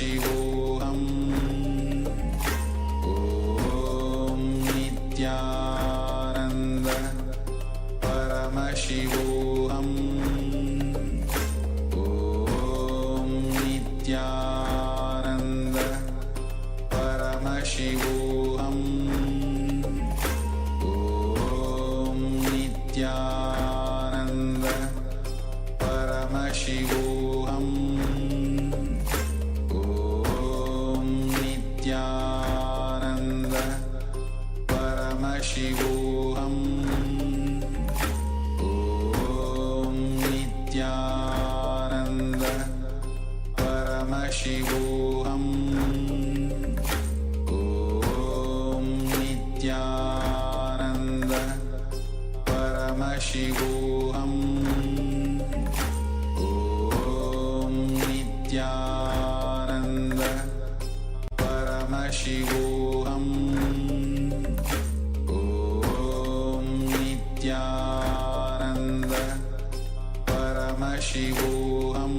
Paramashivoham Om Nityananda Paramashivoham Om Nityananda Paramashivoham Om Nityananda Paramashivoham Om Nityananda Paramashivoham Om Nityananda Paramashivoham Om Nityananda Paramashivoham Om Nityananda Paramashivoham Om Nityananda Paramashivoham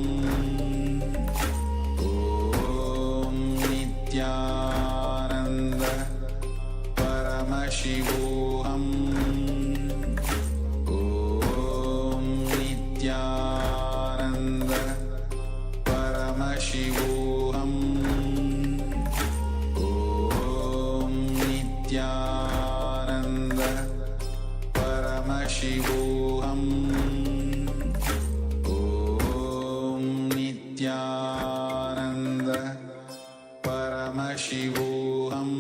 Om Nityananda Paramashivoham Om Nityananda Paramashivoham Om Nityananda Paramashivoham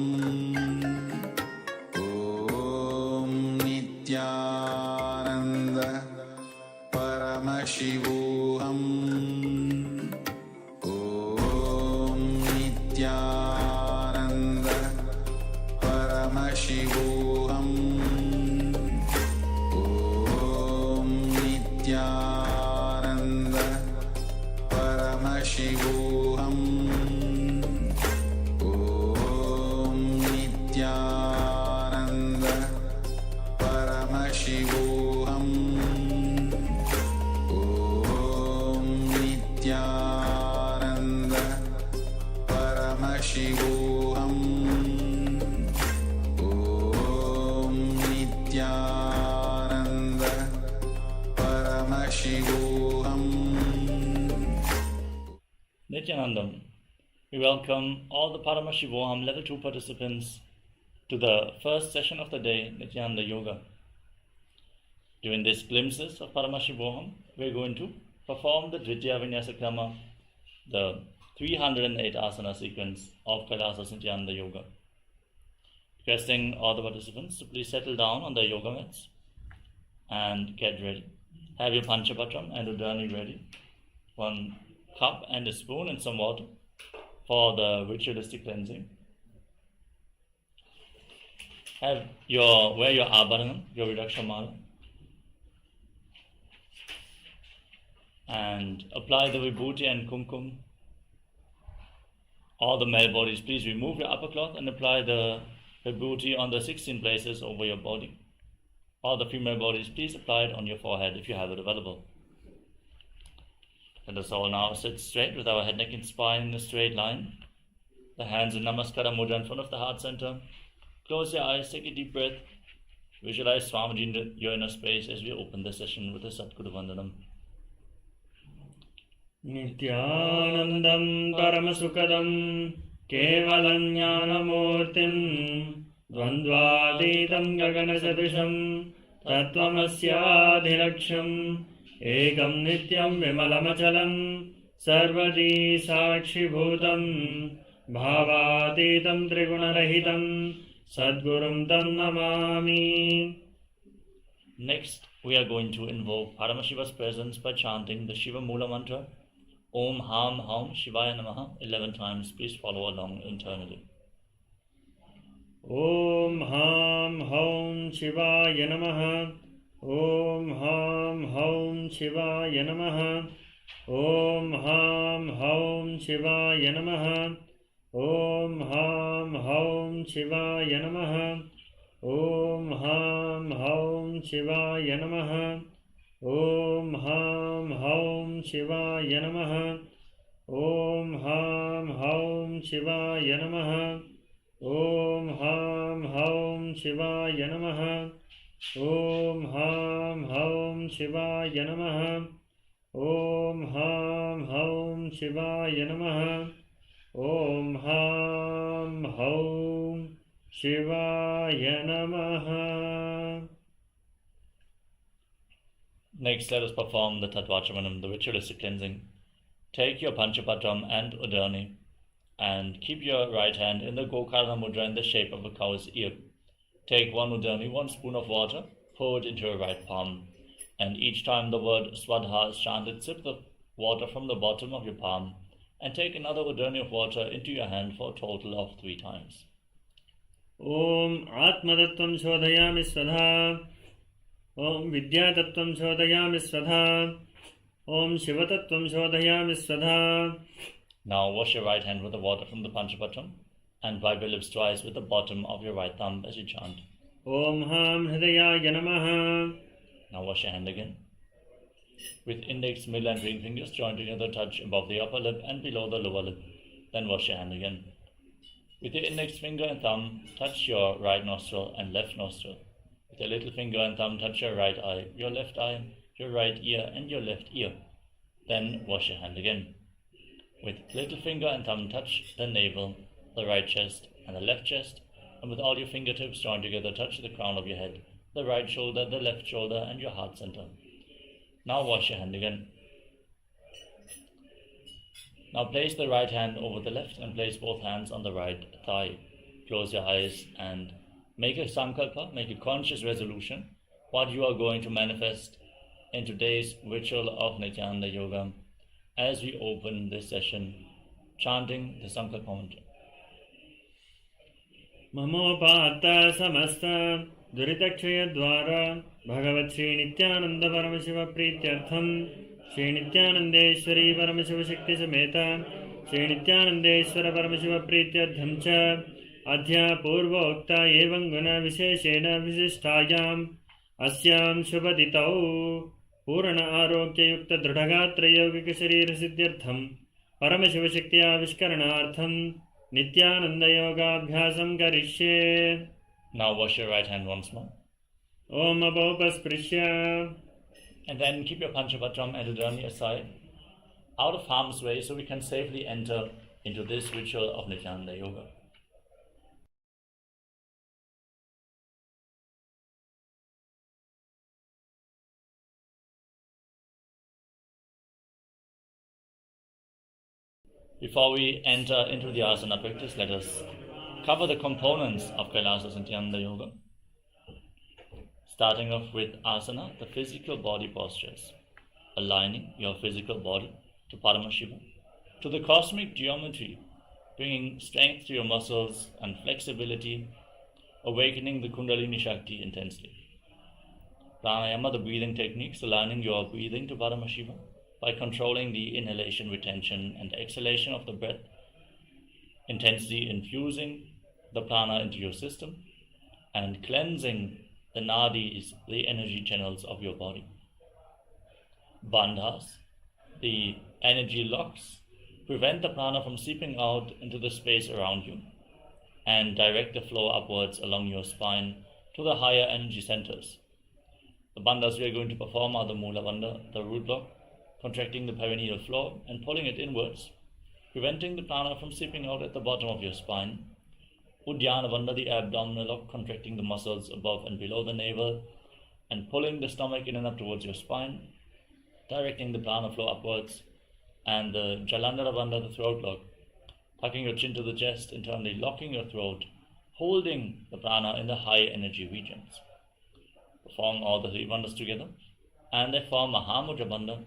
Om Nityananda Paramashivoham Om Nityananda Paramashivoham Om Nityananda Paramashivoham Om Nityananda Paramashivoham Om Nityananda Paramashivoham Om Nityananda Paramashivoham Om Nityananda Paramashivoham. Nityanandam. We welcome all the Paramashivoham Level 2 participants to the first session of the day, Nityananda Yoga. During this Glimpses of Paramashivoham, we are going to perform the Dvitiya Vinyasa Krama, the 308 asana sequence of Kailasas Nityananda Yoga. Requesting all the participants to please settle down on their yoga mats and get ready. Have your Panchapatram and Uddani ready. One cup and a spoon and some water for the ritualistic cleansing. Wear your Abharanam, your Vidakshamala, and apply the Vibhuti and Kumkum. All the male bodies, please remove your upper cloth and apply the Vibhuti on the 16 places over your body. All the female bodies, please apply it on your forehead if you have it available. Let us all now sit straight with our head, neck and spine in a straight line. The hands in Namaskara Mudra in front of the heart center. Close your eyes, take a deep breath. Visualize Swamiji in your inner space as we open the session with a Satguru Vandanam. Nityanandam Paramasukadam Kevalam Jnanamurtim Dvandvaditam Gaganasadusham Tattvamasya Ekam Nityam Vimalamachalam Sarvadi Sakshibhutam Bhavatitam Trigunarahitam Sadgurum Tam Namami. Next, we are going to invoke Paramashiva's presence by chanting the Shiva Mula mantra Om Ham Ham Shivaya Namaha 11 times. Please follow along internally. Om Ham Ham Shivaya Namaha. Om Ham Ham Shivaya Namaha. Om Ham Ham Shivaya Namaha. Om Ham Ham Shivaya Namaha. Om Ham Ham Shivaya Namaha. Om Ham Ham Shivaya Namaha. Om Ham Ham Shivaya Namaha. Om Ham Haum Shivaya Namaha. Om Ham Haum Shivaya Namaha. Om Ham Haum Shivaya Namaha. Om Ham Haum Shivaya Namaha. Next, let us perform the Tattvachamanam, the ritualistic cleansing. Take your Panchapatam and Udani and keep your right hand in the Gokarna Mudra in the shape of a cow's ear. Take one Udani, 1 spoon of water, pour it into your right palm, and each time the word Swadha is chanted, sip the water from the bottom of your palm and take another Udani of water into your hand for a total of 3 times. Om Atmatattvam Shodhayami Swadha. Om Vidyatattvam Shodhayami Swadha. Om Shivatattvam Shodhayami Swadha. Now wash your right hand with the water from the Panchapatam and wipe your lips twice with the bottom of your right thumb as you chant. Om Ham Hridayaya Namaha. Now wash your hand again. With index, middle and ring fingers joined together, touch above the upper lip and below the lower lip. Then wash your hand again. With your index finger and thumb, touch your right nostril and left nostril. With your little finger and thumb, touch your right eye, your left eye, your right ear and your left ear. Then wash your hand again. With little finger and thumb, touch the navel, the right chest and the left chest, and with all your fingertips joined together, touch the crown of your head, the right shoulder, the left shoulder and your heart center. Now wash your hand again. Now place the right hand over the left and place both hands on the right thigh. Close your eyes and make a sankalpa, make a conscious resolution, what you are going to manifest in today's ritual of Nityananda Yoga as we open this session, chanting the sankalpa mantra. Mamopata samasta Duritakshaya Dwara Bhagavat Sri Nityananda Paramashiva Prityartham Sri Nityanandeshwari Paramashiva Shakti Sameta Sri Nityanandeshwara Paramashiva Prityartham Cha Adhya Purvokta Evam Guna Visheshena Vishishtayam Asyam Shubhaditau Purana Arokya Yukta Dridhagatra Yogika Sharira Siddhyartham Paramashiva Shakti Avishkaranartham Nityananda Yoga Abhyasam Karishye. Now wash your right hand once more. Om Abhopasprishya. And then keep your Panchapatam and Udani aside, out of harm's way, so we can safely enter into this ritual of Nityananda Yoga. Before we enter into the asana practice, let us cover the components of Kailasas Nityananda Yoga. Starting off with asana, the physical body postures, aligning your physical body to Paramashiva, to the cosmic geometry, bringing strength to your muscles and flexibility, awakening the Kundalini Shakti intensely. Pranayama, the breathing techniques, aligning your breathing to Paramashiva by controlling the inhalation, retention and exhalation of the breath, intensely infusing the prana into your system and cleansing the nadis, the energy channels of your body. Bandhas, the energy locks, prevent the prana from seeping out into the space around you and direct the flow upwards along your spine to the higher energy centers. The bandhas we are going to perform are the Mula Bandha, the root block, contracting the perineal floor and pulling it inwards, preventing the prana from seeping out at the bottom of your spine. Uddiyana Bandha, the abdominal lock, contracting the muscles above and below the navel and pulling the stomach in and up towards your spine, directing the prana flow upwards. And the Jalandhara Bandha, the throat lock, tucking your chin to the chest, internally locking your throat, holding the prana in the high energy regions. Perform all the 3 bandhas together and they form Mahamudra Bandha,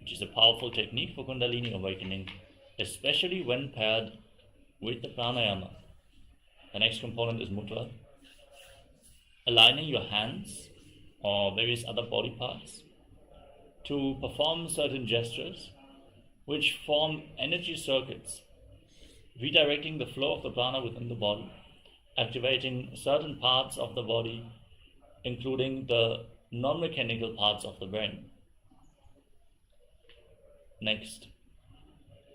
which is a powerful technique for Kundalini awakening, especially when paired with the pranayama. The next component is mudra, aligning your hands or various other body parts to perform certain gestures which form energy circuits, redirecting the flow of the prana within the body, activating certain parts of the body, including the non-mechanical parts of the brain. Next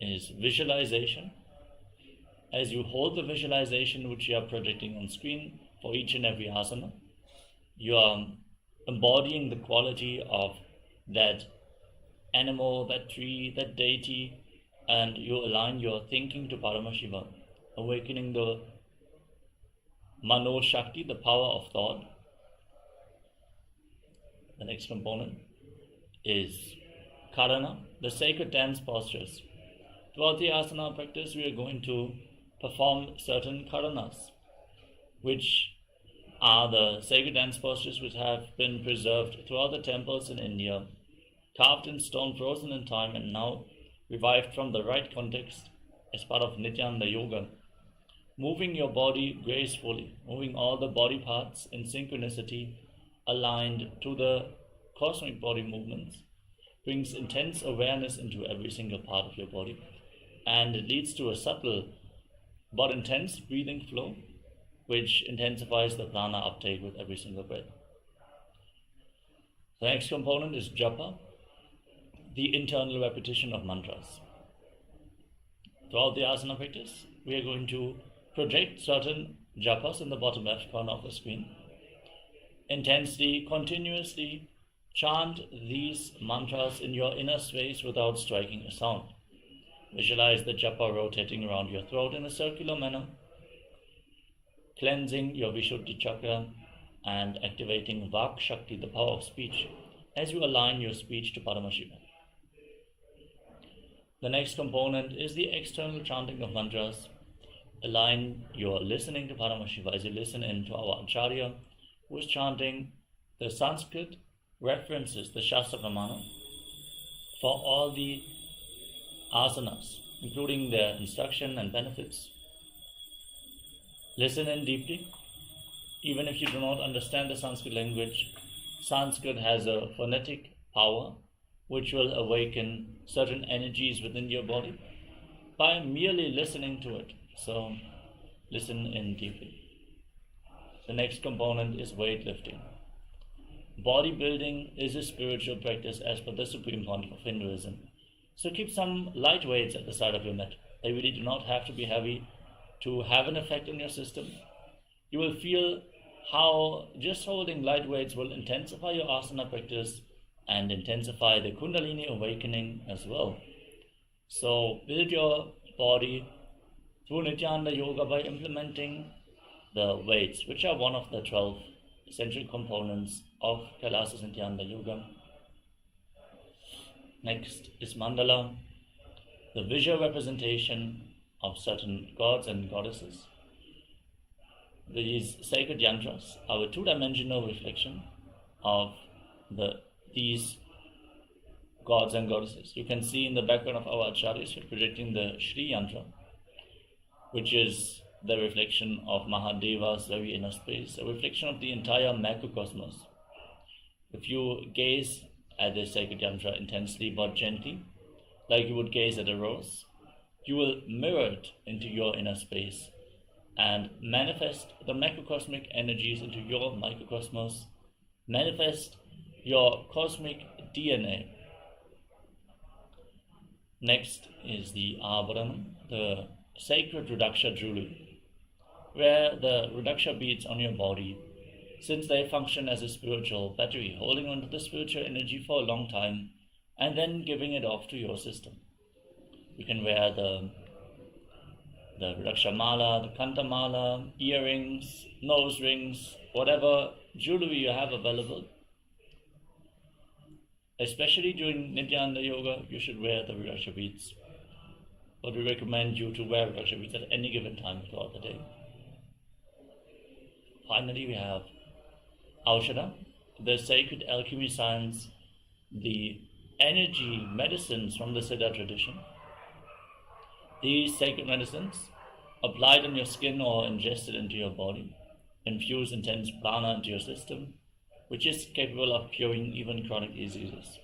is visualization, as you hold the visualization which you are projecting on screen for each and every asana, you are embodying the quality of that animal, that tree, that deity, and you align your thinking to Paramashiva, awakening the Mano Shakti, the power of thought. The next component is Karana, the sacred dance postures. Throughout the asana practice, we are going to perform certain Karanas, which are the sacred dance postures which have been preserved throughout the temples in India, carved in stone, frozen in time, and now revived from the right context as part of Nityananda Yoga. Moving your body gracefully, moving all the body parts in synchronicity, aligned to the cosmic body movements, brings intense awareness into every single part of your body, and it leads to a subtle but intense breathing flow, which intensifies the prana uptake with every single breath. The next component is japa, the internal repetition of mantras. Throughout the asana practice, we are going to project certain japas in the bottom left corner of the screen. Intensely, continuously chant these mantras in your inner space without striking a sound. Visualize the japa rotating around your throat in a circular manner, cleansing your Vishuddhi chakra and activating Vak Shakti, the power of speech, as you align your speech to Paramashiva. The next component is the external chanting of mantras. Align your listening to Paramashiva as you listen in to our Acharya, who is chanting the Sanskrit references, the Shastra Pramana, for all the asanas, including their instruction and benefits. Listen in deeply. Even if you do not understand the Sanskrit language, Sanskrit has a phonetic power which will awaken certain energies within your body by merely listening to it. So, listen in deeply. The next component is weightlifting. Bodybuilding is a spiritual practice as per the Supreme Pontiff of Hinduism. So keep some light weights at the side of your mat. They really do not have to be heavy to have an effect on your system. You will feel how just holding light weights will intensify your asana practice and intensify the Kundalini awakening as well. So build your body through Nityananda Yoga by implementing the weights, which are one of the 12 essential components of Kailasa's Nityananda Yoga. Next is mandala, the visual representation of certain gods and goddesses. These sacred yantras are a two-dimensional reflection of these gods and goddesses. You can see in the background of our acharyas, we're projecting the Shri Yantra, which is the reflection of Mahadeva's very inner space, a reflection of the entire macrocosmos. If you gaze at this sacred yantra intensely but gently, like you would gaze at a rose, you will mirror it into your inner space and manifest the macrocosmic energies into your microcosmos, manifest your cosmic DNA. Next is the Abharanam, the sacred Rudaksha jewelry, where the Rudaksha beads on your body, since they function as a spiritual battery, holding on to the spiritual energy for a long time and then giving it off to your system. You can wear the Rudaksha mala, the Kanta mala, earrings, nose rings, whatever jewelry you have available. Especially during Nityananda Yoga, you should wear the Rudaksha beads. But we recommend you to wear Rudaksha beads at any given time throughout the day. Finally, we have Aushadha, the sacred alchemy science, the energy medicines from the Siddha tradition. These sacred medicines, applied on your skin or ingested into your body, infuse intense prana into your system, which is capable of curing even chronic diseases.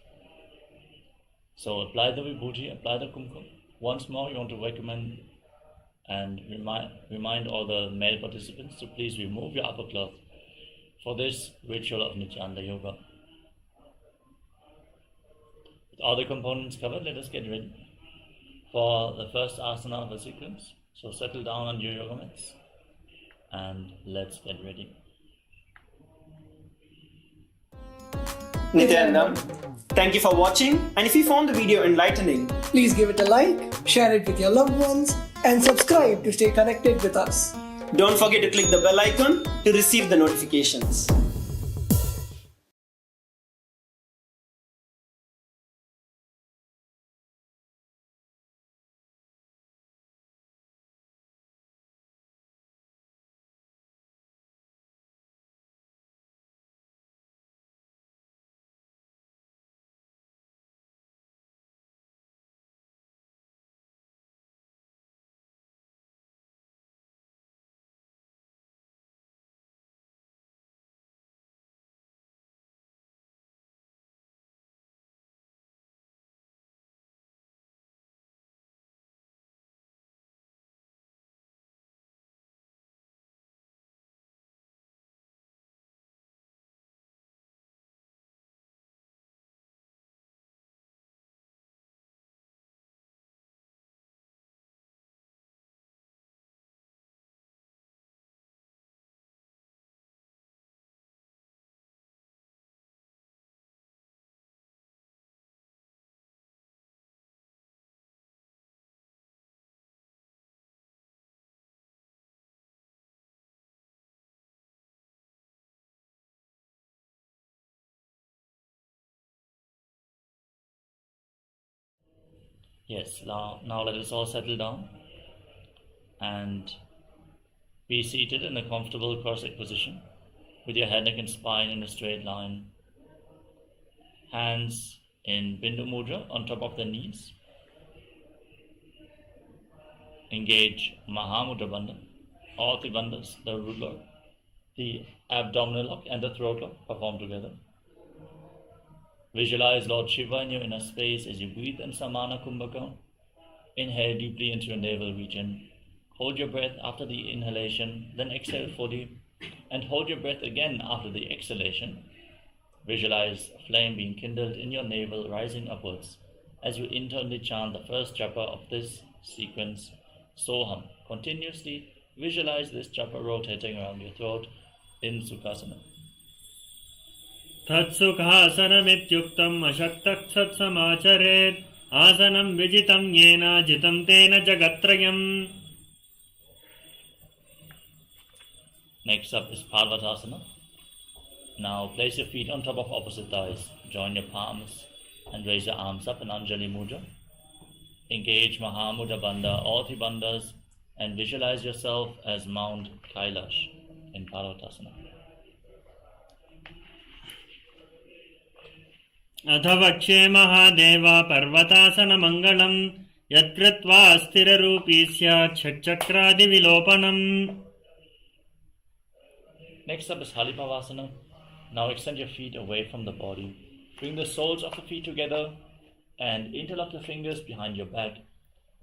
So apply the vibhuti, apply the kumkum. Once more, you want to recommend and remind all the male participants to please remove your upper cloth for this ritual of Nityananda Yoga. With all the components covered, let us get ready for the first asana of the sequence, So settle down on your yoga mats and let's get ready. Nityanandam, thank you for watching, and if you found the video enlightening, Please give it a like, share it with your loved ones, and subscribe to stay connected with us. don't forget to click the bell icon to receive the notifications. Yes, now let us all settle down and be seated in a comfortable cross-legged position with your head, neck and spine in a straight line. Hands in Bindu Mudra on top of the knees. Engage Mahamudra Bandha, all three bandhas, the root lock, the abdominal lock and the throat lock perform together. Visualize Lord Shiva in your inner space as you breathe in Samana Kumbhaka. Inhale deeply into your navel region. Hold your breath after the inhalation, then exhale fully, and hold your breath again after the exhalation. Visualize a flame being kindled in your navel, rising upwards as you internally chant the first japa of this sequence, Soham. Continuously visualize this japa rotating around your throat in Sukhasana. तत्सुखासनमित्युक्तम् अशक्तः सत्समाचरेत् आसनं विजितं येन जितं तेन जगत्त्रयम्. Next up is Parvatasana. Now place your feet on top of opposite thighs. Join your palms and raise your arms up in Anjali Mudra. Engage Mahamudra Bandha, all three bandhas, and visualize yourself as Mount Kailash in Parvatasana. अथ वक्षे महादेव पर्वतासनमङ्गलम् यत्कृत्वा स्थिररूपी स्यात् षट्चक्रादिविलोपनम्. Next up is Halipavasana. Now extend your feet away from the body. Bring the soles of the feet together and interlock your fingers behind your back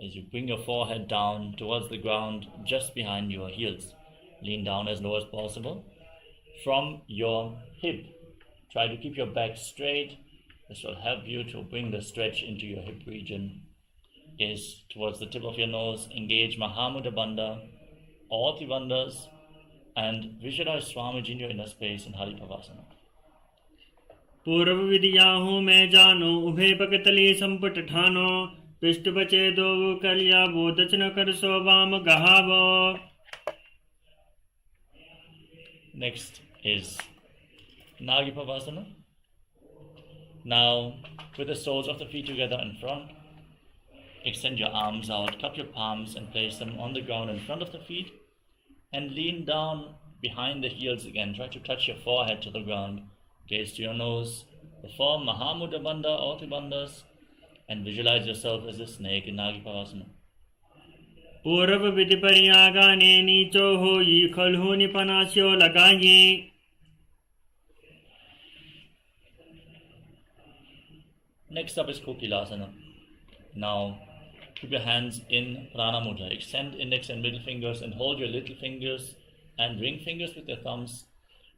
as you bring your forehead down towards the ground just behind your heels. Lean down as low as possible. From your hip, try to keep your back straight. This will help you to bring the stretch into your hip region. Gaze towards the tip of your nose. Engage Mahamudra Bandha, all three bandhas, and visualize Swamiji in your inner space in Halipavasana. पूर्व विद्याहूँ मैं जानो उभे पकतली संपुट ठानो पिष्ट बचे दो कलिया वो दचन कर सो वाम गहावो. Next is Nagipavasana. Now, with the soles of the feet together in front, extend your arms out, cup your palms and place them on the ground in front of the feet and lean down behind the heels again. Try to touch your forehead to the ground. Gaze to your nose. Perform Mahamudra Bandha, all three bandhas, and visualize yourself as a snake in Nagipavasana. पूर्व विधि परियागाने नीचो हो ये खलहु निपनास्यो लगाई. Next up is Kokilasana. Now, keep your hands in Prana Mudra. Extend index and middle fingers and hold your little fingers and ring fingers with your thumbs.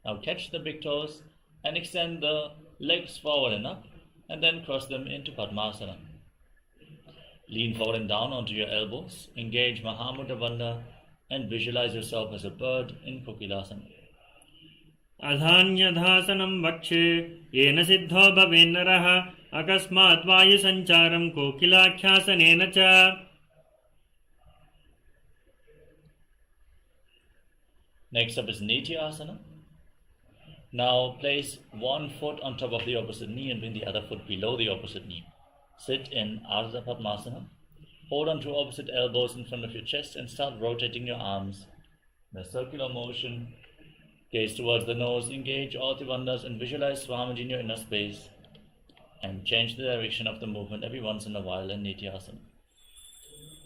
Now catch the big toes and extend the legs forward and up and then cross them into Padmasana. Lean forward and down onto your elbows. Engage Mahamudra Bandha and visualize yourself as a bird in Kokilasana. अधान्यधासनं वक्षे येन सिद्धो भवेन्नरः अकस्मात् वायुसञ्चारं कोकिलाख्यासनेन च. Next up is Nityasana. Now place one foot on top of the opposite knee and bring the other foot below the opposite knee. Sit in Ardha Padmasana. Hold on to opposite elbows in front of your chest and start rotating your arms in a circular motion. Gaze towards the nose, engage all the bandhas and visualize Swamiji in your inner space. And change the direction of the movement every once in a while in Nityasana.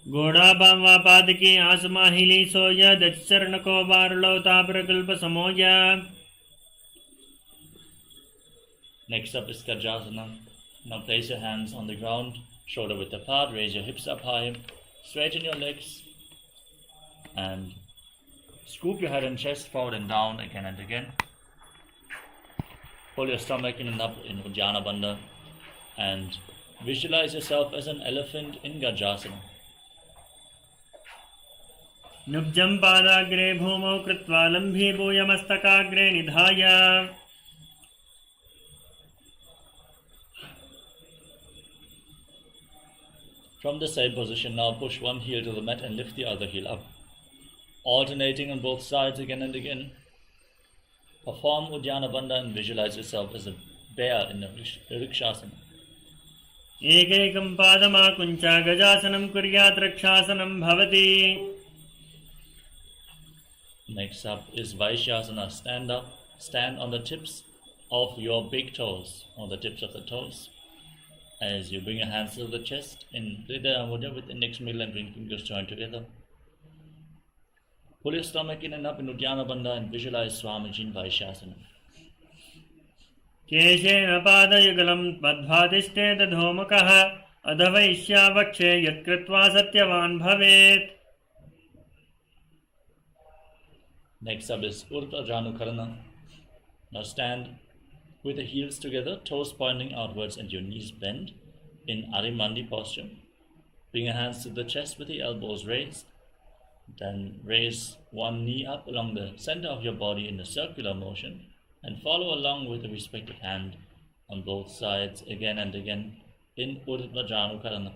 घोड़ा बावा पादकी आसमाहिली सोया दचरण को बारलो ताप्रकल्प समोया. Next up is Gajasana. Now place your hands on the ground, shoulder width apart, raise your hips up high, straighten your legs, and scoop your head and chest forward and down again and again. Pull your stomach in and up in Uddiyana Bandha, and visualize yourself as an elephant in Gajasana. नुब्जं पादाग्रे भूमौ कृत्वा लम्भीभूय मस्तकाग्रे निधाय. From the same position, now push one heel to the mat and lift the other heel up, alternating on both sides again and again. Perform Uddiyana Bandha and visualize yourself as a bear in a Rikshasana. एकैकं पादमाकुञ्च गजासनं कुर्यात् रक्षासनं भवति. Next up is Vaishyasana. Stand up, stand on the tips of your big toes, or the tips of the toes. As you bring your hands to the chest in Hridaya Mudra with index, middle and ring fingers joined together. Pull your stomach in and up in Uddiyana Bandha and visualize Swamiji in Vaishyasana. केशेन पादयुगलं बद्ध्वातिष्ठे दधोमुखः अधवैष्यावक्षे यत्कृत्वा सत्यवान् भवेत्. Next up is Urdhva Janukarana. Now stand with the heels together, toes pointing outwards and your knees bent in Arimandi posture. Bring your hands to the chest with the elbows raised. Then raise one knee up along the center of your body in a circular motion and follow along with the respective hand on both sides again and again in Urdhva Janukarana.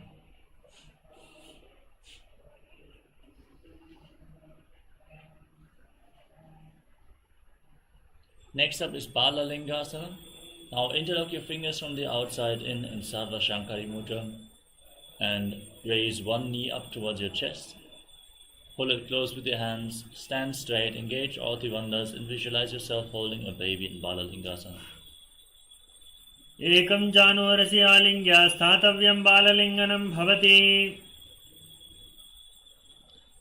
Next up is Balalingasana. Now interlock your fingers from the outside in Sarva Shankari Mudra and raise one knee up towards your chest. Pull it close with your hands, stand straight, engage all the bandhas and visualize yourself holding a baby in Balalingasana. एकं जानोरसि आलिङ्ग्य स्थातव्यं बाललिङ्गनं भवति.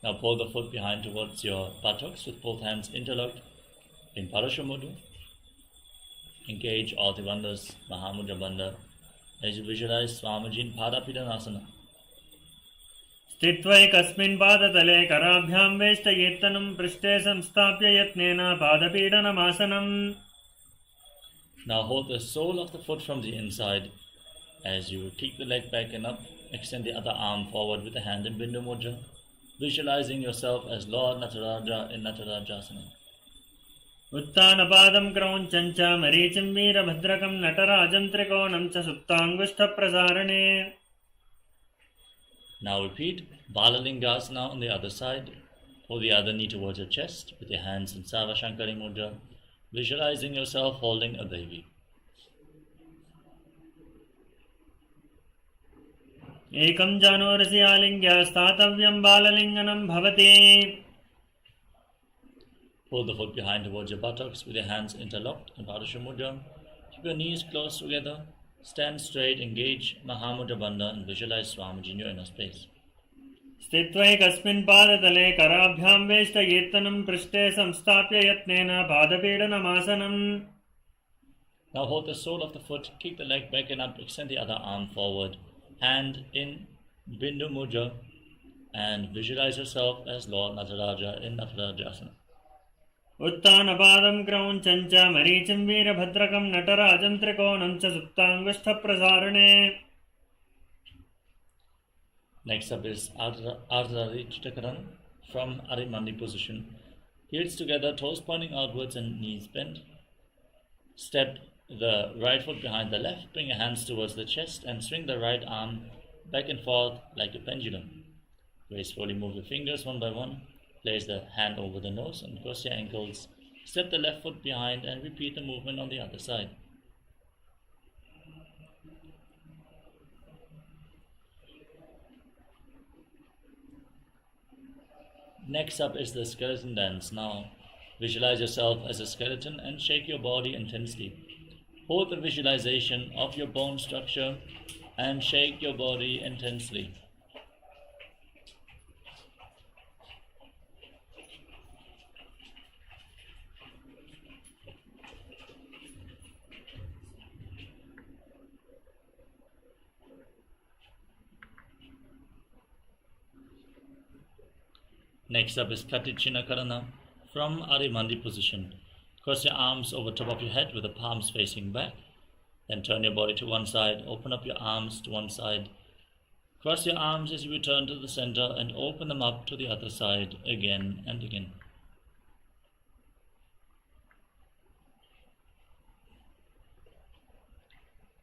Now pull the foot behind towards your buttocks with both hands interlocked in Parashamudra. Engage all the bandhas, Mahamudra Bandha, as you visualize Swamiji in Padapidanasana. स्थित्वैकस्मिन् पादतले कराभ्यां वेष्टयेत्तनं पृष्ठे संस्थाप्य यत्नेन पादपीडनमासनम्. Now hold the sole of the foot from the inside as you kick the leg back and up. Extend the other arm forward with the hand in Bindu Mudra, visualizing yourself as Lord Nataraja in Natarajasana. उत्तानपादं क्रौञ्चं च मरीचिं वीरभद्रकं नटराजं त्रिकोणं च सुप्ताङ्गुष्ठप्रसारणे. Now repeat Balalingasana on the other side. Pull the other knee towards your chest with your hands in Sarva Shankari Mudra, visualizing yourself holding a baby. एकं जानोरसि आलिङ्ग्य स्थातव्यं बाललिङ्गनं भवति. Pull the foot behind towards your buttocks with your hands interlocked in Padasha Mudra. Keep your knees close together. Stand straight, engage Mahamudra Bandha and visualize Swamiji in your inner space. स्थित्वैकस्मिन् पादतले कराभ्यां वेष्टयेत्तनं पृष्ठे संस्थाप्य यत्नेन पादपीडनमासनम्. Now hold the sole of the foot, kick the leg back and up, extend the other arm forward, hand in Bindu Mudra, and visualize yourself as Lord Nataraja in Natarajasana. उत्तानपादं क्रौञ्चं च मरीचिं वीरभद्रकं नटराजं त्रिकोणं च सुप्ताङ्गुष्ठप्रसारणे. Next up is Ardha Chittakaran from Arimandi position. Heels together, toes pointing outwards and knees bent. Step the right foot behind the left, bring your hands towards the chest and swing the right arm back and forth like a pendulum. Gracefully move your fingers one by one. Place the hand over the nose and cross your ankles. Step the left foot behind and repeat the movement on the other side. Next up is the skeleton dance. Now, visualize yourself as a skeleton and shake your body intensely. Hold the visualization of your bone structure and shake your body intensely. Next up is Katichinna Karana from Arimandi position. Cross your arms over top of your head with the palms facing back. Then turn your body to one side, open up your arms to one side. Cross your arms as you return to the center and open them up to the other side again and again.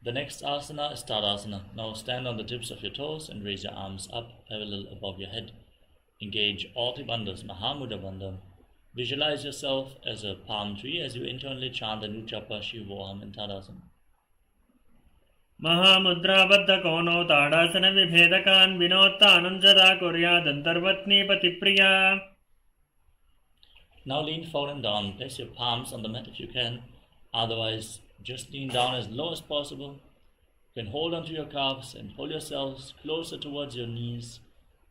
The next asana is Tadasana. Now stand on the tips of your toes and raise your arms up parallel above your head. Engage all three bandhas, Mahamudra Bandha. Visualize yourself as a palm tree as you internally chant the Nuchapa Shivoham in Tadasana. Mahamudra Baddha Kono Tadasana Vibhedakan Vinotta Ananjada Kurya Dantarvatni Patipriya. Now lean forward and down. Place your palms on the mat if you can. Otherwise, just lean down as low as possible. You can hold onto your calves and pull yourselves closer towards your knees.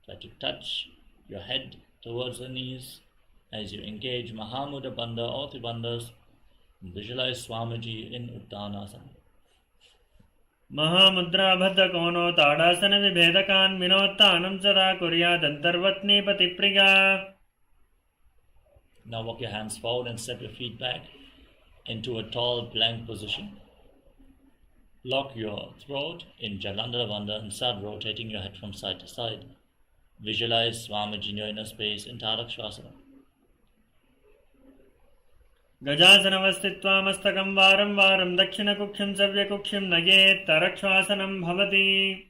Try to touch your head towards the knees as you engage Mahamudra Bandha, all three bandhas, and visualize Swamiji in Uttanasana. Mahamudra Baddha Kono Tadasana Vibhedakan Vinotta Ananjada Kurya Dantarvatni Patipriya. Now walk your hands forward and step your feet back into a tall plank position. Lock your throat in Jalandhara Bandha and start rotating your head from side to side. Visualize Swamiji in your inner space in Tarakshasana. Gajasanavastitva mastakam varam varam dakshina kukshim savya kukshim nayet tarakshvasanam bhavati.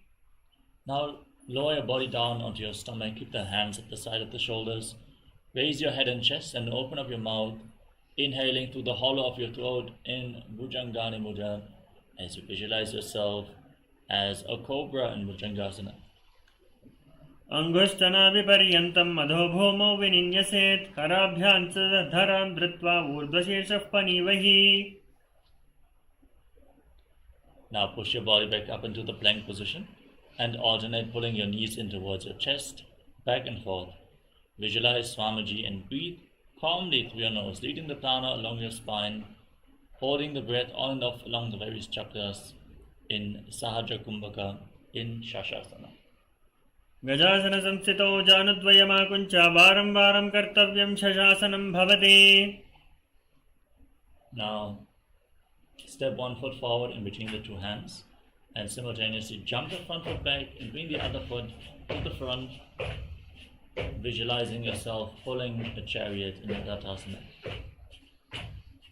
Now lower your body down onto your stomach. Keep the hands at the side of the shoulders. Raise your head and chest and open up your mouth, inhaling through the hollow of your throat in Bhujangani Mudra as you visualize yourself as a cobra in Bhujangasana. Angushtana viparyantam madhobhomo vininyaset karabhyansa dharam dhritva urdhasheshah panivahi. Now push your body back up into the plank position and alternate pulling your knees in towards your chest, back and forth. Visualize Swamiji and breathe calmly through your nose, leading the prana along your spine, holding the breath on and off along the various chakras in Sahaja Kumbhaka in Shashasana. Gajasana samsito janudvayamakuncha varam varam kartavyam shashasanam bhavati. Now step one foot forward in between the two hands and simultaneously jump the front foot back and bring the other foot to the front, visualizing yourself pulling a chariot in Adatasana.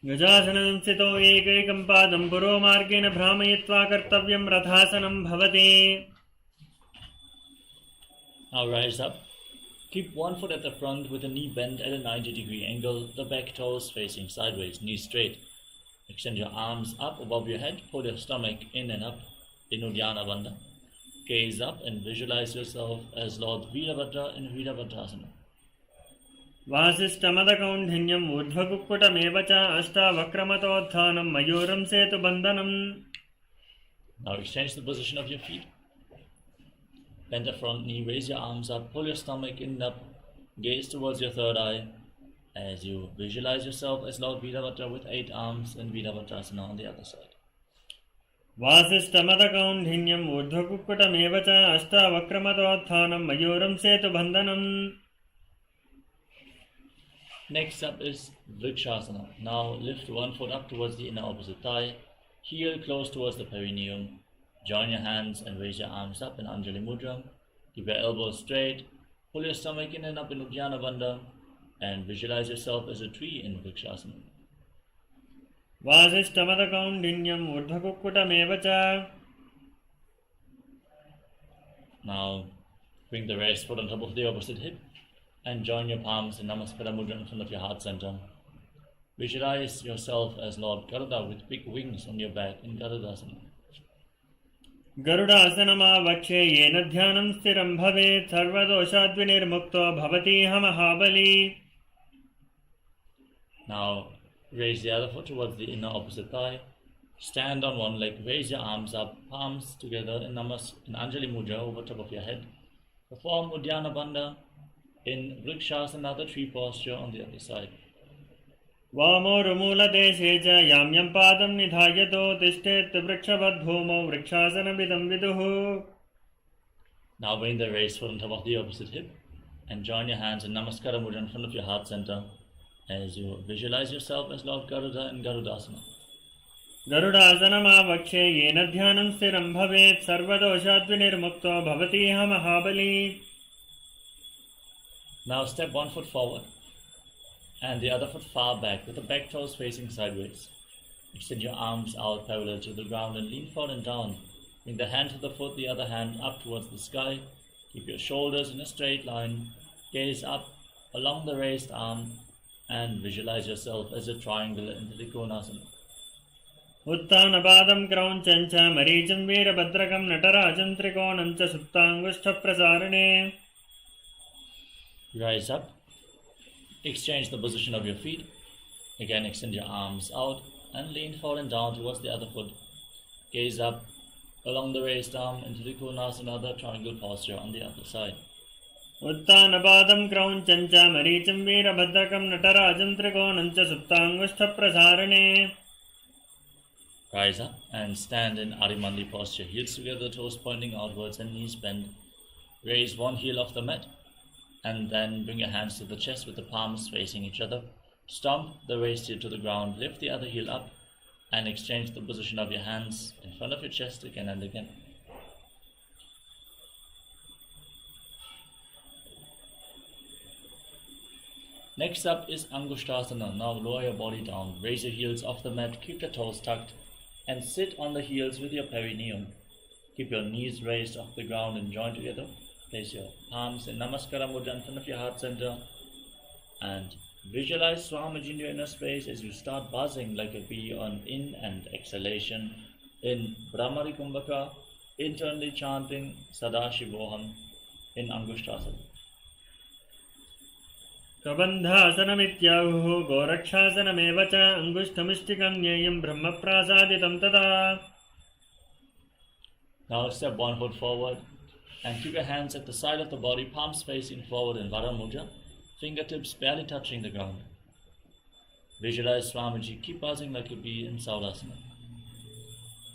Gajasana samsito ekekam padam puro margena bhramayitva kartavyam rathasanam bhavati. Now rise up. Keep one foot at the front with the knee bent at a 90-degree angle, the back toes facing sideways, knees straight. Extend your arms up above your head, pull your stomach in and up in Uddiyana Bandha. Gaze up and visualize yourself as Lord Virabhadra in Virabhadrasana. Vasishtamadakaundhinyam urdhvakukkutameva ashta vakramatotthanam mayuram setu bandhanam. Now exchange the position of your feet. Bend the front knee, raise your arms up, pull your stomach in and up, gaze towards your third eye as you visualize yourself as Lord Virabhadra with 8 arms in Virabhadrasana on the other side. Vasishtamadakaundhinyam urdhvakukkutameva ashta vakramatotthanam mayuram setu bandhanam. Next up is Vrikshasana. Now lift one foot up towards the inner opposite thigh, heel close towards the perineum. Join your hands and raise your arms up in Anjali Mudra. Keep your elbows straight. Pull your stomach in and up in Uddiyana Bandha and visualize yourself as a tree in Vrikshasana. वासिष्ठमदकौण्डिन्यम् ऊर्ध्वकुक्कुटमेव च. Now bring the right foot on top of the opposite hip and join your palms in Namaskara Mudra in front of your heart center. Visualize yourself as Lord Garuda with big wings on your back in Garudasana. गरुडासनमावक्षे येन ध्यानं स्थिरं भवेत् सर्वदोषाद्विनिर्मुक्तो भवतीह महाबली. Now raise the other foot towards the inner opposite thigh. Stand on one leg, raise your arms up, palms together in Anjali Mudra over top of your head. Perform Uddiyana Bandha in Vrikshasana, the tree posture on the other side. वामोरुमूलदेशे च याम्यं पादं निधायतो तिष्ठेत् वृक्षवद्भूमौ वृक्षासनमिदं विदुः. Now bring the raised foot on top of the opposite hip and join your hands in Namaskara Mudra in front of your heart center as you visualize yourself as Lord Garuda in Garudasana. गरुडासनमावक्षे येन ध्यानं स्थिरं भवेत् सर्वदोषाद्विनिर्मुक्तो भवतीह महाबली. Now step one foot forward and the other foot far back with the back toes facing sideways. Extend your arms out parallel to the ground and lean forward and down. Bring the hand to the foot, the other hand up towards the sky. Keep your shoulders in a straight line. Gaze up along the raised arm and visualize yourself as a triangle in Trikonasana. उत्थानपादं क्रौञ्चं च मरीचिं वीरभद्रकं नटराजं त्रिकोणं च सुप्ताङ्गुष्ठप्रसारणे. Rise up. Exchange the position of your feet. Again, extend your arms out and lean forward and down towards the other foot. Gaze up along the raised arm into the Trikonasana, the triangle posture on the other side. उत्थानपादं क्रौञ्चं च मरीचिं वीरभद्रकं नटराजं त्रिकोणं च सुप्ताङ्गुष्ठप्रसारणे. Rise up and stand in Arimandi posture, heels together, toes pointing outwards and knees bent. Raise one heel off the mat and then bring your hands to the chest with the palms facing each other. Stomp the raised heel to the ground, lift the other heel up and exchange the position of your hands in front of your chest again and again. Next up is Angushtasana. Now lower your body down, raise your heels off the mat, keep your toes tucked and sit on the heels with your perineum. Keep your knees raised off the ground and join together. Place your palms in Namaskara Mudra in front of your heart center and visualize Swamiji in your inner space as you start buzzing like a bee on in and exhalation in Brahmari Kumbhaka, internally chanting Sadashivoham in Angushtasana. कबन्धासनमित्याहुः गोरक्षासनमेव च अङ्गुष्ठमिष्टिकं ज्ञेयं ब्रह्मप्रासादितं तदा. Now step one foot forward and keep your hands at the side of the body, palms facing forward in Vara Mudra, fingertips barely touching the ground. Visualize Swamiji, keep buzzing like a bee in Saurasana.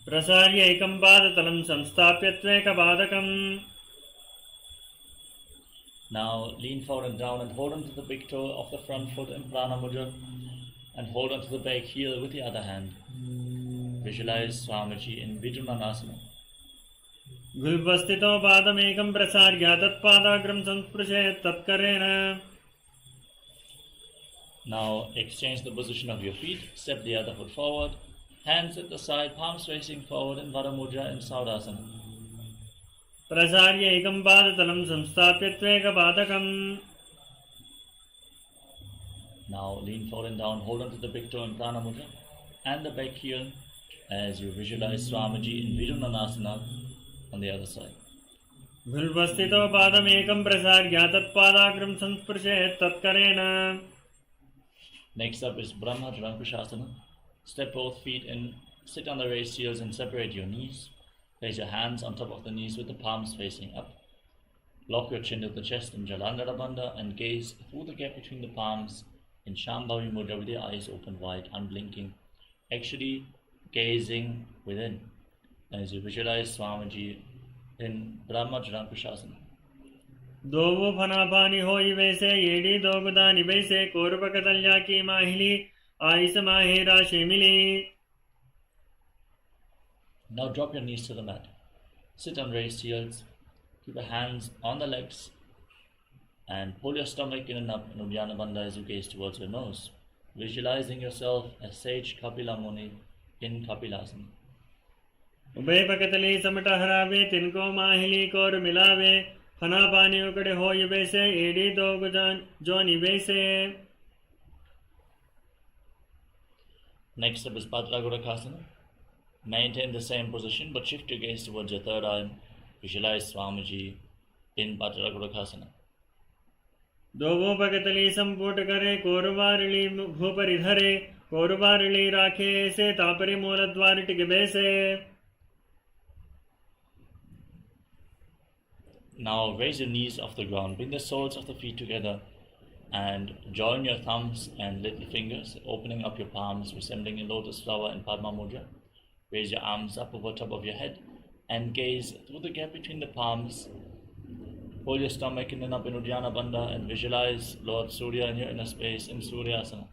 प्रसार्य एकं पादतलं संस्थाप्य त्वेकपादकम्. Now lean forward and down and hold on to the big toe of the front foot in Prana Mudra and hold on to the back heel with the other hand. Visualize Swamiji in Vidunanasana. गुल्बस्थितो पादमेकं प्रसार्य तत्पादाग्रं संस्पृशेत् तत्करेण. Now exchange the position of your feet, step the other foot forward, hands at the side, palms facing forward in Vara Mudra in Saurasana. प्रसार्य एकं पादतलं संस्थाप्य त्वेकपादकम्. Now lean forward and down, hold on to the big toe in Prana Mudra and the back heel as you visualize Swamiji in Vidunanasana on the other side. गुल्बस्थितो पादमेकं प्रसार्य तत्पादाग्रं संस्पृशेत् तत्करेण. Next up is Brahma Drankushasana. Step both feet in, sit on the raised heels and separate your knees. Place your hands on top of the knees with the palms facing up. Lock your chin to the chest in Jalandhara Bandha and gaze through the gap between the palms in Shambhavi Mudra with your eyes open wide, unblinking, actually gazing within as you visualize Swamiji in Brahma Drankushasana. दोवो फनापानी होई वैसे येड़ी दोगदानी वैसे कोरपकतल्या की माहिली ice माहेरा शेमिली. Now drop your knees to the mat. Sit on raised heels. Keep your hands on the legs and pull your stomach in and up in Uddiyana Bandha as you gaze towards your nose, visualizing yourself as sage Kapila Muni in Kapilasana. उभय पकतली समट हरावे तिनको माहिली core मिलावे फना पानी उकड़े हो वैसे AD दो गुजान जो निवैसे. Next up is Bhadragurakasana. Maintain the same position but shift your gaze towards your third eye. Visualize Swamiji in Bhadragurakasana. दोवों पकतली संपुट करे कोरवारली भूपरि धरे कोरवारली राखे से तापरि मूल द्वार टिक बैसे. Now raise your knees off the ground, bring the soles of the feet together and join your thumbs and little fingers, opening up your palms, resembling a lotus flower in Padma Mudra. Raise your arms up over top of your head and gaze through the gap between the palms. Hold your stomach in and up in Uddiyana Bandha and visualize Lord Surya in your inner space in Suryasana.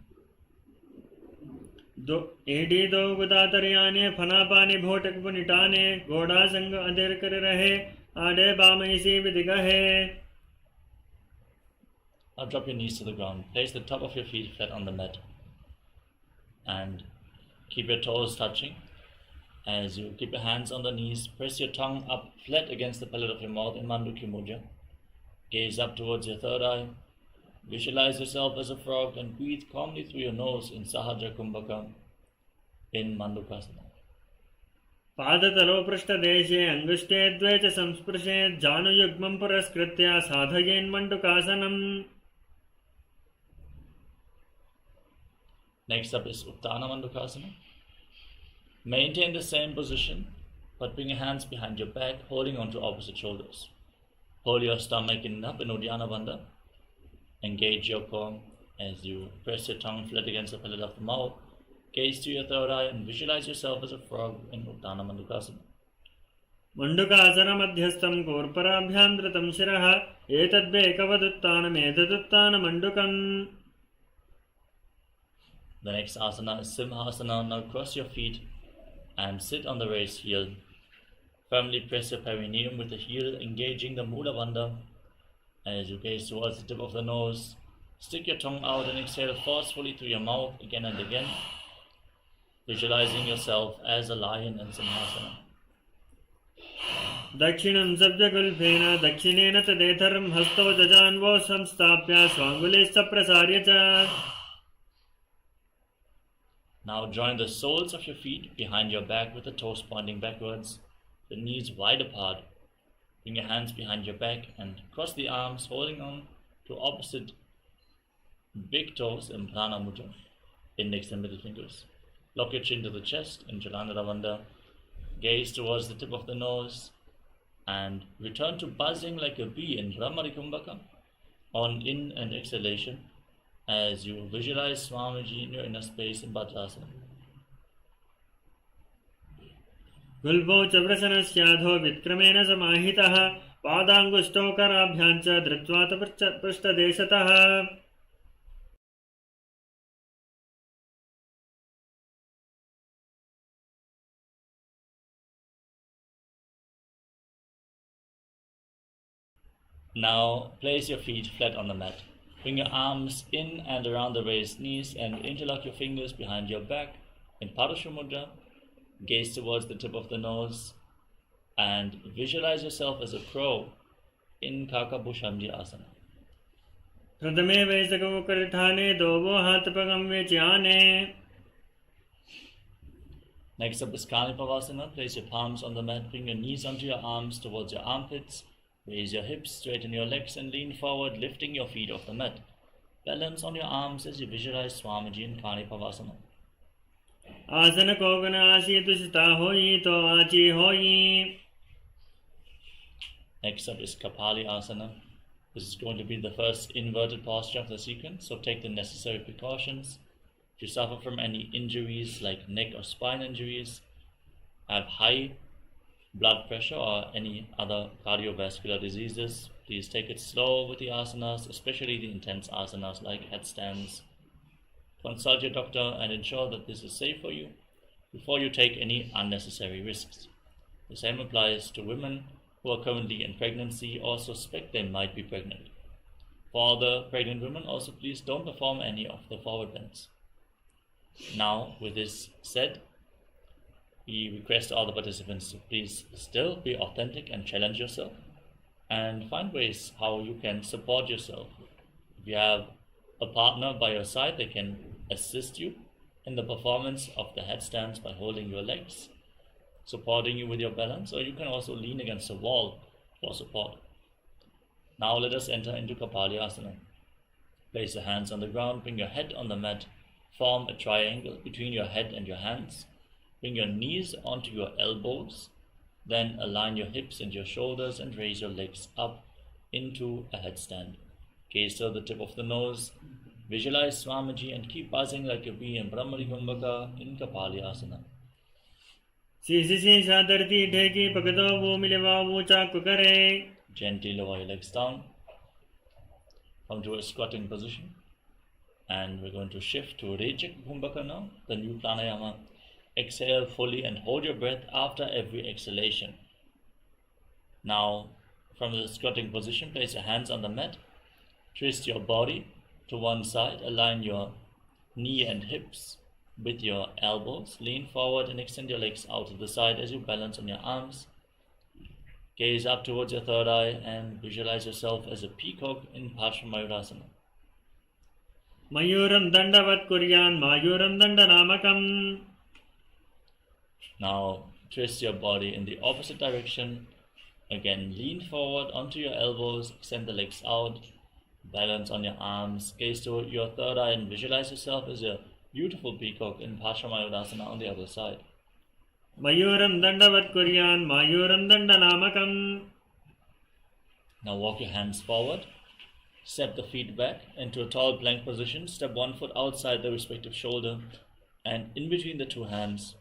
एडी दो गुदातरियाने फना पानी भोटक पुनिटाने घोड़ा संग अधेर कर रहे आडे balm इसी विधि गहे. Now drop your knees to the ground. Place the top of your feet flat on the mat and keep your toes touching. As you keep your hands on the knees, press your tongue up flat against the palate of your mouth in Mandukya Mudra. Gaze up towards your third eye. Visualize yourself as a frog and breathe calmly through your nose in Sahajra Kumbhaka in Mandukasana. पादतलो पृष्ठदेशे अंगुष्ठे द्वे च संस्पृशे जानुयुग्मं पुरस्कृत्य साधयेन्मण्डुकासनम्. Next up is Uttana Mandukasana. Maintain the same position, but bring your hands behind your back, holding onto opposite shoulders. Hold your stomach in and up in Uddiyana Bandha. Engage your core as you press your tongue flat against the palate of the mouth. Gaze to your third eye and visualize yourself as a frog in Uttana Mandukasana. मण्डुकासन मध्यस्थं कोर्पराभ्यां धृतं शिरः एतद्वेकवदुत्तानमेतदुत्तानमण्डुकम्. The next asana is Simhasana. Now cross your feet and sit on the raised heel. Firmly press your perineum with the heel, engaging the Mula Bandha. As you gaze towards the tip of the nose, stick your tongue out and exhale forcefully through your mouth again and again, visualizing yourself as a lion in Simhasana. दक्षिणं सब्जगुल्फेन दक्षिणेन तदेतरं हस्तो जजान्वो संस्थाप्य स्वाङ्गुलिश्च प्रसार्य च. Now join the soles of your feet behind your back with the toes pointing backwards, the knees wide apart. Bring your hands behind your back and cross the arms, holding on to opposite big toes in Prana Mudra, index and middle fingers. Lock your chin to the chest in Jalandhara Bandha. Gaze towards the tip of the nose and return to buzzing like a bee in Brahmari Kumbhaka on in and exhalation as you visualize Swamiji in your inner space in Bhadrasana. गुल्बौ च व्रसनस्याधो विक्रमेण समाहितः पादाङ्गुष्ठौ कराभ्यां च धृत्वा पृष्ठदेशतः. Now place your feet flat on the mat. Bring your arms in and around the raised knees and interlock your fingers behind your back in Parashu Mudra. Gaze towards the tip of the nose and visualize yourself as a crow in Kakabhushamji Asana. प्रथमे वैसको करठाने दोवो हाथ पगम वेच्याने. Next up is Kanipavasana. Place your palms on the mat. Bring your knees onto your arms towards your armpits. Raise your hips, straighten your legs and lean forward, lifting your feet off the mat. Balance on your arms as you visualize Swamiji in Kanipavasana. आसन Kogan आसी तुषिता होई तो आची होई. Next up is Kapali Asana. This is going to be the first inverted posture of the sequence, so take the necessary precautions. If you suffer from any injuries like neck or spine injuries, have high blood pressure or any other cardiovascular diseases, please take it slow with the asanas, especially the intense asanas like headstands. Consult your doctor and ensure that this is safe for you before you take any unnecessary risks. The same applies to women who are currently in pregnancy or suspect they might be pregnant. For all the pregnant women, also please don't perform any of the forward bends. Now, with this said, we request all the participants to please still be authentic and challenge yourself and find ways how you can support yourself. If you have a partner by your side, they can assist you in the performance of the headstands by holding your legs, supporting you with your balance, or you can also lean against a wall for support. Now let us enter into Kapalyasana. Place your hands on the ground, bring your head on the mat, form a triangle between your head and your hands, bring your knees onto your elbows, then align your hips and your shoulders and raise your legs up into a headstand. Gaze to the tip of the nose, visualize Swamiji and keep buzzing like a bee in Brahmari Kumbhaka in Kapalyasana. Sisi धरती ढेकी पकड़ो वो मिले वो चाकू करे. Gently lower your legs down. Come to a squatting position. And we're going to shift to Rejik Kumbhaka now, the new pranayama. Exhale fully and hold your breath after every exhalation. Now, from the squatting position, place your hands on the mat. Twist your body to one side. Align your knee and hips with your elbows. Lean forward and extend your legs out to the side as you balance on your arms. Gaze up towards your third eye and visualize yourself as a peacock in Paramashivoham. Mayuram dandavat kuryan mayuram dandanamakam. Now twist your body in the opposite direction. Again, lean forward onto your elbows, extend the legs out, balance on your arms, gaze to your third eye and visualize yourself as a beautiful peacock in Paramashivoham on the other side. Mayuram dandavat kuryan mayuram dandanamakam. Now walk your hands forward. Step the feet back into a tall plank position. Step one foot outside the respective shoulder and in between the two hands.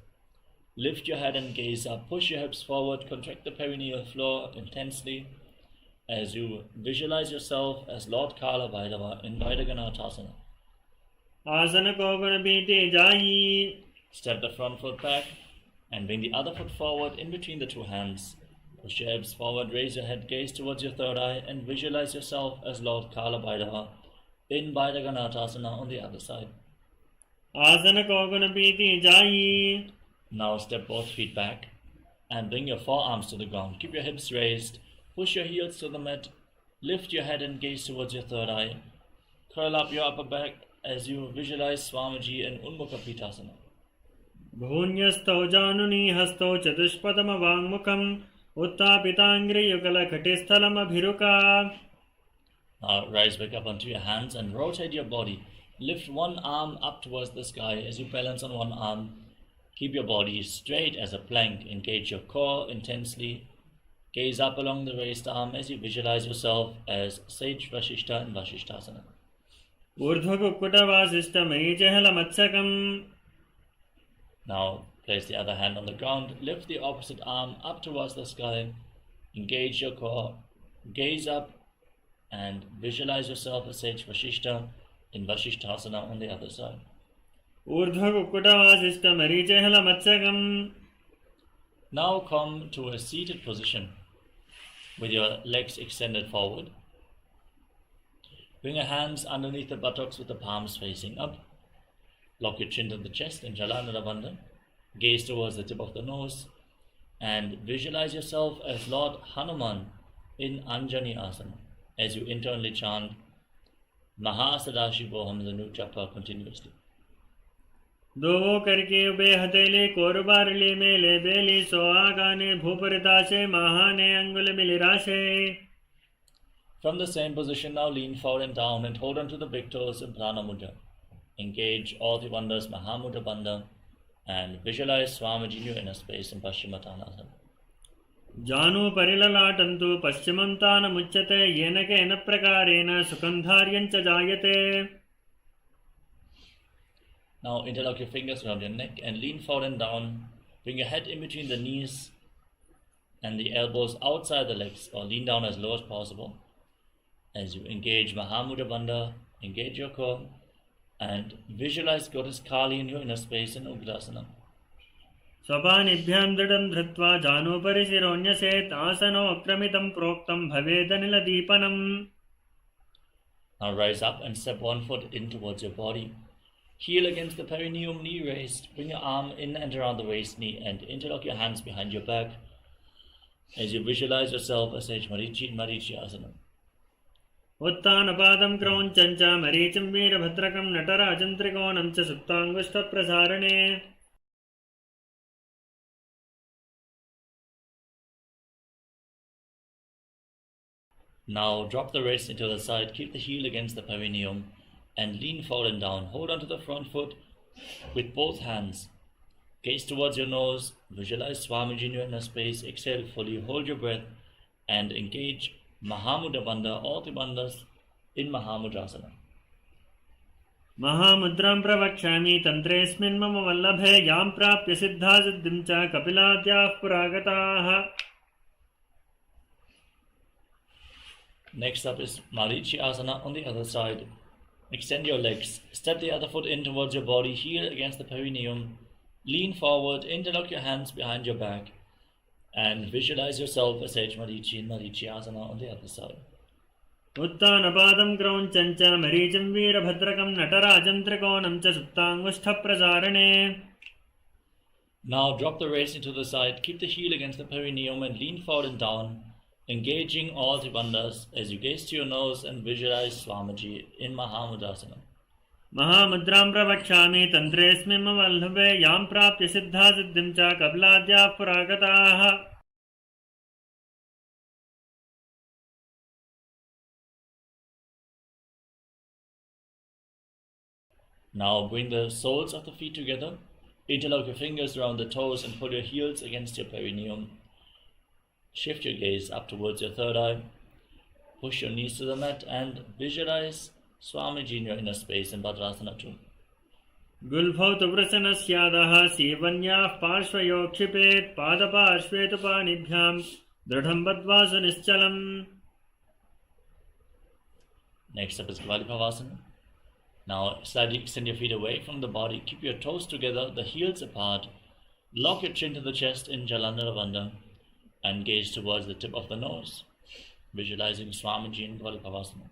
Lift your head and gaze up. Push your hips forward. Contract the perineal floor intensely as you visualize yourself as Lord Kala Bhairava in Vaidaganathasana. Asana ko gun beete jayi. Step the front foot back and bring the other foot forward in between the two hands. Push your hips forward, raise your head, gaze towards your third eye and visualize yourself as Lord Kala Bhairava in Vaidaganathasana on the other side. Asana ko gun beete jayi. Now step both feet back and bring your forearms to the ground. Keep your hips raised, push your heels to the mat, lift your head and gaze towards your third eye. Curl up your upper back as you visualize Swamiji in Unmukha Pitasana. Bhunyastau januni hastau chatushpadama vangmukam uttapitangri yukala khatisthalam abhiruka. Now rise back up onto your hands and rotate your body. Lift one arm up towards the sky as you balance on one arm. Keep your body straight as a plank. Engage your core intensely. Gaze up along the raised arm as you visualize yourself as Sage Vashishta in Vashishtasana. Urdhva kukkuta vasishta maichehela matsakam. Now place the other hand on the ground. Lift the opposite arm up towards the sky. Engage your core. Gaze up and visualize yourself as Sage Vashishta in Vashishtasana on the other side. Urdhva kukkuta vasishta marichehela matsakam. Now come to a seated position with your legs extended forward. Bring your hands underneath the buttocks with the palms facing up. Lock your chin to the chest in Jalandhara Bandhan. Gaze towards the tip of the nose and visualize yourself as Lord Hanuman in Anjani Asana as you internally chant Mahasadashivoham Level-2 japa continuously. दो करके ube हथेली कोरबारली मेले बेली सो आगाने भूपरिताशे महाने अंगुल मिलिराशे. From the same position, now lean forward and down and hold on to the big toes in Prana Mudra. Engage all the wonders Mahamudra Bandha and visualize Swamiji in your inner space in Paschimottanasana. जानु परिललाटन्तु पश्चिमन्तान मुच्यते येन केन प्रकारेण सुखंधार्यञ्च जायते. Now interlock your fingers around your neck and lean forward and down. Bring your head in between the knees and the elbows outside the legs, or lean down as low as possible. As you engage Mahamudra Bandha, engage your core and visualize Goddess Kali in your inner space in Ugrasana. स्वपानिभ्यां दृढं धृत्वा जानूपरि शिरोऽन्यसेत् आसनोऽक्रमितं प्रोक्तं भवेदनिलदीपनम्. Now rise up and step one foot in towards your body. Heel against the perineum, knee raised. Bring your arm in and around the waist knee and interlock your hands behind your back as you visualize yourself as Sage Marichi in Marichi Asana. उत्तानपादं क्रौञ्चं च मरीचिं वीरभद्रकं नटराजं त्रिकोणं च सुप्ताङ्गुष्ठप्रसारणे. Now drop the wrist into the side, keep the heel against the perineum and lean forward and down. Hold onto the front foot with both hands. Gaze towards your nose, visualize Swamiji in your inner space, exhale fully, hold your breath and engage Mahamudra Bandha, all the bandhas in Mahamudrasana. महामुद्रां प्रवक्ष्यामि तन्त्रेऽस्मिन् मम वल्लभे यां प्राप्य सिद्धा सिद्धिं च कपिलाद्याः पुरागताः. Next up is Marichi Asana on the other side. Extend your legs, step the other foot in towards your body, heel against the perineum, lean forward, interlock your hands behind your back and visualize yourself as Sage Marichi in Marichi Asana on the other side. उत्तानपादं क्रौञ्चं च मरीचिं वीरभद्रकं नटराजं त्रिकोणं च सुप्ताङ्गुष्ठप्रसारणे. Now drop the waist into the side, keep the heel against the perineum and lean forward and down, engaging all the bandhas as you gaze to your nose and visualize Swamiji in Mahamudrasana. महामुद्रां प्रवक्ष्यामि तन्त्रेऽस्मिन् मम वल्लभे यां प्राप्य सिद्धा सिद्धिं च कपिलाद्याः पुरागताः. Now bring the soles of the feet together, interlock your fingers around the toes and pull your heels against your perineum. Shift your gaze up towards your third eye. Push your knees to the mat and visualize Swamiji in your inner space in Bhadrasana 2. गुल्फौ तु वृषणस्यादः सीवन्याः पार्श्वयोः क्षिपेत् पादपार्श्वे तु पाणिभ्यां दृढं बद्ध्वा सुनिश्चलम्. Next up is Kvalipavasana. Now slightly extend your feet away from the body, keep your toes together, the heels apart, lock your chin to the chest in Jalandhara Bandha and gaze towards the tip of the nose, visualizing Swamiji in Kvalipavasana.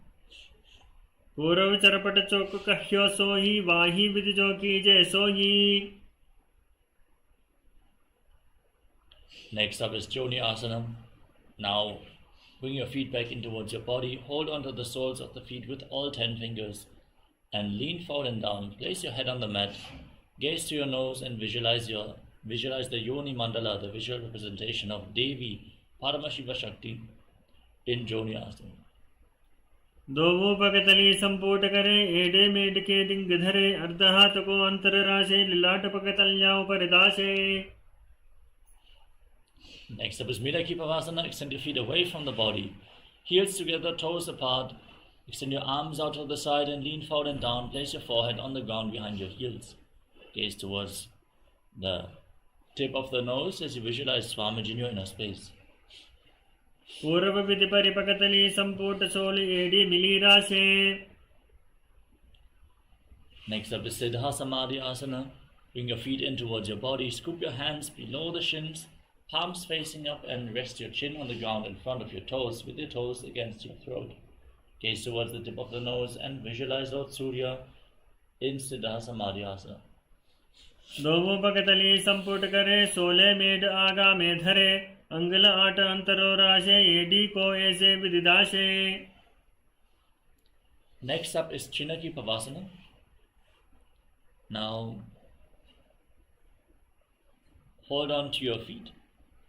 पूर्वचरपट चौक कह्यो सोही वाही विधि जो कीजे सोही. Next up is Joni Asana. Now bring your feet back in towards your body, hold onto the soles of the feet with all 10 fingers and lean forward and down. Place your head on the mat, gaze to your nose and visualize the Yoni Mandala, the visual representation of Devi, Paramashiva Shakti in Joni Asana. दोवोपकतली संपूट करे एडे made के डिंग धरे अर्धहात को अंतर राशे लिलाट पकतल्या उपरिदाशे. Next up is Midaki Pavasana. Extend your feet away from the body, heels together, toes apart. Extend your arms out to the side and lean forward and down. Place your forehead on the ground behind your heels. Gaze towards the tip of the nose as you visualize Swamiji in your inner space. पूर्व विधि परिपकतली संपूट सोली एडी मिली राशे. Next up is Siddha Samadhi Asana. Bring your feet in towards your body. Scoop your hands below the shins, palms facing up and rest your chin on the ground in front of your toes with your toes against your throat. Gaze towards the tip of the nose and visualize Lord Surya in Siddha Samadhi Asana. दोवोपकतली संपूट करे सोले made आगा में धरे अंगल आट अंतरो राशे AD को ऐसे विदिदाशे. Next up is Chinaki Pavasana. Now hold on to your feet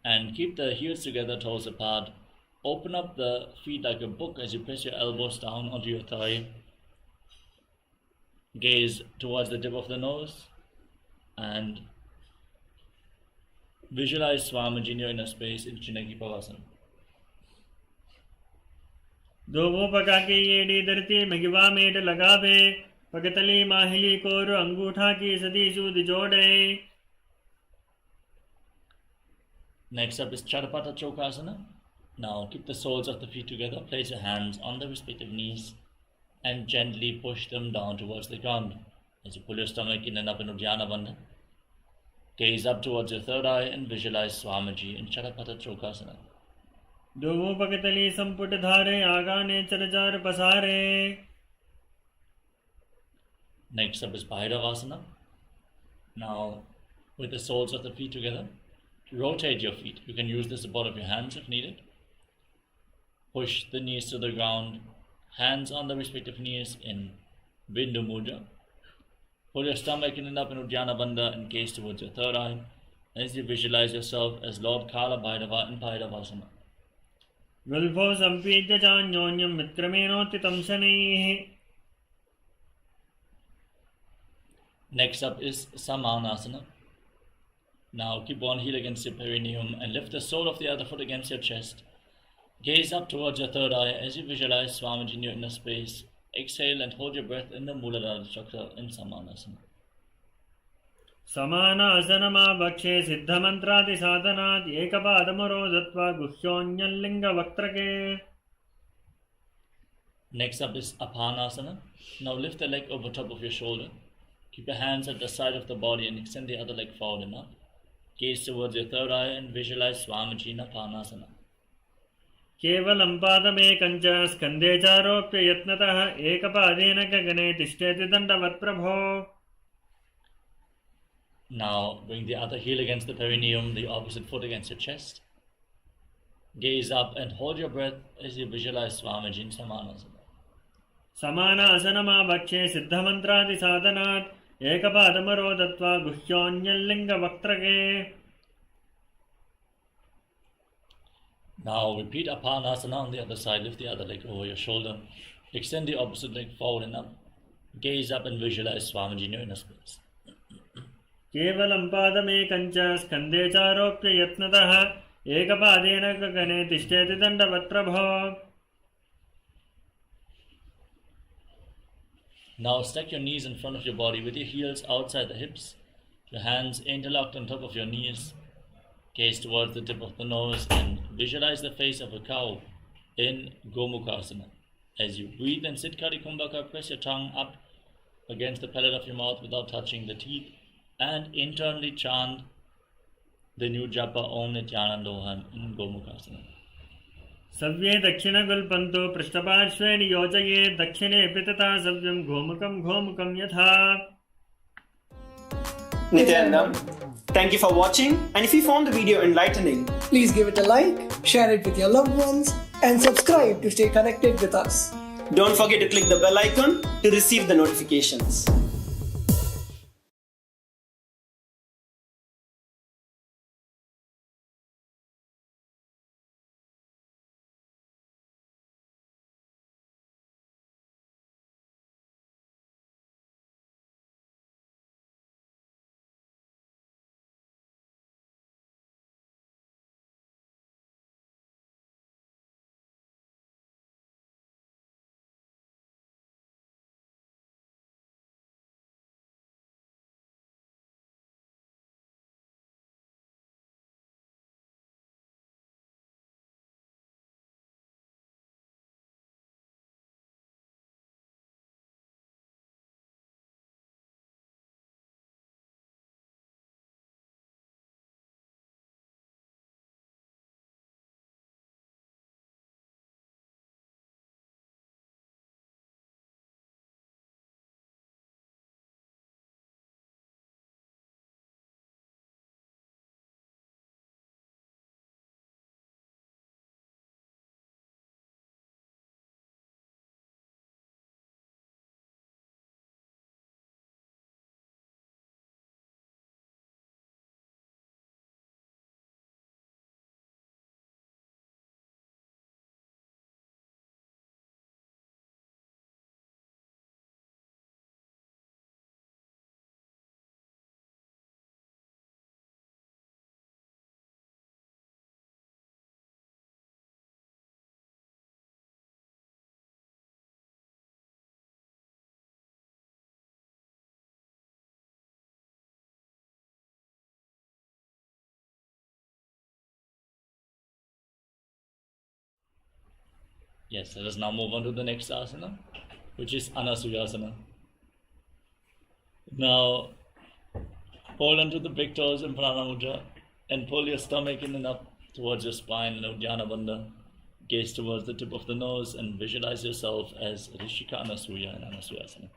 and keep the heels together, toes apart. Open up the feet like a book as you press your elbows down onto your thigh. Gaze towards the tip of the nose and visualize Swamiji in your inner space in Chinaki Pavasana. दोवोपका की AD धरती मगिवा made लगावे पकतली माहिली core अंगूठा की सदी सूद जोड़े. Next up is Charapata Chokasana. Now keep the soles of the feet together, place your hands on the respective knees and gently push them down towards the ground as you pull your stomach in and up in Uddiyana Bandha. Gaze up towards your third eye and visualize Swamiji in Chadapata Chokasana. दोवों पकतली संपुट धारे आगाने चरजार पसारे. Next up is Bhairavasana. Now, with the soles of the feet together, rotate your feet. You can use the support of your hands if needed. Push the knees to the ground, hands on the respective knees in Bindu Mudra. Pull your stomach in and up in Uddiyana Bandha and gaze towards your third eye as you visualize yourself as Lord Kala Bhairava in Bhairavasana. गुल्फो संपीड्य चान्योन्यं मित्रमेणोत्थितं शनैः. Next up is Samanasana. Now keep one heel against your perineum and lift the sole of the other foot against your chest. Gaze up towards your third eye as you visualize Swamiji in your inner space. Exhale and hold your breath in the Muladhara chakra in Samanasana. समानासनमावक्षे सिद्धमन्त्रादिसाधनात् एकपादमरो दत्वा गुह्योऽन्यल्लिङ्गवक्त्रके. Next up is Apanasana. Now lift the leg over top of your shoulder. Keep your hands at the side of the body and extend the other leg forward and up. Gaze towards your third eye and visualize Swamiji in Apanasana. केवलं पादमेकं च स्कन्धे चारोप्य यत्नतः एकपादेन गगने तिष्ठेति दण्डवत् प्रभो. Now bring the other heel against the perineum, the opposite foot against your chest. Gaze up and hold your breath as you visualize Swamiji in Samanasana. समानासनमावक्षे सिद्धमन्त्रादिसाधनात् एकपादमरो दत्वा गुह्योऽन्यल्लिङ्गवक्त्रके. Now repeat Apanasana on the other side. Lift the other leg over your shoulder. Extend the opposite leg forward and up. Gaze up and visualize Swamiji in your inner space. केवलं पादमेकं च स्कन्धे चारोप्य यत्नतः एकपादेन गगने तिष्ठेति दण्डवत् प्रभो. Now stack your knees in front of your body with your heels outside the hips. Your hands interlocked on top of your knees. Gaze towards the tip of the nose and visualize the face of a cow in Gomukhasana. As you breathe and sit Kari Kumbhaka, press your tongue up against the palate of your mouth without touching the teeth and internally chant the new japa Om Nityanandoham in Gomukhasana. सव्ये दक्षिणगुल्पन्तु पृष्ठपार्श्वे नियोजये दक्षिणे पितता सव्यं घोमुकं घोमुकं यथा. Nityanandam, thank you for watching, and if you found the video enlightening, Please give it a like, share it with your loved ones, and subscribe to stay connected with us. don't forget to click the bell icon to receive the notifications. Yes, let us now move on to the next asana, which is Anasuyasana. Now, Hold on to the big toes in Prana Mudra and pull your stomach in and up towards your spine in Uddiyana Bandha. Gaze towards the tip of the nose and visualize yourself as Rishika Anasuya in Anasuyasana.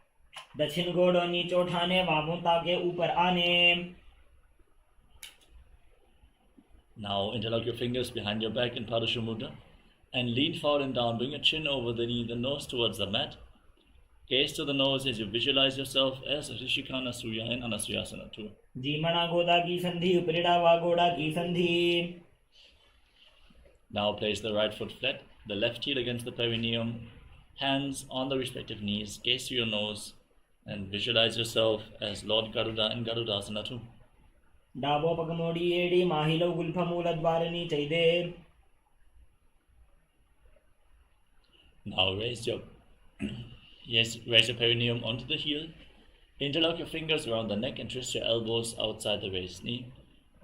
दक्षिण गोड़ और नीचे उठाने, बाहों ताके ऊपर आने. Now interlock your fingers behind your back in Padusha Mudra and lean forward and down. Bring your chin over the knee, the nose towards the mat. Gaze to the nose as you visualize yourself as Rishika Anasuya in Anasuyasana too. जीमणा गोदा की संधि, उपरिड़ा वागोड़ा की संधि. Now place the right foot flat, the left heel against the perineum, hands on the respective knees, gaze to your nose, and visualize yourself as Lord Garuda in Garudasana too. डाबो पगमोड़ी एड़ी माहिलो गुल्फमूल द्वारनी चैदे. Now raise your perineum onto the heel. Interlock your fingers around the neck and twist your elbows outside the raised knee.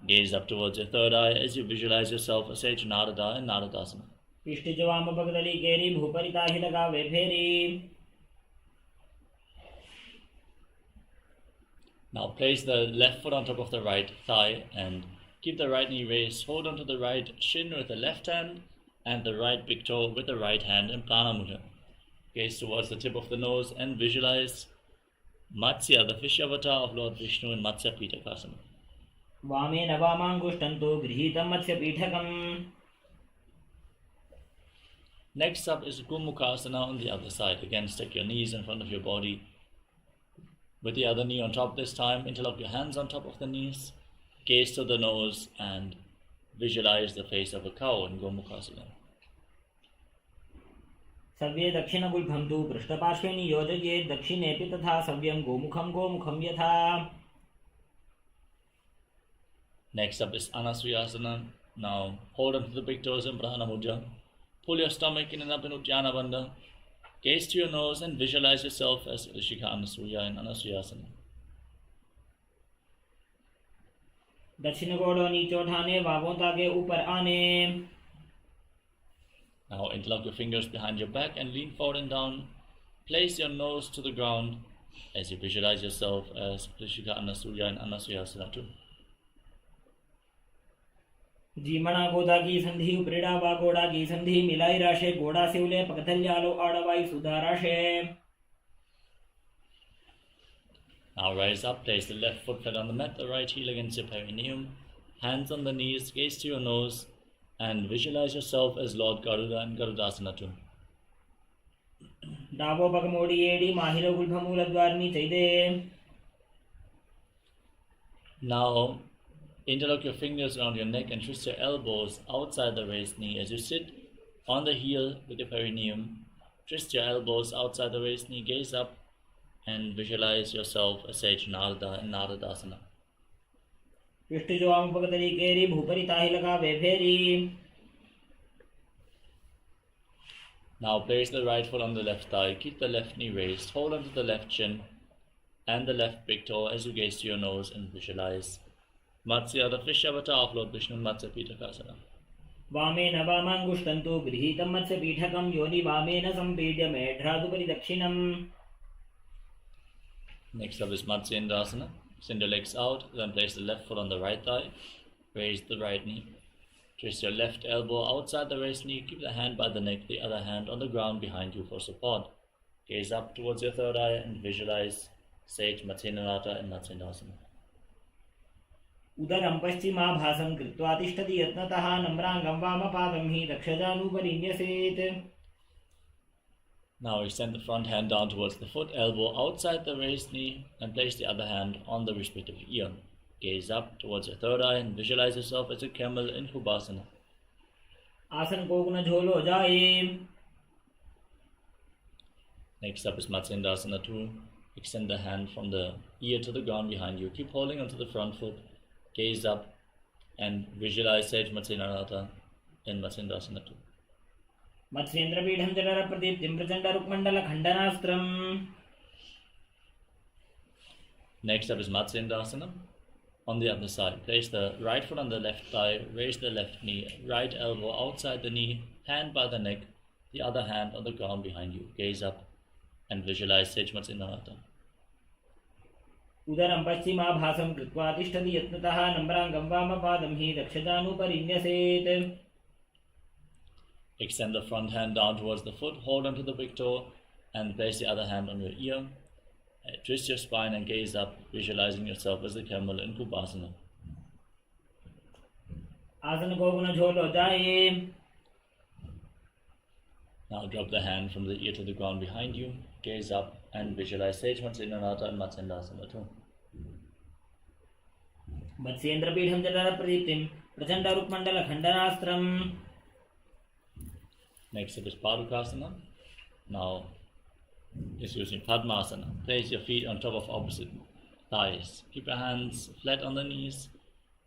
Gaze up towards your third eye as you visualize yourself as Sage Narada in Naradasana. पिष्ट जवाम बगदली केरी भूपरिता ही लगावे फेरी. Now place the left foot on top of the right thigh and keep the right knee raised. Hold onto the right shin with the left hand and the right big toe with the right hand in Prana Mudra. Gaze towards the tip of the nose and visualize Matsya, the fish avatar of Lord Vishnu in Matsya Pitakasana. वामे नवामांगुष्टंतो गृहीतं मत्स्य पीठकम्. Next up is Gomukasana on the other side. Again, stick your knees in front of your body. With the other knee on top this time, interlock your hands on top of the knees. Gaze to the nose and visualize the face of a cow in Gomukasana. सव्ये दक्षिण गुल्फं तु पृष्ठपार्श्वे नियोजयेत्. दक्षिणेऽपि तथा सव्यं गोमुखं यथा. Next up is Anasuyasana. Now hold on to the big toes in Prana Mudra. Pull your stomach in and up in Uddiyana Bandha. Gaze to your nose and visualize yourself as Rishika Anasuya in Anasuyasana. दक्षिण गोड़ और नीचे उठाने, बाहों ताके ऊपर आने. Now interlock your fingers behind your back and lean forward and down. Place your nose to the ground as you visualize yourself as Rishika Anasuya in Anasuyasana too. जीमणा गोदा की संधि, उपरिड़ा वागोड़ा की संधि. मिलाई राशे गोड़ा सिवले पकथल्यालो आड़वाई सुधा राशे. Now rise up, place the left foot flat on the mat, the right heel against your perineum, hands on the knees, gaze to your nose, and visualize yourself as Lord Garuda in Garudasana too. डाबो पगमोड़ी एड़ी माहिलो गुल्फमूल द्वारनी चैदे. Now interlock your fingers around your neck and twist your elbows outside the raised knee as you sit on the heel with your perineum. Twist your elbows outside the raised knee, gaze up and visualize yourself as Sage Narada in Naradasana. पिष्ट जवाम पगदली केरी भूपरिता ही लगावे फेरी. Now place the right foot on the left thigh, keep the left knee raised, hold onto the left chin and the left big toe as you gaze to your nose and visualize Matsya, the fish avatar of Lord Vishnu in Matsya Pitakasana. वामेन वामांगुष्टंतो गृहीतं मत्स्य पीठकं. योनि वामेन संपीड्य मेढ्रादुपरि दक्षिणम्. Next up is Matsyendasana. Send your legs out, then place the left foot on the right thigh, raise the right knee. Twist your left elbow outside the raised knee, keep the hand by the neck, the other hand on the ground behind you for support. Gaze up towards your third eye and visualize Sage Matsyendasana in Matsyendasana. उदरं पश्चिमाभासं कृत्वा तिष्ठति यत्नतः. नम्राङ्गं वामपादं हि दक्षजानुपरि न्यसेत्. Now extend the front hand down towards the foot, elbow outside the raised knee, and place the other hand on the respective ear. Gaze up towards your third eye and visualize yourself as a camel in Kubasana. आसन को गुण झोलो जाए. Next up is Matsyendasana 2. Extend the hand from the ear to the ground behind you. Keep holding onto the front foot. Gaze up and visualize Sage Matsyendasana in Matsyendasana 2. Matsyendra पीठं जडर प्रदीप्तिं प्रचंड रुक्मंडल खंडनास्त्रम्. Next up is Matsyendasana. On the other side, place the right foot on the left thigh, raise the left knee, right elbow outside the knee, hand by the neck, the other hand on the ground behind you. Gaze up and visualize Sage Matsyendasana. उदरं पश्चिमाभासं कृत्वा तिष्ठति यत्नतः नम्राङ्गं वामपादं हि दक्षतानुपरिन्यसेत्. Extend the front hand down towards the foot, hold onto the big toe, and place the other hand on your ear. Twist your spine and gaze up, visualizing yourself as the camel in Kupasana. आसन को गुण झोलो जाए. Now drop the hand from the ear to the ground behind you, gaze up, and visualize Sage Matsenanata and Matsendasana too. मत्स्येन्द्रपीठं जठर प्रदीप्तिं प्रचण्डरुक्मण्डलखण्डनास्त्रम्. Next up is Padukasana. Now is using Padmasana. Place your feet on top of opposite thighs. Keep your hands flat on the knees.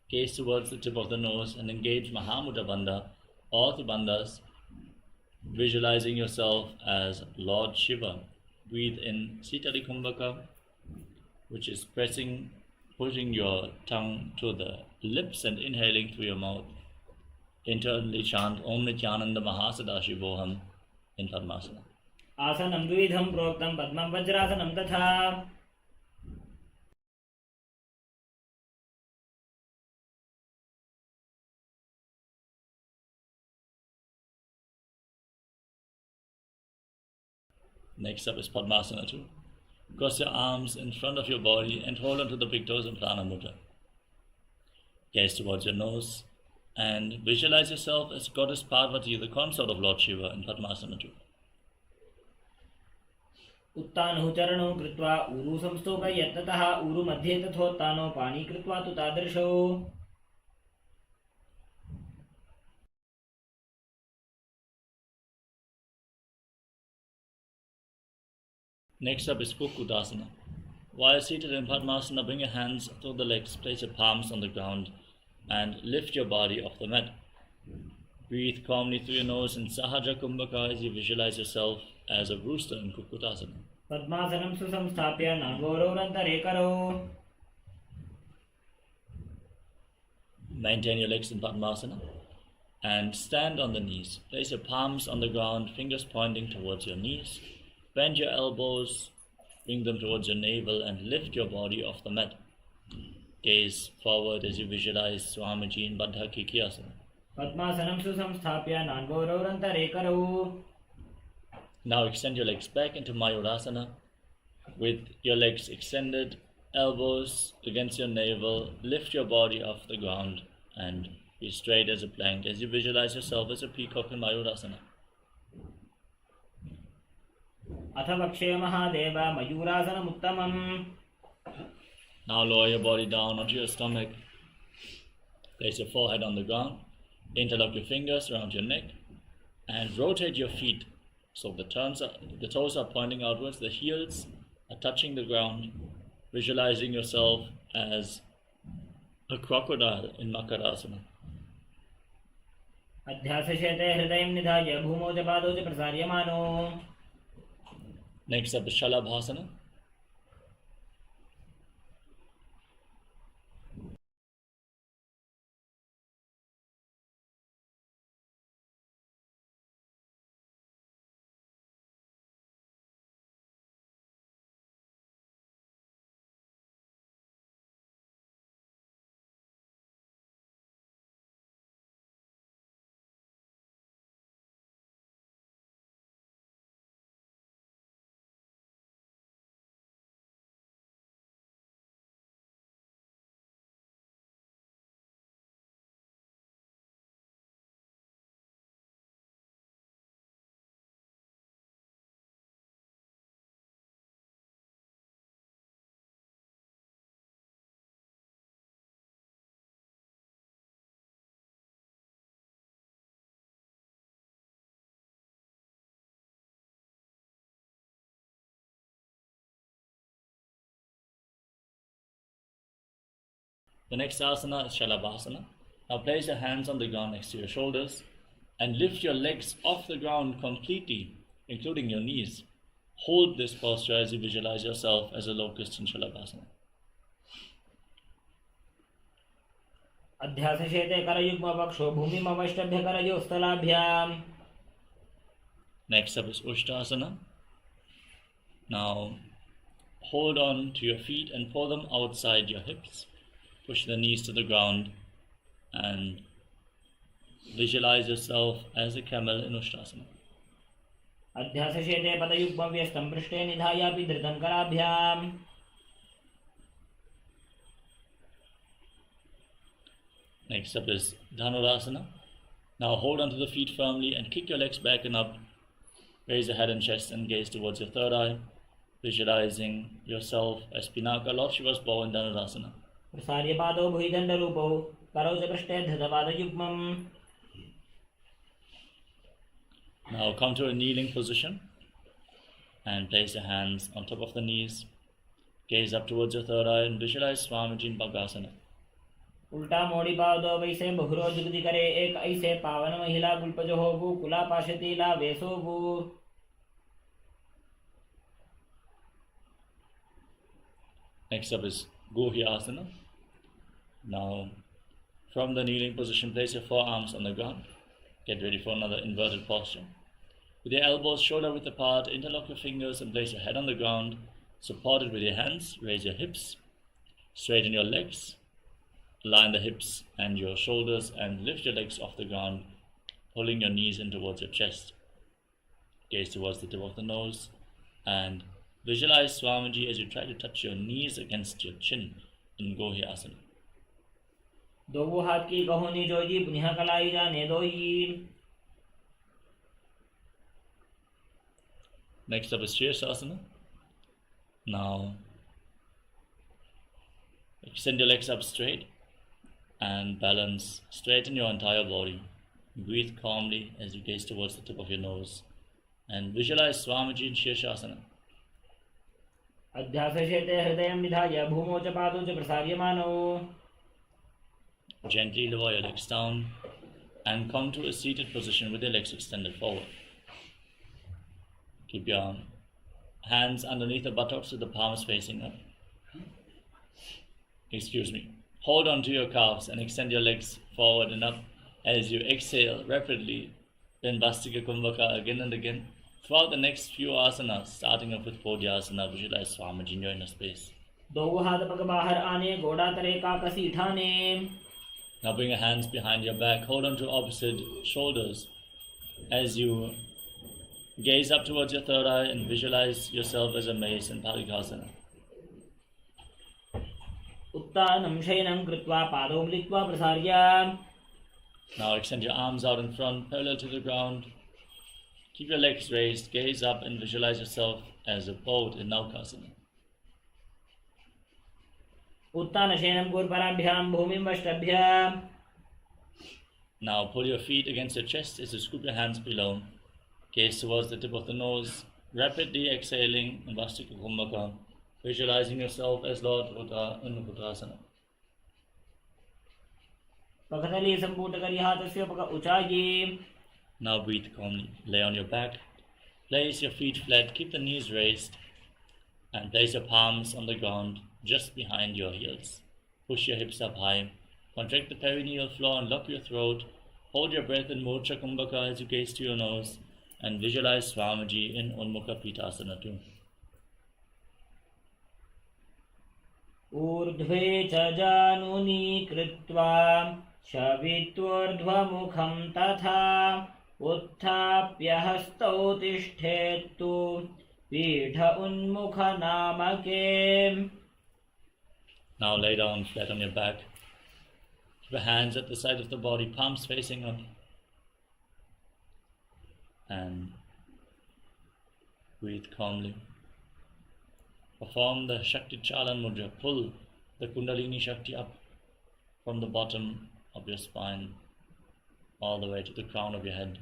Gaze towards the tip of the nose and engage Mahamudra Bandha or the bandhas, visualizing yourself as Lord Shiva. Breathe in Sitali Kumbhaka, which is pushing your tongue to the lips and inhaling through your mouth. Internally chant Om Nityananda Mahasadashivoham in Padmasana. आसनं द्विविधं प्रोक्तं पद्मं वज्रासनं तथा. Next up is Padmasana too. Cross your arms in front of your body and hold onto the big toes in Prana Mudra. Gaze towards your nose and visualize yourself as Goddess Parvati, the consort of Lord Shiva, in Padmasana too. उत्तानो चरणो कृत्वा ऊरु संस्तोक यत्नतः ऊरु मध्ये तथोत्तानो पाणी कृत्वा तु तादृशो. Next up is Kukutasana. While seated in Padmasana, bring your hands through the legs, place your palms on the ground, and lift your body off the mat. Breathe calmly through your nose in Sahaja Kumbhaka as you visualize yourself as a rooster in Kukutasana. पद्मासनं सुसंस्थाप्य नाङ्गोरन्तरे करो. Maintain your legs in Padmasana and stand on the knees. Place your palms on the ground, fingers pointing towards your knees. Bend your elbows, bring them towards your navel, and lift your body off the mat. Gaze forward as you visualize Swamiji in Baddha Kikyasana. पद्मासनं सुसंस्थाप्य नाङ्गोरन्तरे करो. Now extend your legs back into Mayurasana with your legs extended, elbows against your navel. Lift your body off the ground and be straight as a plank as you visualize yourself as a peacock in Mayurasana. अथ वक्षे Mahadev मयूरासनमुत्तमम्. Now lower your body down onto your stomach. Place your forehead on the ground. Interlock your fingers around your neck and rotate your feet so the toes are pointing outwards, the heels are touching the ground, visualizing yourself as a crocodile in Makarasana. अध्यासशेते हृदयं निधाय भूमौ च पादौ च प्रसार्यमानो. Next up is Shalabhasana. The next asana is Shalabhasana. Now place your hands on the ground next to your shoulders and lift your legs off the ground completely, including your knees. Hold this posture as you visualize yourself as a locust in Shalabhasana. अध्यासशेते करयुग्मवक्षो भूमिमवष्टभ्य करयोस्तलाभ्याम्. Next up is Ushtasana. Now hold on to your feet and pull them outside your hips. Push the knees to the ground and visualize yourself as a camel in Ushtrasana. अध्यासशेते पदयुग्मव्यस्तं पृष्ठे निधायापि धृतं कराभ्याम्. Next up is Dhanurasana. Now hold onto the feet firmly and kick your legs back and up. Raise your head and chest and gaze towards your third eye, visualizing yourself as Pinaka, Lord Shiva's bow in Dhanurasana. प्रसार्य पादौ भुजदण्डरूपौ करौ च पृष्ठे धृतपादयुग्मम्. Now come to a kneeling position and place your hands on top of the knees. Gaze up towards your third eye and visualize Swamiji in Bhagasana. उल्टा मोड़ी पाव दो वैसे बहुरो जुगति करे एक ऐसे पावन महिला गुल्पजो होगु कुला पाशतीला वेसोगु. Next up is Gohyasana. Now from the kneeling position, place your forearms on the ground. Get ready for another inverted posture. With your elbows shoulder width apart, interlock your fingers and place your head on the ground. Support it with your hands. Raise your hips. Straighten your legs. Align the hips and your shoulders and lift your legs off the ground, pulling your knees in towards your chest. Gaze towards the tip of the nose and visualize Swamiji as you try to touch your knees against your chin in Gohyasana. दो हाथ की कहोनी जोजी पुनः कलाई जाने दोई. Next up is Shirshasana. Now extend your legs up straight and balance. Straighten your entire body. Breathe calmly as you gaze towards the tip of your nose and visualize Swamiji in Shirshasana. अध्यासशेते हृदयं निधाय भूमौ च पादौ च प्रसार्यमानौ. Gently lower your legs down and come to a seated position with your legs extended forward. Keep your hands underneath the buttocks with the palms facing up. Hold on to your calves and extend your legs forward and up as you exhale rapidly. Then Vastika Kumbhaka again and again. Throughout the next few asanas, starting off with Podhyasana, visualize Swamiji in your inner space. दो हाथ पग बाहर आने घोड़ा तरे का कसी ठाने. Now bring your hands behind your back. Hold on to opposite shoulders as you gaze up towards your third eye and visualize yourself as a mace in Parikasana. उत्तानं शयनं कृत्वा पादौ मिलित्वा प्रसार्य. Now extend your arms out in front, parallel to the ground. Keep your legs raised, gaze up and visualize yourself as a boat in Naukasana. उत्तानशयनं कूर्पराभ्यां भूमिं वष्टभ्याम्. Now pull your feet against your chest as you scoop your hands below. Gaze towards the tip of the nose, rapidly exhaling in Vastika Kumbhaka, visualizing yourself as Lord Rudra in Udrasana. पकतली संपूट करी हाथस्य पक ऊंचाई. Now breathe calmly. Lay on your back. Place your feet flat. Keep the knees raised. And place your palms on the ground just behind your heels. Push your hips up high. Contract the perineal floor and lock your throat. Hold your breath in Moksha Kumbhaka as you gaze to your nose. And visualize Swamiji in Unmukha Pitasana too. ऊर्ध्वे च जानुनी कृत्वा शवित्वोर्ध्वमुखं तथा उत्थाप्य हस्तौ तिष्ठेत्तु पीठ उन्मुखनामके. Now lay down flat on your back. Keep your hands at the side of the body, palms facing up. And breathe calmly. Perform the Shakti Chalan Mudra. Pull the Kundalini Shakti up from the bottom of your spine all the way to the crown of your head,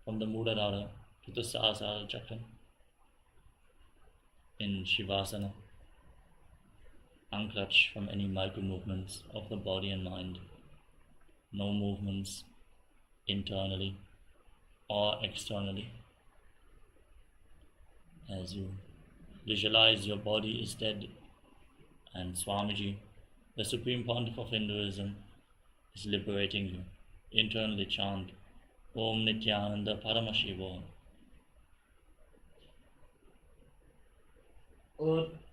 from the Muladhara to the Sahasrara Chakra. In Shivasana, unclutch from any micro movements of the body and mind. No movements internally or externally. As you visualize your body is dead and Swamiji, the Supreme Pontiff of Hinduism, is liberating you. Internally chant Om Nityananda Paramashivoham.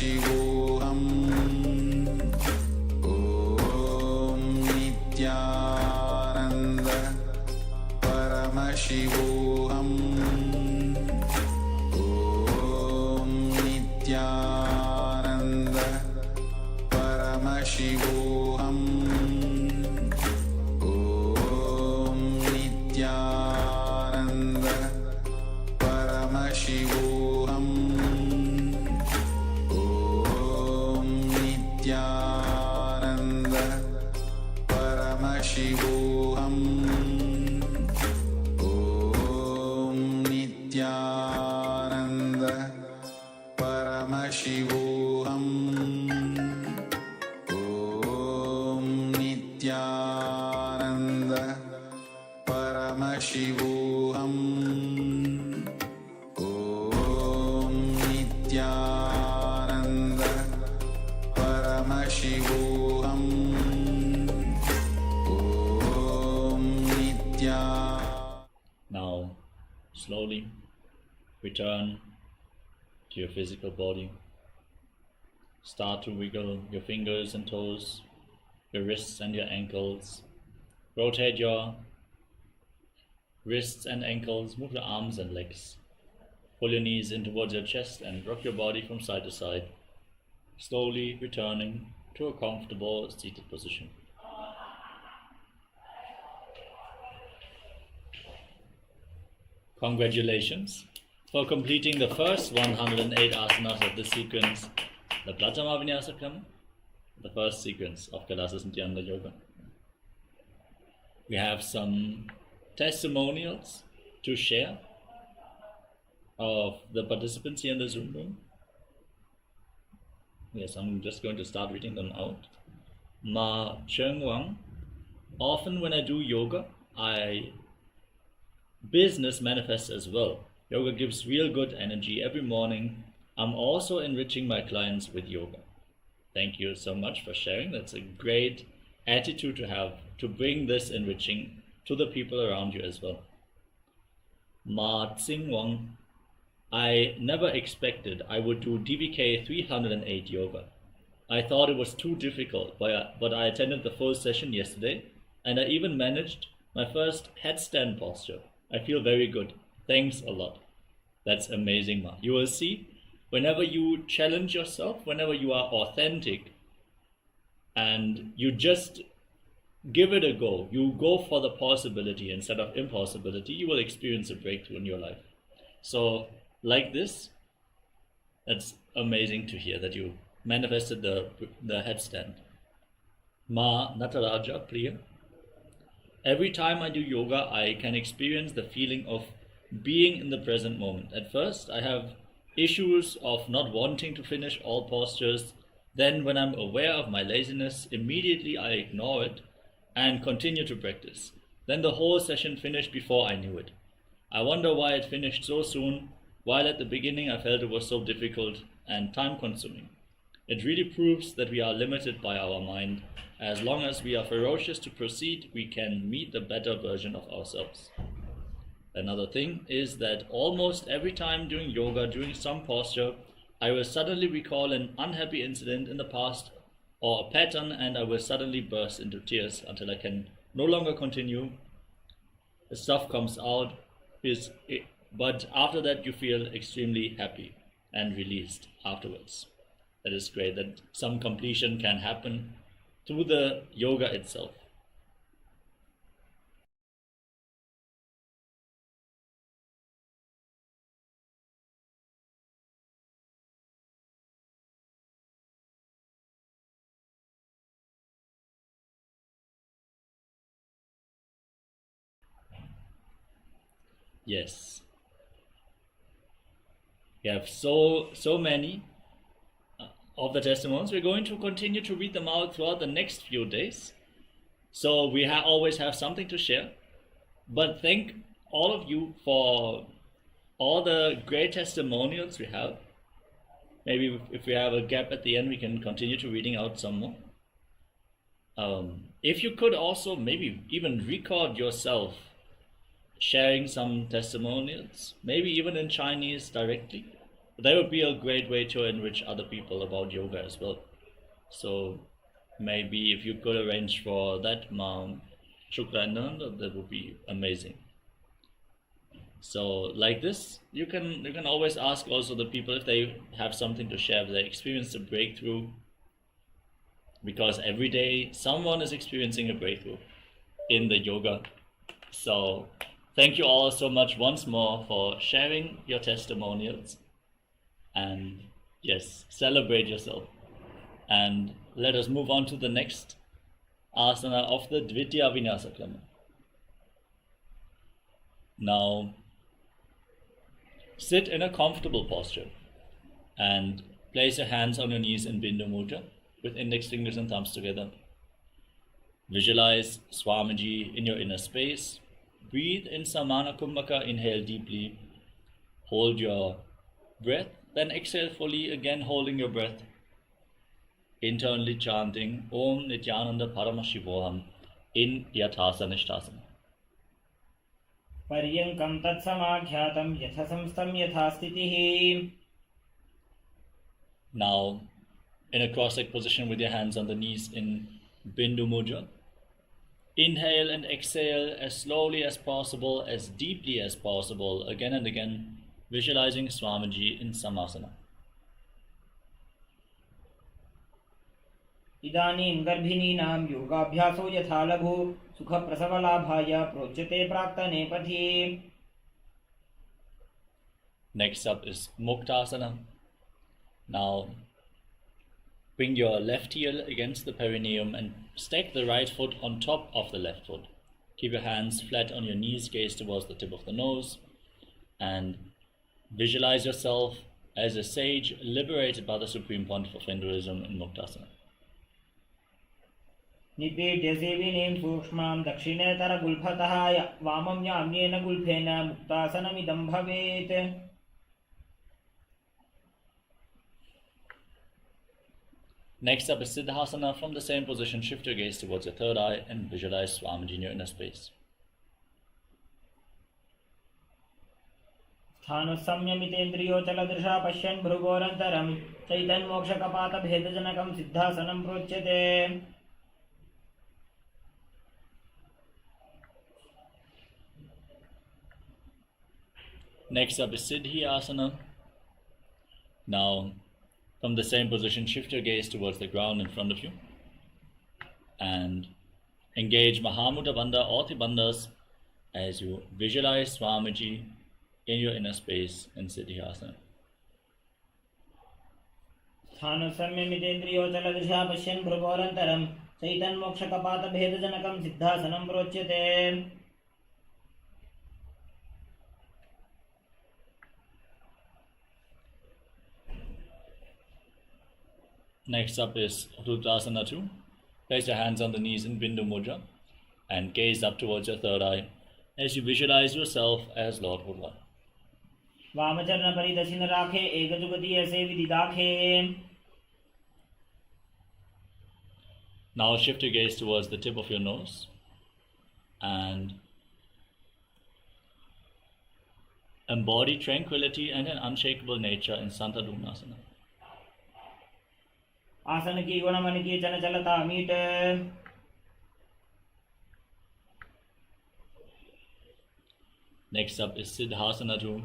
Paramashivoham Om Nityananda Paramashivoham Om Nityananda Paramashivoham Om Nityananda Paramashivoham Om Nityananda Paramashivoham Om Nityananda Paramashivoham Om Nityananda Paramashivoham Om Nityananda Paramashivoham Om Nityananda. Now, slowly return to your physical body. Start to wiggle your fingers and toes, your wrists and your ankles. Rotate your wrists and ankles, move your arms and legs. Pull your knees in towards your chest and rock your body from side to side, slowly returning to a comfortable seated position. Congratulations for completing the first 108 asanas of this sequence, the Pratama Vinyasakam, the first sequence of Kailasas Nityananda Yoga. We have some testimonials to share of the participants here in the Zoom room. Yes, I'm just going to start reading them out. Ma Cheng Wang, often when I do yoga, business manifests as well. Yoga gives real good energy every morning. I'm also enriching my clients with yoga. Thank you so much for sharing. That's a great attitude to have, to bring this enriching to the people around you as well. Ma Tsing Wang, I never expected I would do DVK 308 yoga. I thought it was too difficult, but I attended the full session yesterday and I even managed my first headstand posture. I feel very good. Thanks a lot. That's amazing, Ma. You will see, whenever you challenge yourself, whenever you are authentic and you just give it a go, you go for the possibility instead of impossibility, you will experience a breakthrough in your life. So, like this, that's amazing to hear that you manifested the headstand. Ma Nataraja Priya. Every time I do yoga, I can experience the feeling of being in the present moment. At first, I have issues of not wanting to finish all postures. Then, when I'm aware of my laziness, immediately I ignore it and continue to practice. Then the whole session finished before I knew it. I wonder why it finished so soon, while at the beginning I felt it was so difficult and time-consuming. It really proves that we are limited by our mind. As long as we are ferocious to proceed, we can meet the better version of ourselves. Another thing is that almost every time during yoga, during some posture, I will suddenly recall an unhappy incident in the past or a pattern, and I will suddenly burst into tears until I can no longer continue. The stuff comes out, but after that you feel extremely happy and released afterwards. That is great that some completion can happen through the yoga itself. Yes. We have so many of the testimonies. We're going to continue to read them out throughout the next few days. So we always have something to share. But thank all of you for all the great testimonials we have. Maybe if we have a gap at the end, we can continue to reading out some more. If you could also maybe even record yourself sharing some testimonials, maybe even in Chinese directly, that would be a great way to enrich other people about yoga as well. So maybe if you could arrange for that, Ma'am Shukla and Nanda, that would be amazing. So like this, you can always ask also the people if they have something to share, if they experienced a breakthrough, because every day someone is experiencing a breakthrough in the yoga. So thank you all so much once more for sharing your testimonials, and yes, celebrate yourself. And let us move on to the next asana of the Dvitiya Vinyasa Krama. Now, sit in a comfortable posture and place your hands on your knees in Bindu Mudra with index fingers and thumbs together. Visualize Swamiji in your inner space. Breathe in Samana Kumbhaka, inhale deeply. Hold your breath, then exhale fully, again holding your breath. Internally chanting Om Nityananda Paramashivoham in Yathasana Ishtasana. पर्यङ्कं तत्समाख्यातं यथासंस्थं यथास्थितिः. Now, in a cross-legged position with your hands on the knees in Bindu Mudra. Inhale and exhale as slowly as possible, as deeply as possible, again and again, visualizing Swamiji in Samasana. इदानीं गर्भिणीनां योगाभ्यासो यथा लघु सुखप्रसवलाभाय प्रोच्यते प्राक्तनेपथि. Next up is Muktasana. Now, bring your left heel against the perineum and stack the right foot on top of the left foot. Keep your hands flat on your knees, gaze towards the tip of the nose, and visualize yourself as a sage liberated by the Supreme Pontiff of Hinduism in Muktasana. निपेड्य सेविनीं सूक्ष्मां दक्षिणेतरगुल्फतः वामं याम्येन गुल्फेन मुक्तासनमिदं भवेत्. Next up is Siddhasana. From the same position, shift your gaze towards your third eye and visualize Swamiji in your inner space. स्थानुसंयमितेन्द्रियोचलदृशा पश्यन् भृगोरन्तरं चैतन्मोक्षकपातभेदजनकं सिद्धासनं प्रोच्यते. Next up is Siddhi-asana. Now, from the same position, shift your gaze towards the ground in front of you and engage Mahamudra Bandha or Tribandhas as you visualize Swamiji in your inner space in Siddhi-asana. स्थानुसंयमितेन्द्रियोचलदृशा पश्यन् भृगोरन्तरं चैतन्मोक्षकपातभेदजनकं सिद्धासनं प्रोच्यते. Next up is Rudrasana 2. Place your hands on the knees in Bindu Mudra and gaze up towards your third eye as you visualize yourself as Lord Buddha. वामचरण परिदशिन राखे एकजुगति ऐसे विधि दाखे. Now shift your gaze towards the tip of your nose and embody tranquility and an unshakable nature in Santadunasana. आसन की गुण मन की चंचलता meet. Next up is Siddhasana 2.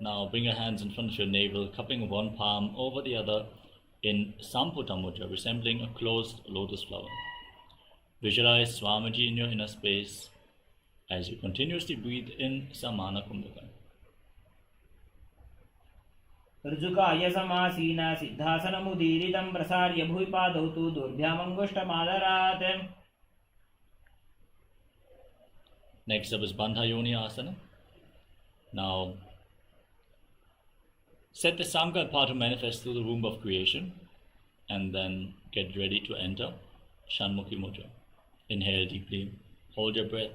Now bring your hands in front of your navel, cupping one palm over the other in Samputa Mudra, resembling a closed lotus flower. Visualize Swamiji in your inner space as you continuously breathe in Samana Kumbhaka. ऋजुकाय समासीन सिद्धासनमुदीरितं प्रसार्य भूपादौ तु दोर्भ्यामङ्गुष्ठमादरात्. Next up is Bandha Yoni Asana. Now set the Sankalpa to manifest through the womb of creation and then get ready to enter Shanmukhi Mudra. Inhale deeply, hold your breath,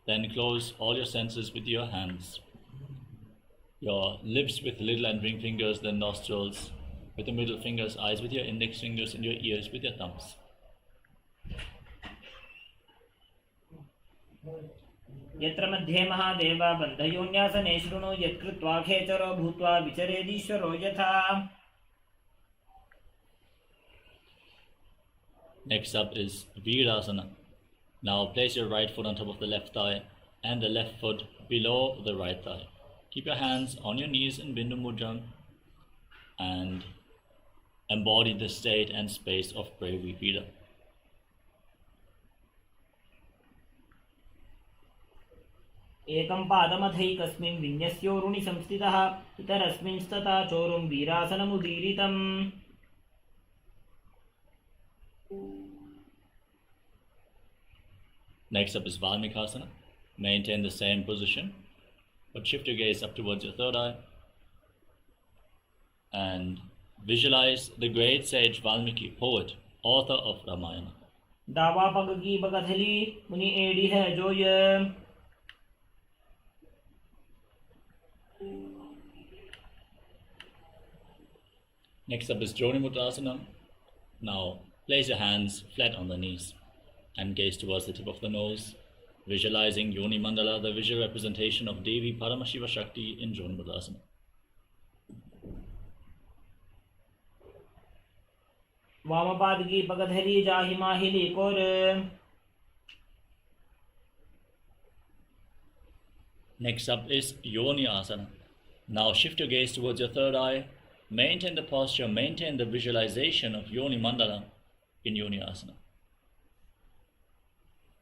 then close all your senses with your hands. Your lips with little and ring fingers, then nostrils with the middle fingers, eyes with your index fingers, and your ears with your thumbs. यत्र मध्ये महादेव बन्धयोन्यासने शृणु यत्कृत्वा खेचरो भूत्वा विचरेदीश्वरो यथा. Next up is Virasana. Now place your right foot on top of the left thigh and the left foot below the right thigh. Keep your hands on your knees in Bindu Mudra and embody the state and space of bravery Vira. एकं पादमथैकस्मिन् विन्यस्योरुणि संस्थितः इतरस्मिंस्तथा चोरुं वीरासनमुदीरितम्. Next up is Valmikasana. Maintain the same position, but shift your gaze up towards your third eye and visualize the great sage Valmiki, poet, author of Ramayana. दावा पग की बगथली मुनि एड़ी है जो ये. Next up is Joni Mudrasana. Now place your hands flat on the knees and gaze towards the tip of the nose, visualizing Yoni Mandala, the visual representation of Devi Paramashiva Shakti in Joni Mudrasana. वामपाद की पगधरी जाहि माहिली core. Next up is Yoni Asana. Now shift your gaze towards your third eye. Maintain the posture, maintain the visualization of Yoni Mandala in Yoni Asana.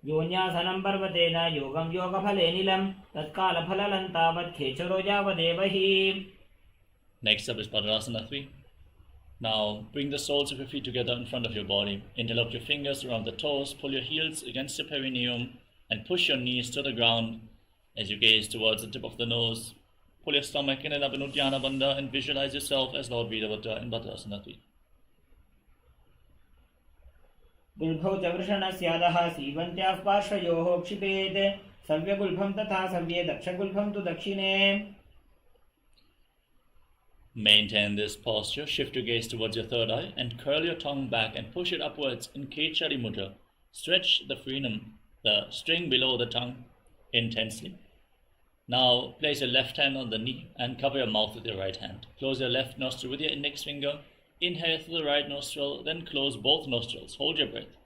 योन्यासनं पर्वतेन योगं योगफले निलं तत्कालफललं तावत् खेचरो यावदेव हि. Next up is Padmasana 3. Now bring the soles of your feet together in front of your body. Interlock your fingers around the toes, pull your heels against your perineum and push your knees to the ground as you gaze towards the tip of the nose. Pull your stomach in and up in Uddiyana Bandha and visualize yourself as Lord Virabhadra in Bhadrasana 3. गुल्भौ च वृषणस्यादः सीवन्त्याः पार्श्वयोः क्षिपेत् सव्यगुल्भं तथा सव्ये दक्षगुल्भं तु दक्षिणे. Maintain this posture, shift your gaze towards your third eye and curl your tongue back and push it upwards in Kechari Mudra. Stretch the frenum, the string below the tongue, intensely. Now place your left hand on the knee and cover your mouth with your right hand. Close your left nostril with your index finger. Inhale through the right nostril, then close both nostrils. Hold your breath.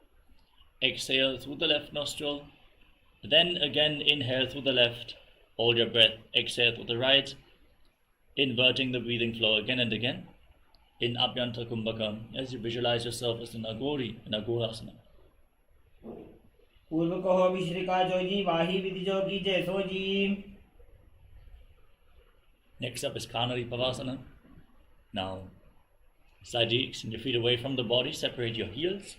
Exhale through the left nostril, then again inhale through the left. Hold your breath. Exhale through the right, inverting the breathing flow again and again in Abhyanta Kumbhaka as you visualize yourself as an Agori in Agorasana. पूर्व कहो विश्रिका जोजी वाही विधि जोगी जैसो जी. Next up is Kanari Pavasana. Now, side extend your feet away from the body, separate your heels.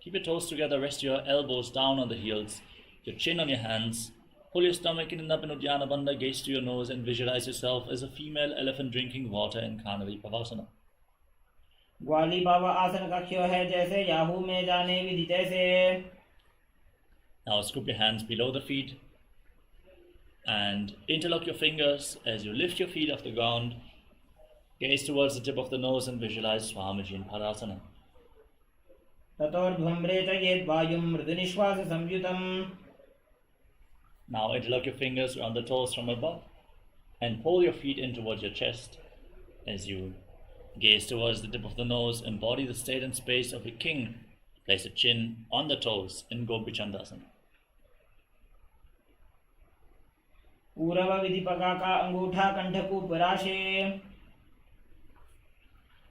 Keep your toes together, rest your elbows down on the heels, your chin on your hands. Pull your stomach in and up in Uddiyana Bandha, gaze to your nose and visualize yourself as a female elephant drinking water in Kanari Pavasana. ग्वाली बाबा आसन कक्ष्यो है जैसे Yahoo में जाने विधि तैसे. Now scoop your hands below the feet and interlock your fingers as you lift your feet off the ground. Gaze towards the tip of the nose and visualize Swamiji in Padasana. ततोर्ध्वम्रे च यद्वायुं मृदुनिश्वास संयुतं. Now interlock your fingers around the toes from above and pull your feet in towards your chest as you gaze towards the tip of the nose. Embody the state and space of a king. Place the chin on the toes in Gopi Chandasana. पूरव विधिपका का अंगूठा कंठकू पराशे.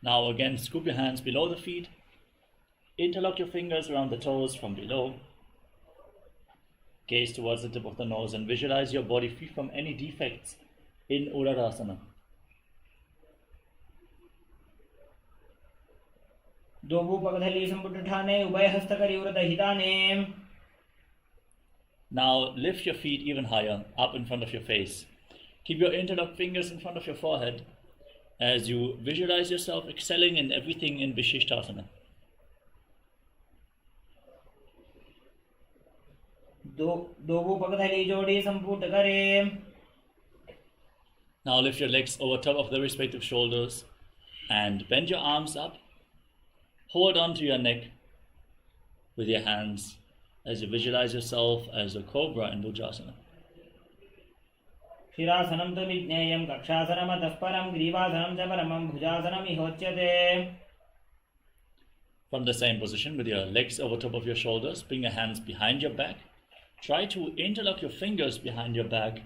Now again scoop your hands below the feet. Interlock your fingers around the toes from below. Gaze towards the tip of the nose and visualize your body free from any defects in Uddarasana. दोबू पगधली संपुट ठाने उभय हस्त करी व्रत हिताने. Now lift your feet even higher, up in front of your face. Keep your interlocked fingers in front of your forehead as you visualize yourself excelling in everything in Vishishtasana. दोबू पगधली जोड़ी संपुट करे. Now lift your legs over top of the respective shoulders and bend your arms up. Hold on to your neck with your hands as you visualize yourself as a cobra in Vajrasana. शिरासनं तु विज्ञेयं कक्षासनमतः परं ग्रीवासनं च परमं भुजासनमिहोच्यते. From the same position, with your legs over top of your shoulders, bring your hands behind your back. Try to interlock your fingers behind your back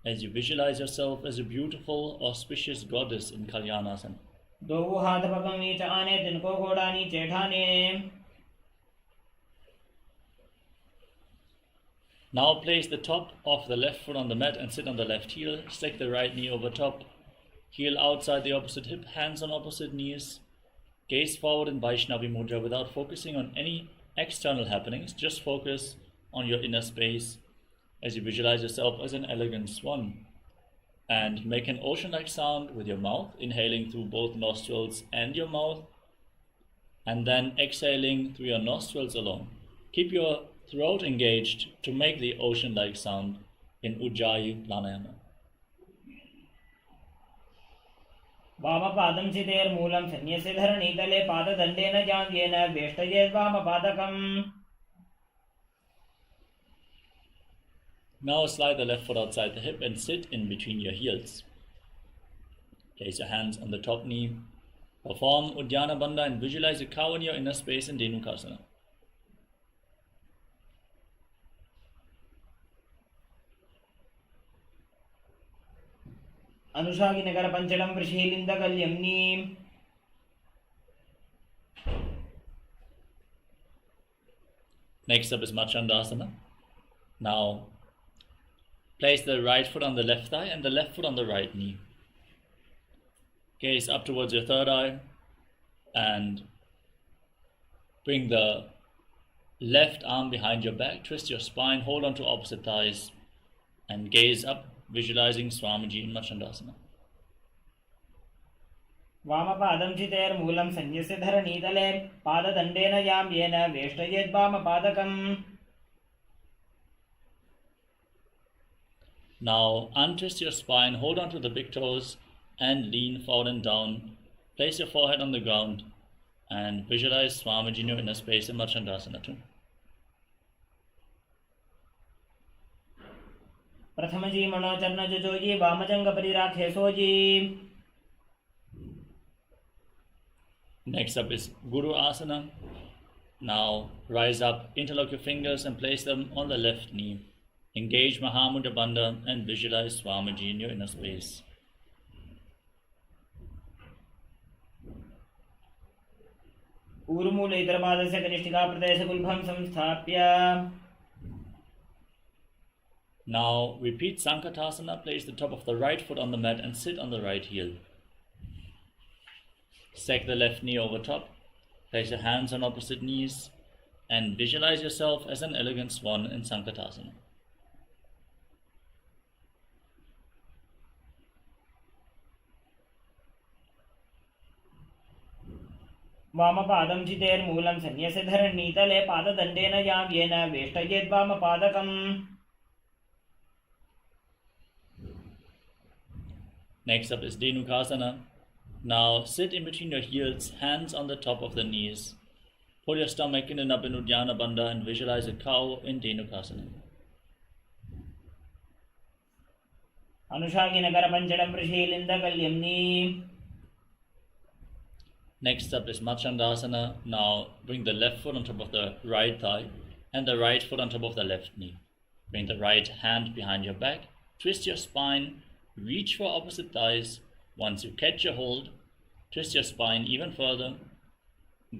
as you visualize yourself as a beautiful, auspicious goddess in Kalyanasana. दो हाथ पगम नीचे आने, तिनको घोड़ा नीचे ठाने. Now place the top of the left foot on the mat and sit on the left heel. Stack the right knee over top. Heel outside the opposite hip, hands on opposite knees. Gaze forward in Vaishnavi Mudra without focusing on any external happenings. Just focus on your inner space as you visualize yourself as an elegant swan. And make an ocean-like sound with your mouth, inhaling through both nostrils and your mouth, and then exhaling through your nostrils alone. Keep your throat engaged to make the ocean-like sound in Ujjayi Pranayama. वामपादं चितेर्मूलं सन्न्यस्य धरणीतले पाददण्डेन जाङ्घ्येन वेष्टयेत् वामपादकम्. Now slide the left foot outside the hip and sit in between your heels. Place your hands on the top knee. Perform Uddiyana Bandha and visualize a cow in your inner space in Dhenukasana. अनुषागिनगर पंचडं वृषीलिन्दकल्यम्नीम्. Next up is Machandasana. Now place the right foot on the left thigh and the left foot on the right knee. Gaze up towards your third eye and bring the left arm behind your back. Twist your spine, hold on to opposite thighs and gaze up, visualizing Swamiji in Machandasana. वामपादं चितेर्मूलं सन्न्यस्य धरणीतले पाददण्डेन जाम्येन वेष्टयेत् वामपादकम्. Now untwist your spine, hold on to the big toes and lean forward and down. Place your forehead on the ground and visualize Swamiji in your inner space in Machandasana too. प्रथमजी मनोचरण जुजोजी वामजंग परिराखे sooji. Next up is Guru Asana. Now rise up, interlock your fingers and place them on the left knee. Engage Mahamudra Bandha and visualize Swamiji in your inner space. ऊर्मूल इतरपादस्य कनिष्ठिका प्रदेशगुल्भं संस्थाप्य. Now repeat Sankatasana. Place the top of the right foot on the mat and sit on the right heel. Stack the left knee over top. Place your hands on opposite knees and visualize yourself as an elegant swan in Sankatasana. वामपादं चितेर्मूलं सन्न्यस्य धरणीतले पाददण्डेन जाम्येन वेष्टयेत् वामपादकम्. Next up is Dhenukasana. Now sit in between your heels, hands on the top of the knees. Pull your stomach in and up in Uddiyana Bandha and visualize a cow in Dhenukasana. अनुषागिनगर पंचडं वृषीलिन्दकल्यम्नीम्. Next up is Machandasana. Now bring the left foot on top of the right thigh and the right foot on top of the left knee. Bring the right hand behind your back. Twist your spine. Reach for opposite thighs. Once you catch your hold, twist your spine even further.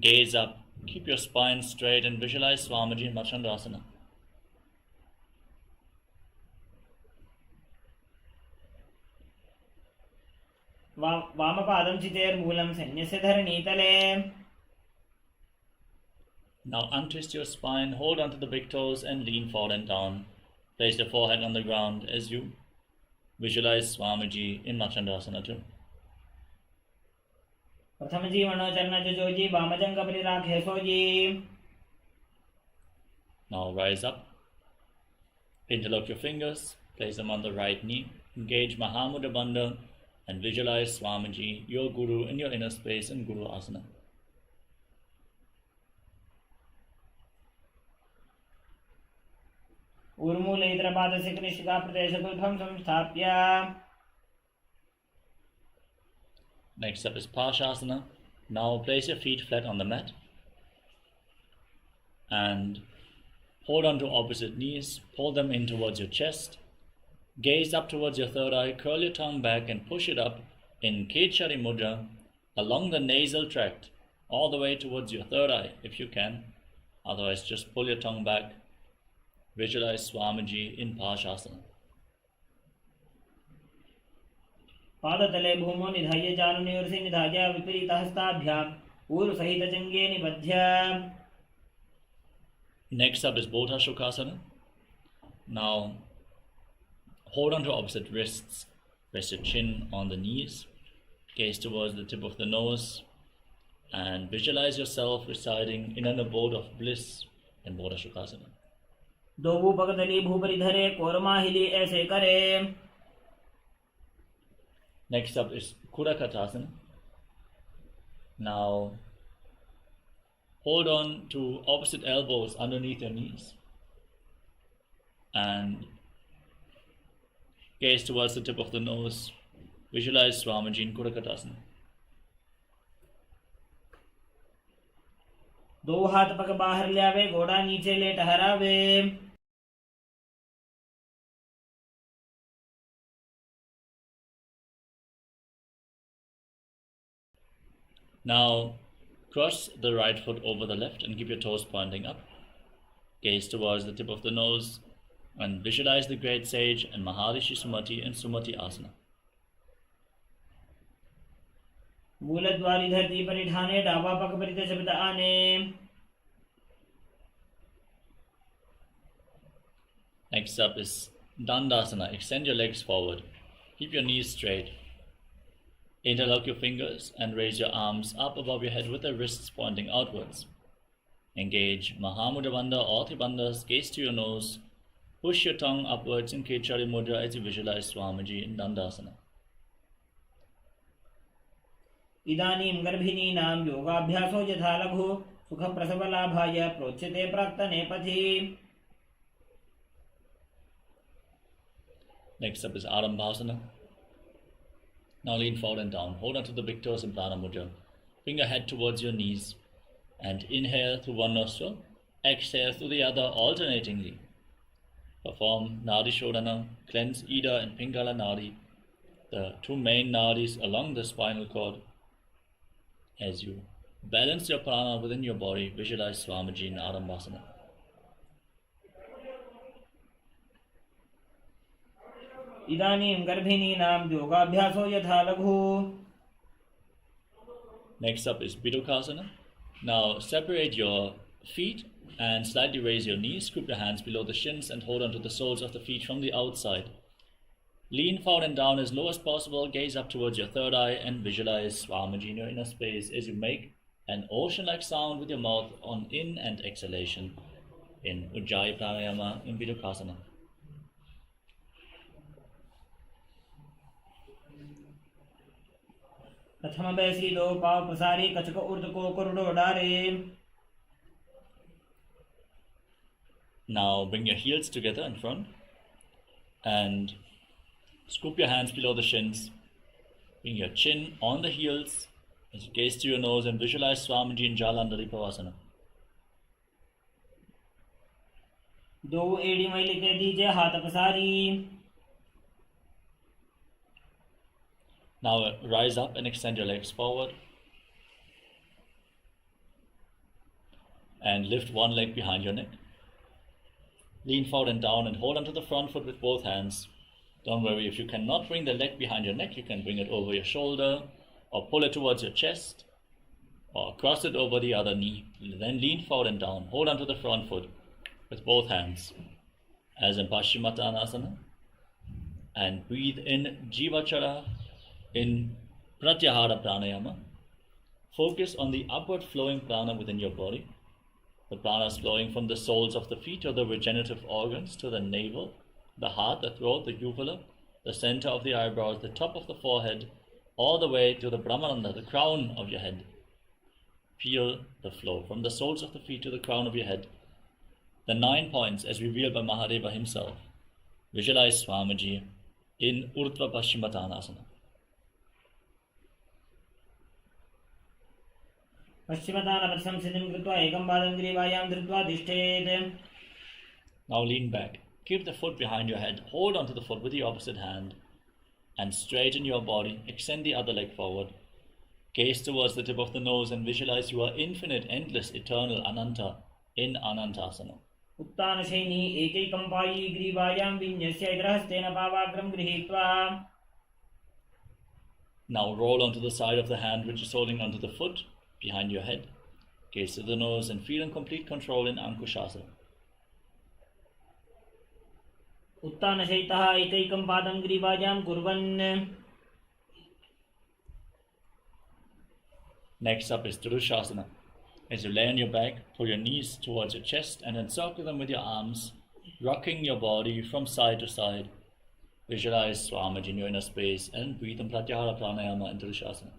Gaze up. Keep your spine straight and visualize Swamiji in Machandasana. वामपादं चितेर्मूलं सन्न्यस्य धरणीतले. Now untwist your spine, hold onto the big toes and lean forward and down. Place your forehead on the ground as you visualize Swamiji in Machandasana too. प्रथमजी मनोचरण जुजोजी वामजंग परिराखे sooji. Now rise up. Interlock your fingers, place them on the right knee. Engage Mahamudra Bandha and visualize Swamiji, your Guru, in your inner space in Guru Asana. ऊर्मूलैत्रपादस्य कृष्णिकाप्रदेशगुल्फं संस्थाप्य. Next up is Parshasana. Now place your feet flat on the mat and hold on to opposite knees, pull them in towards your chest, gaze up towards your third eye, curl your tongue back and push it up in Kechari Mudra along the nasal tract all the way towards your third eye if you can. Otherwise just pull your tongue back. Visualize Swamiji in Parshasana. पादतले भूमौ निधाय जानुनिवर्षि निधाय विपरीतहस्ताभ्याम् ऊर्ध्वसहितचङ्गे निबध्य. Next up is Bodha Shukasana. Now hold on to opposite wrists, rest your chin on the knees, gaze towards the tip of the nose and visualize yourself residing in an abode of bliss in Bodha Shukasana. दो पगतली भूपरि धरे कोरमाहिली ऐसे करे. Next up is Kurakatasana. Now hold on to opposite elbows underneath your knees and gaze towards the tip of the nose. Visualize Swamiji in Kurakatasana. दो हाथ पग बाहर ल्यावे घोड़ा नीचे ले टहरावे. Now cross the right foot over the left and keep your toes pointing up. Gaze towards the tip of the nose and visualize the great sage and Maharishi Sumati in Sumati Asana. मूलद्वारी धरती परिठाने डावा पग परित शब्द आने. Next up is Dandasana. Extend your legs forward. Keep your knees straight. Interlock your fingers and raise your arms up above your head with the wrists pointing outwards. Engage Mahamudra Bandha or Tribandhas. Gaze to your nose. Push your tongue upwards in Kechari Mudra as you visualize Swamiji in Dandasana. इदानीं गर्भिणीनां योगाभ्यासो यथा लघु सुखप्रसवलाभाय प्रोच्यते प्राक्तने पथि. Next up is Arambhasana. Now lean forward and down. Hold on to the big toes in Prana Mudra. Bring your head towards your knees and inhale through one nostril, exhale through the other alternatingly. Perform Nadi Shodhana, cleanse Ida and Pingala Nadi, the two main nadis along the spinal cord. As you balance your prana within your body, visualize Swamiji in Arambhasana. इदानीं गर्भिणीनां योगाभ्यासो यथा लघु. Next up is Bidukasana. Now separate your feet and slightly raise your knees. Scoop your hands below the shins and hold on to the soles of the feet from the outside. Lean forward and down as low as possible. Gaze up towards your third eye and visualize Swamiji in your inner space as you make an ocean-like sound with your mouth on in and exhalation in Ujjayi Pranayama in Bidukasana. प्रथम बैसी दो पाव पसारी कचक ऊर्ध को करुड़ो डारे. Now bring your heels together in front and scoop your hands below the shins. Bring your chin on the heels as you gaze to your nose and visualize Swamiji in Jalandhari Pavasana. दो एड़ी मैली के दीजिए हाथ पसारी. Now rise up and extend your legs forward and lift one leg behind your neck. Lean forward and down and hold onto the front foot with both hands. Don't worry, if you cannot bring the leg behind your neck, you can bring it over your shoulder or pull it towards your chest or cross it over the other knee. Then lean forward and down. Hold onto the front foot with both hands as in Paschimottanasana and breathe in Jivachara in Pratyahara Pranayama. Focus on the upward flowing prana within your body. The prana is flowing from the soles of the feet or the regenerative organs to the navel, the heart, the throat, the uvula, the center of the eyebrows, the top of the forehead, all the way to the Brahmananda, the crown of your head. Feel the flow from the soles of the feet to the crown of your head. the 9 points as revealed by Mahadeva himself. Visualize Swamiji in Urdhva Paschimottanasana. पश्चिमतानपथं स्थितिं कृत्वा एकं पादं ग्रीवायां धृत्वा तिष्ठेत्. Now lean back. Keep the foot behind your head. Hold onto the foot with the opposite hand and straighten your body. Extend the other leg forward. Gaze towards the tip of the nose and visualize you are infinite, endless, eternal, Ananta in Anantasana. उत्तानशयनी एकैकं पायी ग्रीवायां विन्यस्य अग्रहस्तेन पावाग्रं गृहीत्वा. Now roll onto the side of the hand which is holding onto the foot behind your head. Gaze to the nose and feel in complete control in Ankushasana. उत्तानशयितः एकैकं पादं ग्रीवायां कुर्वन्. Next up is Drushasana. As you lay on your back, pull your knees towards your chest and encircle them with your arms, rocking your body from side to side. Visualize Swamiji in your inner space and breathe in Pratyahara Pranayama in Drushasana.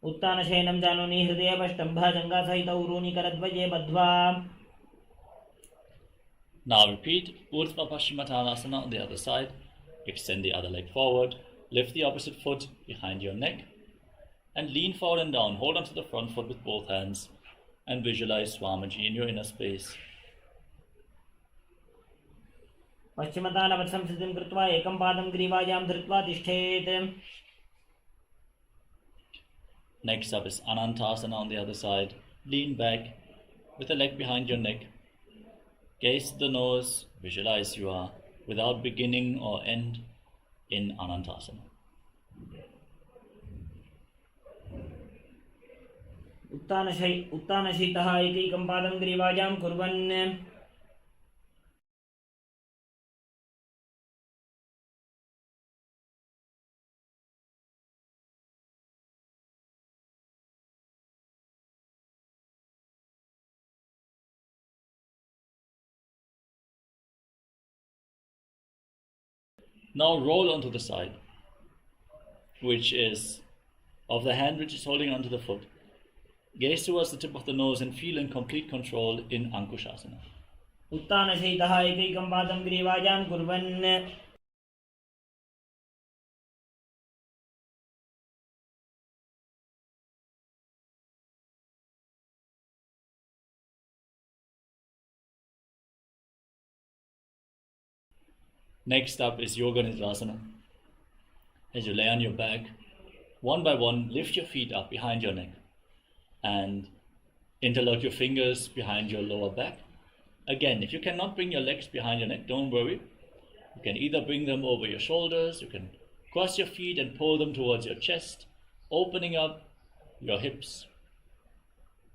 उत्तानशयनं जानोनि हृदयपष्टम्भजङ्घासहितौ ऊरूनिकरद्वये बद्ध्वा. Now repeat Urdhva Paschimottanasana on the other side. Extend the other leg forward, lift the opposite foot behind your neck, and lean forward and down. Hold onto the front foot with both hands and visualize Swamiji in your inner space. पश्चिमतानपथं स्थितिं कृत्वा एकं पादं ग्रीवायां धृत्वा तिष्ठेत्. Next up is Anantasana on the other side. Lean back with the leg behind your neck. Gaze to the nose. Visualize you are without beginning or end in Anantasana. उत्तानशयितः एकैकं पादं ग्रीवायां कुर्वन्. Now roll onto the side, which is of the hand which is holding onto the foot. Gaze towards the tip of the nose and feel in complete control in Ankushasana. उत्तानशयितः एकैकं पादं ग्रीवायां कुर्वन्. Next up is Yoga Nidrasana. As you lay on your back, one by one, lift your feet up behind your neck and interlock your fingers behind your lower back. Again, if you cannot bring your legs behind your neck, don't worry. You can either bring them over your shoulders, you can cross your feet and pull them towards your chest, opening up your hips.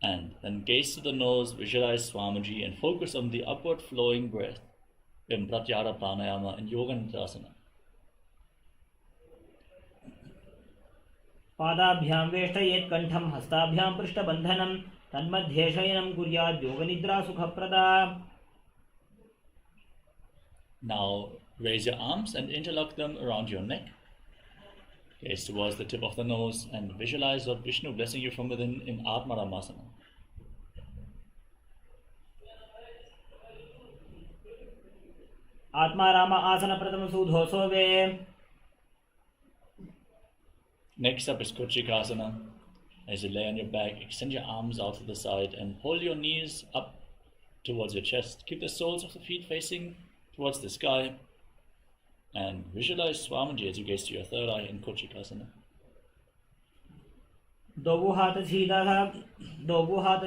And then gaze to the nose, visualize Swamiji and focus on the upward flowing breath in Pratyahara Pranayama and Yoga Nidrasana. पादाभ्यां वेष्टयेत् कण्ठं हस्ताभ्यां पृष्ठबन्धनं तन्मध्ये शयनं कुर्यात् योगनिद्रा सुखप्रदा. Now raise your arms and interlock them around your neck. Gaze towards the tip of the nose and visualize Lord Vishnu blessing you from within in Atmaramasana. आत्मा राम आसन प्रथम सूधोसो वे. Next up is Kuchikasana. As you lay on your back, extend your arms out to the side and hold your knees up towards your chest. Keep the soles of the feet facing towards the sky and visualize Swamiji as you gaze to your third eye in Kuchikasana. दो हाथ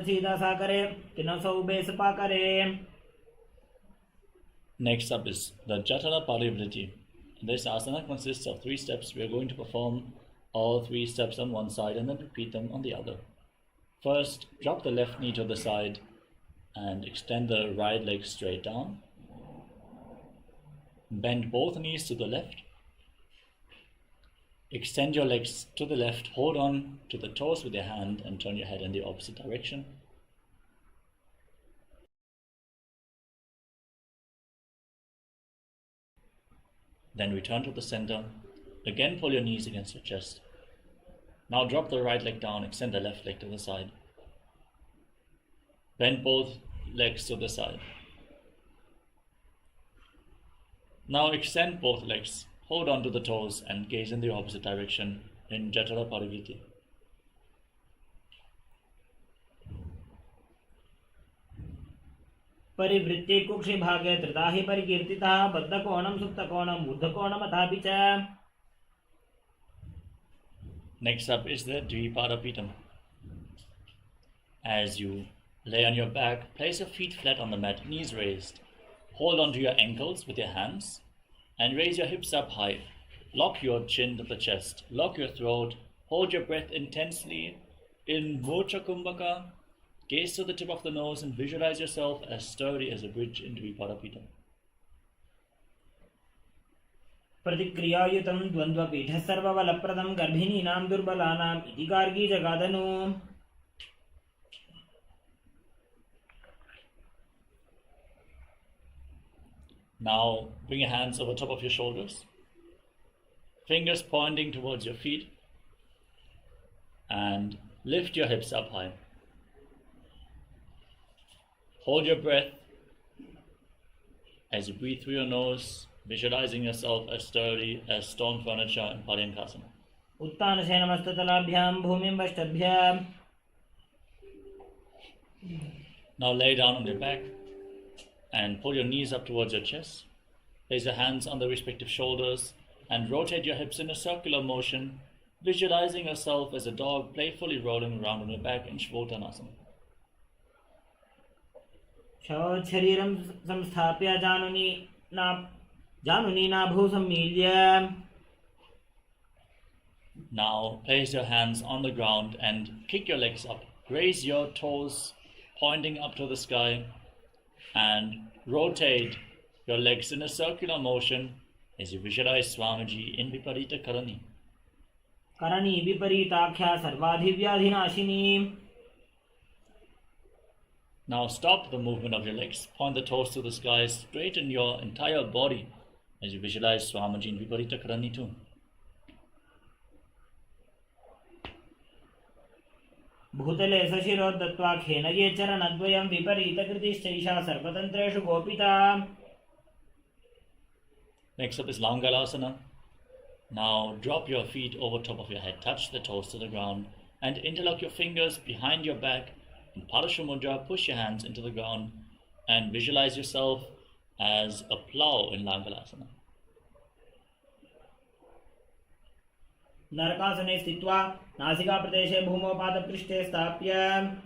सीधा सा करे किन सौ base पा करे. Next up is the Jatana Parivriti. This asana consists of 3 steps. We are going to perform all 3 steps on one side and then repeat them on the other. First, drop the left knee to the side and extend the right leg straight down. Bend both knees to the left. Extend your legs to the left, hold on to the toes with your hand and turn your head in the opposite direction. Then return to the center. Again pull your knees against your chest. Now drop the right leg down, extend the left leg to the side. Bend both legs to the side. Now extend both legs, hold on to the toes and gaze in the opposite direction in Jatara Parivritti. परिवृत्ते कुक्षे भागे त्रिदाहि परिकीर्तितः बद्धकोणं सुप्तकोणं ऊर्ध्वकोणमथापि च. Next up is the Dvipadapitam. As you lay on your back, place your feet flat on the mat, knees raised. Hold on to your ankles with your hands and raise your hips up high. Lock your chin to the chest, lock your throat, hold your breath intensely in Mocha Kumbhaka. Gaze to the tip of the nose and visualize yourself as sturdy as a bridge in Dvipadapitam. प्रतिक्रियायुतं द्वन्द्वपीठः सर्वबलप्रदं गर्भिणीनां दुर्बलानाम् इति Gargi जगादनु. Now bring your hands over top of your shoulders, fingers pointing towards your feet, and lift your hips up high. Hold your breath as you breathe through your nose, visualizing yourself as sturdy as stone furniture in Paryankasana. उत्तानशयनमस्ततलाभ्यां भूमिं वष्टभ्याम्. Now lay down on your back and pull your knees up towards your chest. Place your hands on the respective shoulders and rotate your hips in a circular motion, visualizing yourself as a dog playfully rolling around on your back in Shvotanasana. शरीरं संस्थाप्य जानुनी नाभौ सम्मील्य. Now place your hands on the ground and kick your legs up. Raise your toes pointing up to the sky and rotate your legs in a circular motion as you visualize Swamiji in Viparita Karani. Karni विपरीताख्या सर्वाधिव्याधिनाशिनी. Now stop the movement of your legs. Point the toes to the sky. Straighten your entire body as you visualize Swamiji in Viparita Karani too. भूतले सशिरोद्धत्वा खेनये चरणद्वयं विपरीतकृतिश्चैषा सर्वतन्त्रेषु गोपिता. Next up is Langalasana. Now drop your feet over top of your head. Touch the toes to the ground and interlock your fingers behind your back. In Parashva Mudra, push your hands into the ground and visualize yourself as a plow in Langalasana. नरकासने स्थित्वा नासिकाप्रदेशे भूमौ पादपृष्ठे स्थाप्य.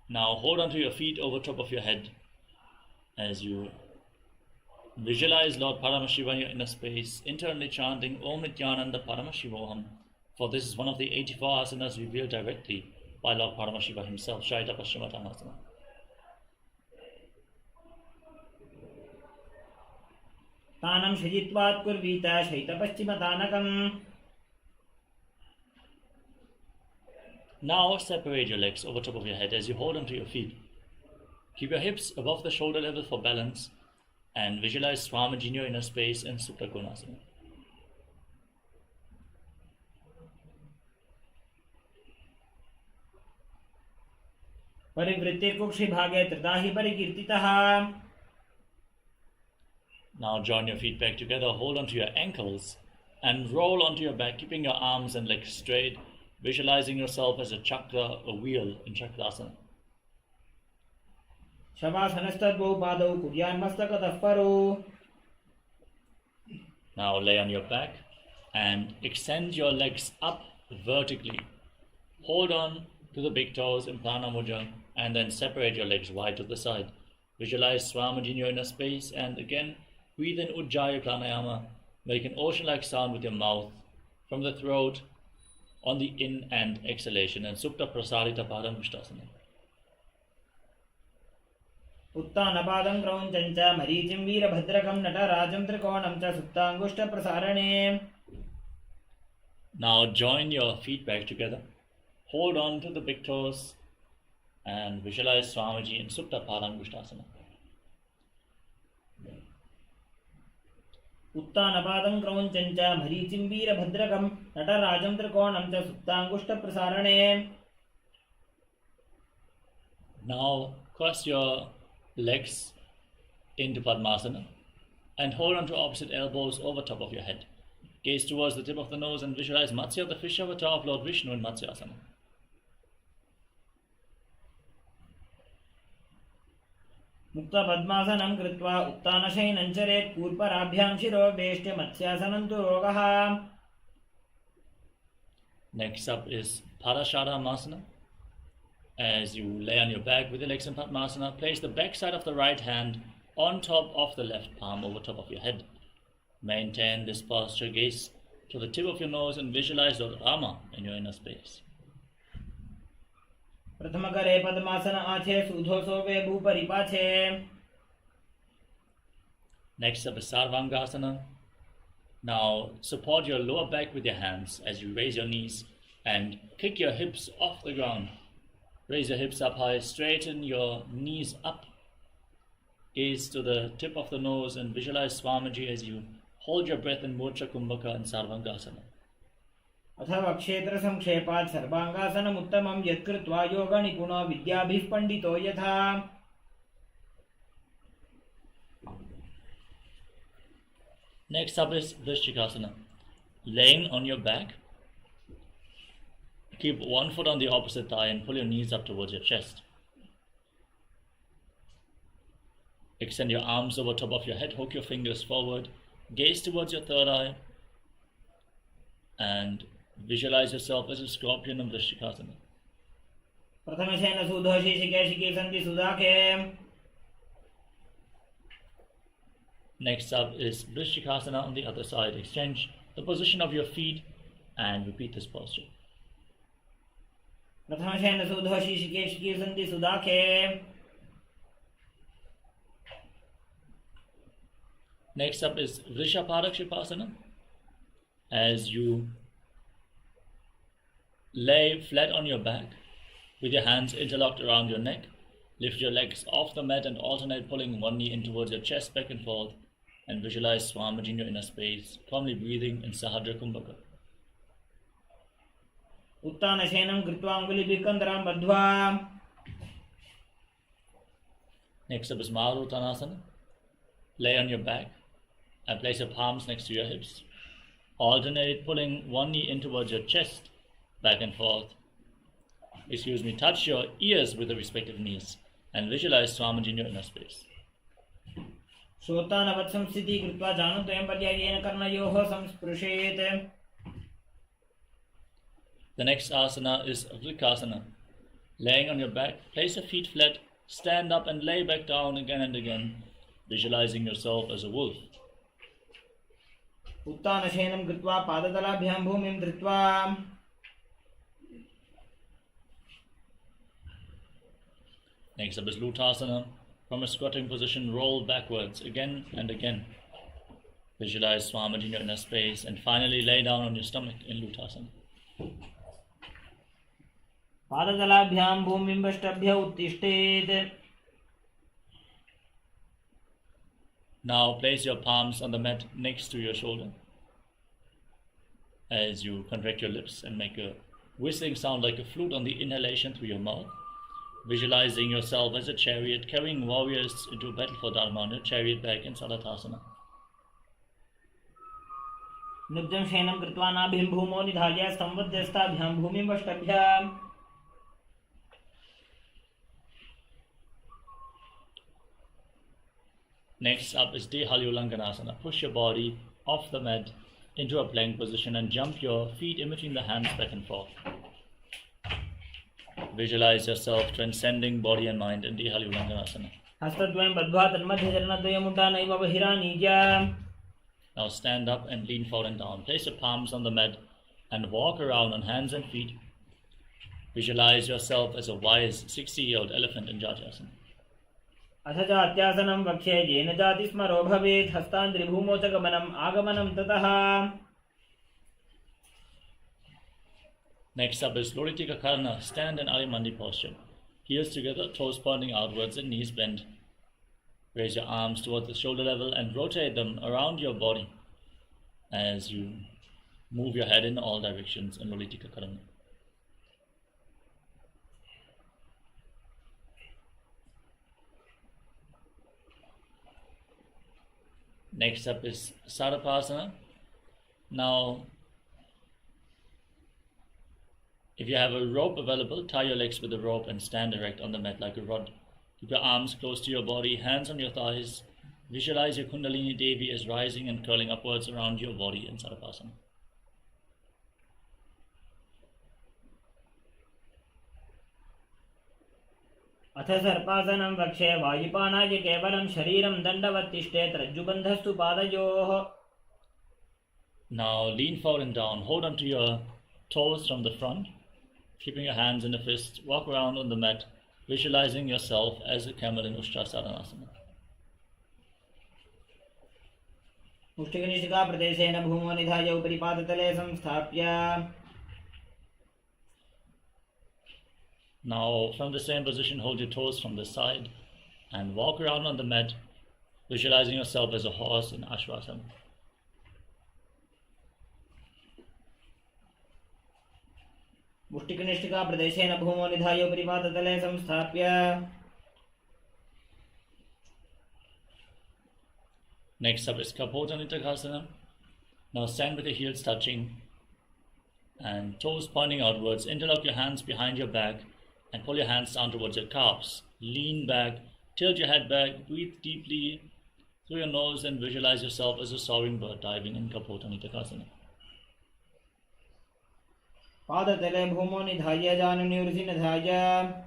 Now hold onto your feet over top of your head as you visualize Lord Paramashiva in your inner space, internally chanting Om Nityananda Paramashivoham, for this is one of the 84 asanas revealed directly by Lord Paramashiva himself, Shaita Paschimottanasana. तानं शयित्वात् कुर्वीत शैतपश्चिमतानकम्. Now separate your legs over top of your head as you hold onto your feet. Keep your hips above the shoulder level for balance and visualize Swamiji in your inner space in Supta Konasana. परिवृत्ते कुक्षि भागे त्रिदाहि परिकीर्तितः. Now join your feet back together, hold onto your ankles and roll onto your back, keeping your arms and legs straight, visualizing yourself as a chakra, a wheel in Chakrasana. शवासनस्तद्वौ पादौ कुर्यान्मस्तकतः परो. Now lay on your back and extend your legs up vertically. Hold on to the big toes in Prana Mudra and then separate your legs wide to the side. Visualize Swamiji in your inner space and again breathe in Ujjayi Pranayama. Make an ocean-like sound with your mouth from the throat on the in and exhalation and Supta Prasarita Padangustasana. उत्तानपादं क्रौञ्चं च मरीचिं वीरभद्रकं नटराजं त्रिकोणं च सुप्ताङ्गुष्ठप्रसारणे. Now join your feet back together. Hold on to the big toes and visualize Swamiji in Supta Padangustasana. उत्तानपादं क्रौञ्चं च मरीचिं वीरभद्रकं नटराजं त्रिकोणं च सुप्ताङ्गुष्ठप्रसारणे. Now cross your legs into Padmasana and hold on to opposite elbows over top of your head. Gaze towards the tip of the nose and visualize Matsya, the fish avatar of Lord Vishnu in Matsyasana. Mukta Padmasanam Kritva Uttanashainan Charet Purparabhyam Shiro Veshte Matsyasanam Tu Rogaha. Next up is Parasharamasana. As you lay on your back with your legs in Padmasana, place the back side of the right hand on top of the left palm over top of your head. Maintain this posture, gaze to the tip of your nose and visualize Lord Rama in your inner space. Prathamakare Padmasana Ache Sudhosove Bhuparipache. Next up is Sarvangasana. Now support your lower back with your hands as you raise your knees and kick your hips off the ground. Raise your hips up high, straighten your knees up. Gaze to the tip of the nose and visualize Swamiji as you hold your breath in Moksha Kumbhaka and Sarvangasana. अथवा क्षेत्र संक्षेपात् सर्वांगासनम् उत्तमं यत्कृत्वा योगनिपुणो विद्याभिः पंडितो यथा. Next up is Vrishchikasana. Laying on your back, keep one foot on the opposite thigh and pull your knees up towards your chest. Extend your arms over top of your head, hook your fingers forward, gaze towards your third eye, and visualize yourself as a scorpion in Vrishchikasana. प्रथमशेन सुधोषि शिकेशिके सन्ति सुदाखे. Next up is Vrishchikasana on the other side. Exchange the position of your feet and repeat this posture. प्रथमशेन सुधोषि शिकेशिके सन्ति सुदाखे. Next up is Vrishaparakshipasana. As you lay flat on your back with your hands interlocked around your neck, lift your legs off the mat and alternate pulling one knee in towards your chest back and forth, and visualize Swamiji in your inner space, calmly breathing in Sahadra Kumbhaka. उत्तानशयनं कृत्वा अङ्गुलिभिः कन्दरां बद्ध्वा. Next up is Maruttanasana. Lay on your back and place your palms next to your hips. Alternate pulling one knee in towards your chest, back and forth. Touch your ears with the respective knees and visualize Swamiji in your inner space. श्रोतानवत् संस्थितिः कृत्वा जानूद्वयं पर्यायेन कर्णयोः संस्पृशेत्. The next asana is Vrikasana. Laying on your back, place your feet flat, stand up and lay back down again and again, visualizing yourself as a wolf. उत्तानशयनं कृत्वा पादतलाभ्यां भूमिं धृत्वा. Next up is Lutasana. From a squatting position, roll backwards again and again. Visualize Swamiji in your inner space and finally lay down on your stomach in Lutasana. पादतलाभ्यां भूमिं वष्टभ्य उत्तिष्ठेत्. Now place your palms on the mat next to your shoulder as you contract your lips and make a whistling sound like a flute on the inhalation through your mouth. Visualizing yourself as a chariot carrying warriors into a battle for Dharma on your chariot back in Salatasana. निब्जं शयनं कृत्वा नाभिं भूमौ निधाय संवध्यस्ताभ्यां भूमिं वष्टभ्य. Next up is Dehalyulanganasana. Push your body off the mat into a plank position and jump your feet in between the hands back and forth. Visualize yourself transcending body and mind in Dehalyulanganasana. हस्तद्वयं बद्ध्वा तन्मध्यचरणद्वयम् उड्डानैव बहिरानीय. Now stand up and lean forward and down. Place your palms on the mat and walk around on hands and feet. Visualize yourself as a wise 60-year-old elephant in Jajasana. अथ च अत्यासनं वक्ष्ये येन जाति स्मरो भवेत्. हस्तान्द्रिभूमौ च गमनम् आगमनं ततः. Next up is Loritika Karna. Stand in Arimandi posture. Heels together, toes pointing outwards and knees bent. Raise your arms towards the shoulder level and rotate them around your body as you move your head in all directions in Loritika Karna. Next up is Sarapasana. Now, if you have a rope available, tie your legs with the rope and stand erect on the mat like a rod. Keep your arms close to your body, hands on your thighs. Visualize your Kundalini Devi as rising and curling upwards around your body in Sarapasana. अथ सर्पासनं वक्षे वायुपानाय केवलं शरीरं दण्डवत् तिष्ठेत् रज्जुबन्धस्तु पादयोः. Now lean forward and down. Hold on to your toes from the front, keeping your hands in a fist. Walk around on the mat, visualizing yourself as a camel in Ushtrasadhanasana. मुष्टिकनिष्ठिका प्रदेशेन भूमौ निधाय उपरि पादतले संस्थाप्य. Now from the same position, hold your toes from the side and walk around on the mat, visualizing yourself as a horse in Ashwasana. मुष्टिकनिष्ठिका प्रदेशेन भूमौ निधाय उपरि पादतले संस्थाप्य. Next up is Kapotanitakasana. Now stand with your heels touching and toes pointing outwards. Interlock your hands behind your back and pull your hands down towards your calves. Lean back, tilt your head back, breathe deeply through your nose and visualize yourself as a soaring bird diving in Kapotanitakasana. पादतले भूमौ निधाय जानुनिवृति निधाय.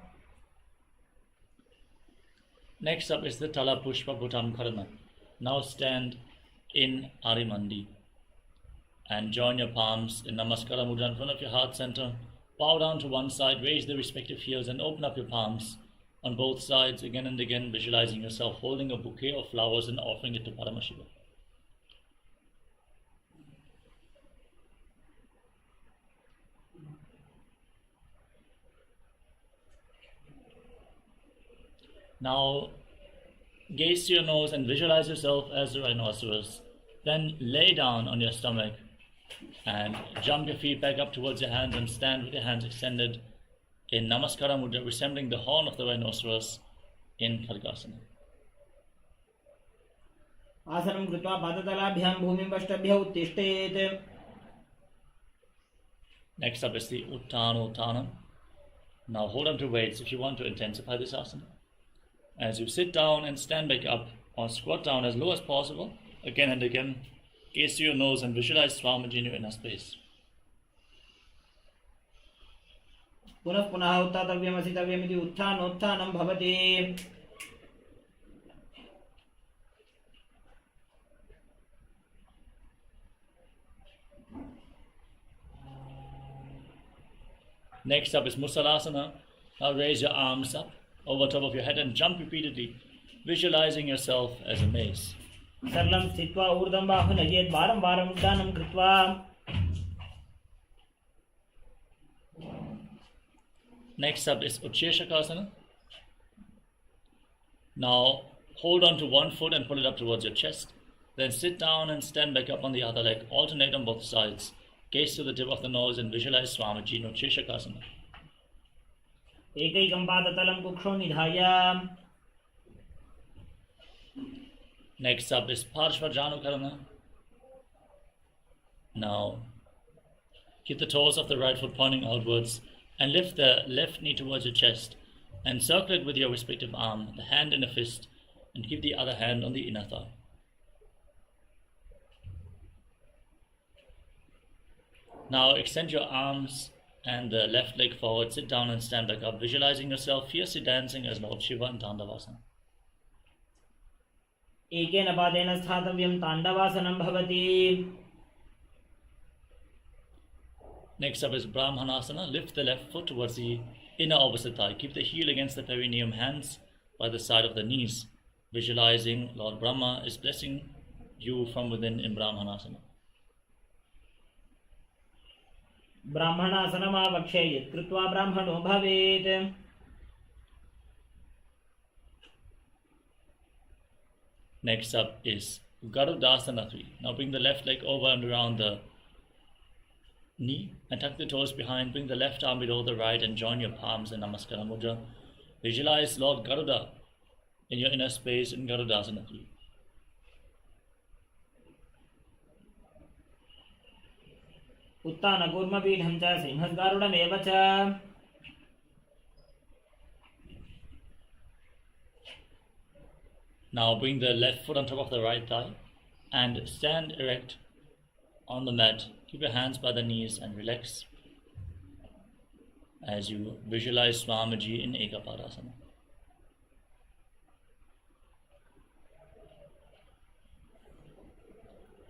Next up is the Tala Pushpa Bhutam Karana. Now stand in Arimandi and join your palms in Namaskara Mudra in front of your heart center. Bow down to one side, raise the respective heels and open up your palms on both sides again and again, visualizing yourself holding a bouquet of flowers and offering it to Paramashiva. Now gaze to your nose and visualize yourself as a rhinoceros. Then lay down on your stomach and jump your feet back up towards your hands and stand with your hands extended in Namaskara Mudra, resembling the horn of the rhinoceros in Khargasana. आसनं कृत्वा पादतलाभ्यां भूमिं पृष्ठभ्यः उत्तिष्ठेत्. Next up is the Uttanottanam. Now hold on to weights if you want to intensify this asana. As you sit down and stand back up or squat down as low as possible, again and again, gaze to your nose and visualize Swamiji in your inner space. पुनः पुनः उत्थातव्यमसितव्यमिति उत्थानोत्थानं भवति. Next up is Musalasana. Now raise your arms up over top of your head and jump repeatedly, visualizing yourself as a mace. सरलं स्थित्वा ऊर्ध्वं बाहुं नयेत् वारं वारं उड्डानं कृत्वा. Next up is Utsheshakasana. Now hold on to one foot and pull it up towards your chest. Then sit down and stand back up on the other leg. Alternate on both sides. Gaze to the tip of the nose and visualize Swamiji in Utsheshakasana. एकैकं पादतलं कुक्षौ निधाय. Next up is Parshvajanukarana. Now keep the toes of the right foot pointing outwards and lift the left knee towards your chest and circle it with your respective arm, the hand in a fist, and keep the other hand on the inner thigh. Now extend your arms and the left leg forward, sit down and stand back up, visualizing yourself fiercely dancing as Lord Shiva in Tandavasana. एकेन पादेन स्थातव्यं ताण्डवासनं भवति. Next up is Brahmanasana. Lift the left foot towards the inner opposite thigh. Keep the heel against the perineum, hands by the side of the knees, visualizing Lord Brahma is blessing you from within in Brahmanasana. ब्राह्मणासनमावक्षे यत् कृत्वा ब्राह्मणो भवेत्. Next up is Garudasana 3. Now bring the left leg over and around the knee and tuck the toes behind. Bring the left arm below the right and join your palms in Namaskara Mudra. Visualize Lord Garuda in your inner space in Garudasana 3. उत्तानकूर्मपीठं च सिंहद्गारुडमेव च। Now bring the left foot on top of the right thigh and stand erect on the mat. Keep your hands by the knees and relax as you visualize Swamiji in Ekapadasana.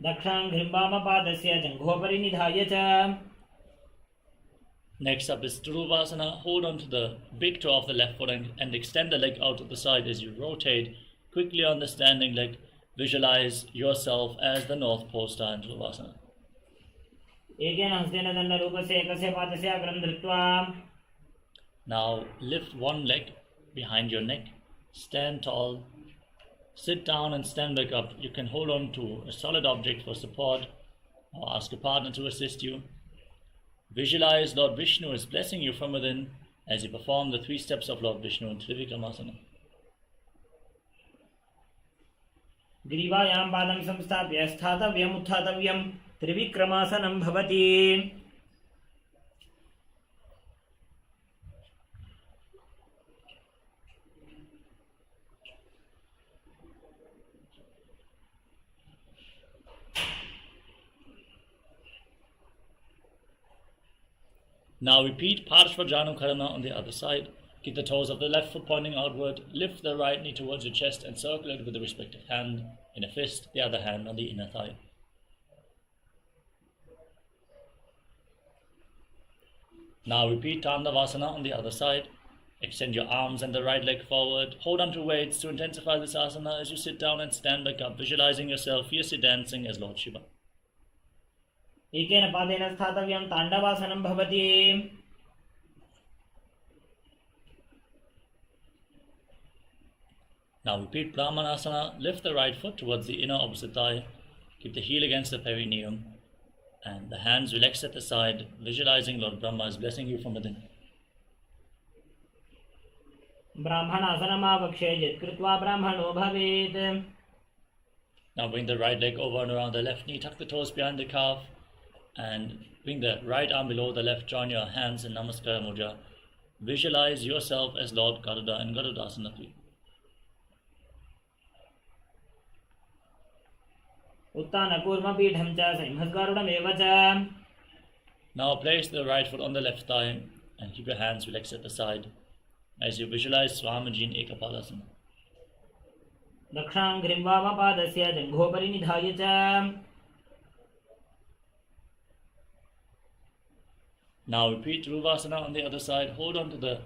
दक्षाङ्घ्रिम्बामपादस्य जङ्घोपरि निधाय च। Next up is Dhiruvasana. Hold on to the big toe of the left foot and extend the leg out to the side as you rotate quickly on the standing leg. Visualize yourself as the North Pole star in Dhiruvasana. एकेन हस्तेन दण्डरूपस्य एकस्य पादस्य अग्रं धृत्वा। Now lift one leg behind your neck. Stand tall. Sit down and stand back up. You can hold on to a solid object for support or ask a partner to assist you. Visualize Lord Vishnu is blessing you from within as you perform the 3 steps of Lord Vishnu in Trivikramasana. ग्रीवायां पादं संस्थाप्य स्थातव्यम् उत्थातव्यं त्रिविक्रमासनं भवति। Now repeat Parshvajanukarana on the other side. Keep the toes of the left foot pointing outward. Lift the right knee towards your chest and circle it with the respective hand in a fist, the other hand on the inner thigh. Now repeat Tandavasana on the other side. Extend your arms and the right leg forward. Hold on to weights to intensify this asana as you sit down and stand back up, visualizing yourself fiercely dancing as Lord Shiva. एकेन पादेन स्थातव्यं ताण्डवासनं भवति। Now repeat Brahmanasana. Lift the right foot towards the inner opposite thigh. Keep the heel against the perineum and the hands relaxed at the side, visualizing Lord Brahma is blessing you from within. ब्राह्मणासनमावक्षे यत्कृत्वा ब्राह्मणो भवेत्। Now bring the right leg over and around the left knee. Tuck the toes behind the calf and bring the right arm below the left. Join your hands in Namaskara Mudra. Visualize yourself as Lord Garuda in Garudasana 3. उत्तानकूर्मपीठं च सिंहद्गारुडमेव च। Now place the right foot on the left thigh and keep your hands relaxed at the side as you visualize Swamiji in Ekapadasana. दक्षाङ्घ्रिम्बामपादस्य जङ्घोपरि निधाय च। Now repeat Dhiruvasana on the other side. Hold on to the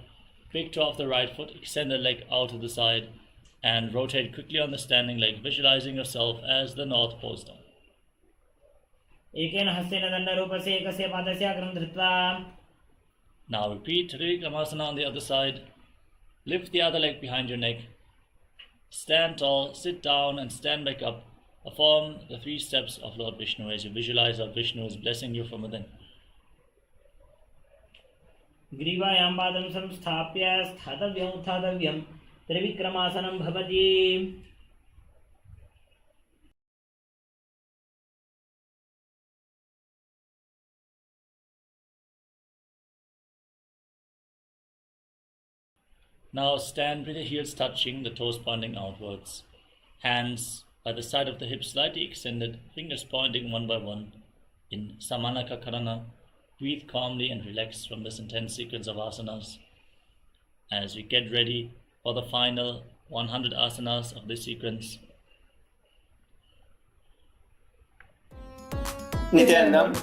big toe of the right foot, extend the leg out to the side and rotate quickly on the standing leg, visualizing yourself as the North Pole star. एकेन हस्तेन दण्डरूपस्य एकस्य पादस्य अग्रं धृत्वा। Now repeat Trivikramasana on the other side. Lift the other leg behind your neck. Stand tall, sit down and stand back up. Perform the 3 steps of Lord Vishnu as you visualize Lord Vishnu is blessing you from within. ग्रीवायां पादं संस्थाप्य स्थातव्यम् उत्थातव्यं त्रिविक्रमासनं भवति। Now stand with the heels touching, the toes pointing outwards. Hands by the side of the hips slightly extended, fingers pointing one by one in Samanaka Karana. Breathe calmly and relax from this intense sequence of asanas as we get ready for the final 100 asanas of this sequence. Nityanandam,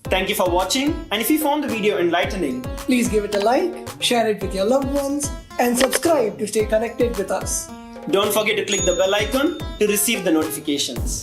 thank you for watching, and if you found the video enlightening, Please give it a like, share it with your loved ones, and subscribe to stay connected with us. don't forget to click the bell icon to receive the notifications.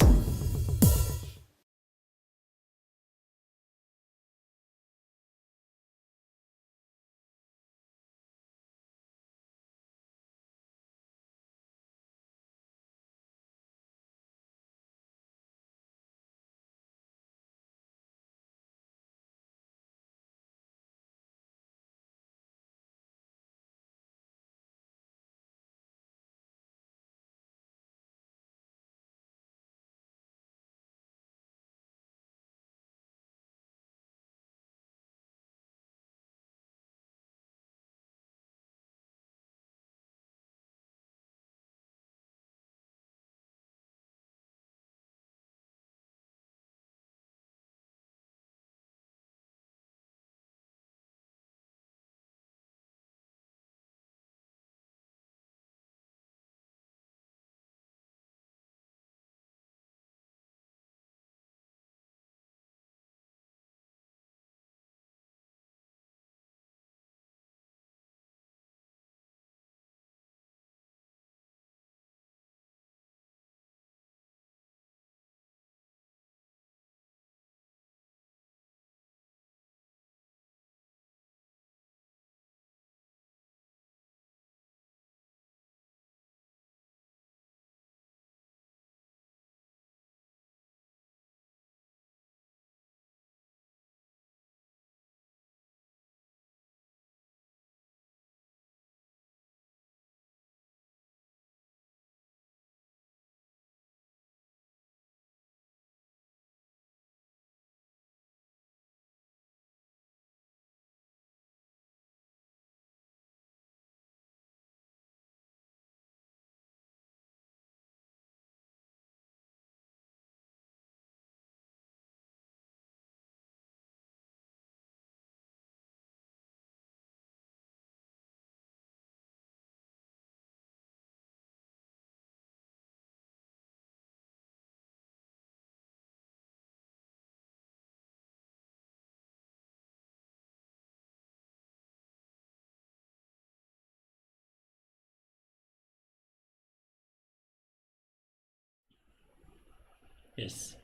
Yes.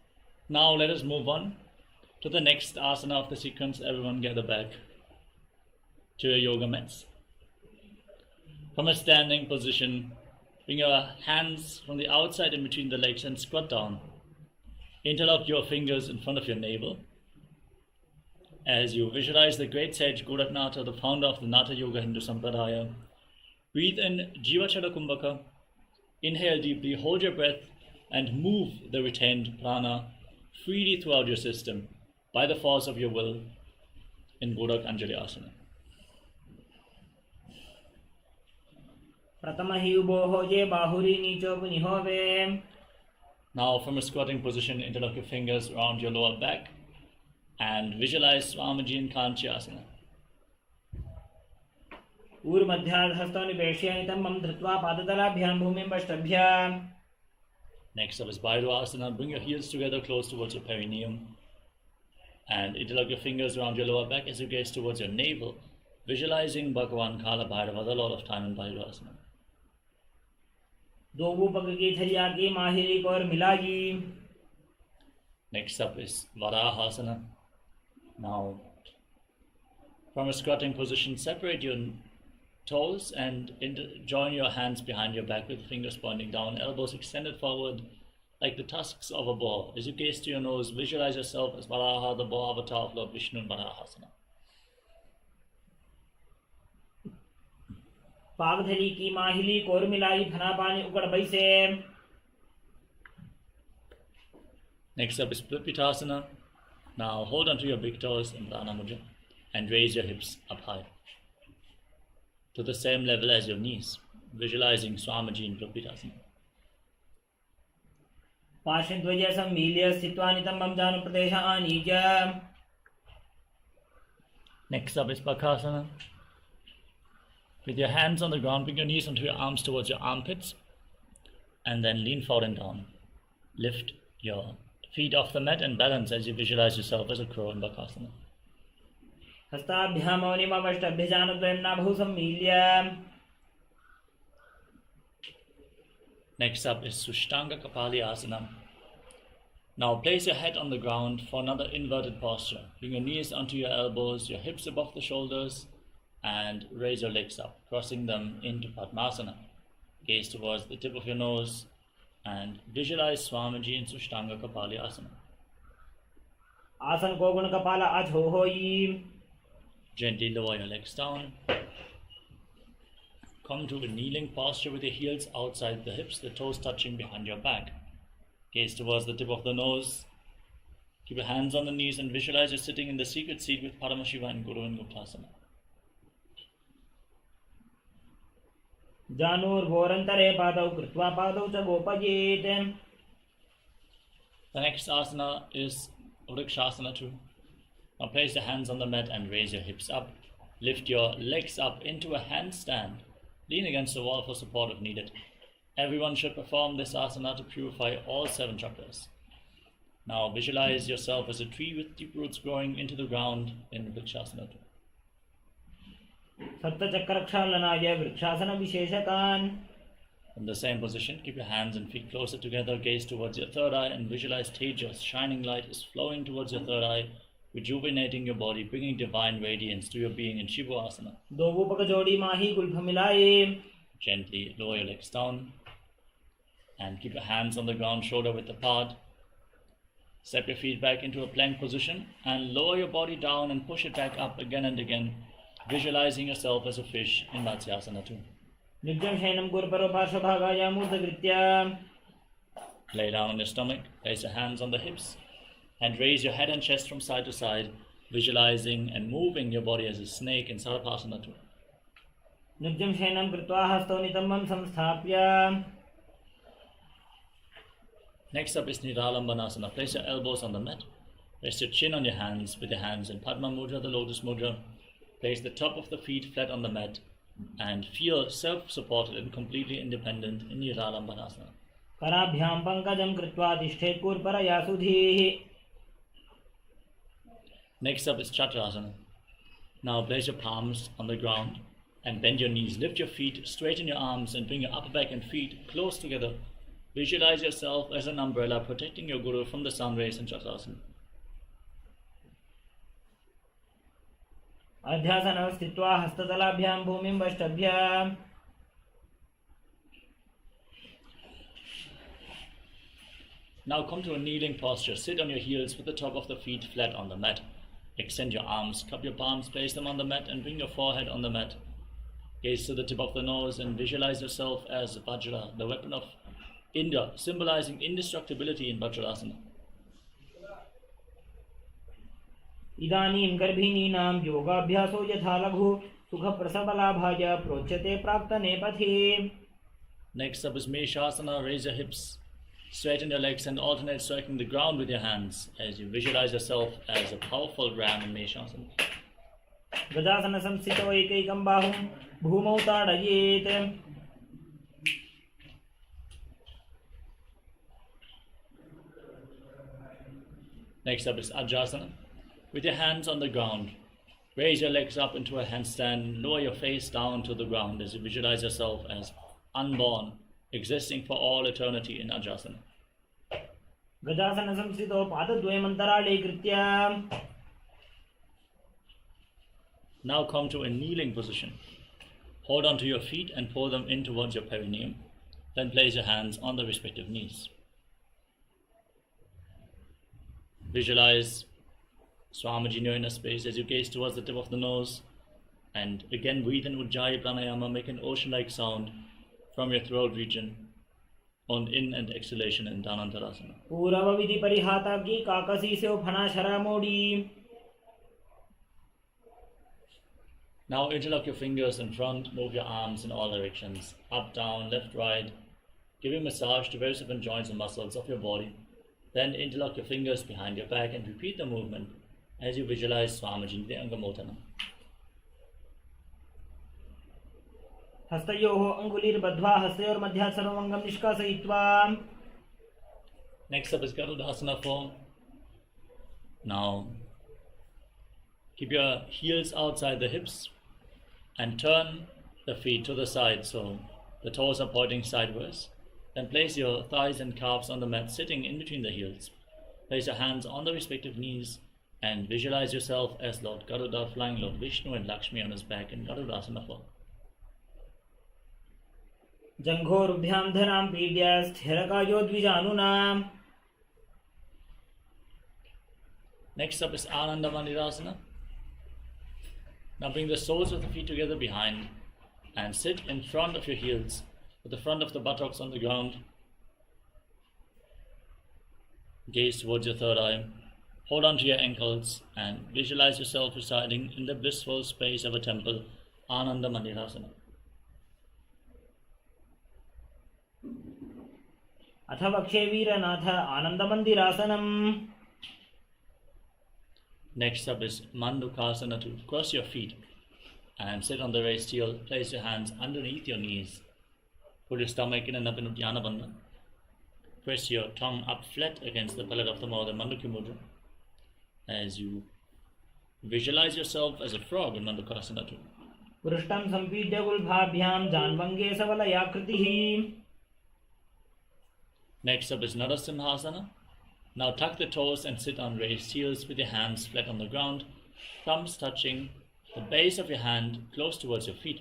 Now let us move on to the next asana of the sequence. Everyone gather back to your yoga mats. From a standing position, bring your hands from the outside in between the legs and squat down. Interlock your fingers in front of your navel. As you visualize the great sage Goraknath, the founder of the Natha Yoga Hindu Sampradaya, breathe in Jivachara Kumbhaka, inhale deeply, hold your breath, and move the retained prana freely throughout your system by the force of your will in Gorak Anjali Asana. Now from a squatting position, interlock your fingers around your lower back and visualize Swamiji in Kanchasana. Next up is Bhairava-asana. Bring your heels together close towards your perineum and interlock your fingers around your lower back as you gaze towards your navel, visualizing Bhagavan Kala Bhairava, the Lord of Time in Bhairava-asana. Next up is Varaha-asana. Now, from a squatting position, separate your toes and join your hands behind your back with the fingers pointing down, elbows extended forward like the tusks of a boar. As you gaze to your nose, visualize yourself as Varaha, the boar avatar of Lord Vishnu in Varaha-asana. Next up is Pripita-asana. Now hold onto your big toes in Prana Mudra and raise your hips up high to the same level as your knees, visualizing Swamiji in Pripita-asana. Next up is Bakasana. With your hands on the ground, bring your knees onto your arms towards your armpits and then lean forward and down. Lift your feet off the mat and balance as you visualize yourself as a crow in Bakasana. Next up is Sushtanga Kapali-asana. Now place your head on the ground for another inverted posture. Bring your knees onto your elbows, your hips above the shoulders, and raise your legs up, crossing them into Padmasana. Gaze towards the tip of your nose and visualize Swamiji in Sushtanga Kapali-asana. Gently lower your legs down. Come to a kneeling posture with your heels outside the hips, the toes touching behind your back. Gaze towards the tip of the nose. Keep your hands on the knees and visualize you're sitting in the secret seat with Paramashiva and Guru in Guptasana. The next asana is Vrikshasana 2. Now place your hands on the mat and raise your hips up. Lift your legs up into a handstand. Lean against the wall for support if needed. Everyone should perform this asana to purify all 7 chakras. Now visualize yourself as a tree with deep roots growing into the ground in Vrikshasana 2. In the same position, keep your hands and feet closer together, gaze towards your third eye and visualize Tejas, shining light is flowing towards your third eye, rejuvenating your body, bringing divine radiance to your being in Shiva-asana. Gently lower your legs down and keep your hands on the ground, shoulder width apart. Step your feet back into a plank position and lower your body down and push it back up again and again, visualizing yourself as a fish in Matsyasana 2. Lay down on your stomach, place your hands on the hips, and raise your head and chest from side to side, visualizing and moving your body as a snake in Sarvasana 2. Next up is Niralambanasana. Place your elbows on the mat. Rest your chin on your hands with your hands in Padma Mudra, the Lotus Mudra. Place the top of the feet flat on the mat and feel self-supported and completely independent in Niralambanasana. Next up is Chakrasana. Now place your palms on the ground and bend your knees. Lift your feet, straighten your arms and bring your upper back and feet close together Visualize yourself as an umbrella protecting your guru from the sun rays in Chakasana. अध्यासनः स्थित्वा हस्ततलाभ्यां भूमिं वष्टभ्य Now come to a kneeling posture. Sit on your heels with the top of the feet flat on the mat. Extend your arms, cup your palms, place them on the mat and bring your forehead on the mat. Gaze to the tip of the nose and visualize yourself as Vajra, the weapon of Indra, symbolizing indestructibility in Vajrasana. इदानीं गर्भिणीनां योगाभ्यासो यथा लघु सुखप्रसवलाभाय प्रोच्यते प्राक्तनेपथि. Next up is Meshasana. Raise your hips, straighten your legs and alternate striking the ground with your hands as you visualize yourself as a powerful ram in Meshasana. गजासन संस्थितो एकैकं बाहुं भूमौ ताडयेत्. Next up is Ajasana. With your hands on the ground, raise your legs up into a handstand, lower your face down to the ground as you visualize yourself as unborn, existing for all eternity in Ajasana. गजासन संस्थितो पादद्वयम् अन्तराळे कृत्य. Now come to a kneeling position. Hold on to your feet and pull them in towards your perineum. Then place your hands on the respective knees. Visualize Swamiji in your inner space as you gaze towards the tip of the nose. And again breathe in Ujjayi Pranayama, make an ocean-like sound from your throat region on in and exhalation in Dhanantarasana. पूर्वविधि परिहाता की काकसी से फना शरा मोड़ी. Now interlock your fingers in front, move your arms in all directions, up, down, left, right, giving massage to various different joints and muscles of your body. Then interlock your fingers behind your back and repeat the movement as you visualize Swamiji the Angamotana. हस्तयोः अङ्गुलीर्बद्ध्वा हस्तयोर्मध्यात् सर्वमङ्गं निष्कासयित्वा. Next up is Garudasana form. Now keep your heels outside the hips and turn the feet to the side so the toes are pointing sideways. Then place your thighs and calves on the mat sitting in between the heels. Place your hands on the respective knees and visualize yourself as Lord Garuda flying Lord Vishnu and Lakshmi on his back in Garudasana form. जङ्घोरुभ्यां धरां पीड्य स्थिरकायो द्विजानुनाम्. Next up is Ananda Mandirasana. Now bring the soles of the feet together behind and sit in front of your heels with the front of the buttocks on the ground. Gaze towards your third eye. Hold on to your ankles and visualize yourself residing in the blissful space of a temple, Ananda Mandirasana. अथ वक्षे वीरनाथ आनन्दमन्दिरासनम्. Next up is Mandukasana. To cross your feet and sit on the raised heel. Place your hands underneath your knees. Pull your stomach in and up in Uddiyana Bandha. Press your tongue up flat against the palate of the mouth in Mandukya Mudra as you visualize yourself as a frog in Mandukasana too. पृष्ठं सम्पीड्य गुल्भाभ्यां जान्वङ्गे सबलयाकृतिः. Next up is Narasimhasana. Now tuck the toes and sit on raised heels with your hands flat on the ground, thumbs touching the base of your hand close towards your feet.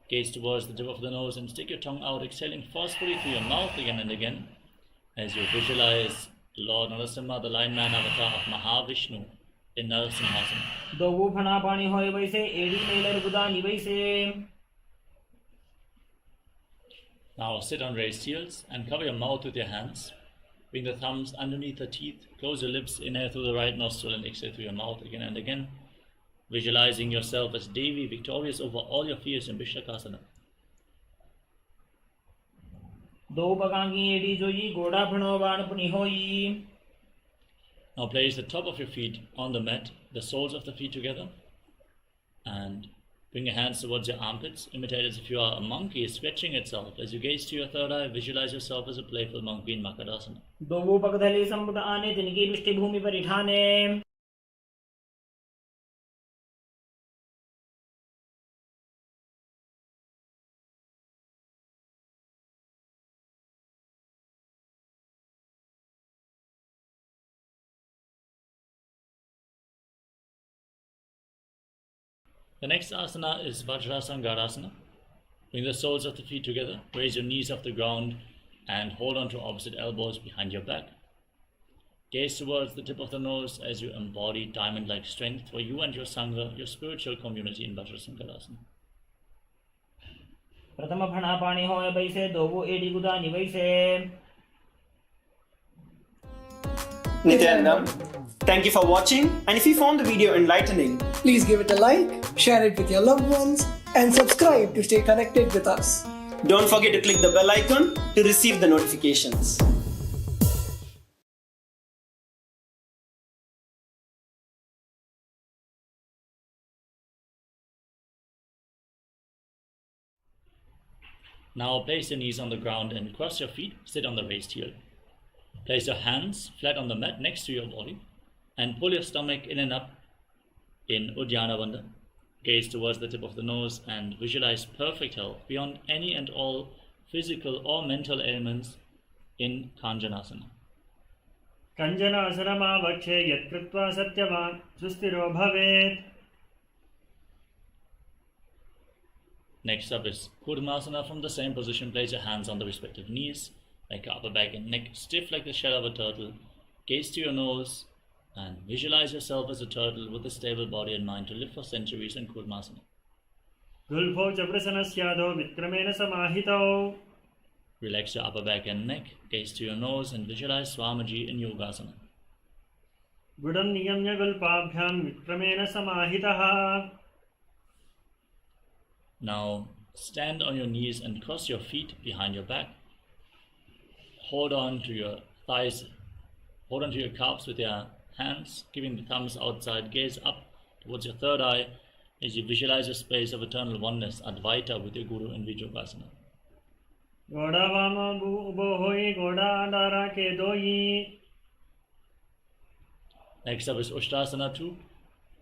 Gaze towards the tip of the nose and stick your tongue out, exhaling forcefully through your mouth again and again as you visualize Lord Narasimha, the Lion Man avatar of Mahavishnu in Narasimhasana. दो फना पानी होए वैसे एड़ी Mailer गुदानी वैसे. Now sit on raised heels and cover your mouth with your hands. Bring the thumbs underneath the teeth. Close your lips, inhale through the right nostril and exhale through your mouth again and again. Visualizing yourself as Devi, victorious over all your fears in Vishnakasana. दो बगांगी एड़ी जोई गोड़ा फणो बाण पुनि होई. Now place the top of your feet on the mat, the soles of the feet together, and bring your hands towards your armpits. Imitate as if you are a monkey stretching itself. As you gaze to your third eye, visualize yourself as a playful monkey in Makadasana. दो पगधले संपुट आने तिनकी पृष्ठभूमि पर इठाने. The next asana is Vajrasangarasana. Bring the soles of the feet together, raise your knees off the ground, and hold on to opposite elbows behind your back. Gaze towards the tip of the nose as you embody diamond-like strength for you and your Sangha, your spiritual community in Vajrasangarasana. प्रथम फणा पाणी होय बैसे दोगो AD गुदा निवैसे. Nityanandam, thank you for watching, and if you found the video enlightening, Please give it a like, share it with your loved ones, and subscribe to stay connected with us. don't forget to click the bell icon to receive the notifications. Now place your knees on the ground and cross your feet, sit on the raised heel. Place your hands flat on the mat next to your body and pull your stomach in and up in Uddiyana Bandha. Gaze towards the tip of the nose and visualize perfect health beyond any and all physical or mental ailments in Kanjanasana. कञ्जनासनमावक्षे यत्कृत्वा सत्यवान् सुस्थिरो भवेत्. Next up is Kurmasana. From the same position, place your hands on the respective knees, make your upper back and neck stiff like the shell of a turtle. Gaze to your nose and visualize yourself as a turtle with a stable body and mind to live for centuries in Kurmasana. गुल्फौ च प्रसनस्यादौ विक्रमेण समाहितौ. Relax your upper back and neck, gaze to your nose and visualize Swamiji in Yogasana. गुडं नियम्य गुल्पाभ्यां विक्रमेण समाहितः. Now stand on your knees and cross your feet behind your back. Hold on to your thighs, hold on to your calves with your hands, keeping the thumbs outside. Gaze up towards your third eye as you visualize a space of eternal oneness, Advaita, with your Guru in Vijayasana. घोड़ा वाम उबो होई घोड़ा डारा के दोई. Next up is Ushtrasana 2.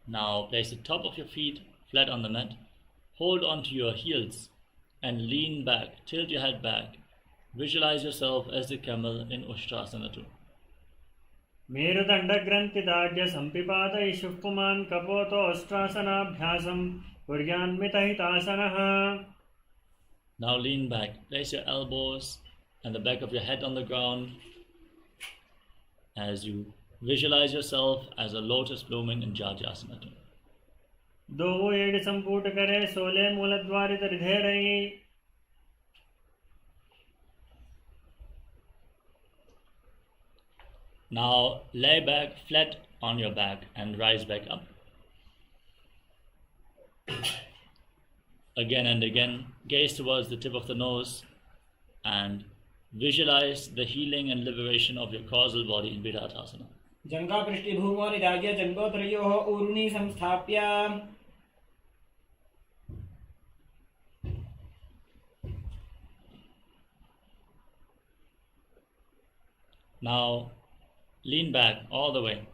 Now place the top of your feet flat on the mat. Hold on to your heels and lean back, tilt your head back. Visualize yourself as the camel in Ushtrasana 2. मेरुदण्डग्रन्थिदाढ्य सम्पिपातयिषुः पुमान् कपोतोष्ट्रासनाभ्यासं कुर्यान्मितहितासनः. Now lean back, place your elbows and the back of your head on the ground as you visualize yourself as a lotus blooming in Jajasana 2. दो add संपूट करे सोले मूलद्वारित हृदय. Now lay back flat on your back and rise back up. Again and again, gaze towards the tip of the nose and visualize the healing and liberation of your causal body in Viratasana. जंगा पृष्ठभूमो निदाज्य जंगोत्रयोः ऊर्ध्नि संस्थाप्य. Now lean back all the way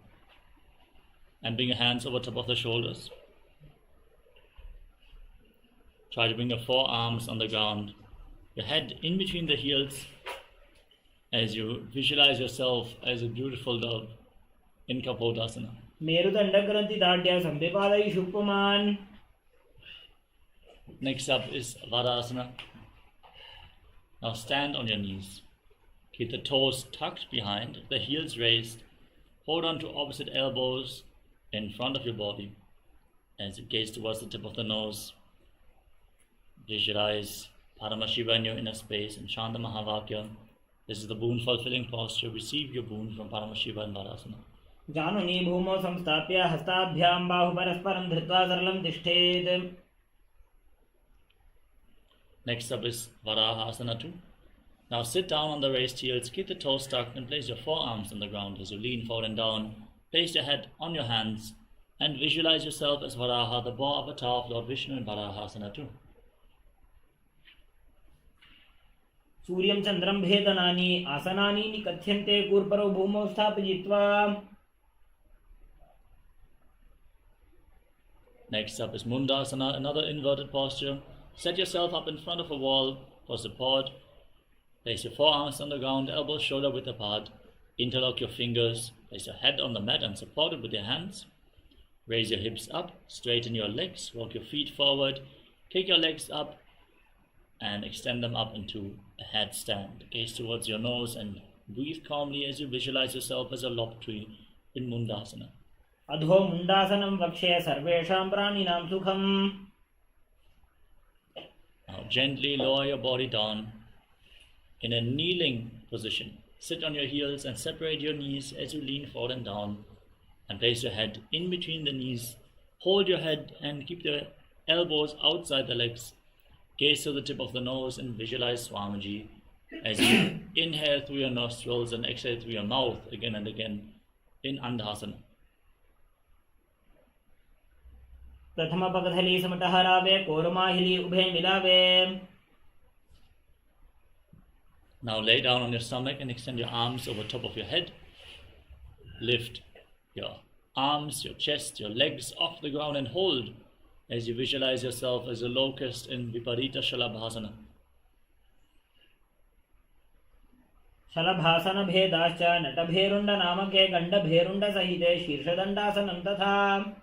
and bring your hands over top of the shoulders. Try to bring your forearms on the ground, your head in between the heels as you visualize yourself as a beautiful dove in Kapotasana. मेरुदण्डग्रन्थिदाढ्य सम्पिपातयिषुः पुमान्. Next up is Varasana. Now stand on your knees. Keep the toes tucked behind, the heels raised. Hold on to opposite elbows in front of your body as you gaze towards the tip of the nose. Visualize Paramashiva in your inner space and chant the Mahavakya. This is the boon fulfilling posture. Receive your boon from Paramashiva in Varasana. जानुनी भूमौ संस्थाप्य हस्ताभ्यां बाहु परस्परं धृत्वा सरलं तिष्ठेत्. Next up is Varahasana 2. Now sit down on the raised heels, keep the toes tucked and place your forearms on the ground as you lean forward and down. Place your head on your hands and visualize yourself as Varaha, the boar avatar of Lord Vishnu in Varahasana 2. सूर्यं चन्द्रं भेदनानि आसनानि निकथ्यन्ते कूर्परौ भूमौ स्थापयित्वा. Next up is Mundasana, another inverted posture. Set yourself up in front of a wall for support. Place your forearms on the ground, elbows shoulder width apart. Interlock your fingers. Place your head on the mat and support it with your hands. Raise your hips up, straighten your legs, walk your feet forward, kick your legs up and extend them up into a headstand. Gaze towards your nose and breathe calmly as you visualize yourself as a lob tree in Mundasana. Adho Mundasanam Vakshe Sarvesham Praninam Sukham. Now gently lower your body down in a kneeling position. Sit on your heels and separate your knees as you lean forward and down, and place your head in between the knees. Hold your head and keep the elbows outside the legs. Gaze to the tip of the nose and visualize Swamiji as you inhale through your nostrils and exhale through your mouth again and again in Andhasana. Prathama Pagadhali Samataharave Koromahili Ubhe Milave. Now lay down on your stomach and extend your arms over top of your head. Lift your arms, your chest, your legs off the ground and hold as you visualize yourself as a locust in Viparita Shalabhasana. Shalabhasana Bhedascha Natabherunda Namake Ganda Bherunda Sahide Shirshadandasana Tatha.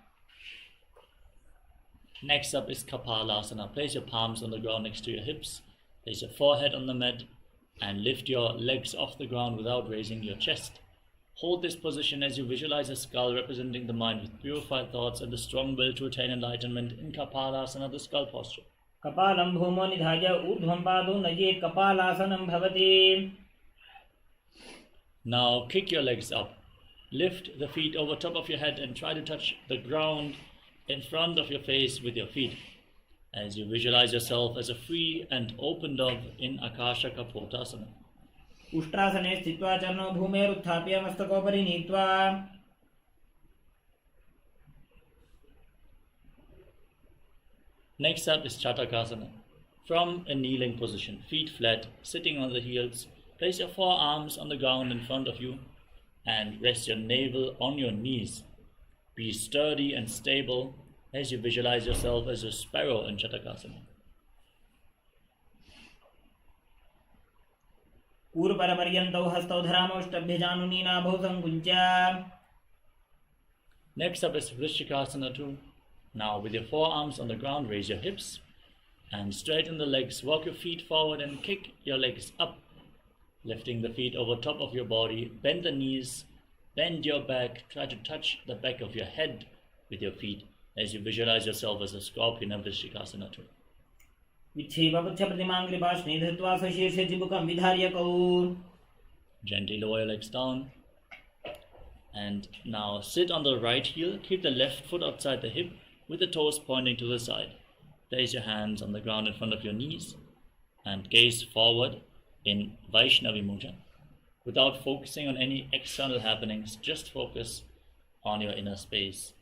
Next up is Kapalasana. Place your palms on the ground next to your hips. Place your forehead on the mat and lift your legs off the ground without raising your chest. Hold this position as you visualize a skull representing the mind with purified thoughts and the strong will to attain enlightenment in Kapalasana, the skull posture. Kapalam bhumo nidhaya urdhvam padu najit kapalasanam bhavati. Now kick your legs up. Lift the feet over top of your head and try to touch the ground in front of your face with your feet as you visualize yourself as a free and open dove in Akasha Kapotasana. Ushtrasane sthitva charno bhumer utthapya mastakopari nitva. Next up is Chatakasana. From a kneeling position, feet flat, sitting on the heels, place your forearms on the ground in front of you and rest your navel on your knees. Be sturdy and stable as you visualize yourself as a sparrow in Chatakasana. Purvaraparyantau hastau dharamaushtabhyajanunina bhusanguncha. Next up is Vrishikasana 2. Now with your forearms on the ground, raise your hips and straighten the legs. Walk your feet forward and kick your legs up, lifting the feet over top of your body. Bend the knees, bend your back, try to touch the back of your head with your feet as you visualize yourself as a scorpion in Vrishikasana 2. Gently lower your legs down. And now sit on the right heel. Keep the left foot outside the hip with the toes pointing to the side. Place your hands on the ground in front of your knees and gaze forward in Vaishnavi Mudra. Without focusing on any external happenings, just focus on your inner space.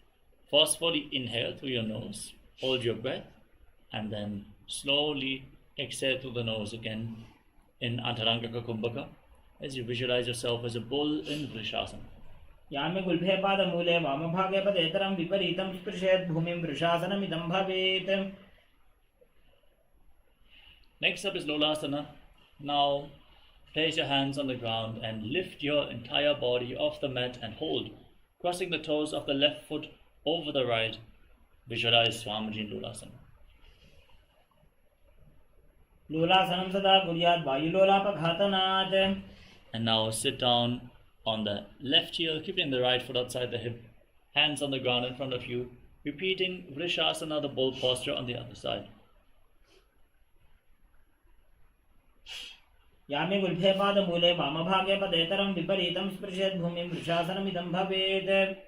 Forcefully inhale through your nose, hold your breath, and then slowly exhale through the nose again in Antarangaka Kumbhaka as you visualize yourself as a bull in Vrishasana. Yame gulbhe pada mule vamabhage padetaram viparitam sprishet bhumim vrishasanam idam bhavet. Next up is Lolasana. Now place your hands on the ground and lift your entire body off the mat and hold, crossing the toes of the left foot over the right. Visualize Swamiji in Lolasana. Lolasanam sada guryat vayulolapaghatanat. And now sit down on the left heel, keeping the right foot outside the hip, hands on the ground in front of you, repeating Vrishasana, the bull posture on the other side. Yame gulbhe pada mule vamabhage padetaram viparitam sprishet bhumim vrishasanam idam bhavet.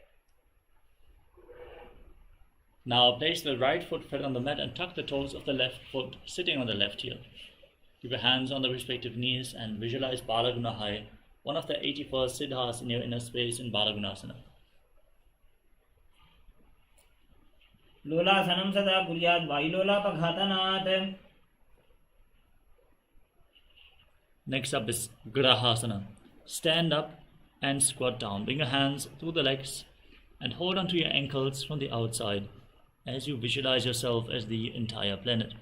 Now place the right foot flat on the mat and tuck the toes of the left foot sitting on the left heel. Keep your hands on the respective knees and visualize Balagunahai, one of the 81st siddhas in your inner space in Balagunasana. Lolasanam sada guryat vayulolapaghatanat. Next up is Grahasana. Stand up and squat down. Bring your hands through the legs and hold onto your ankles from the outside as you visualize yourself as the entire planet.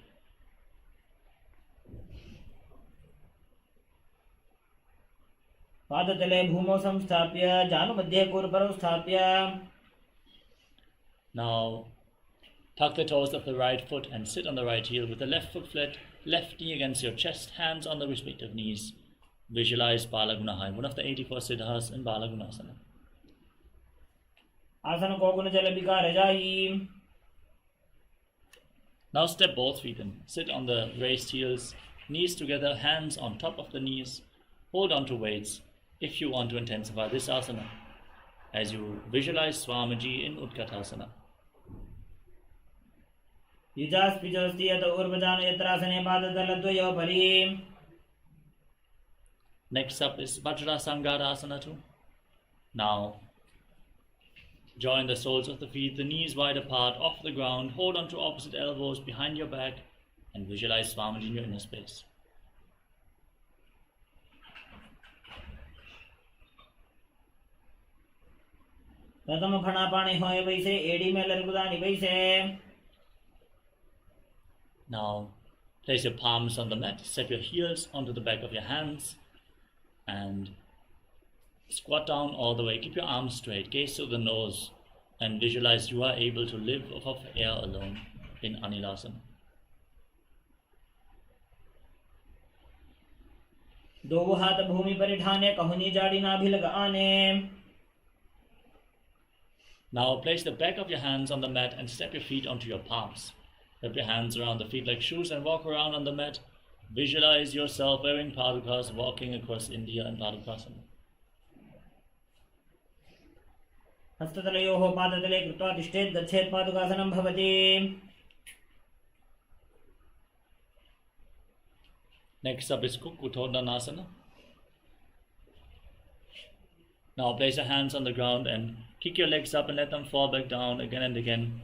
Padatale bhumo samsthapya janu madhye kurparo sthapya. Now, tuck the toes of the right foot and sit on the right heel with the left foot flat, left knee against your chest, hands on the respective knees. Visualize Balagunahai, one of the 84 siddhas in Balagunasana. आसन को गुण जल विकार जाहि. Now step both feet in. Sit on the raised heels, knees together, hands on top of the knees. Hold on to weights if you want to intensify this asana, as you visualize Swamiji in Utkatasana. युजास् पिजोस्ति यत ऊर्वजान यत्रासने पादतलद्वयो परि. Next up is Vajrasangarasana 2. Now, join the soles of the feet, the knees wide apart, off the ground. Hold on to opposite elbows behind your back and visualize Swamiji in your inner space. प्रथम फणा पाणी होय वैसे AD में लरगुदानी वैसे. Now, place your palms on the mat, step your heels onto the back of your hands, and squat down all the way. Keep your arms straight, gaze to the nose, and visualize you are able to live off of air alone in Anilasana. दो हाथ भूमि पर ठाने कहुनी जाड़ी नाभि लगाने. Now place the back of your hands on the mat and step your feet onto your palms. Wrap your hands around the feet like shoes and walk around on the mat. Visualize yourself wearing padukas, walking across India in Padukasana. हस्ततलयोः पादतले कृत्वा तिष्ठेत् गच्छेत् पादुकासनं भवति. Next up is Kukkutodhanasana. Now place your hands on the ground and kick your legs up and let them fall back down again and again,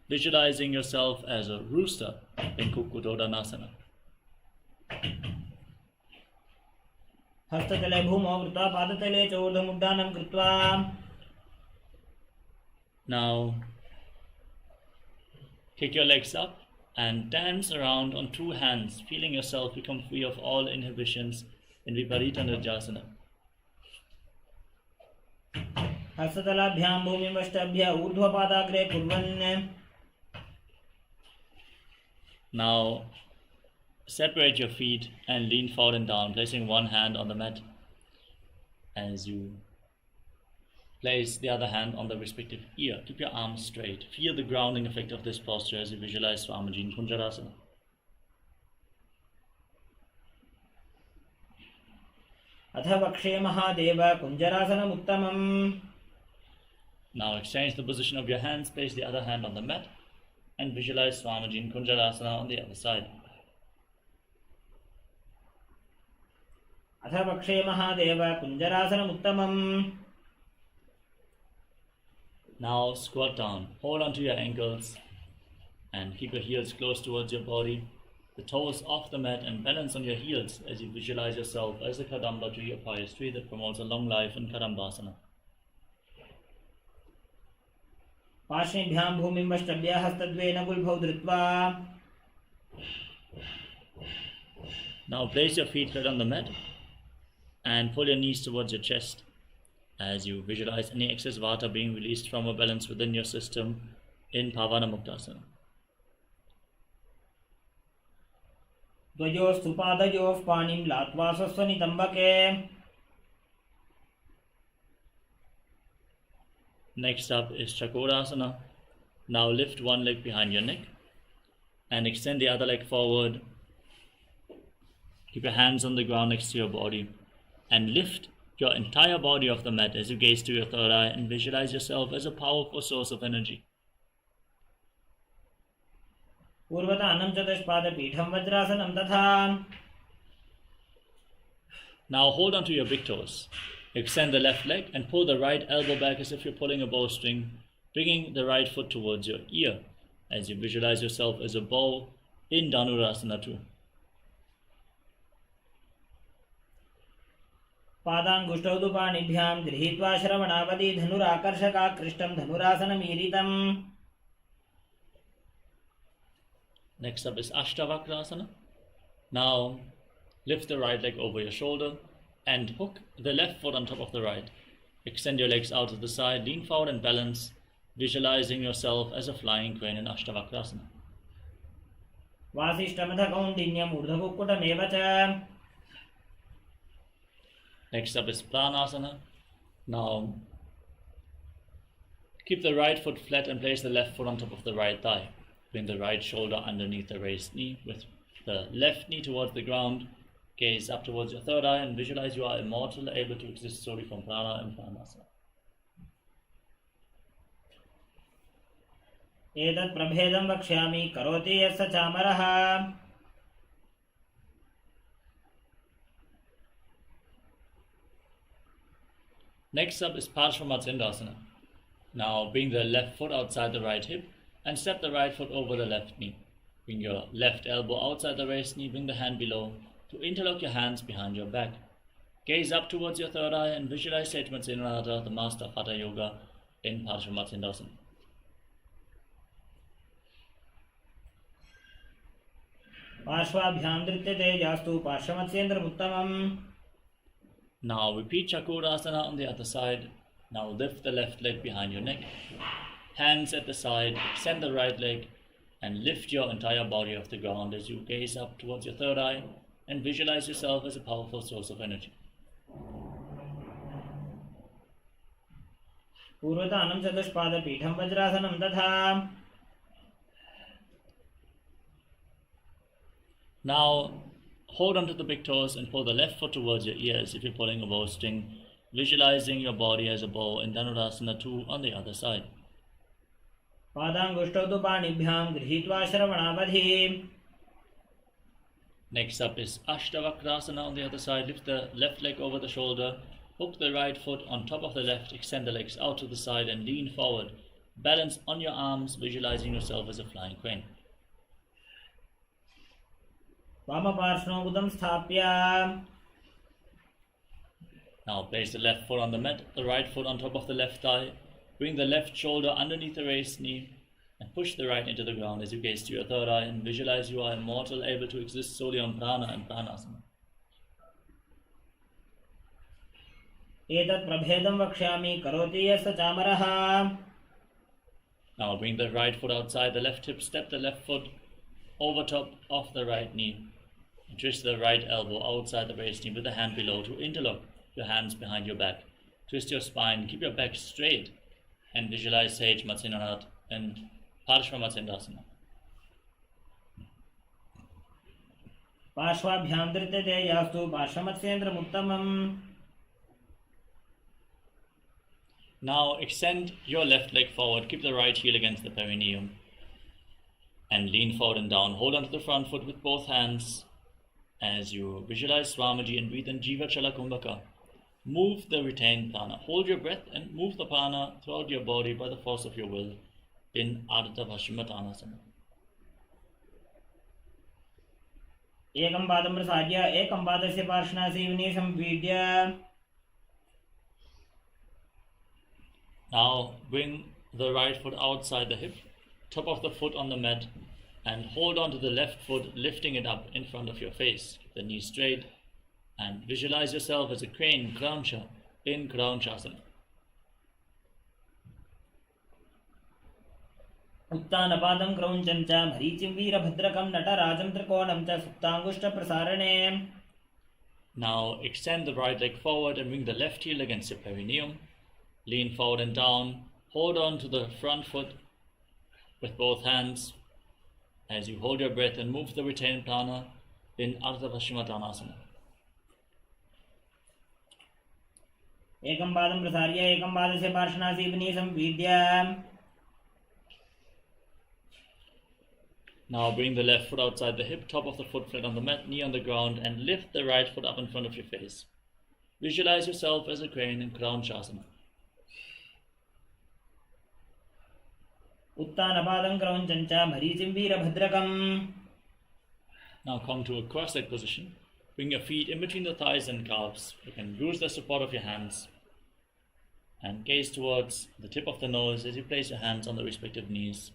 visualizing yourself as a rooster in Kukkutodhanasana. हस्ततले भूमौ कृत्वा पादतले च ऊर्ध्वमुड्डानं कृत्वा. Now kick your legs up and dance around on two hands, feeling yourself become free of all inhibitions in Viparita Nirjasana. हस्ततलाभ्यां भूमिमष्टाभ्य ऊर्ध्वपादाग्रे कुर्वन्. Now separate your feet and lean forward and down, placing one hand on the mat as you place the other hand on the respective ear. Keep your arms straight. Feel the grounding effect of this posture as you visualize Swamiji in Kunjarasana. अथ वक्षे महादेव कुञ्जरासनम् उत्तमम्. Now exchange the position of your hands, place the other hand on the mat and visualize Swamiji in Kunjarasana on the other side. अथ वक्षे महादेव कुञ्जरासनम् उत्तमम्. Now squat down, hold onto your ankles and keep your heels close towards your body, the toes off the mat, and balance on your heels as you visualize yourself as a Kadamba tree, a pious tree that promotes a long life in Kadambasana. पार्श्वेभ्यां भूमिमष्टभ्य हस्तद्वयेन गुल्फौ धृत्वा. Now place your feet flat on the mat and pull your knees towards your chest as you visualize any excess vata being released from a balance within your system in Pavana Muktasana. द्वयोस्तु पादयोः पाणिं लात्वा स्वस्वनितम्बके. Next up is Chakorasana. Now lift one leg behind your neck and extend the other leg forward. Keep your hands on the ground next to your body and lift your entire body off the mat as you gaze to your third eye and visualize yourself as a powerful source of energy. पूर्वतानं चतुष्पादपीठं वज्रासनं तथा. Now hold on to your big toes. Extend the left leg and pull the right elbow back as if you're pulling a bowstring, bringing the right foot towards your ear as you visualize yourself as a bow in Dhanurasana 2. पादाङ्गुष्ठौ तु पाणिभ्यां गृहीत्वा श्रवणावधि धनुराकर्षकाकृष्टं धनुरासनमीरितम्. Next up is Ashtavakrasana. Now lift the right leg over your shoulder and hook the left foot on top of the right. Extend your legs out to the side, lean forward and balance, visualizing yourself as a flying crane in Ashtavakrasana. वासिष्ठमथ कौण्डिन्यम् ऊर्ध्वकुक्कुटमेव च. Next up is Pranasana. Now, keep the right foot flat and place the left foot on top of the right thigh. Bring the right shoulder underneath the raised knee with the left knee towards the ground. Gaze up towards your third eye and visualize you are immortal, able to exist solely from prana and pranasana. एतत् प्रभेदं वक्ष्यामि करोति यस्य चामरः. Next up is Parshvamatsindasana. Now bring the left foot outside the right hip and step the right foot over the left knee. Bring your left elbow outside the raised knee, bring the hand below to interlock your hands behind your back. Gaze up towards your third eye and visualize Sage Matsinanada, the master of Hatha Yoga, in Parshvamatsindasana. पार्श्वाभ्यां धृत्यते यास्तु पार्श्वमत्स्येन्द्रमुत्तमम्. Now repeat Chakurasana on the other side. Now lift the left leg behind your neck. Hands at the side, extend the right leg and lift your entire body off the ground as you gaze up towards your third eye and visualize yourself as a powerful source of energy. पूर्वतानं चतुष्पादपीठं वज्रासनं तथा. Now hold onto the big toes and pull the left foot towards your ears if you're pulling a bowstring, visualizing your body as a bow in Dhanurasana 2 on the other side. पादाङ्गुष्ठौ तु पाणिभ्यां गृहीत्वा श्रवणावधि. Next up is Ashtavakrasana on the other side. Lift the left leg over the shoulder, hook the right foot on top of the left, extend the legs out to the side and lean forward. Balance on your arms, visualizing yourself as a flying crane. वामपार्श्वं उदं स्थाप्य. Now place the left foot on the mat, the right foot on top of the left thigh. Bring the left shoulder underneath the raised knee and push the right into the ground as you gaze to your third eye and visualize you are immortal, able to exist solely on prana and pranasana. एतत् प्रभेदं वक्ष्यामि करोति यस्य चामरः. Now bring the right foot outside the left hip, step the left foot over top of the right knee. And twist the right elbow outside the raised knee with the hand below to interlock your hands behind your back. Twist your spine, keep your back straight and visualize Sage Matsinanada and Parshvamatsindasana. पार्श्वाभ्यां धृत्यते यास्तु पार्श्वमत्स्येन्द्रमुत्तमम्. Now extend your left leg forward, keep the right heel against the perineum and lean forward and down. Hold onto the front foot with both hands as you visualize Swamiji and breathe in Jiva Chala Kumbhaka. Move the retained prana. Hold your breath and move the prana throughout your body by the force of your will in Ardha Paschimottanasana. एकं पादं प्रसार्य एकं पादस्य पार्श्वनासीवने संपीड्य. Now bring the right foot outside the hip, top of the foot on the mat, and hold on to the left foot, lifting it up in front of your face. Keep the knee straight and visualize yourself as a crane, Krauncha, in Kraunchasana. उत्तानपादं क्रौञ्चं च मरीचिं वीरभद्रकं नटराजं त्रिकोणं च सुप्ताङ्गुष्ठप्रसारणे. Now extend the right leg forward and bring the left heel against your perineum. Lean forward and down. Hold on to the front foot with both hands as you hold your breath and move the retained prana in Ardha Paschimottanasana. एकं पादं प्रसार्य एकं पादस्य पार्श्वनासीवने संपीड्य. Now bring the left foot outside the hip, top of the foot flat on the mat, knee on the ground, and lift the right foot up in front of your face. Visualize yourself as a crane in Kraunchasana. उत्तानपादं क्रौञ्चं च मरीचिं वीरभद्रकम्. Now come to a cross-legged position. Bring your feet in between the thighs and calves. You can use the support of your hands. And gaze towards the tip of the nose as you place your hands on the respective knees.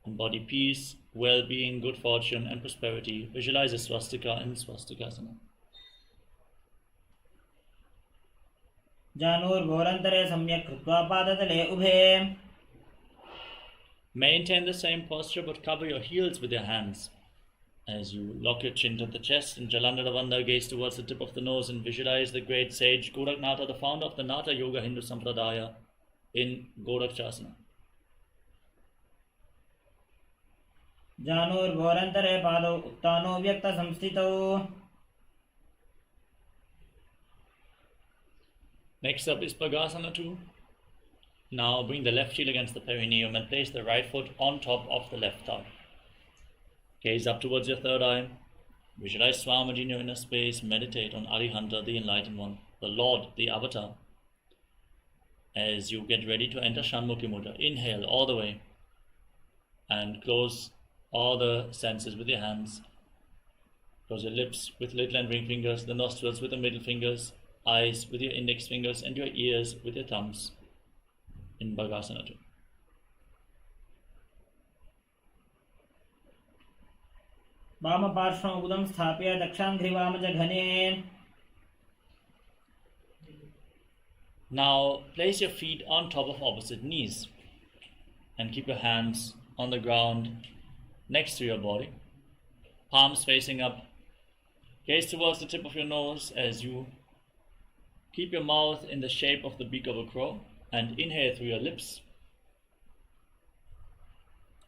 Embody peace, well-being, good fortune, and prosperity. Visualize a swastika in swastikasana. जानुर्घोरन्तरे सम्यक् कृत्वा पादतले उभे. Maintain the same posture but cover your heels with your hands. As you lock your chin to the chest and Jalandhara gaze towards the tip of the nose and visualize the great sage Goraknatha, the founder of the Natha Yoga Hindu Sampradaya, in Gorakchasana. जानोर्घोरन्तरे पादौ उत्तानो व्यक्तसंस्थितौ. Next up is Bhagasana 2. Now bring the left heel against the perineum and place the right foot on top of the left thigh. Gaze up towards your third eye. Visualize Swamiji in your inner space. Meditate on Arihanta, the enlightened one, the Lord, the Avatar. As you get ready to enter Shanmukhi Mudra, inhale all the way and close all the senses with your hands. Close your lips with little and ring fingers, the nostrils with the middle fingers, eyes with your index fingers, and your ears with your thumbs in Bhagasana 2. वामपार्श्वं उदं स्थाप्य दक्षाङ्घ्रिवामजघने. Now place your feet on top of opposite knees and keep your hands on the ground next to your body, palms facing up. Gaze towards the tip of your nose as you keep your mouth in the shape of the beak of a crow and inhale through your lips.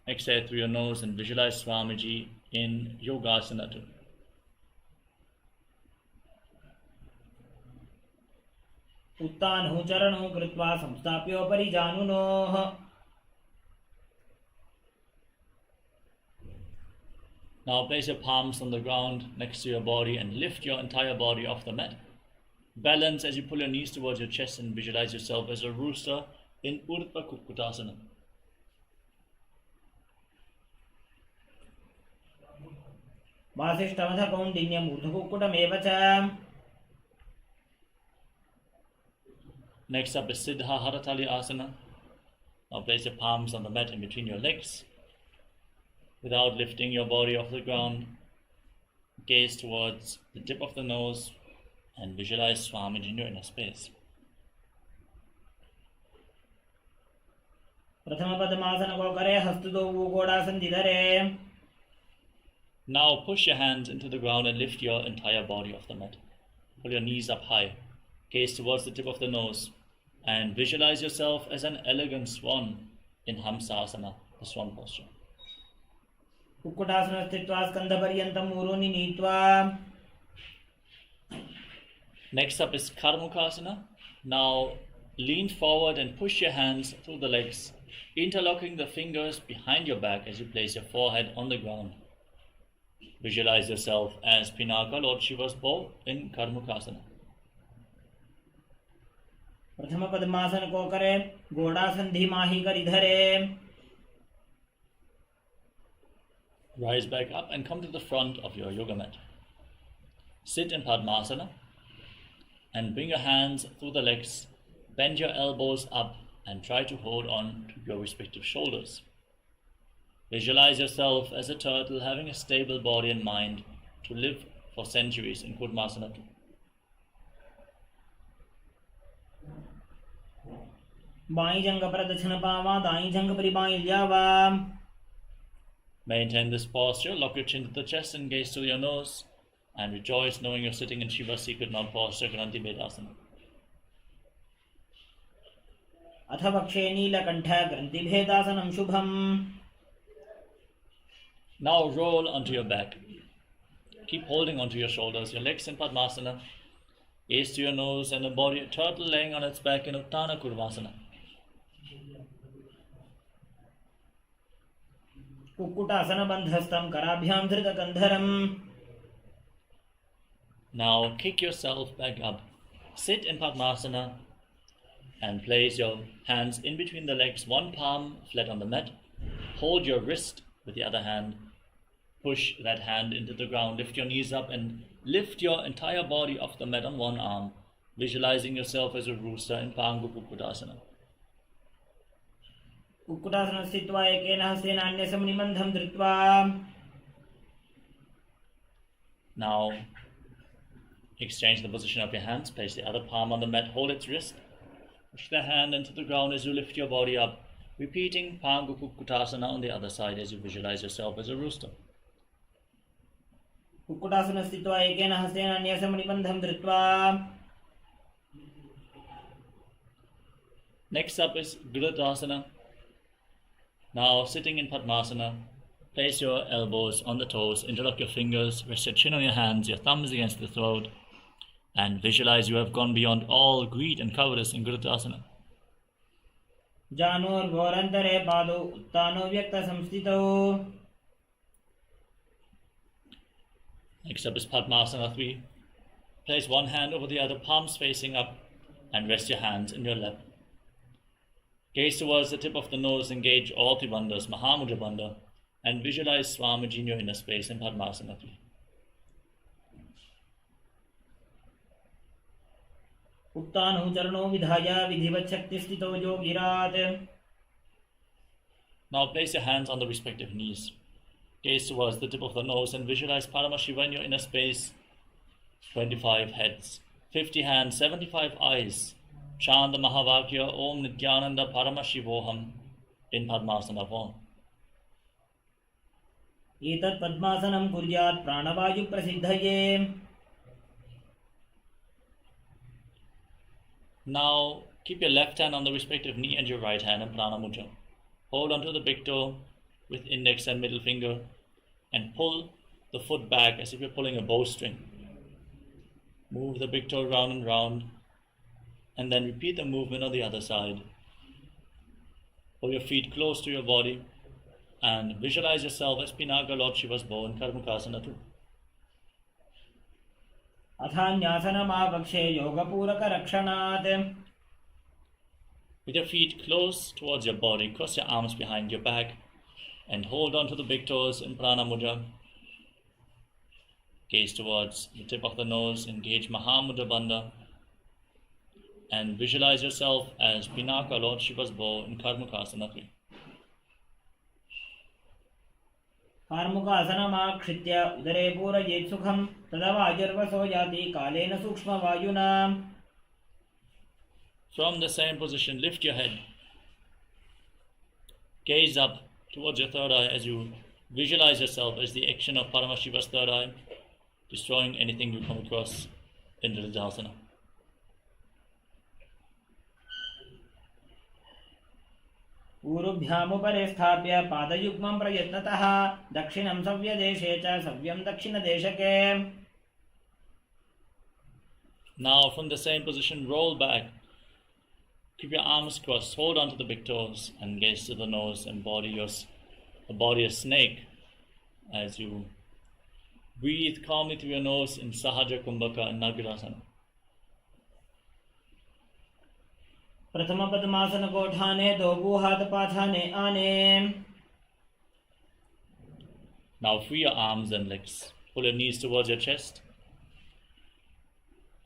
Exhale through your nose and visualize Swamiji in Yogasana 2. उत्तानौ चरणौ कृत्वा संस्थाप्योपरि जानुनोः. Now place your palms on the ground next to your body and lift your entire body off the mat. Balance as you pull your knees towards your chest and visualize yourself as a rooster in Urdhva Kukkutasana. वासिष्ठमथकौण्डिन्यम् ऊर्ध्वकुक्कुटमेव च. Next up is Siddha Haratali Asana. Now place your palms on the mat in between your legs. Without lifting your body off the ground, gaze towards the tip of the nose and visualize Swamiji in your inner space. प्रथमपद्मासन को करे हस्तदौ गोडासन धरे. Now push your hands into the ground and lift your entire body off the mat. Pull your knees up high. Gaze towards the tip of the nose and visualize yourself as an elegant swan in Hamsasana, the swan posture. Kukkutasana स्थित्वा स्कन्धपर्यन्तं ऊरोनि नीत्वा. Next up is Karmukasana. Now lean forward and push your hands through the legs, interlocking the fingers behind your back as you place your forehead on the ground. Visualize yourself as Pinaka, Lord Shiva's bow, in Karmukasana. प्रथमपद्मासन को करे गोडासन धीमाहि करि धरे. Rise back up and come to the front of your yoga mat. Sit in Padmasana and bring your hands through the legs. Bend your elbows up and try to hold on to your respective shoulders. Visualize yourself as a turtle having a stable body and mind to live for centuries in Kudmasana 2. By जंग प्रदक्षिण पावा दाई जंग परिबाई ल्यावा. Maintain this posture, lock your chin to the chest and gaze to your nose, and rejoice knowing you're sitting in Shiva's secret mount posture, Granthi Bedasana. अथ वक्षे नीलकण्ठ ग्रन्थिभेदासनं शुभम्. Now roll onto your back. Keep holding onto your shoulders, your legs in Padmasana. Gaze to your nose and the body, a turtle laying on its back in Uttana Kurvasana. Kukkutasana बन्धस्तं कराभ्यां धृतकन्धरम्. Now kick yourself back up. Sit in Padmasana and place your hands in between the legs, one palm flat on the mat. Hold your wrist with the other hand. Push that hand into the ground. Lift your knees up and lift your entire body off the mat on one arm, visualizing yourself as a rooster in Pangu Kukkutasana. Kukkutasana स्थित्वा एकेन हस्तेन अन्यस्य मुनिबन्धं धृत्वा. Now exchange the position of your hands. Place the other palm on the mat. Hold its wrist. Push the hand into the ground as you lift your body up. repeating Pangukukkutasana on the other side as you visualize yourself as a rooster. Kukkutasana स्थित्वा एकेन हस्तेन अन्यस्य मणिबन्धं धृत्वा. Next up is Gurudasana. Now sitting in Padmasana, place your elbows on the toes, interlock your fingers, rest your chin on your hands, your thumbs against the throat, and visualize you have gone beyond all greed and cowardice in Gurudasana. जानोर्घोरन्तरे पादौ उत्तानो व्यक्तसंस्थितौ. Next up is Padmasana 3. Place one hand over the other, palms facing up, and rest your hands in your lap. Gaze towards the tip of the nose, engage all three bandhas, Mahamudra Bandha, and visualize Swamiji in your inner space in Padmasana 3. उत्तानौ चरणौ विधाय विधिवत् शक्तिस्थितौ योगिरात्. Now place your hands on the respective knees. Gaze towards the tip of the nose and visualize Paramashiva in your inner space. 25 heads, 50 hands, 75 eyes. Chant the Mahavakya Om Nityananda Paramashivoham in Padmasana form. एतत् पद्मासनं कुर्यात् प्राणवायुप्रसिद्धये. Now keep your left hand on the respective knee and your right hand in Prana Mudra. Hold onto the big toe with index and middle finger and pull the foot back as if you're pulling a bowstring. Move the big toe round and round and then repeat the movement on the other side. Pull your feet close to your body and visualize yourself as Pinaka Lord Shiva's bow in Karmukasana 2. अथान्यासनमावक्षे योगपूरकरक्षणात्. With your feet close towards your body, cross your arms behind your back and hold on to the big toes in Prana Mudra. Gaze towards the tip of the nose, engage Mahamudra Bandha and visualize yourself as Pinaka Lord Shiva's bow in Karmukasana 3. कार्मुकासनमाक्षित्य उदरे पूरयेत् सुखं तदा वायुर्वसो याति कालेन सूक्ष्मवायुना. From the same position, lift your head. Gaze up towards your third eye as you visualize yourself as the action of Paramashiva's third eye, destroying anything you come across in Riddhasana. ऊरुभ्यामुपरे स्थाप्य पादयुग्मं प्रयत्नतः दक्षिणं सव्यदेशे च सव्यं दक्षिणदेशके. Now from the same position, roll back. Keep your arms crossed, hold on to the big toes and gaze to the nose and body a snake as you breathe calmly through your nose in Sahaja Kumbhaka and Nagarasana. प्रथम पद्मासन कोठाने दो हाथ पाछाने आने. Now free your arms and legs. Pull your knees towards your chest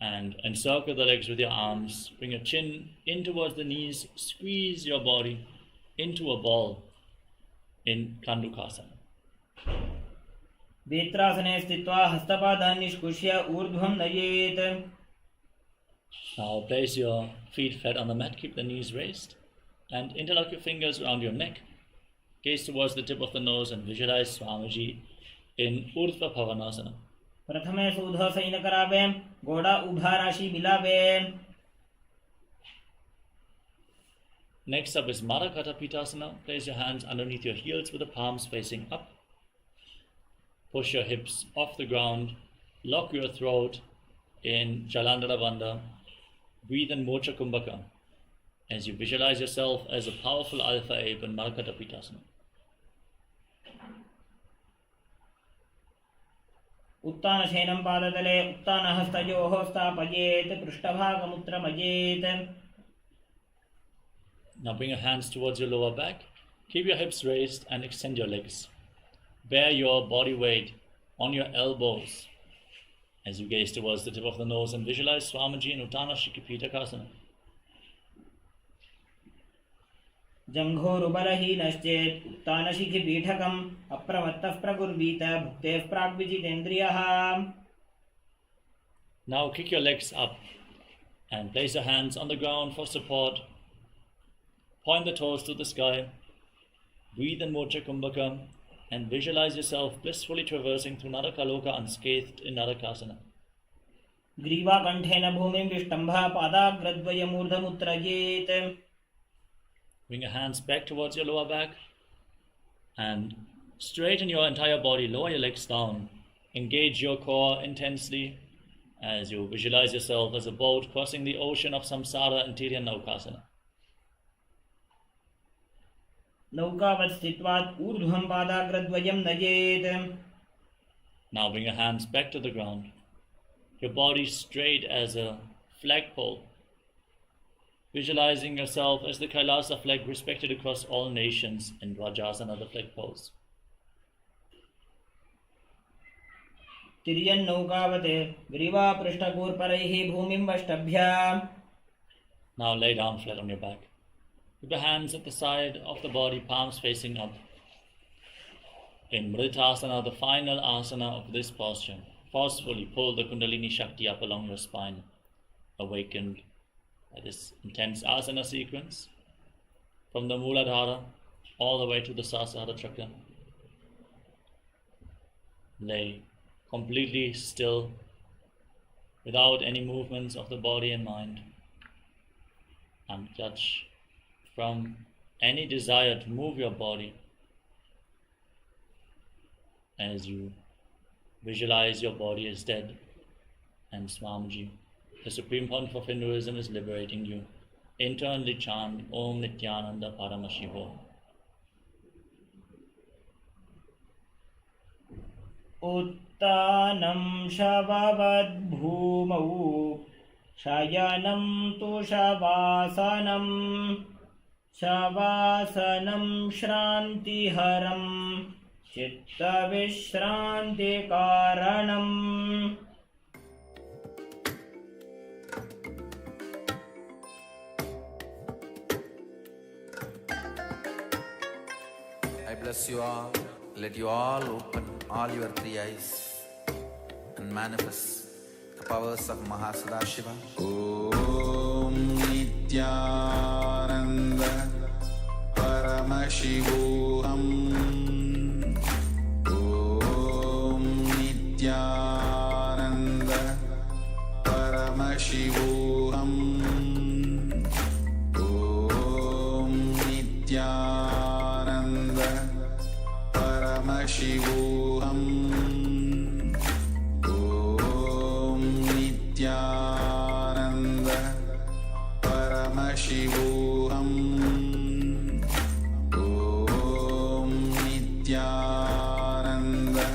and encircle the legs with your arms. Bring your chin in towards the knees. Squeeze your body into a ball in Kandukasana. वेत्रासने स्थित्वा हस्तपादान् निष्कुष्य ऊर्ध्वं नयेत्. Now place your feet flat on the mat, keep the knees raised and interlock your fingers around your neck. Gaze towards the tip of the nose and visualize Swamiji in Urdhva Bhavanasana. प्रथमे सूधो San करावे गोड़ा उभा राशि मिलावे. Next up is Marakata Pitasana. Place your hands underneath your heels with the palms facing up. Push your hips off the ground. Lock your throat in Jalandhara Bandha. Breathe in Mocha Kumbhaka as you visualize yourself as a powerful alpha ape in Marakata Pitasana. उत्तानशयनं पादतले उत्तानहस्तयोः स्थापयेत् पृष्ठभागमुत्तमयेत्. Now bring your hands towards your lower back. Keep your hips raised and extend your legs. Bear your body weight on your elbows as you gaze towards the tip of the nose and visualize Swamiji in Uttana Shikipitakasana. जङ्घोरुबलहीनश्चेत् उत्तानशिखिपीठकम् अप्रमत्तः प्रकुर्वीत भुक्तेः प्राग्विजितेन्द्रियः. Now kick your legs up and place your hands on the ground for support. Point the toes to the sky. Breathe in Mocha Kumbhaka and visualize yourself blissfully traversing through Narakaloka unscathed in Narakasana. ग्रीवाकण्ठेन भूमिं विष्टम्भः पादाग्रद्वयमूर्धमुत्रयेत्. Bring your hands back towards your lower back and straighten your entire body. Lower your legs down. Engage your core intensely as you visualize yourself as a boat crossing the ocean of samsara in Tiryan Naukasana. नौकावत् स्थित्वात् ऊर्ध्वं पादाग्रद्वयं नयेत्. Now bring your hands back to the ground. Your body straight as a flagpole. Visualizing yourself as the Kailasa flag respected across all nations in Rajas and other flagpoles. तिर्यन् नौकावत् ग्रीवापृष्ठगोर्परैः भूमिं वष्टभ्य. Now lay down flat on your back. Keep your hands at the side of the body, palms facing up. In Mritasana, the final asana of this posture, forcefully pull the Kundalini Shakti up along your spine, awakened by this intense asana sequence, from the Muladhara all the way to the Sahasrara Chakra. Lay completely still, without any movements of the body and mind, untouched from any desire to move your body, as you visualize your body as dead and Swamiji, the Supreme Pontiff of Hinduism, is liberating you. Internally chant Om Nityananda Paramashivoham. उत्तानं शववद्भूमौ शयनं तु शवासनं शवासनं श्रान्तिहरं चित्तविश्रान्तिकारणम्. I bless you all. Let you all open all your three eyes and manifest the powers of Mahasadashiva. Om Nityananda Paramashivoham. Om Nityananda Paramashivoham. Om Nityananda Paramashivoham. Om Nityananda Paramashivoham. Om Nityananda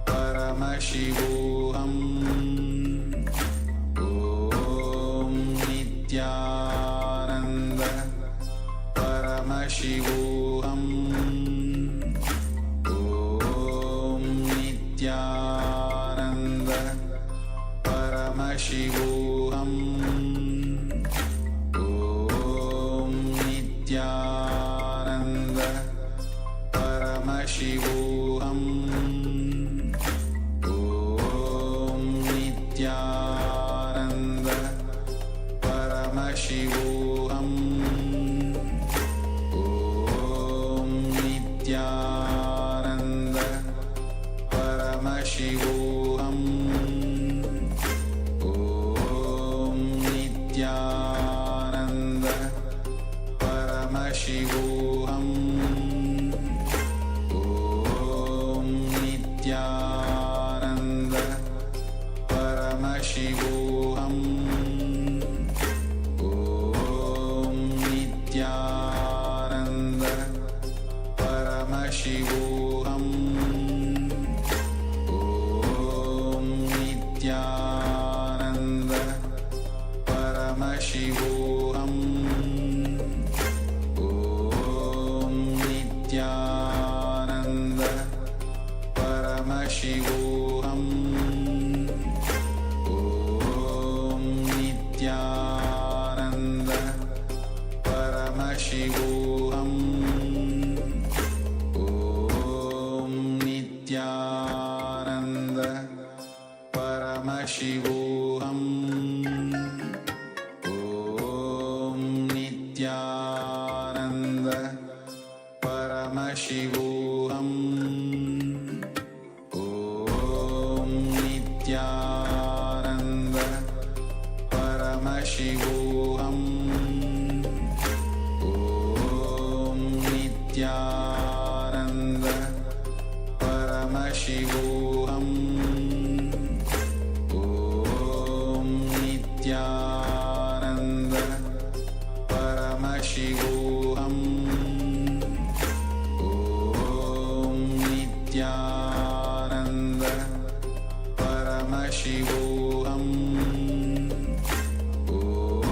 Paramashivoham. Om Nityananda Paramashivoham. Nityananda Paramashivoham. Om Nityananda Paramashivoham. Om Nityananda Paramashivoham. Om Nityananda Paramashivoham. Om Nityananda Paramashivoham. Om Nityananda Paramashivoham. Om Nityananda Paramashivoham. Om Nityananda Paramashivoham. Om Nityananda Paramashivoham. Om Nityananda Paramashivoham. Om Nityananda Paramashivoham. Om Nityananda Nityananda Paramashivoham Om Nityananda Paramashivoham Om Nityananda Paramashivoham Om Nityananda Paramashivoham Om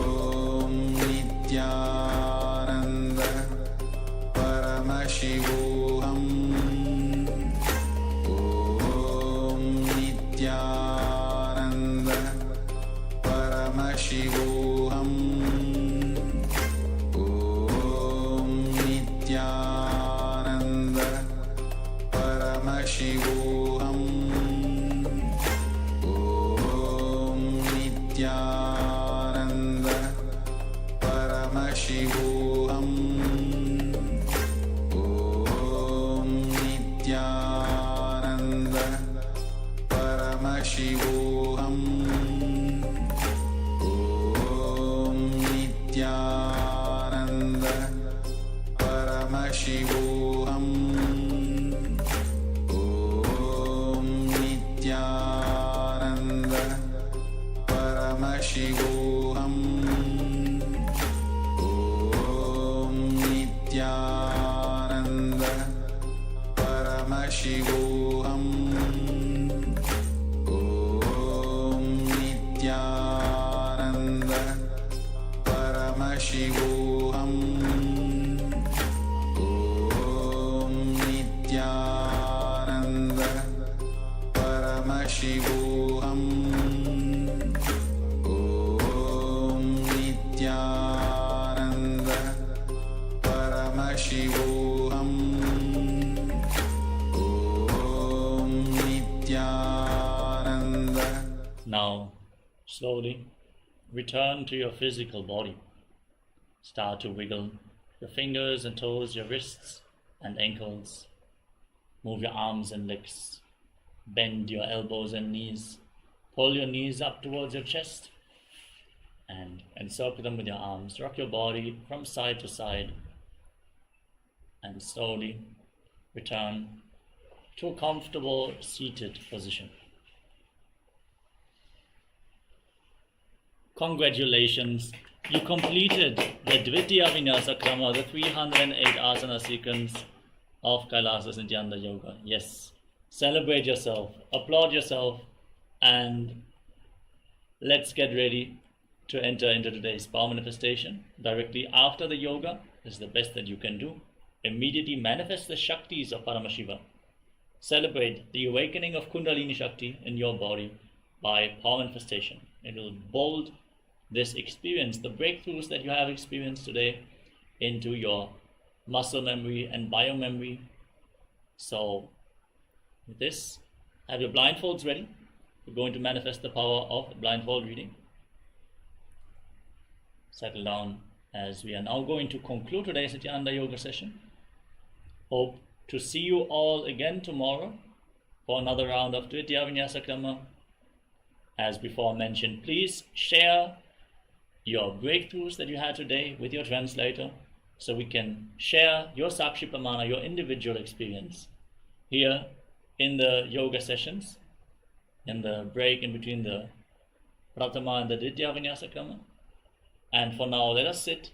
Nityananda Paramashivoham Om Nityananda Paramashivoham Om Nityananda Paramashivoham Om Nityananda Paramashivoham Om Nityananda Paramashivoham Om Nityananda Paramashivoham Om Nityananda Paramashivoham Om Nityananda Paramashivoham Om Nityananda Paramashivoham Om Nityananda Paramashivoham Om Nityananda Paramashivoham Om Nityananda. Now, slowly return to your physical body. Start to wiggle your fingers and toes, your wrists and ankles. Move your arms and legs. Bend your elbows and knees. Pull your knees up towards your chest and encircle them with your arms. Rock your body from side to side and slowly return to a comfortable seated position. Congratulations, you completed the Dvitiya Vinyasa Krama, the 308 asana sequence of Kailasa Sanjyana Yoga. Yes, celebrate yourself, applaud yourself, and let's get ready to enter into today's power manifestation. Directly after the yoga is the best that you can do. Immediately manifest the Shaktis of Paramashiva. Celebrate the awakening of Kundalini Shakti in your body by power manifestation. It will bold this experience, the breakthroughs that you have experienced today, into your muscle memory and biomemory. So with this, have your blindfolds ready. We're going to manifest the power of blindfold reading. Settle down as we are now going to conclude today's Satyananda Yoga session. Hope to see you all again tomorrow for another round of Dvitiya Vinyasa Krama. As before mentioned, please share your breakthroughs that you had today with your translator so we can share your Sakshi Pramana, your individual experience here in the yoga sessions, in the break in between the Pratama and the Dvitiya Vinyasa Krama. And for now, let us sit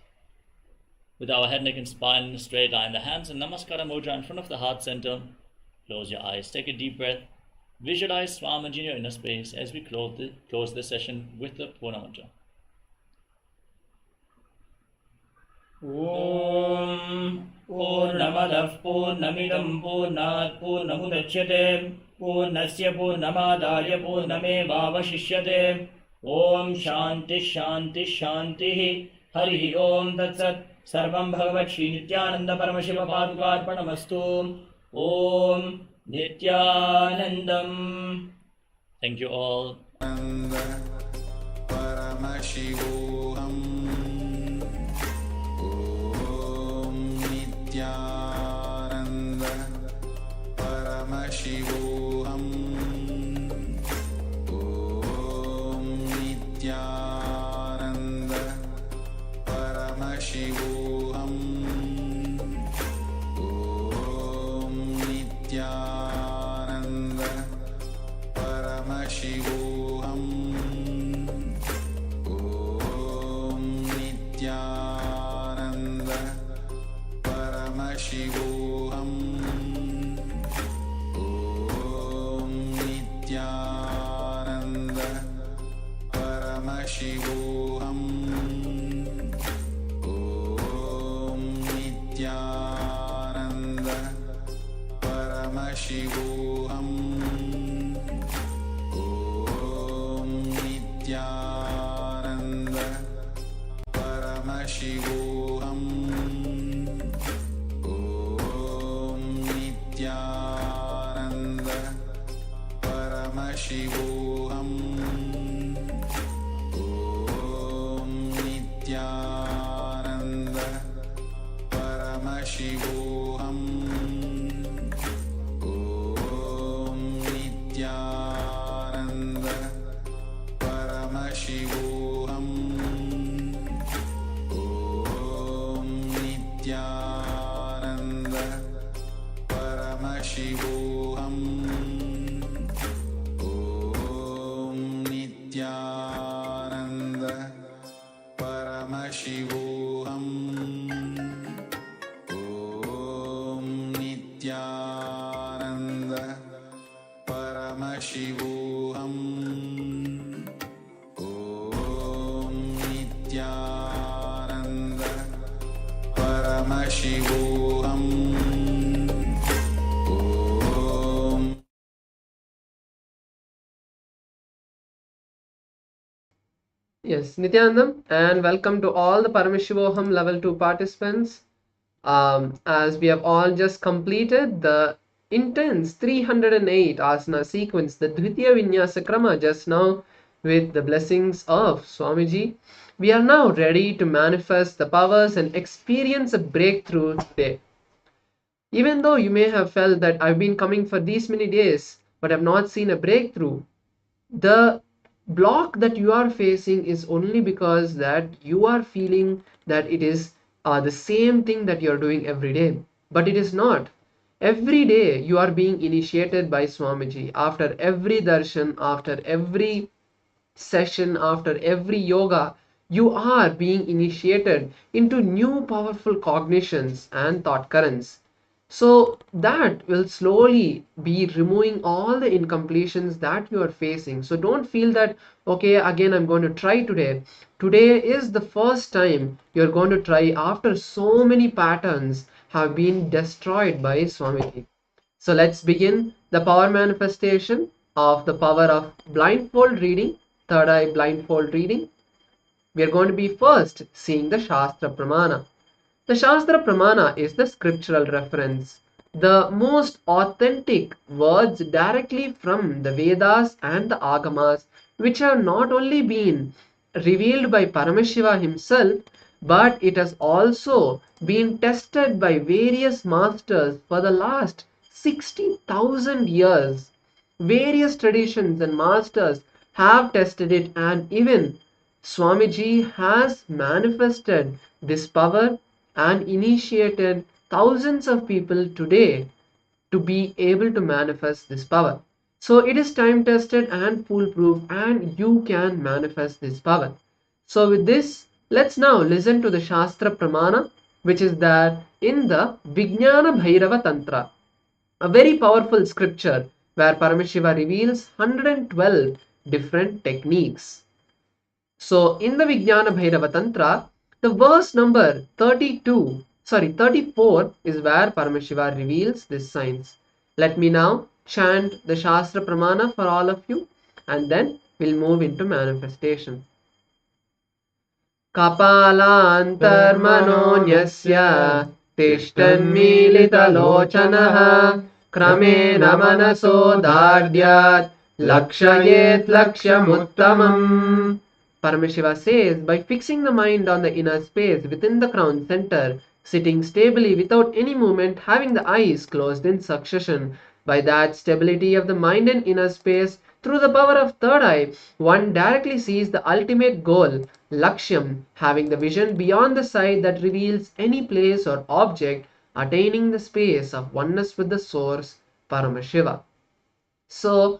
with our head, neck and spine in a straight line, the hands in Namaskara Mudra in front of the heart center. Close your eyes, take a deep breath, visualize Swamiji in your inner space as we close this session with the Purna Mantra. Om Purnamadah Purnamidam Purnat Purnamudachyate Purnasya Purnamadaya Purnamevavashishyate. Om Shanti Shanti Shanti. Hari Om Tatsat. Sarvam Bhagavat Shri Nityananda Paramashiva Padukarpanamastu. Om Nityanandam. Thank you all. Paramashivoham Om Nityananda Paramashivoham Paramashivoham Om Nityananda Paramashivoham Om Nityananda Paramashivoham Om Nityananda Paramashivoham Om Nityananda Paramashivoham Om Nityananda Paramashivoham Om Nityananda Paramashivoham Om Nityananda Paramashivoham Om Nityananda Paramashivoham Om Nityananda Paramashivoham Om Nityananda Paramashivoham Om Nityananda Paramashivoham Om Yes, Nityanandam, and welcome to all the Paramashivoham Level 2 participants. As we have all just completed the intense 308 asana sequence, the Dvitiya Vinyasa Krama just now with the blessings of Swamiji, we are now ready to manifest the powers and experience a breakthrough today. Even though you may have felt that I've been coming for these many days but have not seen a breakthrough, the block that you are facing is only because that you are feeling that it is the same thing that you are doing every day, but it is not. Every day you are being initiated by Swamiji. After every darshan, after every session, after every yoga, you are being initiated into new powerful cognitions and thought currents. So that will slowly be removing all the incompletions that you are facing. So don't feel that, okay, again, I'm going to try today. Today is the first time you're going to try after so many patterns have been destroyed by Swamiji. So let's begin the power manifestation of the power of blindfold reading, third eye blindfold reading. We are going to be first seeing the Shastra Pramana. The Shastra Pramana is the scriptural reference, the most authentic words directly from the Vedas and the Agamas, which have not only been revealed by Paramashiva himself, but it has also been tested by various masters for the last 60,000 years. Various traditions and masters have tested it, and even Swamiji has manifested this power and initiated thousands of people today to be able to manifest this power. So it is time tested and foolproof, and you can manifest this power. So with this, let's now listen to the Shastra Pramana, which is there in the Vijnana Bhairava Tantra, a very powerful scripture where Paramashiva reveals 112 different techniques. So in the Vijnana Bhairava Tantra, the verse number 34 is where Paramashiva reveals this science. Let me now chant the Shastra Pramana for all of you, and then we'll move into manifestation. Kapalantarmanonyasya tishtanmilitalochanaha kramena manaso dharyat lakshayet lakshamuttamam. Paramashiva says, by fixing the mind on the inner space within the crown center, sitting stably without any movement, having the eyes closed in succession, by that stability of the mind and inner space, through the power of third eye, one directly sees the ultimate goal, Lakshyam, having the vision beyond the sight that reveals any place or object, attaining the space of oneness with the source, Paramashiva. So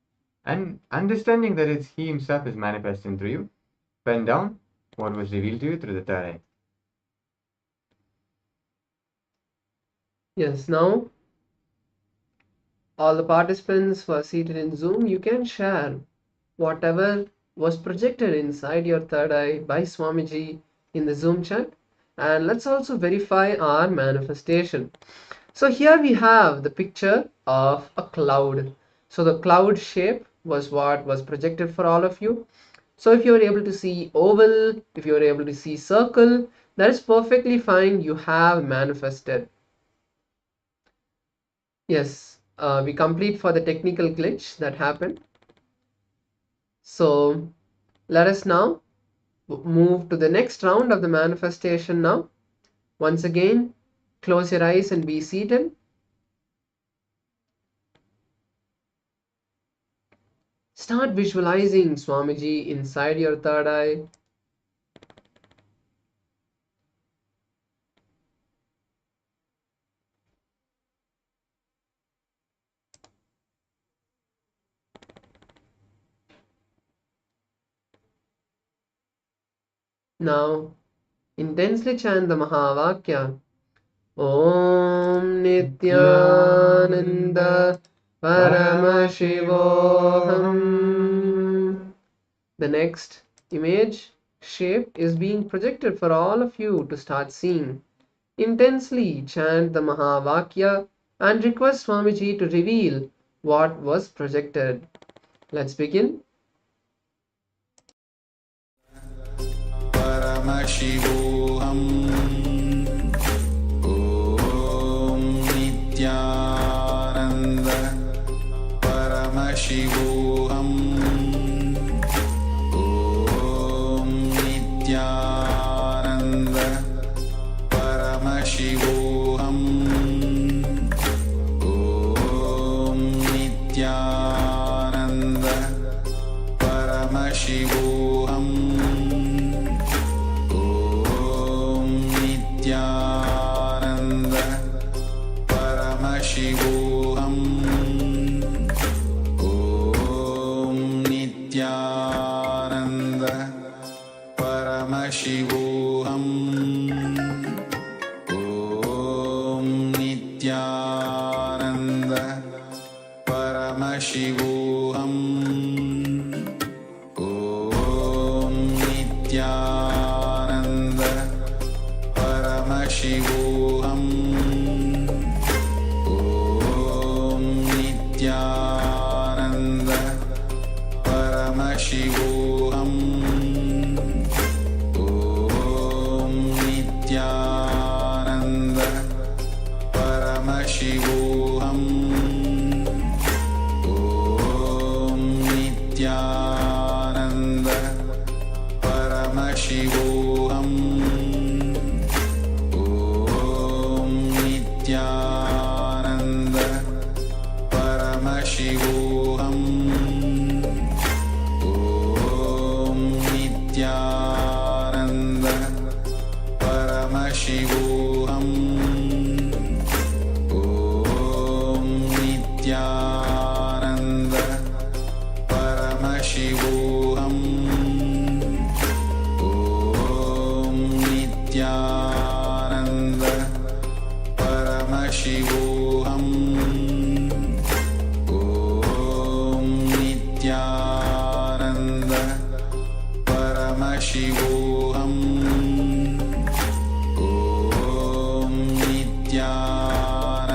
and understanding that it's He Himself is manifesting through you. Pen down what was revealed to you through the third eye. Yes, now all the participants who are seated in Zoom, you can share whatever was projected inside your third eye by Swamiji in the Zoom chat. And let's also verify our manifestation. So here we have the picture of a cloud. So the cloud shape was what was projected for all of you. So if you are able to see oval, if you are able to see circle, that is perfectly fine. You have manifested. Yes, we complete for the technical glitch that happened. So let us now move to the next round of the manifestation now. Once again, close your eyes and be seated. Start visualizing Swamiji inside your third eye. Now, intensely chant the Mahavakya. Om Nityananda Paramashivoham. The next image shape is being projected for all of you to start seeing. Intensely chant the Mahavakya and request Swamiji to reveal what was projected. Let's begin. Paramashivoham Om Nityananda Paramashivoham Om Nityananda Paramashivoham Om Nityananda Paramashivoham Nityananda Paramashivoham Om Nityananda Paramashivoham Om Nityananda Paramashivoham Om Nityananda Paramashivoham Om Nityananda Paramashivoham Om Nityananda Paramashivoham Om Nityananda Paramashivoham Om Nityananda Paramashivoham Om Nityananda Paramashivoham Om Nityananda Paramashivoham Om Nityananda Paramashivoham Om Nityananda Paramashivoham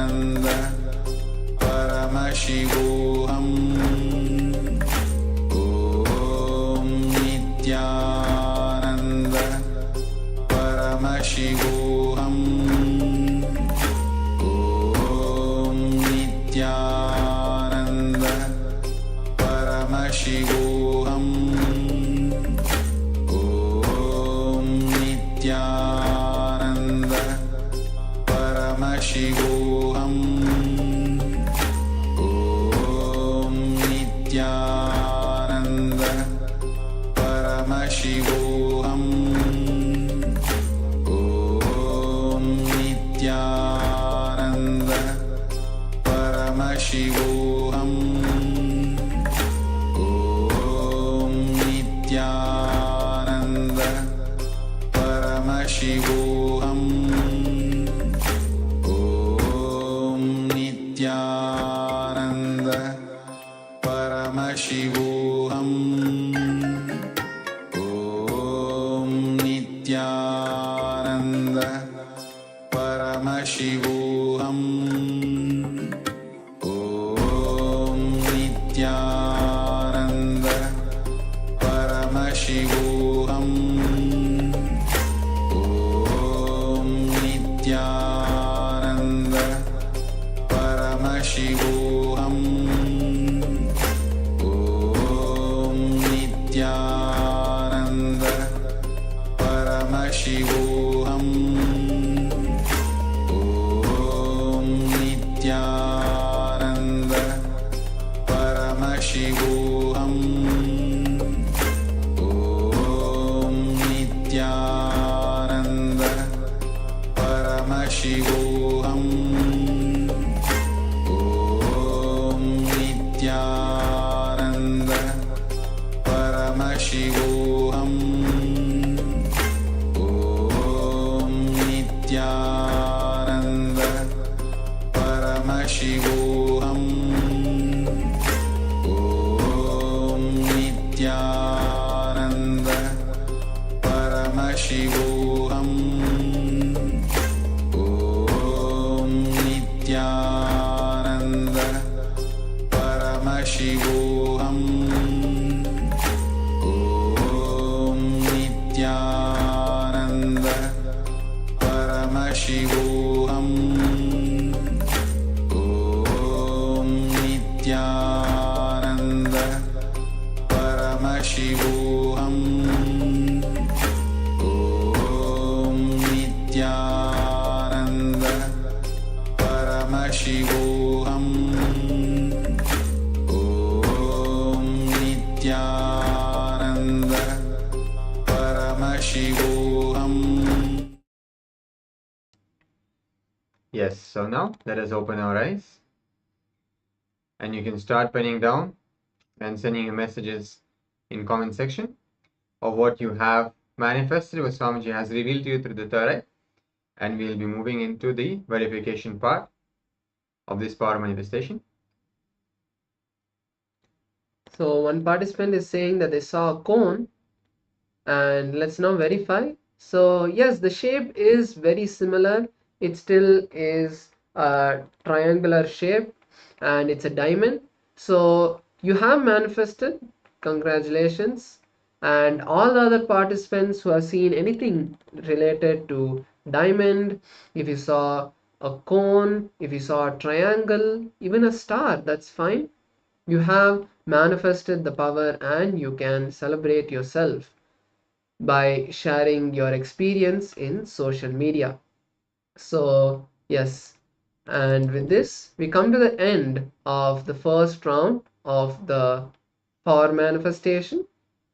Om Nityananda Paramashivoham Om Nityananda Paramashivoham Om Nityananda Paramashivoham Om Nityananda Paramashivoham Om Nityananda Paramashivoham Om Nityananda Paramashivoham Nityananda Paramashivoham Om Nityananda Paramashivoham Om Nityananda Paramashivoham Om Nityananda Paramashivoham Om Nityananda Paramashivoham Om Nityananda Paramashivoham Om Nityananda Paramashivoham Om Nityananda Paramashivoham Om Nityananda Paramashivoham Om Nityananda Paramashivoham Om Nityananda Paramashivoham. Yes, so now let us open our eyes, and you can start penning down and sending your messages in comment section of what you have manifested, what Swamiji has revealed to you through the third eye, and we will be moving into the verification part of this power manifestation. So one participant is saying that they saw a cone, and let's now verify. So yes, the shape is very similar. It still is a triangular shape and it's a diamond. So you have manifested. Congratulations. And all the other participants who have seen anything related to diamond, if you saw a cone, if you saw a triangle, even a star, that's fine. You have manifested the power and you can celebrate yourself by sharing your experience in social media. So yes, and with this we come to the end of the first round of the power manifestation,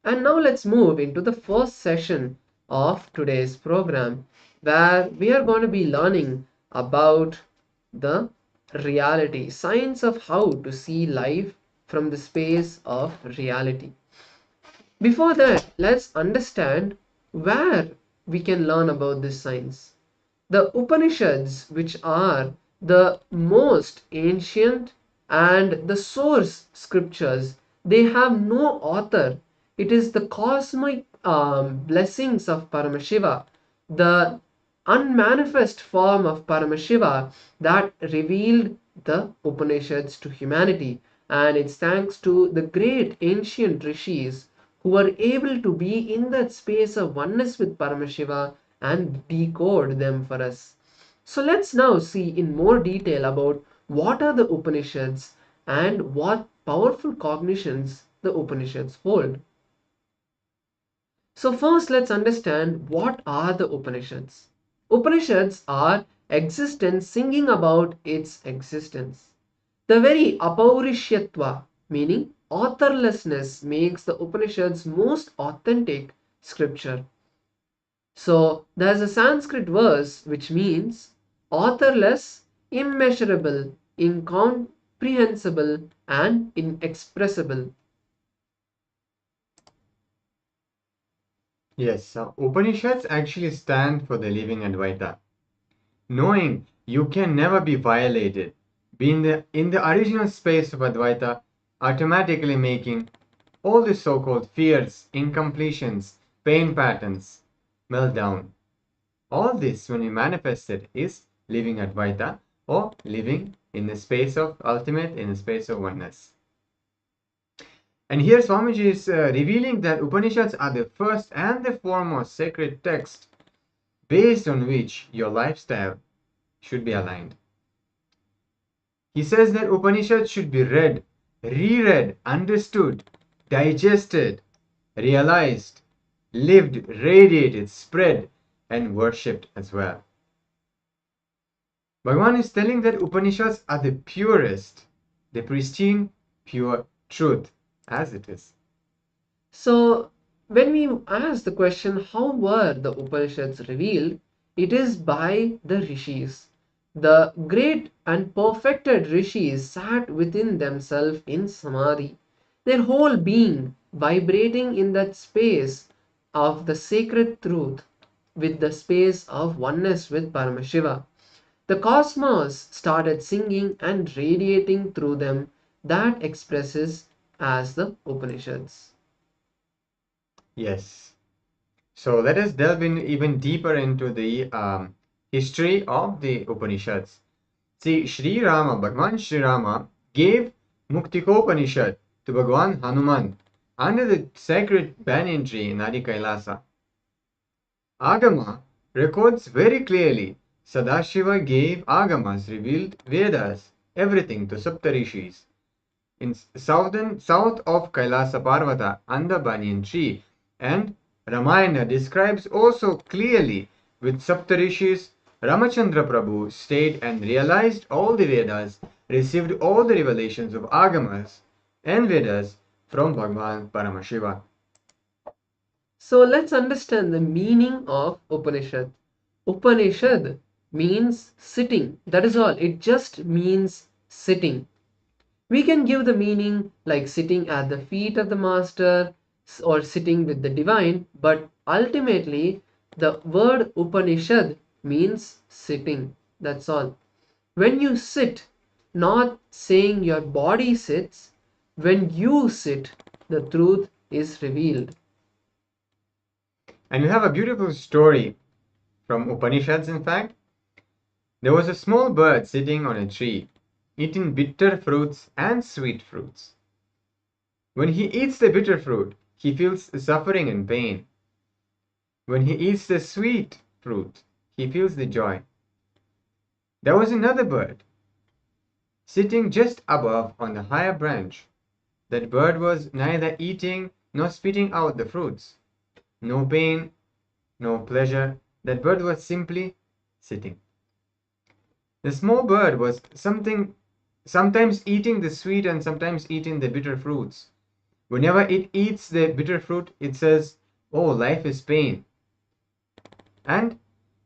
and now let's move into the first session of today's program, where we are going to be learning about the reality, science of how to see life from the space of reality. Before that, let's understand where we can learn about this science. The Upanishads, which are the most ancient and the source scriptures, they have no author. It is the cosmic blessings of Paramashiva, the unmanifest form of Paramashiva, that revealed the Upanishads to humanity. And it's thanks to the great ancient rishis who were able to be in that space of oneness with Paramashiva and decode them for us. So let's now see in more detail about what are the Upanishads and what powerful cognitions the Upanishads hold. So first let's understand what are the Upanishads. Upanishads are existence singing about its existence. The very apaurishyatva, meaning authorlessness, makes the Upanishads most authentic scripture. So there's a Sanskrit verse which means authorless, immeasurable, incomprehensible, and inexpressible. Yes, so Upanishads actually stand for the living Advaita, knowing you can never be violated, be in the original space of Advaita, automatically making all the so-called fears, incompletions, pain patterns melt down. All this, when we manifest it, is living Advaita, or living in the space of ultimate, in the space of oneness. And here Swamiji is revealing that Upanishads are the first and the foremost sacred text based on which your lifestyle should be aligned. He says that Upanishads should be read, reread, understood, digested, realized, lived, radiated, spread, and worshipped as well. Bhagavan is telling that Upanishads are the purest, the pristine, pure truth as it is. So, when we ask the question, how were the Upanishads revealed? It is by the rishis. The great and perfected rishis sat within themselves in samadhi, their whole being vibrating in that space of the sacred truth with the space of oneness with Paramashiva. The cosmos started singing and radiating through them. That expresses as the Upanishads. Yes. So let us delve in even deeper into the history of the Upanishads. See, Sri Rama, Bhagavan Sri Rama gave Muktikopanishad to Bhagavan Hanuman under the sacred banyan tree in Adi Kailasa. Agama records very clearly Sadashiva gave Agamas, revealed Vedas, everything to Saptarishis in south of Kailasa Parvata under banyan tree, and Ramayana describes also clearly with Saptarishis. Ramachandra Prabhu stayed and realized all the Vedas, received all the revelations of Agamas and Vedas from Bhagavan Paramashiva. So let's understand the meaning of Upanishad. Upanishad means sitting. That is all. It just means sitting. We can give the meaning like sitting at the feet of the master or sitting with the divine, but ultimately the word Upanishad means sitting. That's all. When you sit, not saying your body sits, when you sit, the truth is revealed. And we have a beautiful story from Upanishads, in fact. There was a small bird sitting on a tree, eating bitter fruits and sweet fruits. When he eats the bitter fruit, he feels suffering and pain. When he eats the sweet fruit, he feels the joy. There was another bird, sitting just above on the higher branch. That bird was neither eating nor spitting out the fruits. No pain, no pleasure. That bird was simply sitting. The small bird was sometimes eating the sweet and sometimes eating the bitter fruits. Whenever it eats the bitter fruit, it says, "Oh, life is pain." And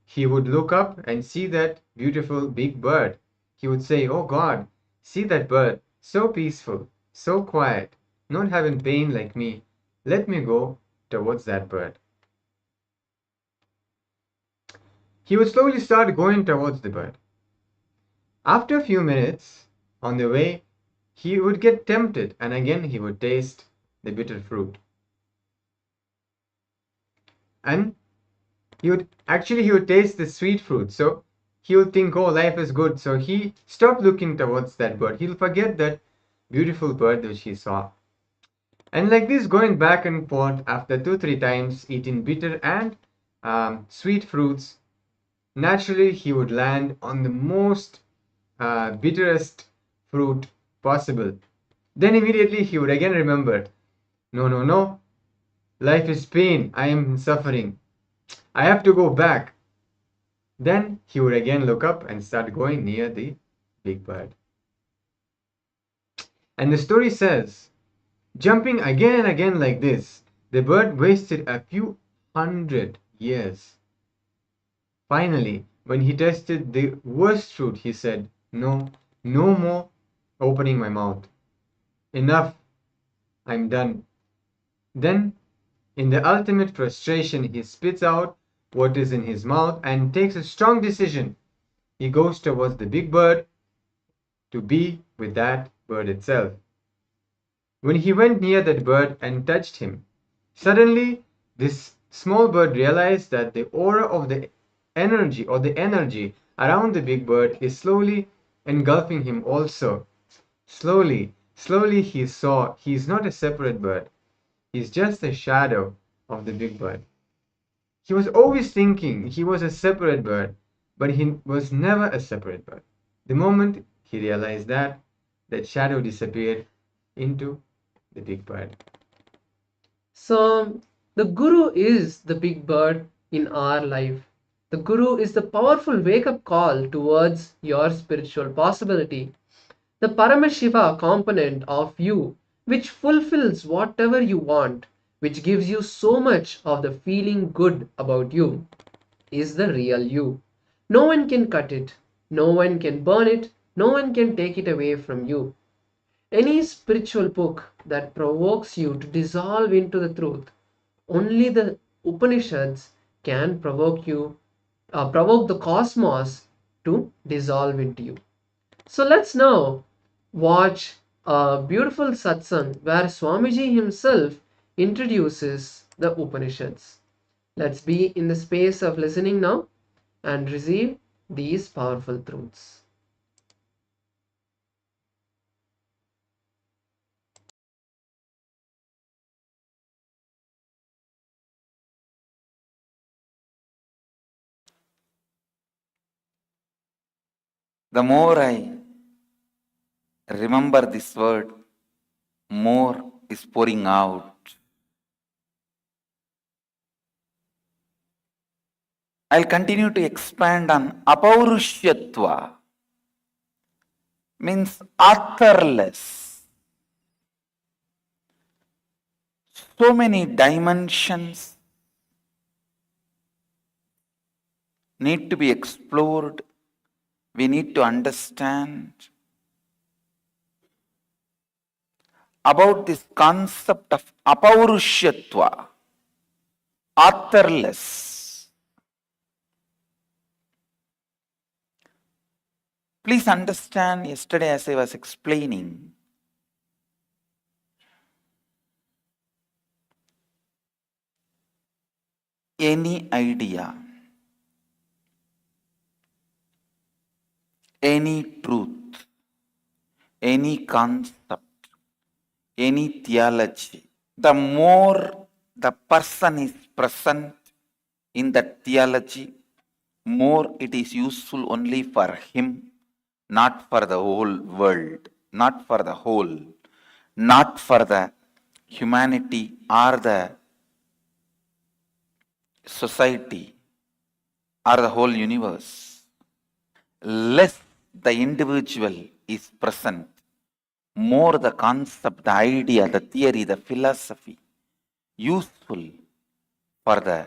he would look up and see that beautiful big bird. He would say, "Oh God, see that bird, so peaceful, so quiet, not having pain like me. Let me go towards that bird." He would slowly start going towards the bird. After a few minutes, on the way, he would get tempted and again he would taste the bitter fruit. And he would taste the sweet fruit. So he would think, "Oh, life is good." So he stopped looking towards that bird. He'll forget that beautiful bird which he saw. And like this, going back and forth after 2-3 times, eating bitter and sweet fruits, naturally he would land on the most bitterest fruit possible. Then immediately he would again remember, no, life is pain, I am suffering, I have to go back. Then he would again look up and start going near the big bird. And the story says, jumping again and again like this, the bird wasted a few 100 years. Finally, when he tasted the worst fruit, he said, "No more opening my mouth. Enough, I'm done." Then, in the ultimate frustration, he spits out what is in his mouth and takes a strong decision. He goes towards the big bird to be with that bird itself. When he went near that bird and touched him, suddenly this small bird realized that the aura of the energy around the big bird is slowly engulfing him also. Slowly he saw he is not a separate bird. He is just a shadow of the big bird. He was always thinking he was a separate bird, but he was never a separate bird. The moment he realized that shadow disappeared into the big bird. So the Guru is the big bird in our life. The Guru is the powerful wake-up call towards your spiritual possibility. The Paramashiva component of you, which fulfills whatever you want, which gives you so much of the feeling good about you, is the real you. No one can cut it, no one can burn it, no one can take it away from you. Any spiritual book that provokes you to dissolve into the truth, only the Upanishads can provoke the cosmos to dissolve into you. So let's now watch a beautiful satsang where Swamiji himself introduces the Upanishads. Let's be in the space of listening now and receive these powerful truths. The more I remember this word, more is pouring out. I'll continue to expand on apaurushyatva, means authorless. So many dimensions need to be explored. We need to understand about this concept of apaurushyatva, authorless. Please understand, yesterday as I was explaining, any idea, any truth, any concept, any theology, the more the person is present in that theology, more it is useful only for him, not for the whole world, not for the whole, not for the humanity or the society or the whole universe. Less the individual is present, more the concept, the idea, the theory, the philosophy, useful for the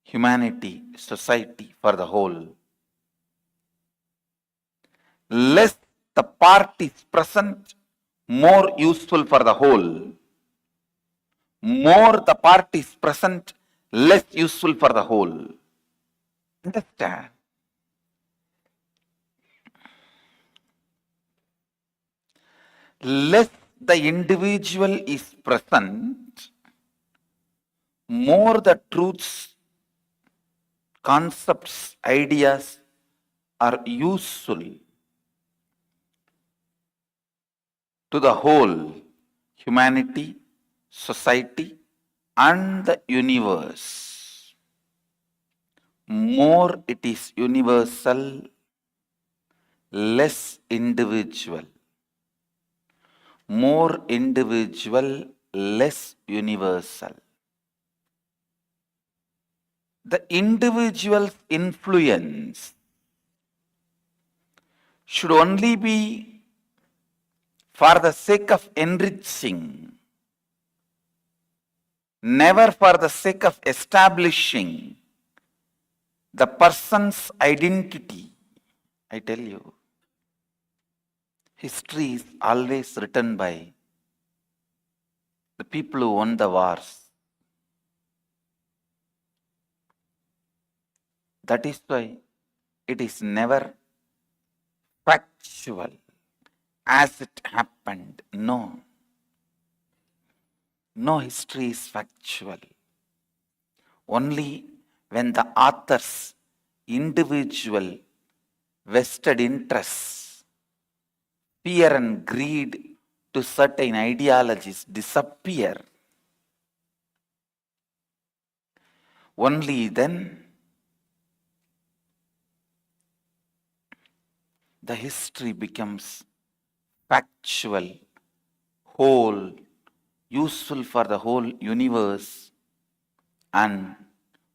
humanity, society, for the whole. Less the part is present, more useful for the whole. More the part is present, less useful for the whole. Understand? Less the individual is present, more the truths, concepts, ideas are useful to the whole humanity, society, and the universe. More it is universal, less individual. More individual, less universal. The individual's influence should only be for the sake of enriching, never for the sake of establishing the person's identity. I tell you, history is always written by the people who won the wars. That is why it is never factual as it happened. No. No history is factual. Only when the author's individual vested interests, fear and greed to certain ideologies disappear, only then the history becomes factual, whole, useful for the whole universe and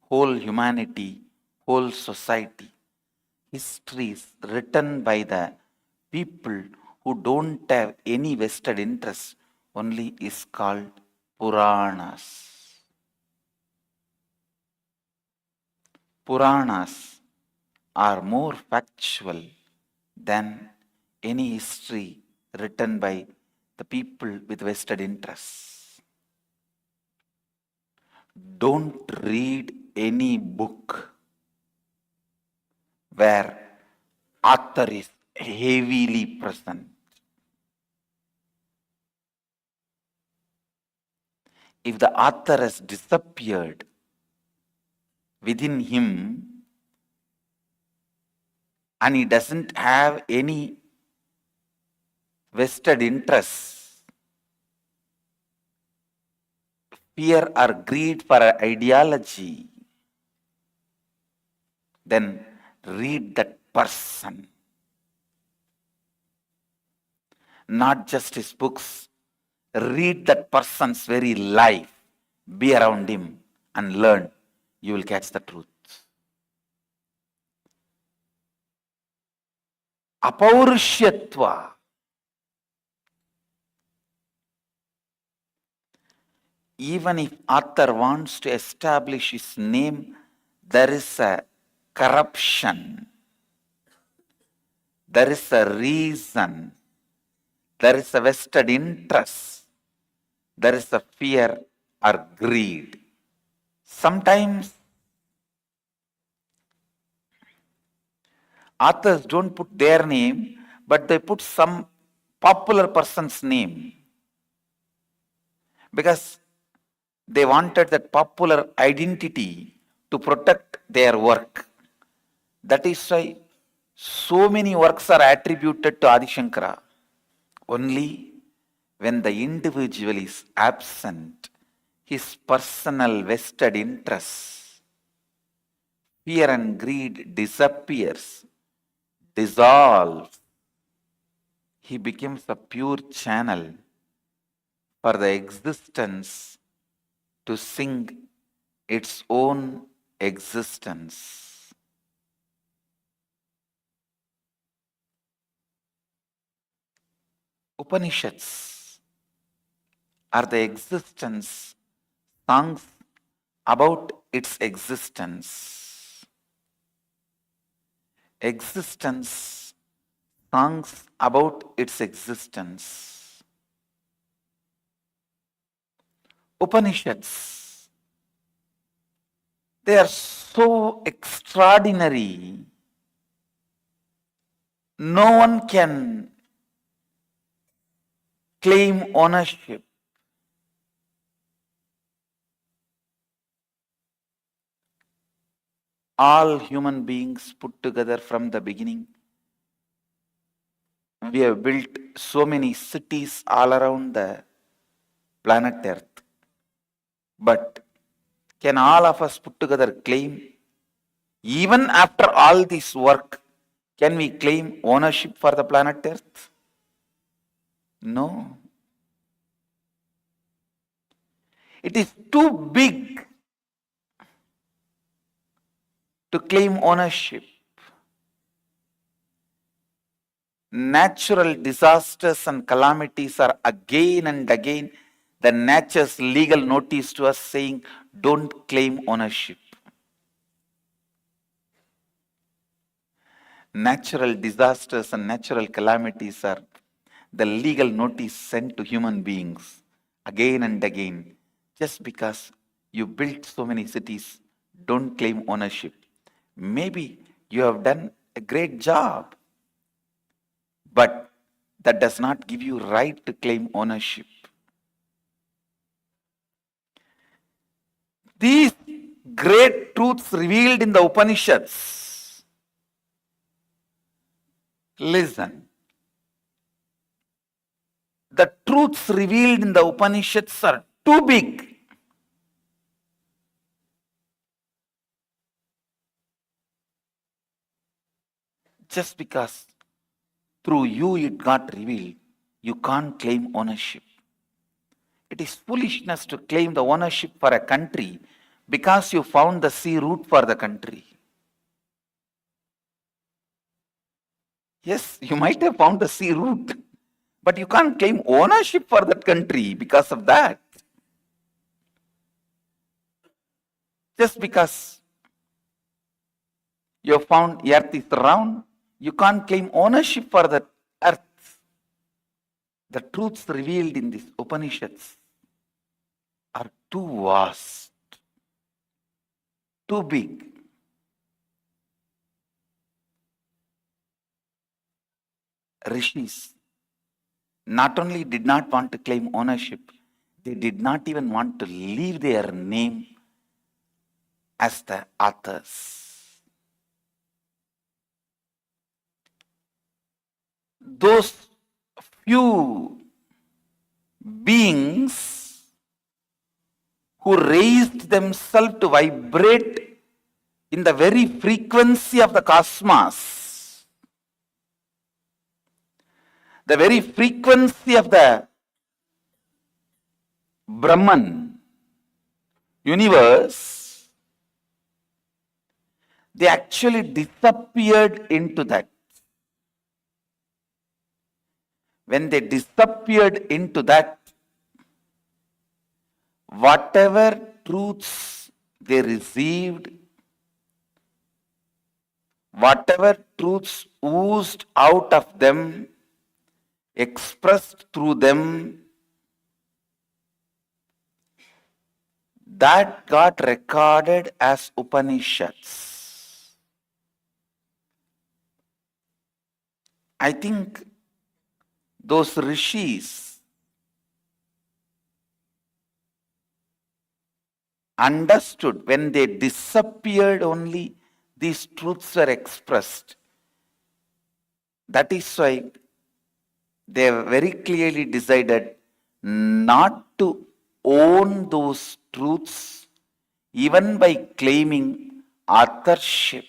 whole humanity, whole society. Histories written by the people who don't have any vested interest only is called Puranas. Puranas are more factual than any history written by the people with vested interests. Don't read any book where author is heavily present. If the author has disappeared within him and he doesn't have any vested interests, fear or greed for an ideology, then read that person. Not just his books, read that person's very life, be around him and learn. You will catch the truth. Apaurishyatva. Even if author wants to establish his name, there is a corruption. There is a reason. There is a vested interest. There is a fear or greed. Sometimes authors don't put their name, but they put some popular person's name because they wanted that popular identity to protect their work. That is why so many works are attributed to Adi Shankara. Only when the individual is absent, his personal vested interests, fear and greed disappears, dissolves. He becomes a pure channel for the existence to sing its own existence. Upanishads are the existence songs about its existence. Existence songs about its existence. Upanishads, they are so extraordinary. No one can claim ownership. All human beings put together from the beginning. We have built so many cities all around the planet Earth. But can all of us put together claim, even after all this work, can we claim ownership for the planet Earth? No. It is too big to claim ownership. Natural disasters and calamities are again and again the nature's legal notice to us saying, don't claim ownership. Natural disasters and natural calamities are the legal notice sent to human beings again and again. Just because you built so many cities, don't claim ownership. Maybe you have done a great job, but that does not give you right to claim ownership. These great truths revealed in the Upanishads. Listen. The truths revealed in the Upanishads are too big. Just because through you it got revealed, you can't claim ownership. It It is foolishness to claim the ownership for a country because you found the sea route for the country. Yes, you might have found the sea route, but you can't claim ownership for that country because of that. Just because you have found earth is round, you can't claim ownership for that earth. The truths revealed in these Upanishads are too vast, too big. Rishis not only did not want to claim ownership, they did not even want to leave their name as the authors. Those few beings who raised themselves to vibrate in the very frequency of the cosmos, the very frequency of the Brahman universe, they actually disappeared into that. When they disappeared into that, whatever truths they received, whatever truths oozed out of them, expressed through them, that got recorded as Upanishads. I think those rishis understood when they disappeared only these truths were expressed. That is why they very clearly decided not to own those truths even by claiming authorship.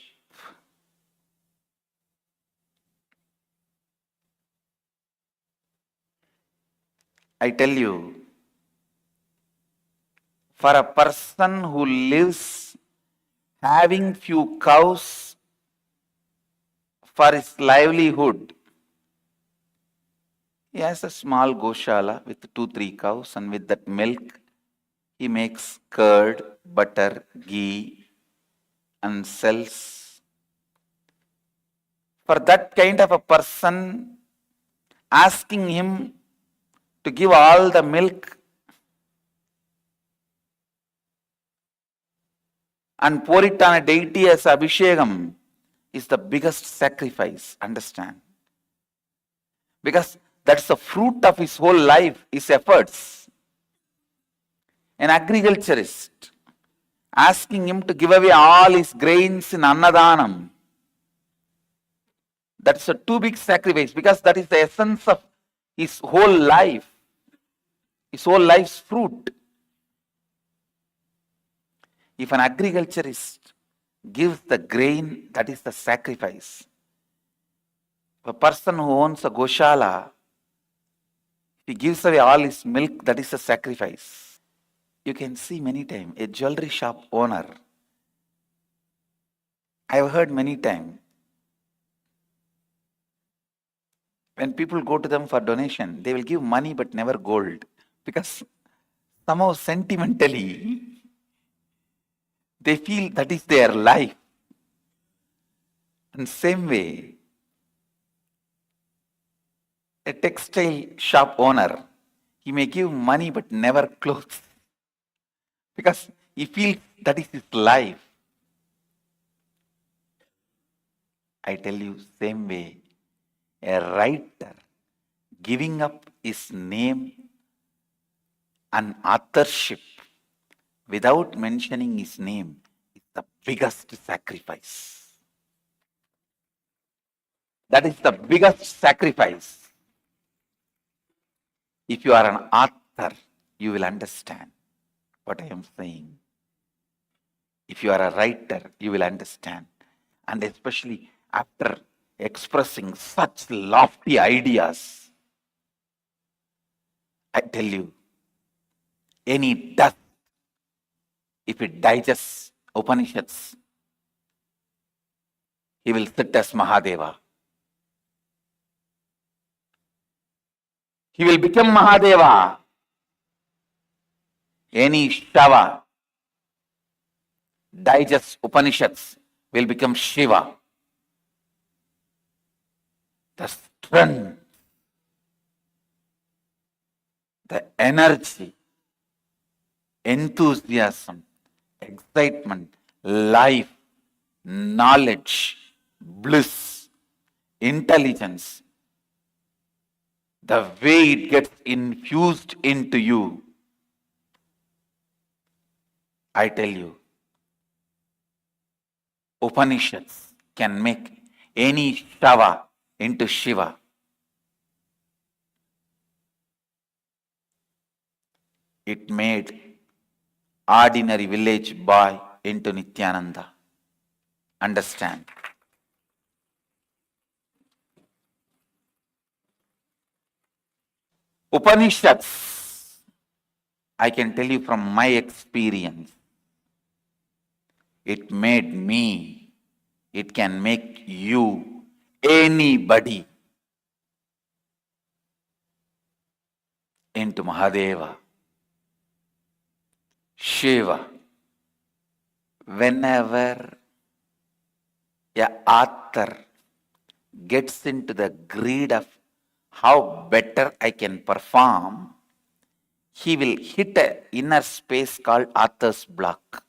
I tell you, for a person who lives having few cows for his livelihood, he has a small goshala with 2-3 cows, and with that milk he makes curd, butter, ghee and sells. For that kind of a person, asking him to give all the milk and pour it on a deity as abhishekam is the biggest sacrifice, understand? Because that's the fruit of his whole life, his efforts. An agriculturist, asking him to give away all his grains in Annadanam, that's a too big sacrifice, because that is the essence of his whole life, his whole life's fruit. If an agriculturist gives the grain, that is the sacrifice. A person who owns a goshala, he gives away all his milk, that is a sacrifice. You can see many times a jewelry shop owner. I have heard many times when people go to them for donation, they will give money but never gold, because somehow sentimentally they feel that is their life. And same way, a textile shop owner, he may give money but never clothes, because he feels that is his life. I tell you, same way, a writer giving up his name and authorship without mentioning his name is the biggest sacrifice. That is the biggest sacrifice. If you are an author, you will understand what I am saying. If you are a writer, you will understand. And especially after expressing such lofty ideas, I tell you, any dust, if it digests Upanishads, he will sit as Mahadeva. He will become Mahadeva. Any Shava digests Upanishads will become Shiva. The strength, the energy, enthusiasm, excitement, life, knowledge, bliss, intelligence, the way it gets infused into you, I tell you, Upanishads can make any Shava into Shiva. It made ordinary village boy into Nityananda. Understand? Upanishads, I can tell you from my experience, it made me, it can make you, anybody, into Mahadeva, Shiva. Whenever a author gets into the greed of how better I can perform, he will hit an inner space called author's block.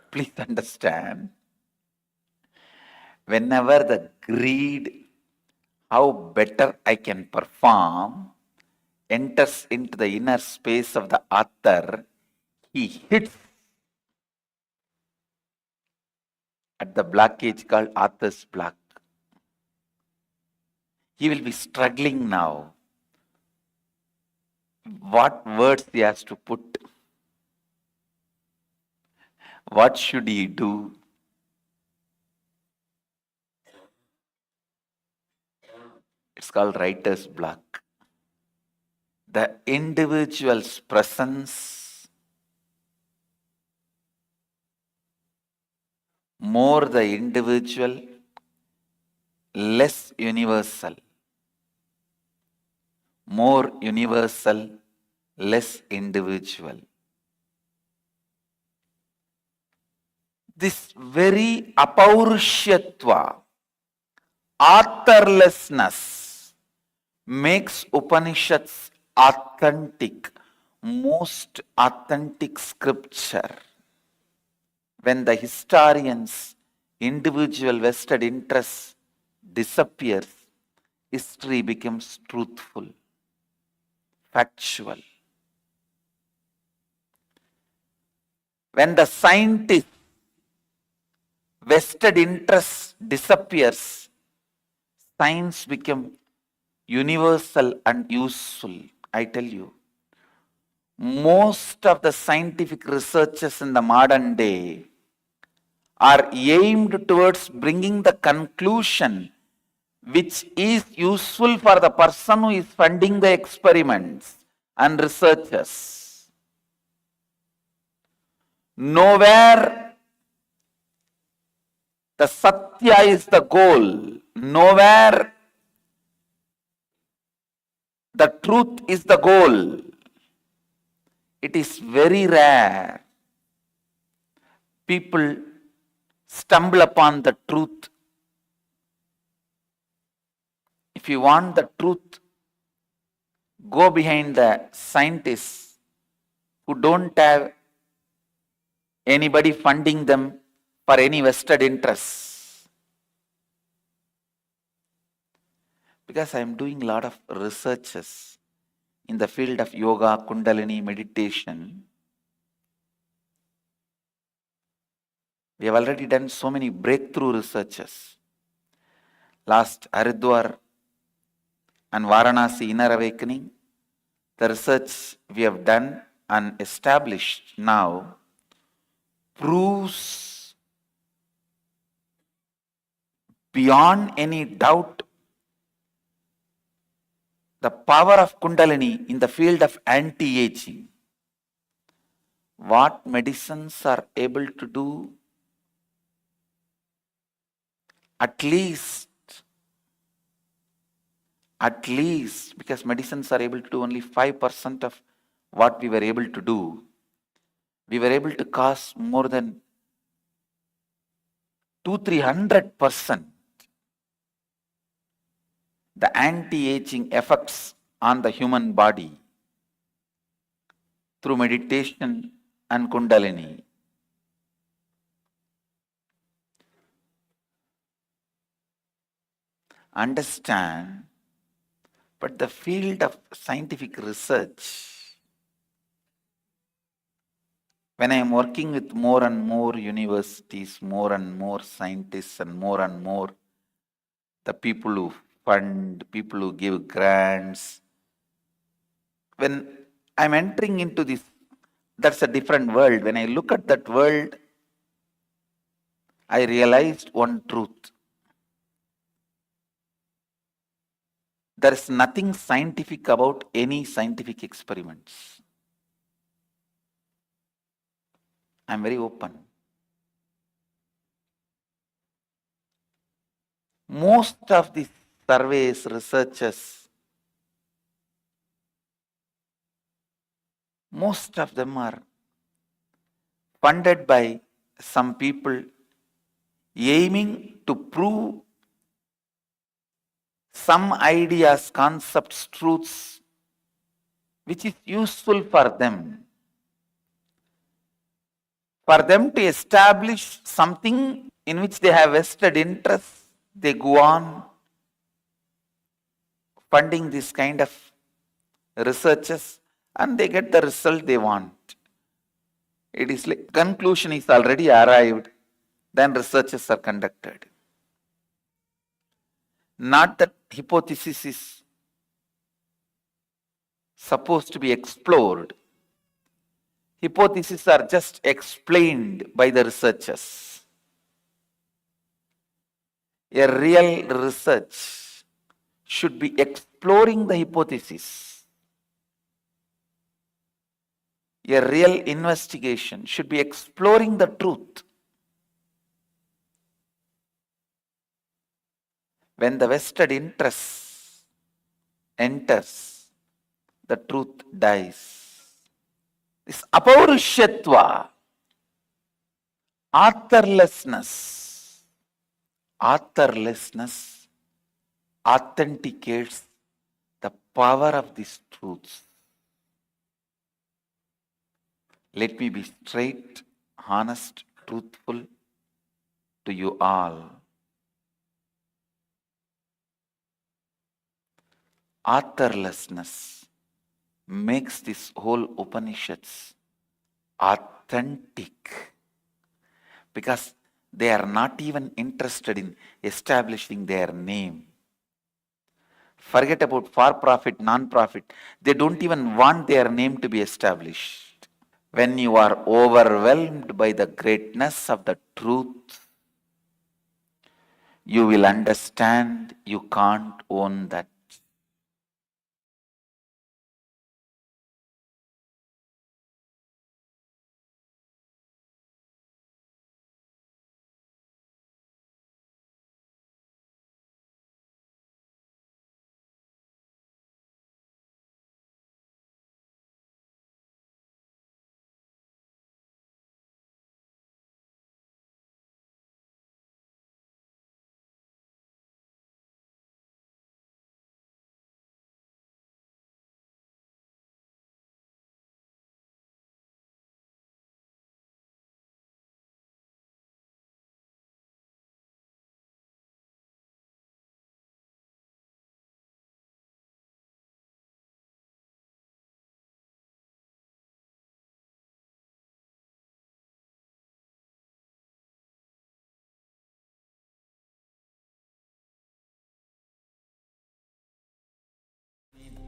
Please understand. Whenever the greed, how better I can perform, enters into the inner space of the author, he hits at the blockage called author's block. He will be struggling now. What words he has to put? What should he do? It's called writer's block. The individual's presence, more the individual, less universal. More universal, less individual. This very apaurishyatva, authorlessness, makes Upanishads authentic, most authentic scripture. When the historian's individual vested interest disappears, history becomes truthful, factual. When the scientist vested interest disappears, science becomes universal and useful. I tell you, most of the scientific researches in the modern day are aimed towards bringing the conclusion which is useful for the person who is funding the experiments and researches. Nowhere the Satya is the goal. Nowhere the truth is the goal. It is very rare people stumble upon the truth. If you want the truth, go behind the scientists who don't have anybody funding them for any vested interests. Because I am doing a lot of researches in the field of yoga, kundalini, meditation. We have already done so many breakthrough researches. Last Haridwar and Varanasi Inner Awakening, the research we have done and established now proves beyond any doubt the power of Kundalini in the field of anti-aging. What medicines are able to do? At least, because medicines are able to do only 5% of what we were able to do, we were able to cause more than 200-300% the anti-aging effects on the human body through meditation and Kundalini. Understand, but the field of scientific research, when I am working with more and more universities, more and more scientists, and more the people who fund, people who give grants, when I'm entering into this, that's a different world. When I look at that world, I realized one truth. There is nothing scientific about any scientific experiments. I'm very open. Most of the surveys, researchers, most of them are funded by some people aiming to prove some ideas, concepts, truths, which is useful for them. For them to establish something in which they have vested interest, they go on funding this kind of researches and they get the result they want. It is like conclusion is already arrived, then researches are conducted. Not that hypothesis is supposed to be explored. Hypotheses are just explained by the researchers. A real research should be exploring the hypothesis. A real investigation should be exploring the truth. When the vested interest enters, the truth dies. This apaurushyatva, authorlessness authenticates the power of these truths. Let me be straight, honest, truthful to you all. Authorlessness makes this whole Upanishads authentic because they are not even interested in establishing their name. Forget about for-profit, non-profit. They don't even want their name to be established. When you are overwhelmed by the greatness of the truth, you will understand you can't own that.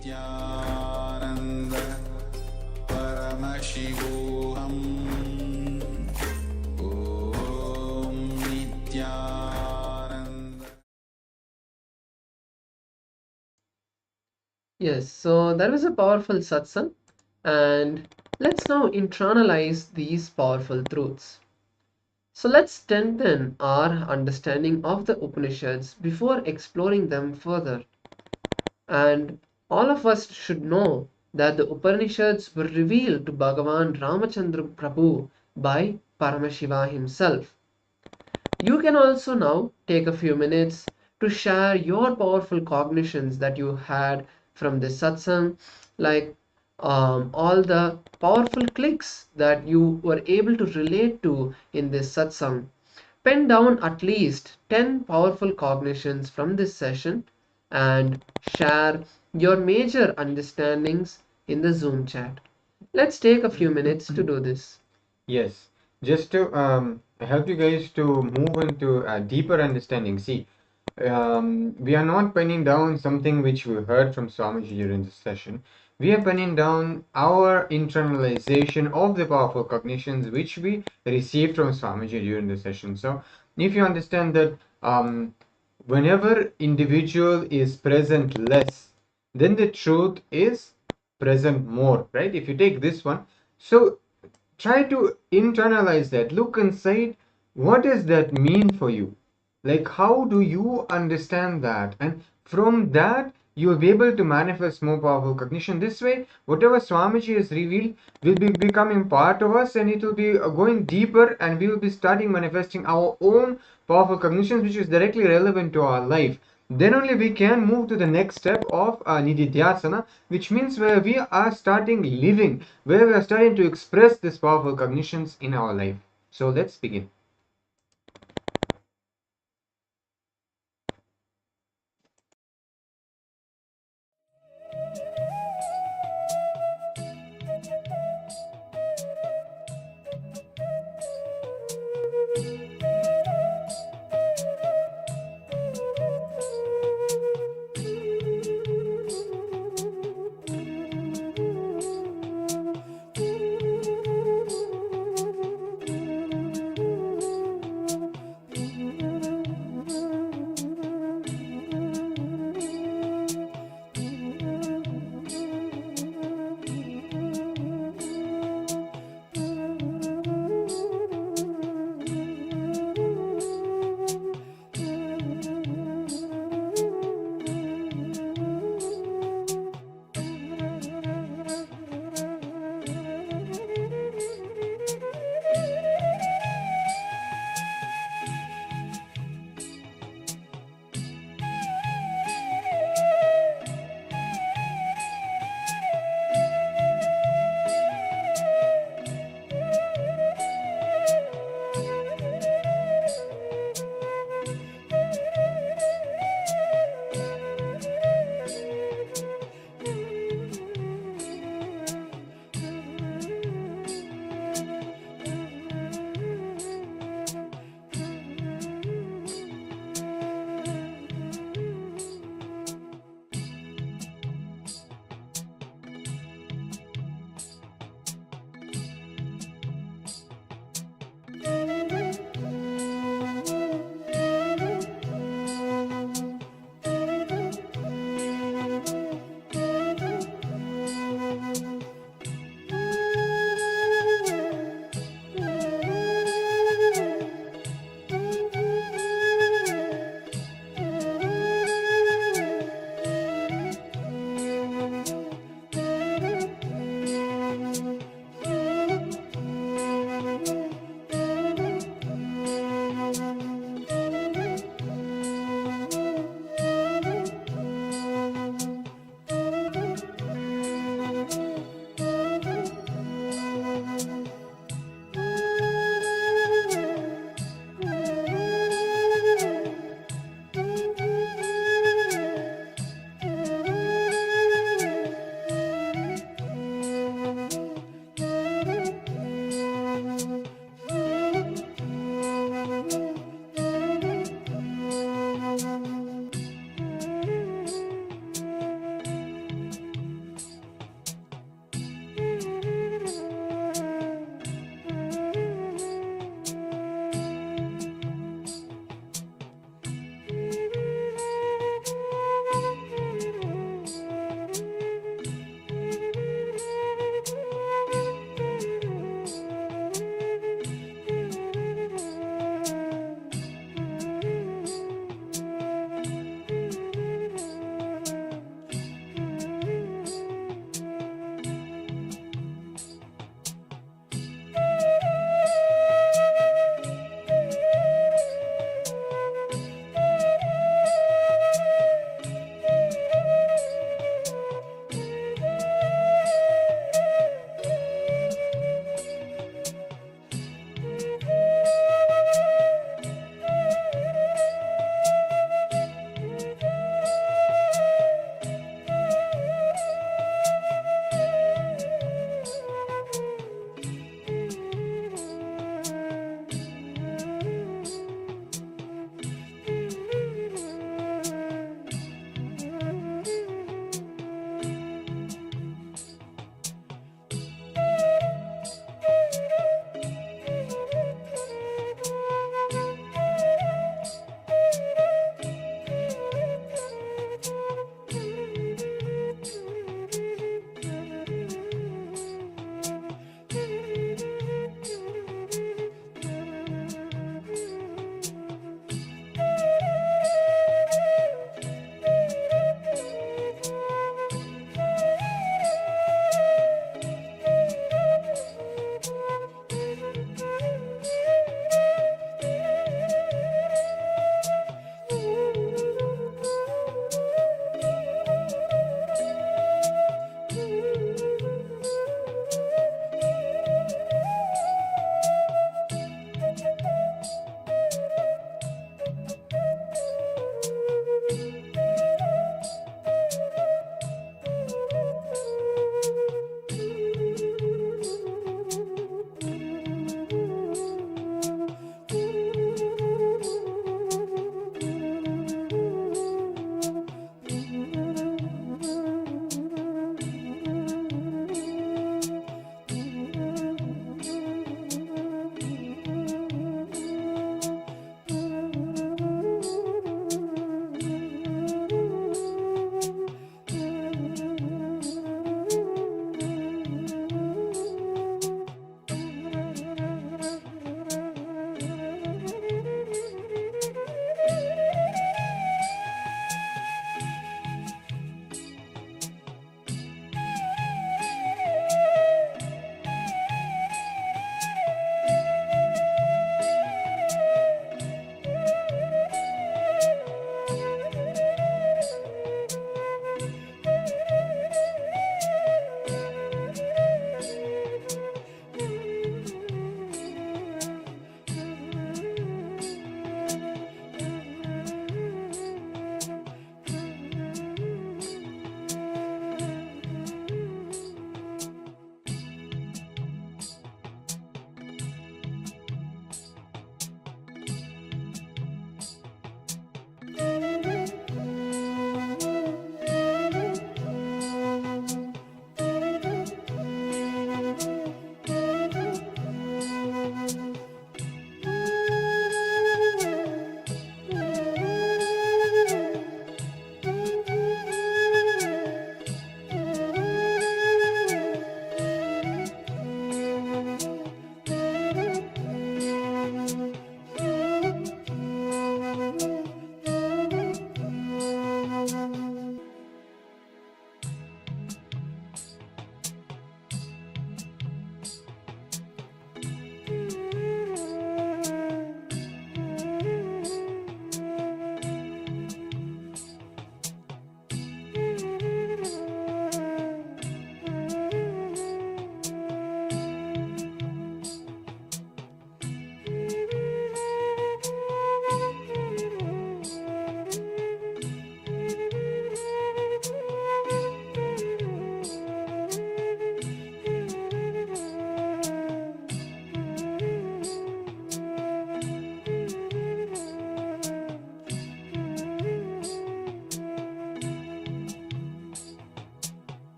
Nityananda Paramashivoham Om Nityananda. Yes, so that was a powerful satsang, and let's now internalize these powerful truths. So let's strengthen our understanding of the Upanishads before exploring them further. And all of us should know that the Upanishads were revealed to Bhagavan Ramachandra Prabhu by Paramashiva himself. You can also now take a few minutes to share your powerful cognitions that you had from this satsang, like all the powerful clicks that you were able to relate to in this satsang. Pen down at least 10 powerful cognitions from this session and share your major understandings in the Zoom chat. Let's take a few minutes to do this. Yes, just to help you guys to move into a deeper understanding. See, we are not penning down something which we heard from Swamiji during this session. We are penning down our internalization of the powerful cognitions which we received from Swamiji during the session. So, if you understand that whenever individual is present less, then the truth is present more, right? If you take this one, so try to internalize that. Look inside, what does that mean for you? Like, how do you understand that? And from that, you will be able to manifest more powerful cognition. This way, whatever Swamiji has revealed will be becoming part of us, and it will be going deeper, and we will be starting manifesting our own powerful cognitions, which is directly relevant to our life. Then only we can move to the next step of nididhyasana, which means where we are starting living, where we are starting to express these powerful cognitions in our life. So let's begin.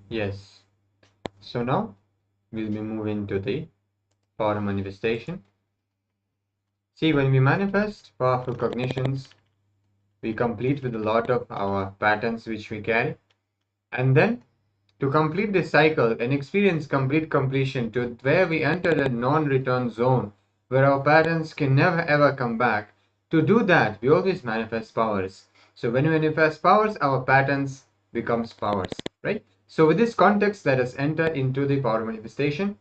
Yes. So now we'll be moving to the power manifestation. See, when we manifest powerful cognitions, we complete with a lot of our patterns which we carry. And then to complete this cycle and experience complete completion to where we enter a non-return zone where our patterns can never ever come back, to do that we always manifest powers. So when we manifest powers, our patterns becomes powers, right? So with this context, let us enter into the power manifestation.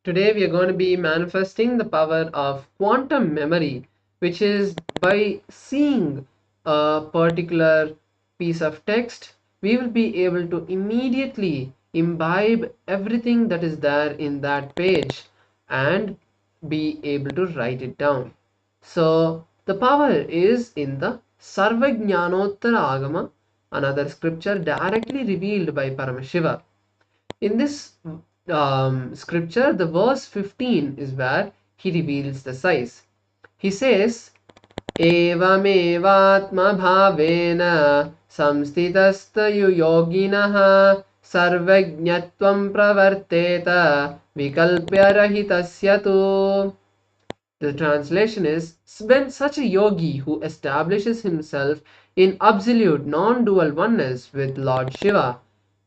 Today we are going to be manifesting the power of quantum memory, which is by seeing a particular piece of text, we will be able to immediately imbibe everything that is there in that page and be able to write it down. So the power is in the Sarvajnanottara Agama, another scripture directly revealed by Paramashiva. In this scripture, the verse 15 is where he reveals the size. He says, Evamevatma bhavena samstitastayu yoginaha sarvajñatvam pravarteta vikalpya rahitasya tu. The translation is, when such a yogi who establishes himself in absolute non-dual oneness with Lord Shiva,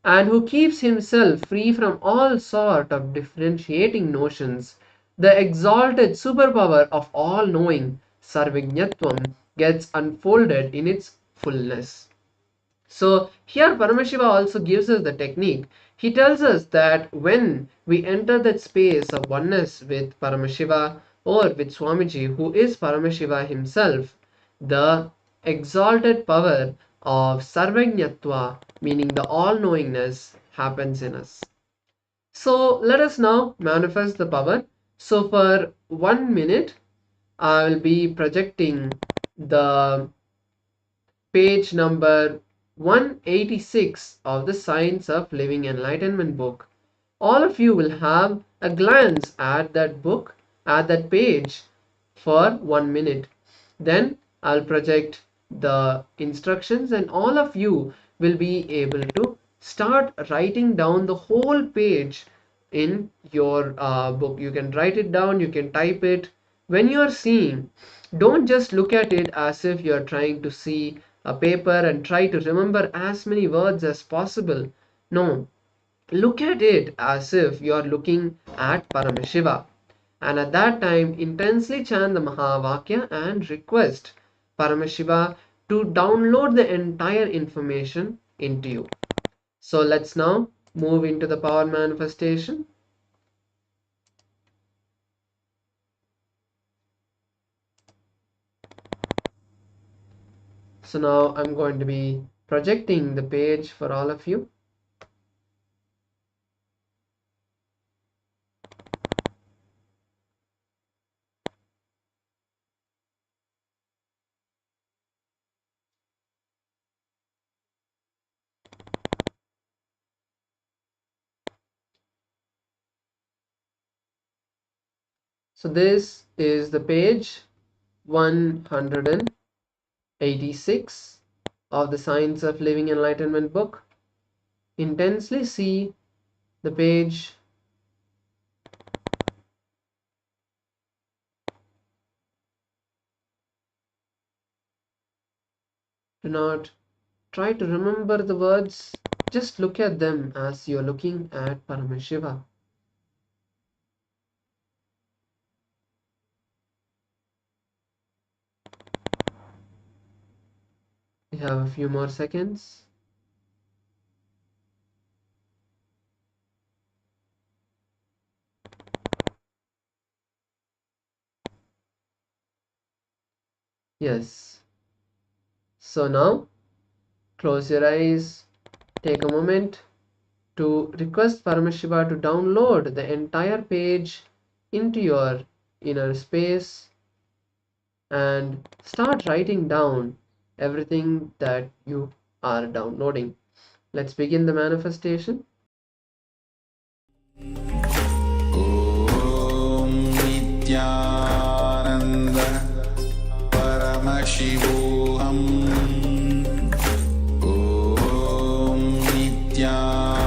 and who keeps himself free from all sort of differentiating notions, the exalted superpower of all-knowing, Sarvajñatvam, gets unfolded in its fullness. So here Paramashiva also gives us the technique. He tells us that when we enter that space of oneness with Paramashiva or with Swamiji, who is Paramashiva himself, the exalted power of Sarvajñatva, meaning the all-knowingness, happens in us. So let us now manifest the power. So for 1 minute, I will be projecting the page number 186 of the Science of Living Enlightenment book. All of you will have a glance at that book, at that page for 1 minute. Then I'll project the instructions and all of you will be able to start writing down the whole page in your book. You can write it down, you can type it. When you're seeing, don't just look at it as if you're trying to see a paper and try to remember as many words as possible. No, look at it as if you're looking at Paramashiva. And at that time, intensely chant the Mahavakya and request Paramashiva to download the entire information into you. So let's now move into the power manifestation. So now I'm going to be projecting the page for all of you. So this is the page 186 of the Science of Living Enlightenment book. Intensely see the page. Do not try to remember the words, just look at them as you're looking at Paramashiva. We have a few more seconds. Yes. So now, close your eyes, take a moment to request Paramashiva to download the entire page into your inner space and start writing down everything that you are downloading. Let's begin the manifestation. Om Nityananda Paramashivoham Om Nityananda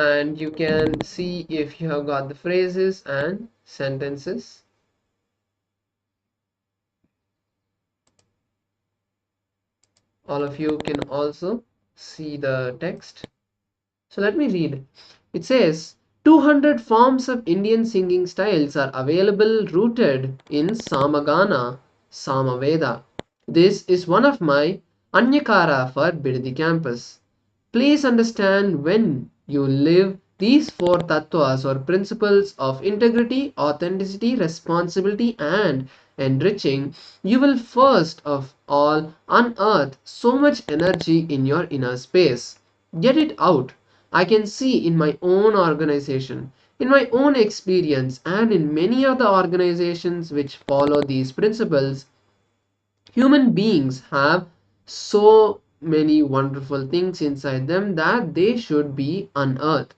and you can see if you have got the phrases and sentences. All of you can also see the text. So let me read. It says, 200 forms of Indian singing styles are available rooted in Samagana, Samaveda. This is one of my Anyakara for Bidadi campus. Please understand, when you live these four tattvas or principles of integrity, authenticity, responsibility, and enriching, you will first of all unearth so much energy in your inner space. Get it out. I can see in my own organization, in my own experience, and in many other organizations which follow these principles, human beings have so many wonderful things inside them that they should be unearthed.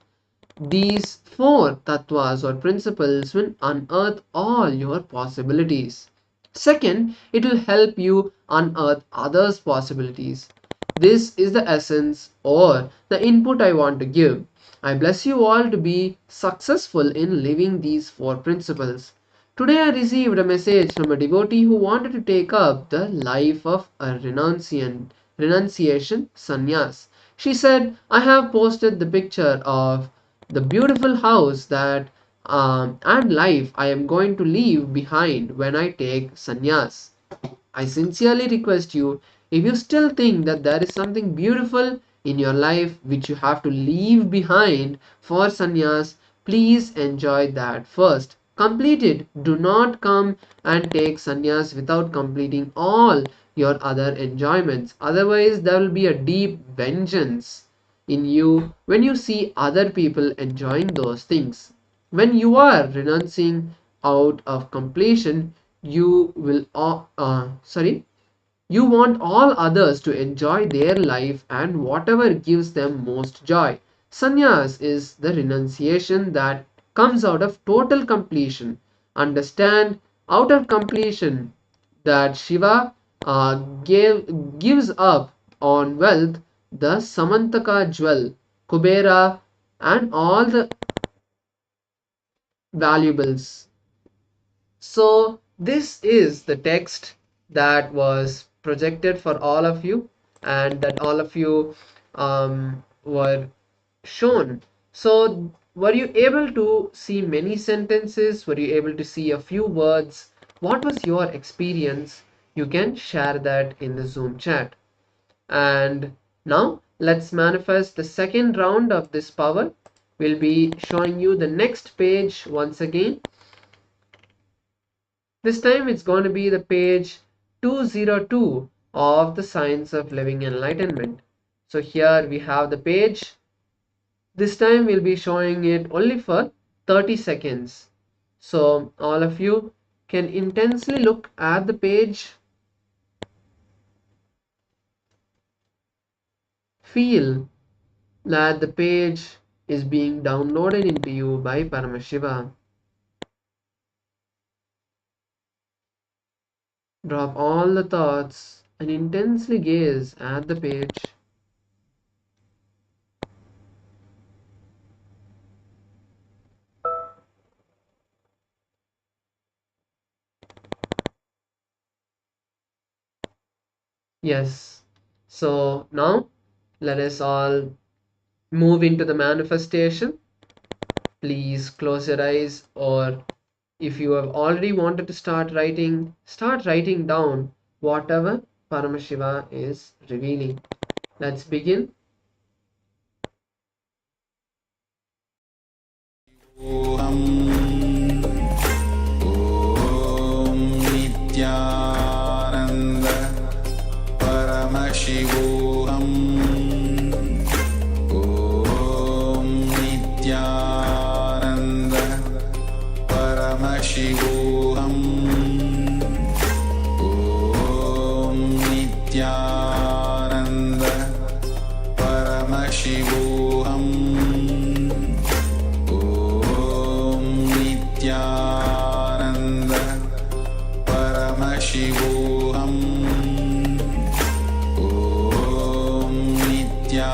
These four tattvas or principles will unearth all your possibilities. Second, it will help you unearth others' possibilities. This is the essence or the input I want to give. I bless you all to be successful in living these four principles. Today I received a message from a devotee who wanted to take up the life of a renunciation sannyas. She said, I have posted the picture of the beautiful house that and life I am going to leave behind when I take sannyas. I sincerely request you, if you still think that there is something beautiful in your life which you have to leave behind for sannyas, please enjoy that first. Complete it. Do not come and take sannyas without completing all your other enjoyments. Otherwise, there will be a deep vengeance in you when you see other people enjoying those things. When you are renouncing out of completion, you will you want all others to enjoy their life and whatever gives them most joy. Sannyas is the renunciation that comes out of total completion. Understand, out of completion, that Shiva gives up on wealth, the Samantaka jewel, Kubera, and all the valuables. So this is the text that was projected for all of you, and that all of you were shown. So were you able to see many sentences? Were you able to see a few words? What was your experience? You can share that in the Zoom chat. And now let's manifest the second round of this power. We'll be showing you the next page once again. This time it's going to be the page 202 of the Science of Living Enlightenment. So here we have the page. This time we'll be showing it only for 30 seconds. So all of you can intensely look at the page. Feel that the page is being downloaded into you by Paramashiva. Drop all the thoughts and intensely gaze at the page. Yes, so now let us all move into the manifestation. Please close your eyes, or if you have already wanted to start writing down whatever Paramashiva is revealing. Let's begin. Nityananda Paramashivoham Om Nityananda Paramashivoham Om Nityananda Paramashivoham Om Nityananda Paramashivoham Om Nityananda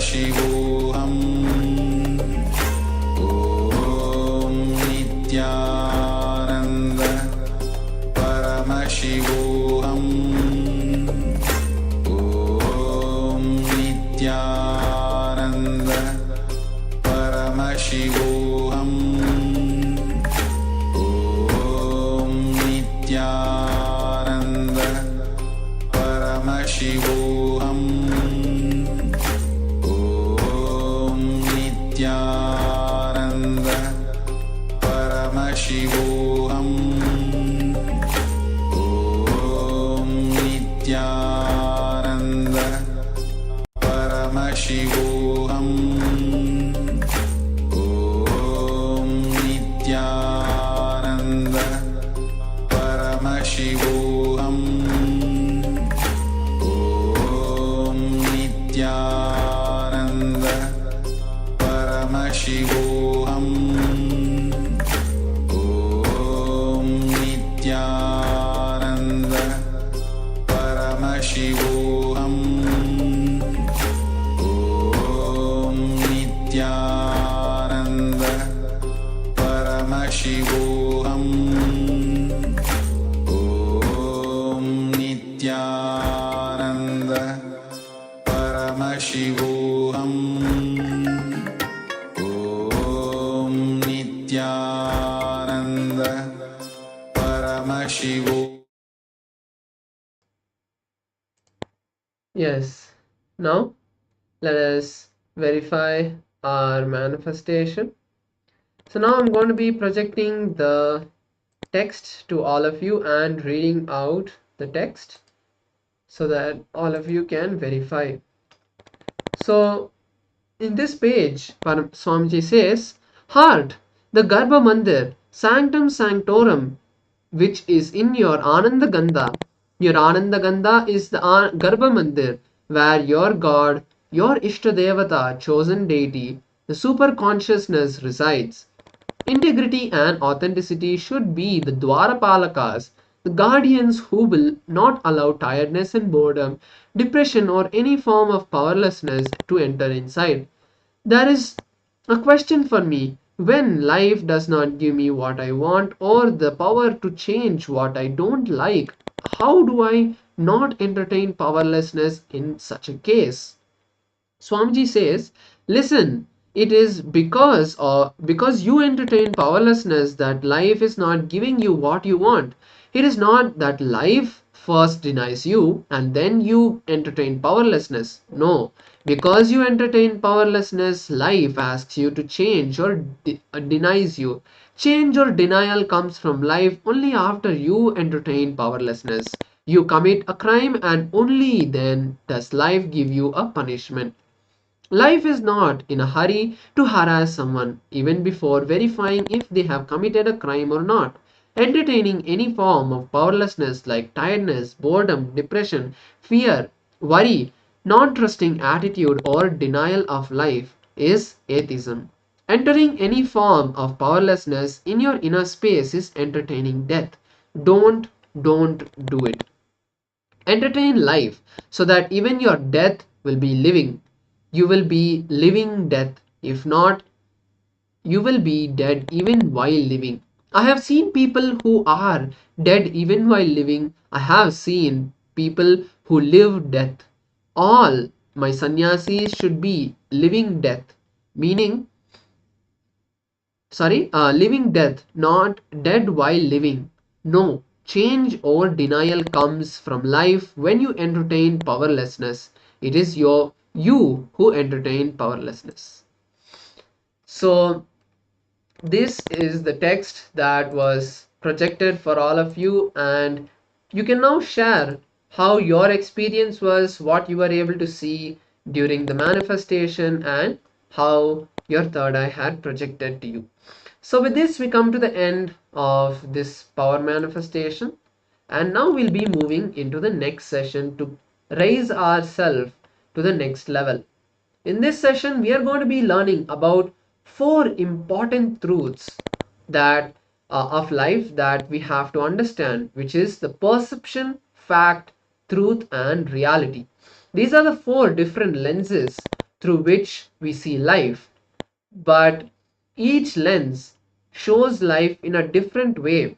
Paramashivoham Om Nityananda Paramashivoham Om Nityananda Paramashivoham Om Nityananda Paramashivoham Om Nityananda Paramashivoham Om Nityananda Paramashivoham Om Nityananda Paramashivoham Om Nityananda Paramashivoham Om Nityananda Paramashivoham Om Nityananda Paramashivoham Om Nityananda Paramashivoham Om Nityananda Paramashivoham. Yes. Now let us verify our manifestation. So now I'm going to be projecting the text to all of you and reading out the text so that all of you can verify. So in this page, Swamiji says, Heart, the Garbha Mandir, Sanctum Sanctorum, which is in your Ananda Gandha. Your Ananda Gandha is the Garbha Mandir, where your God, your Ishtadevata, chosen deity, the super consciousness resides. Integrity and authenticity should be the Dwarapalakas, the guardians who will not allow tiredness and boredom, depression, or any form of powerlessness to enter inside. There is a question for me: when life does not give me what I want or the power to change what I don't like, how do I not entertain powerlessness in such a case? Swamiji says, listen, it is because you entertain powerlessness that life is not giving you what you want. It is not that life first denies you and then you entertain powerlessness. No, because you entertain powerlessness, life asks you to change or denies you. Change or denial comes from life only after you entertain powerlessness. You commit a crime and only then does life give you a punishment. Life is not in a hurry to harass someone even before verifying if they have committed a crime or not. Entertaining any form of powerlessness like tiredness, boredom, depression, fear, worry, non trusting attitude, or denial of life is atheism. Entering any form of powerlessness in your inner space is entertaining death. Don't do it. Entertain life so that even your death will be living. You will be living death. If not, you will be dead even while living. I have seen people who are dead even while living. I have seen people who live death. All my sannyasis should be living death, meaning, living death, not dead while living. No, change or denial comes from life when you entertain powerlessness. It is you who entertain powerlessness. So this is the text that was projected for all of you, and you can now share how your experience was, what you were able to see during the manifestation, and how your third eye had projected to you. So with this, we come to the end of this power manifestation, and now we'll be moving into the next session to raise ourselves to the next level. In this session, we are going to be learning about 4 important truths that of life that we have to understand, which is the perception, fact, truth, and reality. These are the 4 different lenses through which we see life, but each lens shows life in a different way.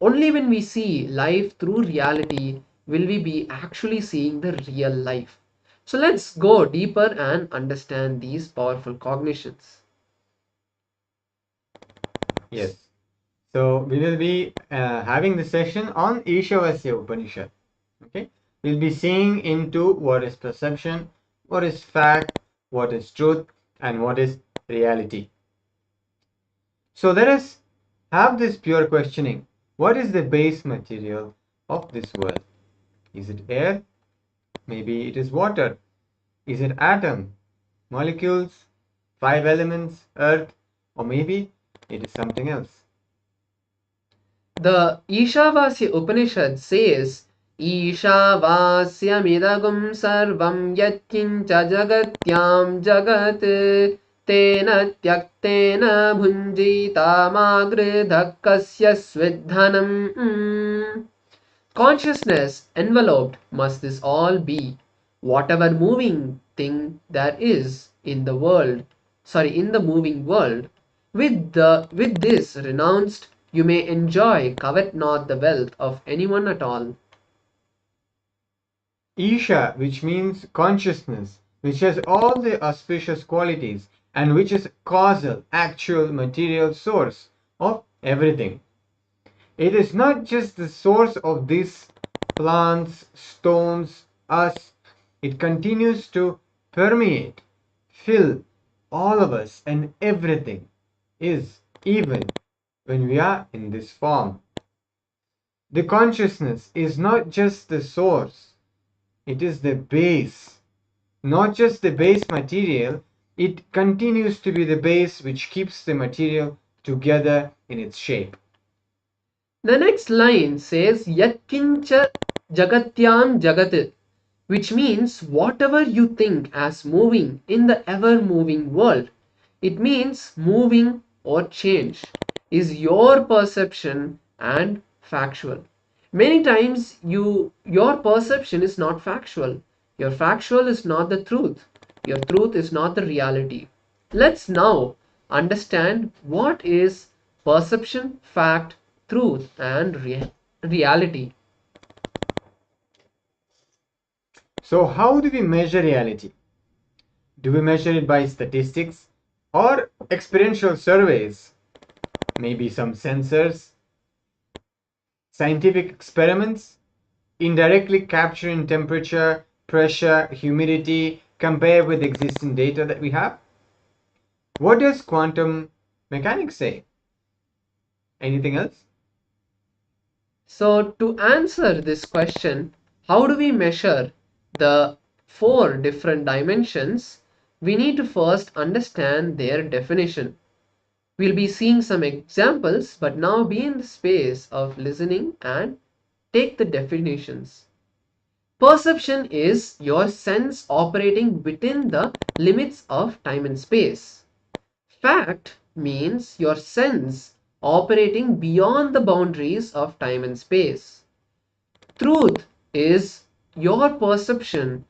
Only when we see life through reality will we be actually seeing the real life. So let's go deeper and understand these powerful cognitions. Yes. So we will be having the session on Ishavasya Upanishad. Okay. We'll be seeing into what is perception, what is fact, what is truth, and what is reality. So let us have this pure questioning. What is the base material of this world? Is it air? Maybe it is water. Is it atom, molecules, five elements, earth, or maybe it is something else? The Ishavasya Upanishad says, Ishavasyamidagum sarvam yatkincha jagatyam jagat tena tyaktena bhunjitamagridhakasya svidhanam. Consciousness enveloped must this all be. Whatever moving thing there is in the moving world, with this renounced, you may enjoy, covet not the wealth of anyone at all. Isha, which means consciousness, which has all the auspicious qualities and which is causal, actual, material source of everything. It is not just the source of these plants, stones, us. It continues to permeate, fill all of us, and everything is, even when we are in this form. The consciousness is not just the source, it is the base. Not just the base material, it continues to be the base which keeps the material together in its shape. The next line says Yatkincha Jagatyam Jagat, which means whatever you think as moving in the ever moving world, it means moving or change, is your perception and factual. Many times your perception is not factual. Your factual is not the truth. Your truth is not the reality. Let's now understand what is perception, fact, truth, and reality. So, how do we measure reality? Do we measure it by statistics or experiential surveys? Maybe some sensors, scientific experiments, indirectly capturing temperature, pressure, humidity, compared with existing data that we have? What does quantum mechanics say? Anything else? So, to answer this question, how do we measure the four different dimensions? We need to first understand their definition. We'll be seeing some examples, but now be in the space of listening and take the definitions. Perception is your sense operating within the limits of time and space. Fact means your sense operating beyond the boundaries of time and space. Truth is your perception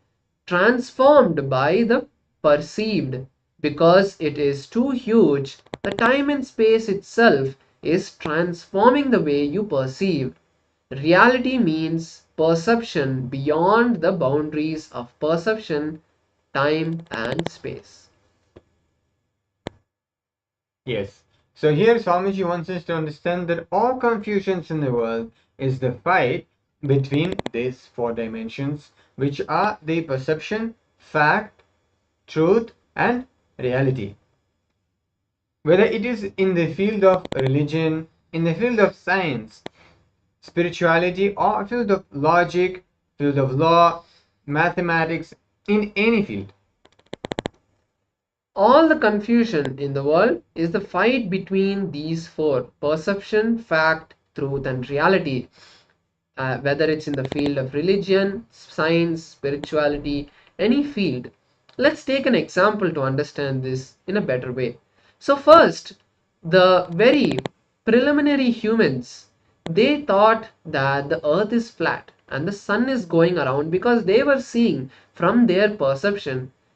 transformed by the perceived. Because it is too huge, the time and space itself is transforming the way you perceive. Reality means perception beyond the boundaries of perception, time, and space. Yes. So here Swamiji wants us to understand that all confusions in the world is the fight between these four dimensions, which are the perception, fact, truth, and reality. Whether it is in the field of religion, in the field of science, spirituality, or field of logic, field of law, mathematics, in any field. All the confusion in the world is the fight between these four: perception, fact, truth, and reality. Whether it's in the field of religion, science, spirituality, any field. Let's take an example to understand this in a better way. So, first, the very preliminary humans, they thought that the earth is flat and the sun is going around because they were seeing from their perception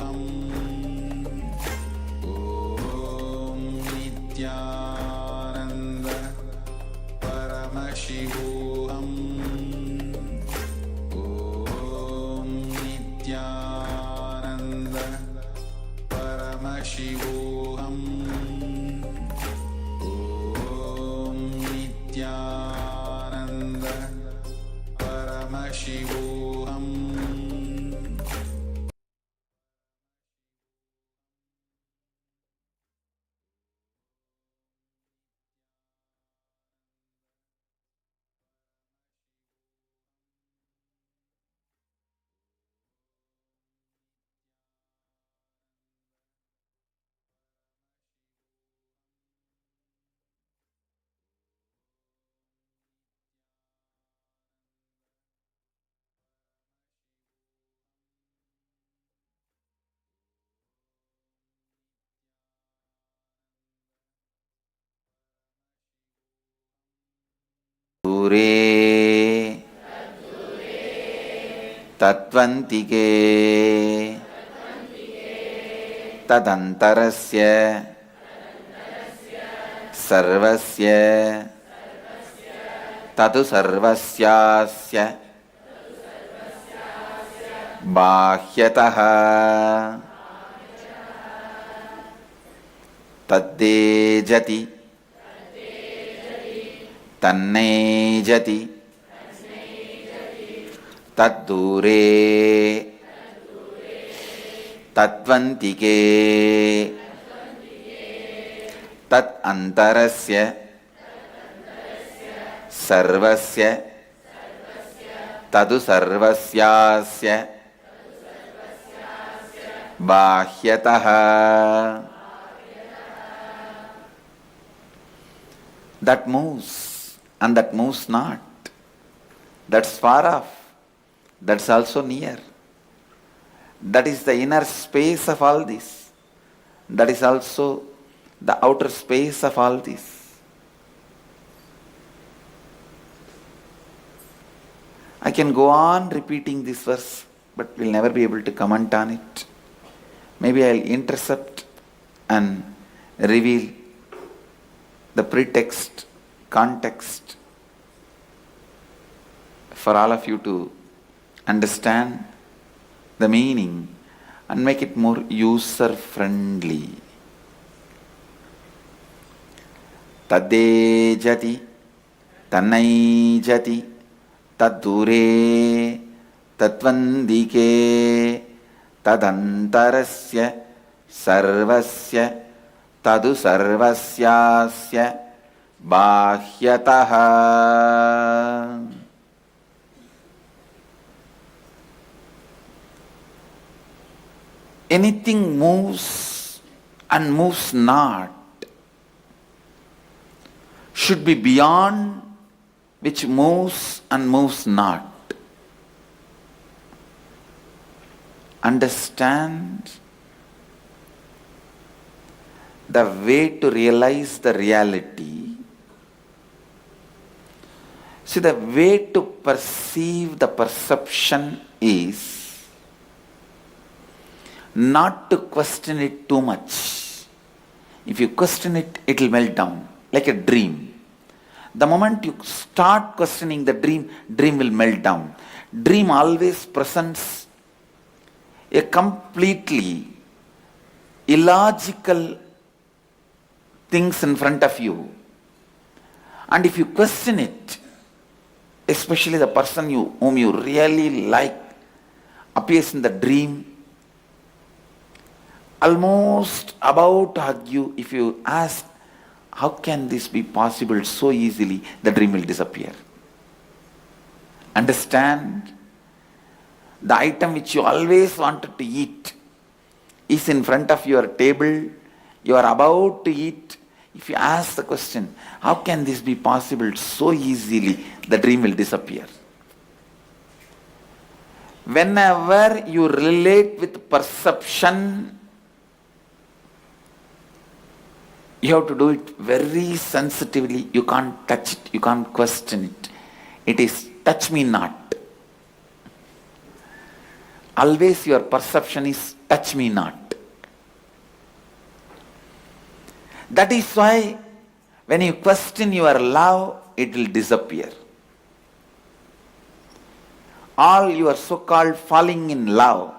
Om Nityananda Paramashivoham. Om Nityananda Paramashivoham. तत्त्वन्तिके तदन्तरस्य सर्वस्य तदु सर्वस्यास्य बाह्यतः तद्देजति तन्नेजति तद्दूरे तत्त्वन्तिके तत् अन्तरस्य सर्वस्य तदु सर्वस्यास्य बाह्यतः that moves and that moves not, that's far off, that's also near. That is the inner space of all this. That is also the outer space of all this. I can go on repeating this verse, but we'll never be able to comment on it. Maybe I'll intercept and reveal the pretext, context, for all of you to understand the meaning and make it more user-friendly. Taddejati, tannaijati, taddure, tatvandike, tadantarasya, sarvasya, tadu sarvasyasya, bahyataha. Anything moves and moves not should be beyond which moves and moves not. Understand the way to realize the reality. See, the way to perceive the perception is not to question it too much. If you question it, it will melt down like a dream. The moment you start questioning the dream, dream will melt down. Dream always presents a completely illogical things in front of you. And if you question it, especially the person whom you really like appears in the dream, almost about to hug you, if you ask, how can this be possible so easily, the dream will disappear. Understand? The item which you always wanted to eat is in front of your table, you are about to eat. If you ask the question, how can this be possible so easily, the dream will disappear. Whenever you relate with perception, you have to do it very sensitively. You can't touch it, you can't question it. It is touch me not. Always your perception is touch me not. That is why when you question your love, it will disappear. All your so-called falling in love,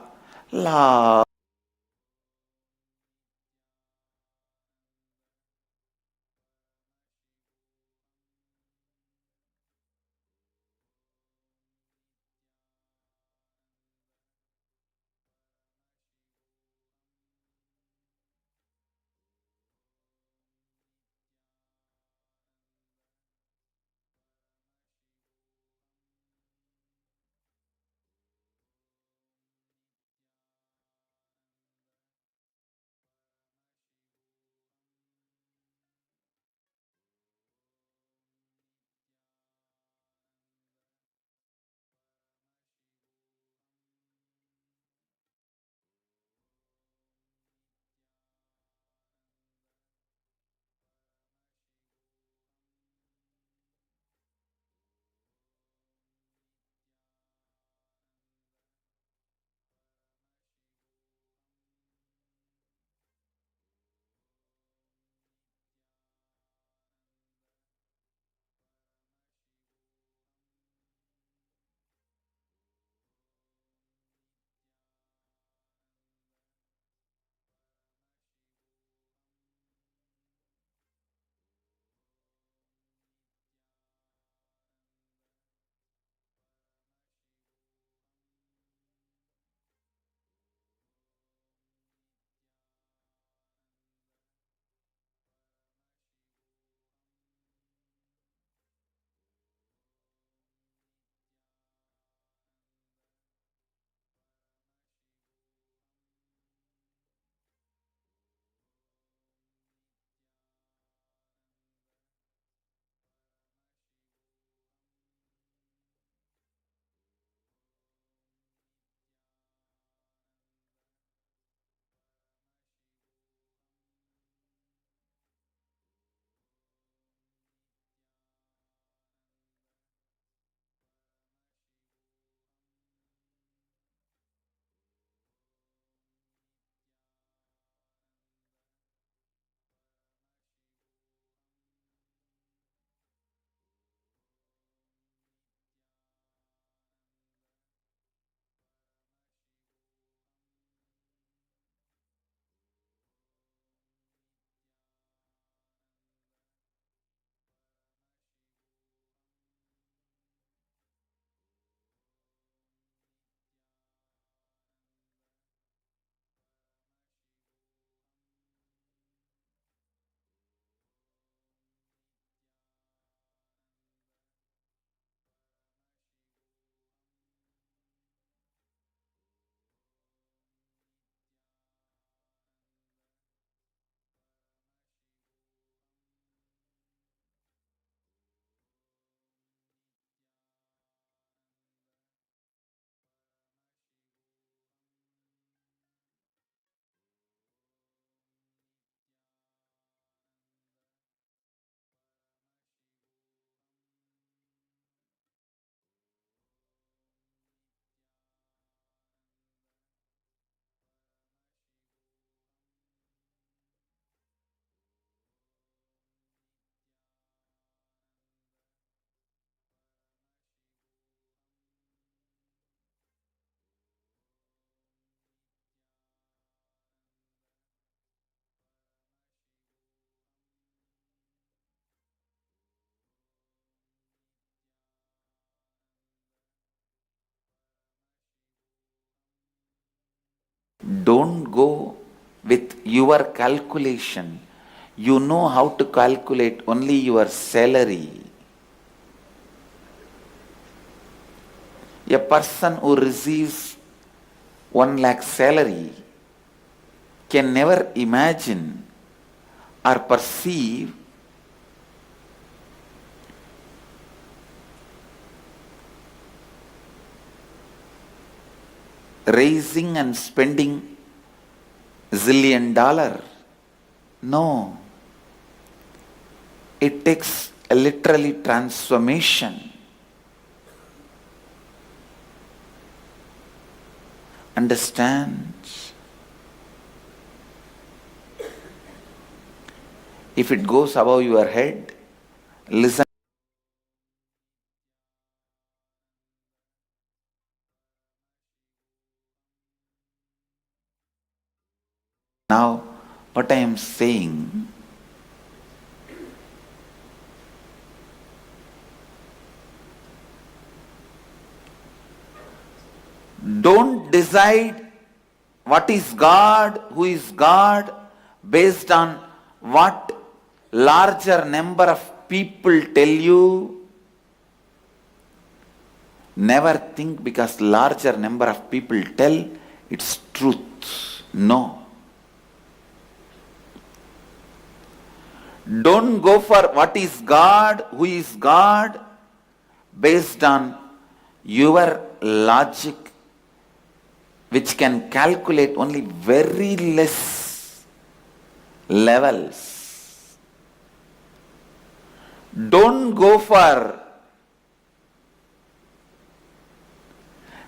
Don't go with your calculation. You know how to calculate only your salary. A person who receives 1 lakh salary can never imagine or perceive raising and spending $1 zillion. No. It takes a literally transformation. Understand? If it goes above your head, listen. Now, what I am saying, don't decide what is God, who is God, based on what larger number of people tell you. Never think because larger number of people tell it's truth. No. Don't go for what is God, who is God, based on your logic, which can calculate only very less levels. Don't go for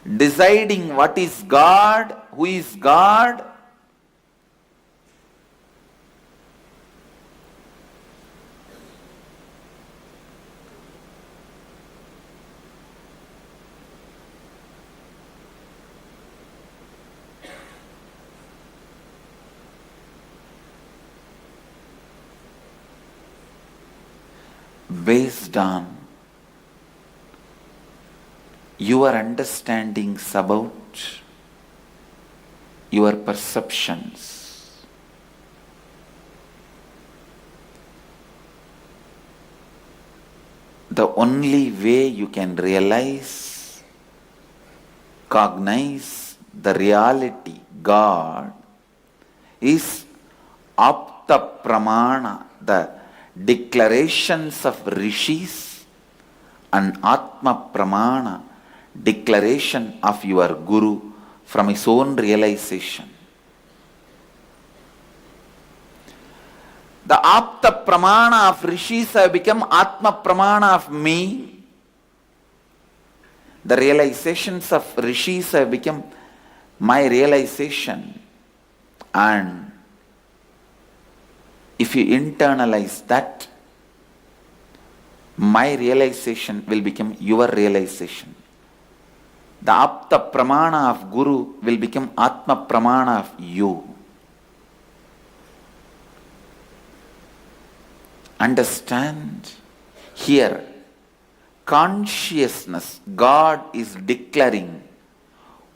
deciding what is God, who is God, based on your understandings about your perceptions. The only way you can realize, cognize the reality, God, is apta pramana, the declarations of rishis, and atma pramana, declaration of your guru from his own realization. The apta pramana of rishis have become atma pramana of me. The realizations of rishis have become my realization. And if you internalize that, my realization will become your realization. The apta pramana of guru will become atma pramana of you. Understand? Here, consciousness, God is declaring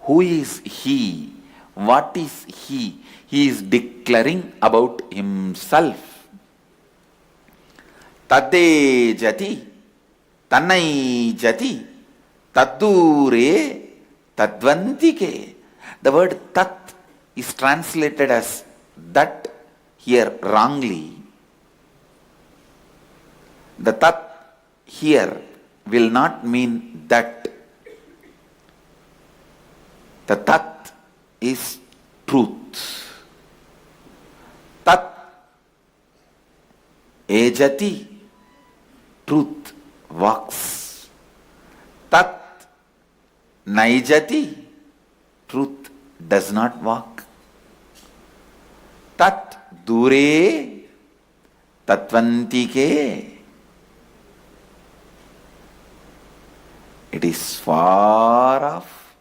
who is He, what is He. He is declaring about Himself. Tade jati, tanai jati, tadure, tadvantike. The word tat is translated as that here wrongly. The tat here will not mean that. The tat is truth. Tat ejati, truth walks. Tat naijati, truth does not walk. Tat dure, tatvantike. It is far off,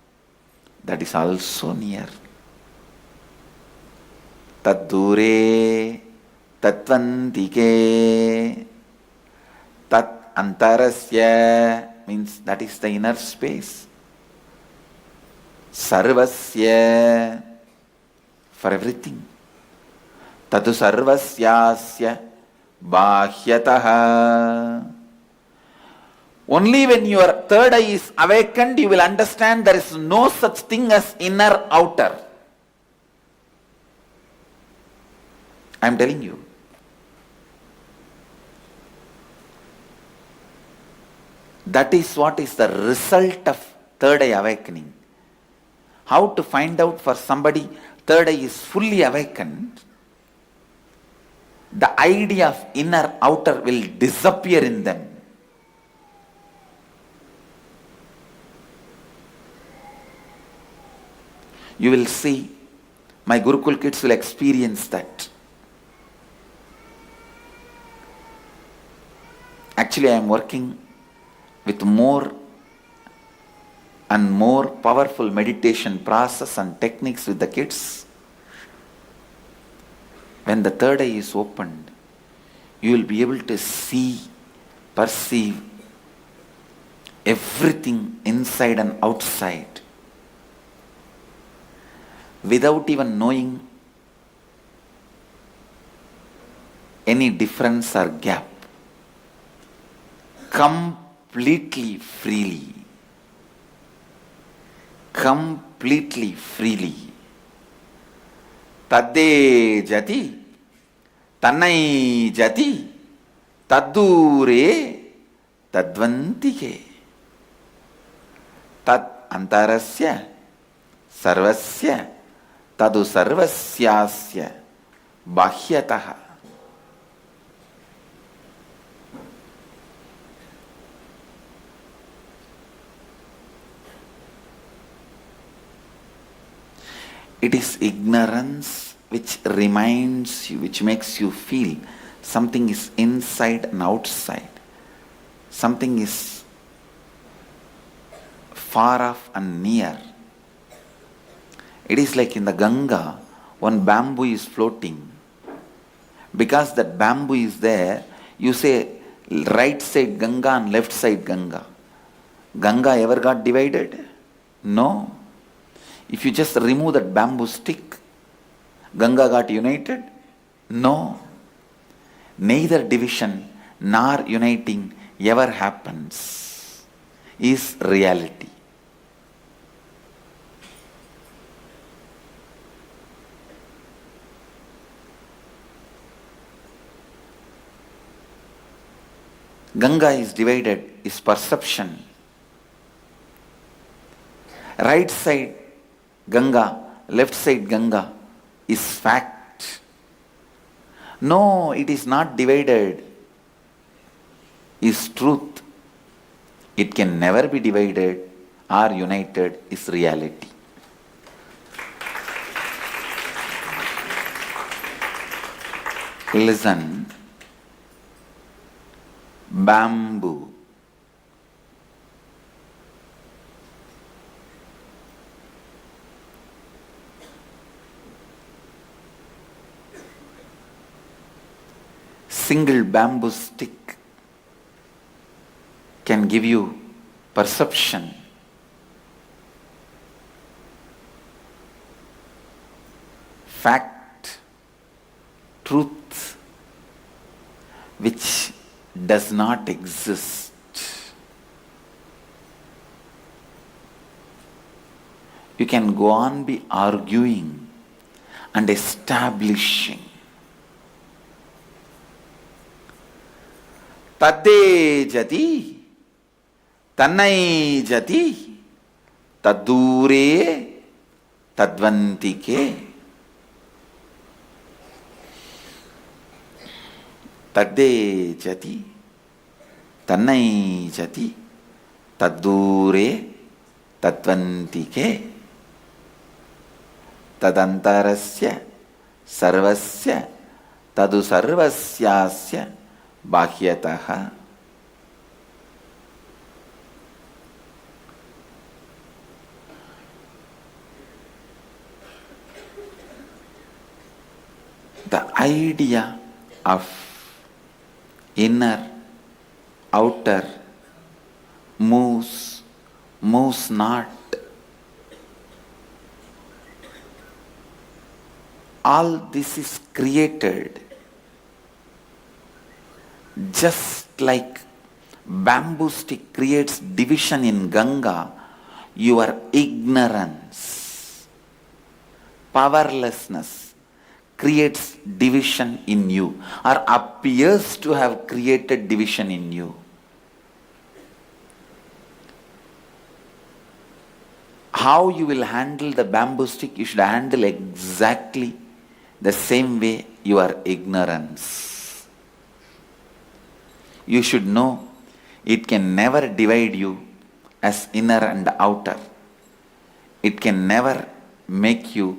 that is also near. Tat dure, tatvantike. Tat antarasya means that is the inner space. Sarvasya, for everything. Tatu sarvasyasya bahyataha. Only when your third eye is awakened, you will understand there is no such thing as inner outer. I am telling you. That is what is the result of third eye awakening. How to find out for somebody third eye is fully awakened? The idea of inner outer will disappear in them. You will see, my Gurukul kids will experience that. Actually, I am working with more and more powerful meditation process and techniques with the kids. When the third eye is opened, you will be able to see, perceive everything inside and outside without even knowing any difference or gap. Completely freely. Completely freely. Tadde jati, tannai jati, taddure, tadvantike. Tad antarasya, sarvasya, tadu sarvasyasya, bahyataha. It is ignorance which reminds you, which makes you feel something is inside and outside. Something is far off and near. It is like in the Ganga, one bamboo is floating. Because that bamboo is there, you say right side Ganga and left side Ganga. Ganga ever got divided? No. If you just remove that bamboo stick, Ganga got united? No. Neither division nor uniting ever happens, is reality. Ganga is divided, is perception. Right side Ganga, left side Ganga is fact. No, it is not divided, is truth. It can never be divided or united, is reality. Listen, bamboo. Single bamboo stick can give you perception. Fact, truth, which does not exist. You can go on be arguing and establishing. Tadde jati, tannai jati, taddure, tadvantike. Tadde jati, tannai jati, taddure, tadvantike. Tadantarasya, sarvasya, tadu sarvasyasya, bahyataha. The idea of inner, outer moves not. all this is created just like bamboo stick creates division in Ganga. Your ignorance, powerlessness creates division in you, or appears to have created division in you. How you will handle the bamboo stick, you should handle exactly the same way your ignorance. You should know it can never divide you as inner and outer. It can never make you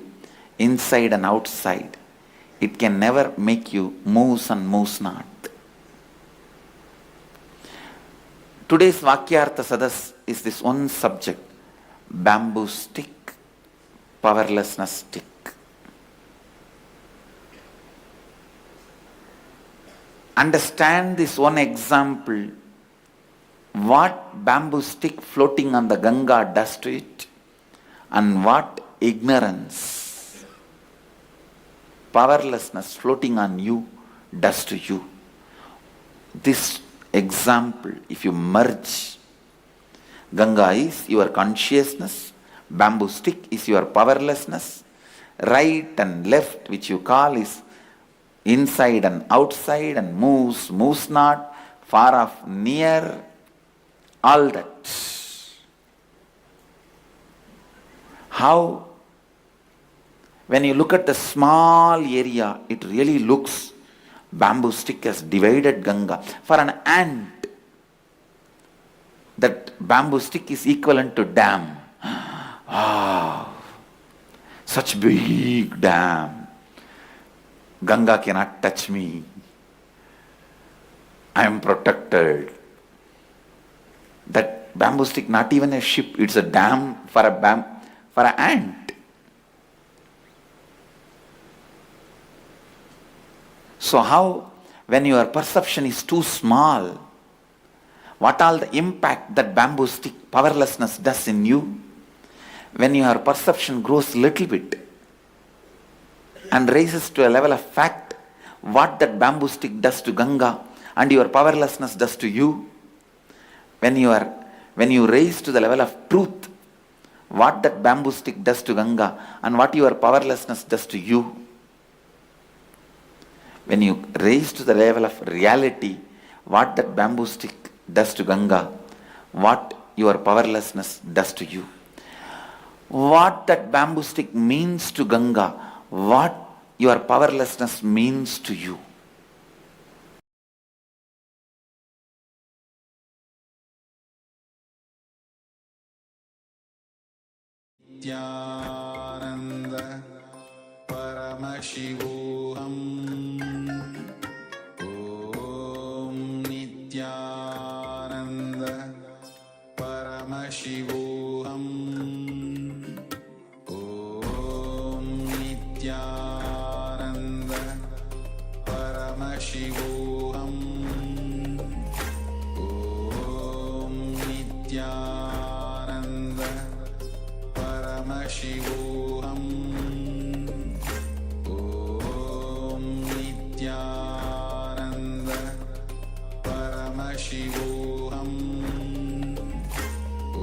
inside and outside. It can never make you moves and moves not. Today's Vakyartha Sadas is this one subject: bamboo stick, powerlessness stick. Understand this one example, what bamboo stick floating on the Ganga does to it, and what ignorance, powerlessness floating on you does to you. This example, if you merge, Ganga is your consciousness, bamboo stick is your powerlessness, right and left, which you call is inside and outside, and moves not, far off, near, all that. How, when you look at the small area, it really looks bamboo stick has divided Ganga. For an ant, that bamboo stick is equivalent to dam. Ah, such big dam. Ganga cannot touch me. I am protected. That bamboo stick, not even a ship, it's a dam for an ant. So how, when your perception is too small, what all the impact that bamboo stick powerlessness does in you? When your perception grows little bit and raises to a level of fact, what that bamboo stick does to Ganga and your powerlessness does to you, when you raise to the level of truth, what that bamboo stick does to Ganga and what your powerlessness does to you, when you raise to the level of reality, what that bamboo stick does to Ganga, what your powerlessness does to you, what that bamboo stick means to Ganga, what your powerlessness means to you. Nityananda Paramashivoham Om Nityananda Paramashivoham Om Nityananda Paramashivoham Om Nityananda Paramashivoham Om Nityananda Paramashivoham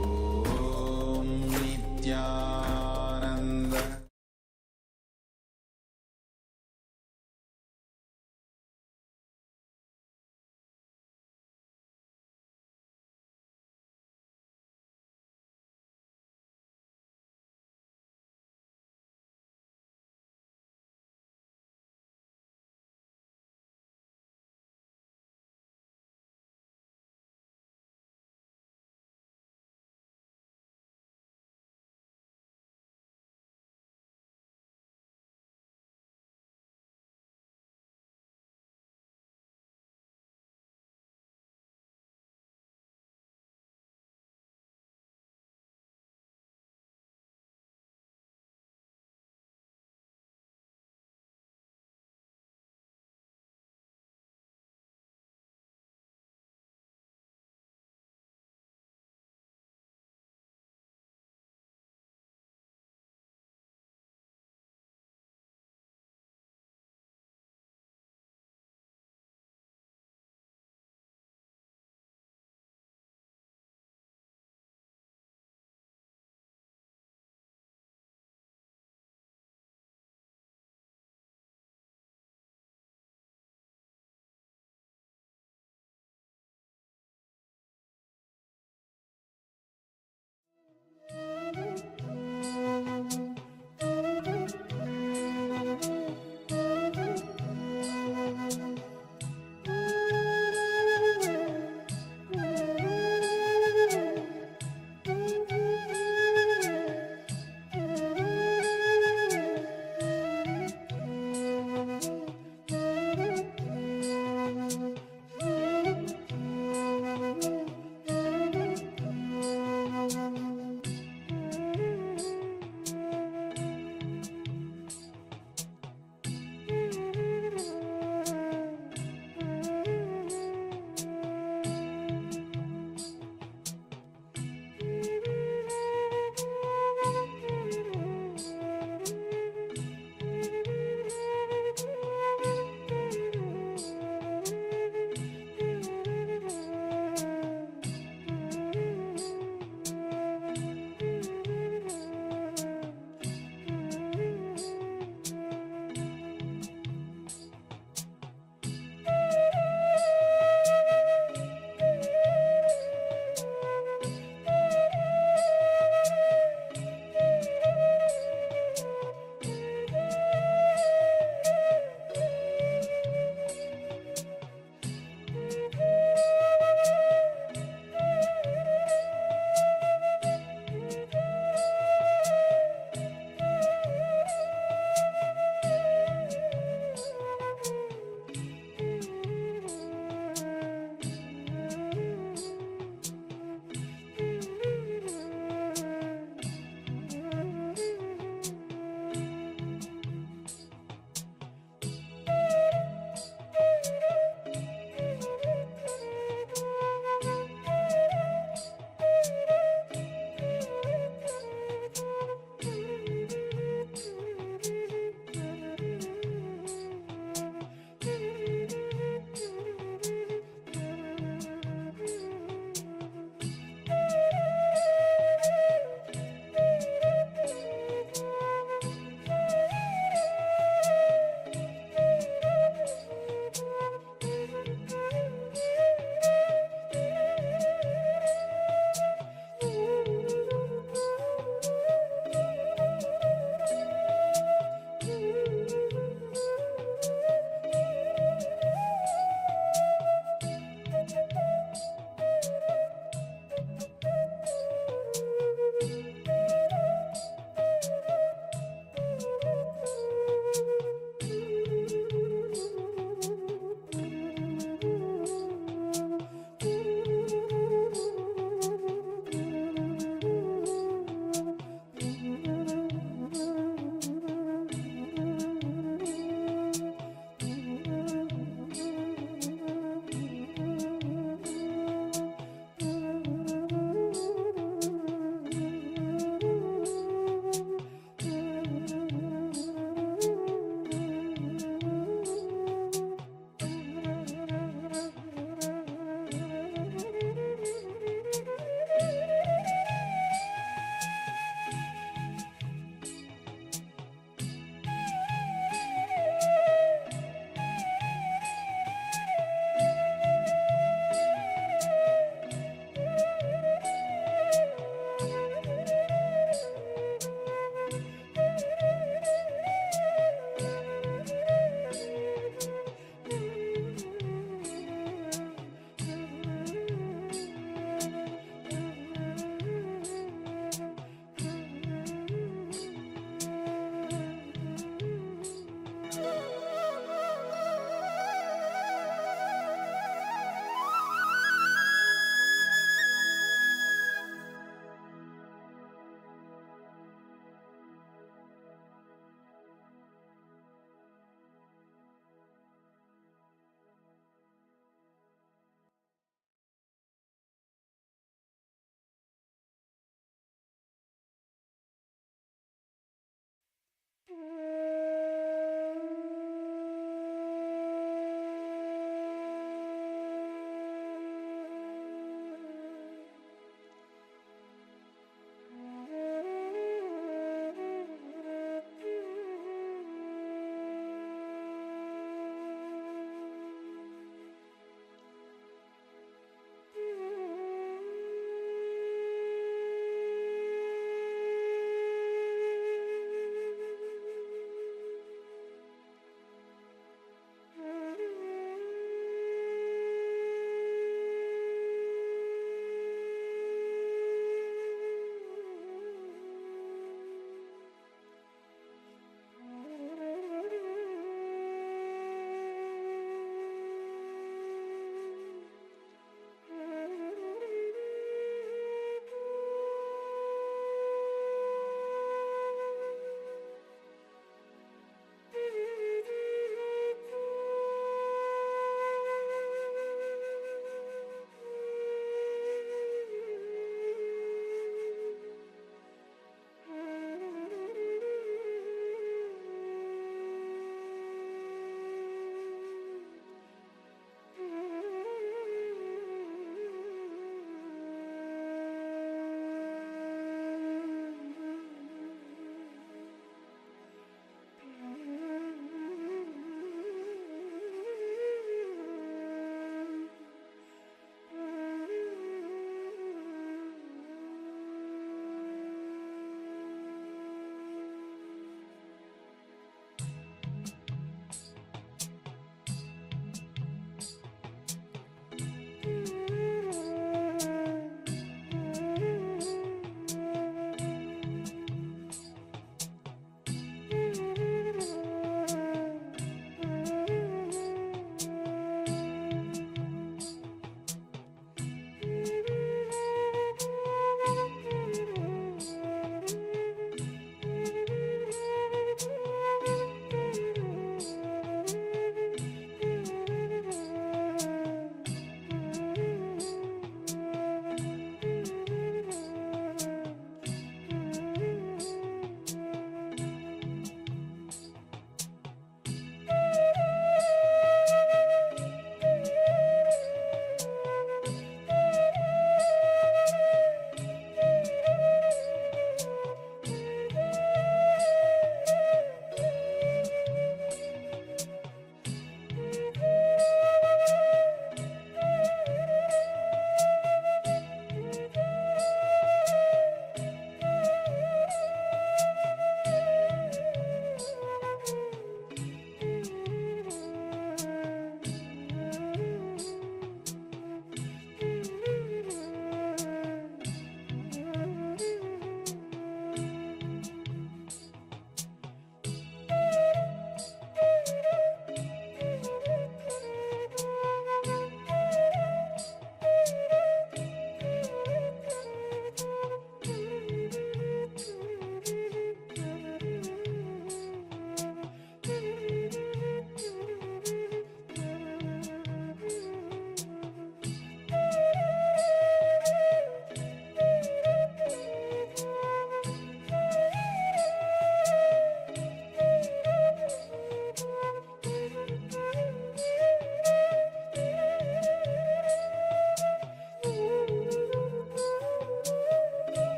Om Nityananda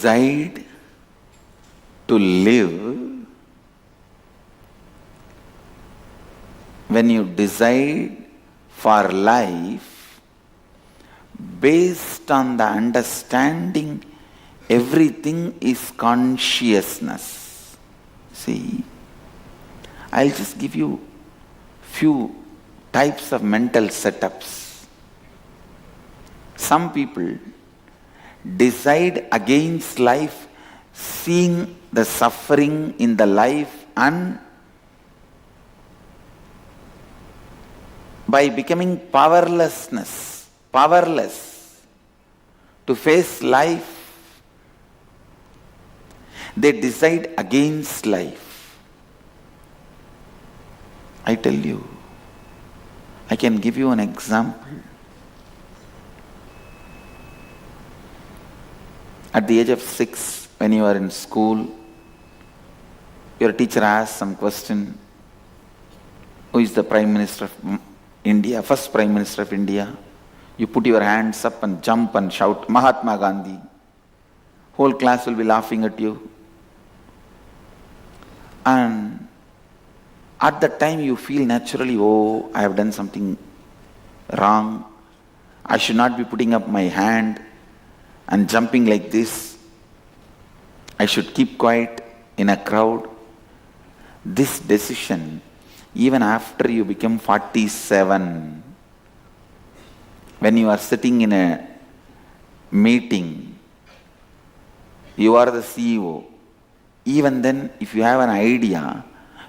decide to live, when you decide for life based on the understanding everything is consciousness. See, I'll just give you few types of mental setups. Some people decide against life, seeing the suffering in the life, and by becoming powerless to face life, they decide against life. I tell you, I can give you an example. At the age of 6, when you are in school, your teacher asks some question. Who is the Prime Minister of India, first Prime Minister of India? You put your hands up and jump and shout, Mahatma Gandhi. Whole class will be laughing at you. And at that time you feel naturally, oh, I have done something wrong. I should not be putting up my hand and jumping like this. I should keep quiet in a crowd. This decision, even after you become 47, when you are sitting in a meeting, you are the CEO. Even then, if you have an idea,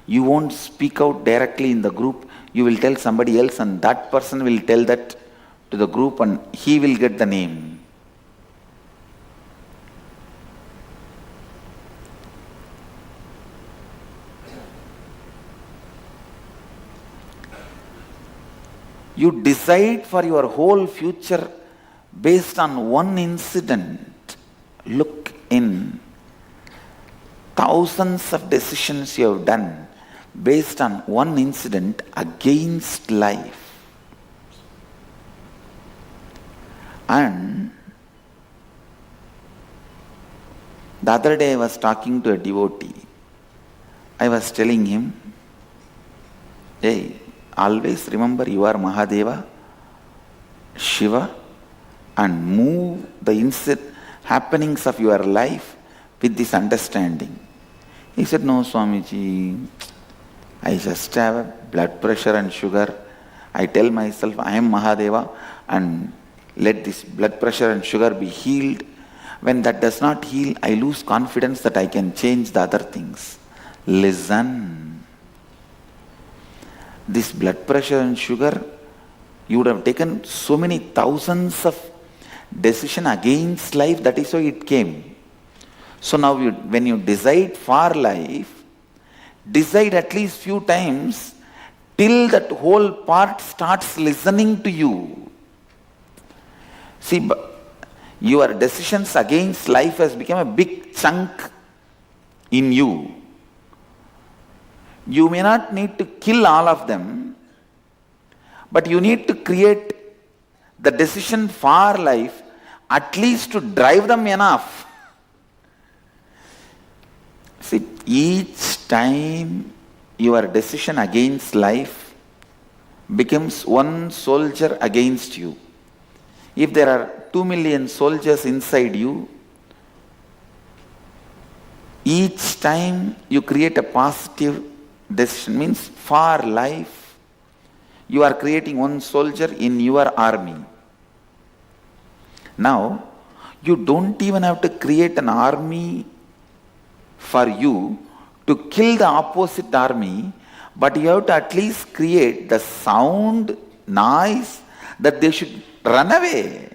you won't speak out directly in the group. You will tell somebody else, and that person will tell that to the group, and he will get the name. You decide for your whole future based on one incident. Look in thousands of decisions you have done based on one incident against life. And the other day I was talking to a devotee. I was telling him, hey, always remember you are Mahadeva, Shiva, and move the happenings of your life with this understanding. He said, no, Swamiji, I just have a blood pressure and sugar. I tell myself I am Mahadeva and let this blood pressure and sugar be healed. When that does not heal, I lose confidence that I can change the other things. Listen. This blood pressure and sugar, you would have taken so many thousands of decisions against life, that is why it came. So now when you decide for life, decide at least few times till that whole part starts listening to you. See, your decisions against life has become a big chunk in you. You may not need to kill all of them, but you need to create the decision for life, at least to drive them enough. See, each time your decision against life becomes one soldier against you. If there are 2 million soldiers inside you, each time you create a positive decision, means for life, you are creating one soldier in your army. Now, you don't even have to create an army for you to kill the opposite army, but you have to at least create the sound, noise, that they should run away.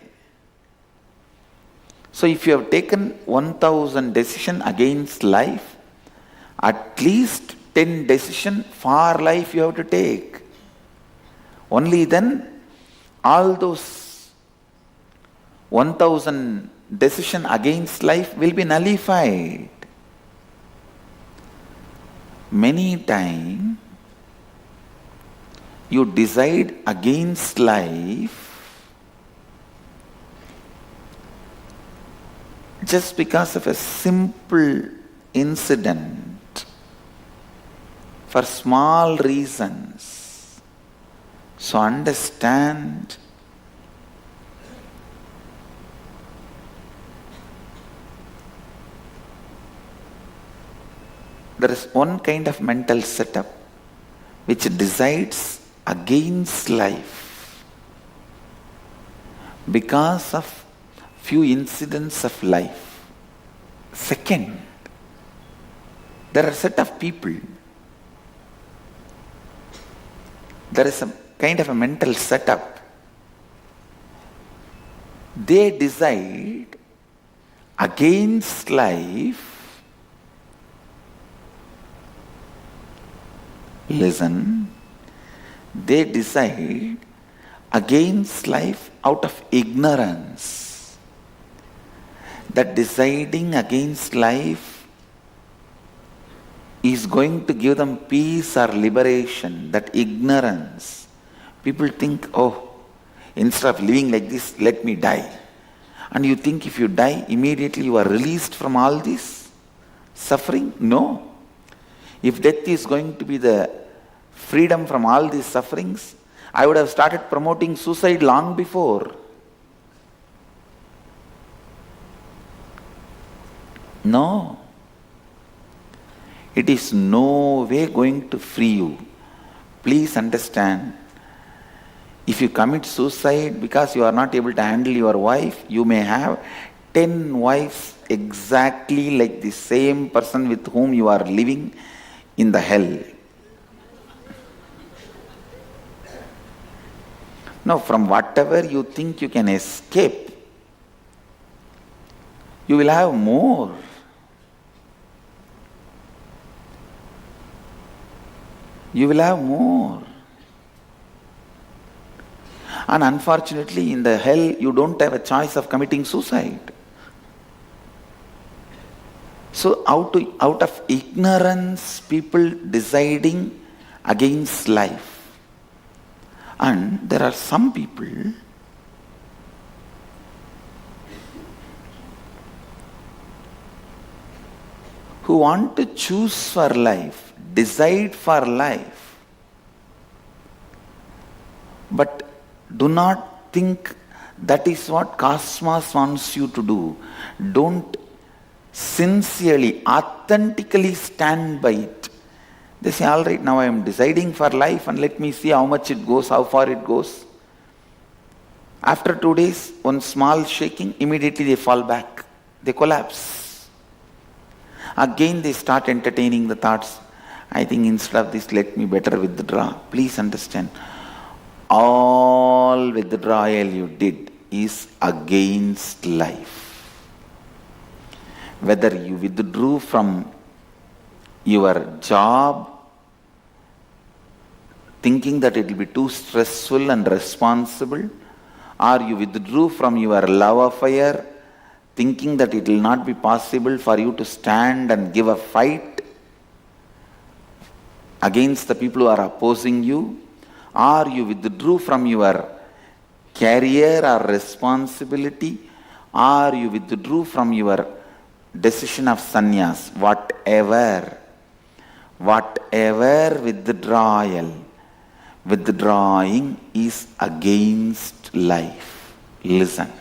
So if you have taken 1000 decisions against life, at least 10 decisions for life you have to take. Only then all those 1000 decisions against life will be nullified. Many times you decide against life just because of a simple incident, for small reasons. So understand there is one kind of mental setup which decides against life because of few incidents of life. Second, there are a set of people, there is a kind of a mental setup. They decide against life. Listen, they decide against life out of ignorance. That deciding against life is going to give them peace or liberation. That ignorance. People think, oh, instead of living like this, let me die. And you think if you die, immediately you are released from all this suffering? No. If death is going to be the freedom from all these sufferings, I would have started promoting suicide long before. No. It is no way going to free you. Please understand, if you commit suicide because you are not able to handle your wife, you may have 10 wives exactly like the same person with whom you are living in the hell. Now, from whatever you think you can escape, you will have more. You will have more. And unfortunately, in the hell, you don't have a choice of committing suicide. So out of ignorance, people deciding against life. And there are some people who want to choose for life, decide for life, but do not think that is what cosmos wants you to do. Don't sincerely, authentically stand by it. They say, all right, now I am deciding for life and let me see how much it goes, how far it goes. After 2 days, one small shaking, immediately they fall back. They collapse. Again they start entertaining the thoughts, I think instead of this, let me better withdraw. Please understand, all withdrawal you did is against life. Whether you withdrew from your job, thinking that it will be too stressful and responsible, or you withdrew from your love affair, thinking that it will not be possible for you to stand and give a fight against the people who are opposing you, or you withdrew from your career or responsibility, or you withdrew from your decision of sannyas, whatever withdrawing is against life. Listen.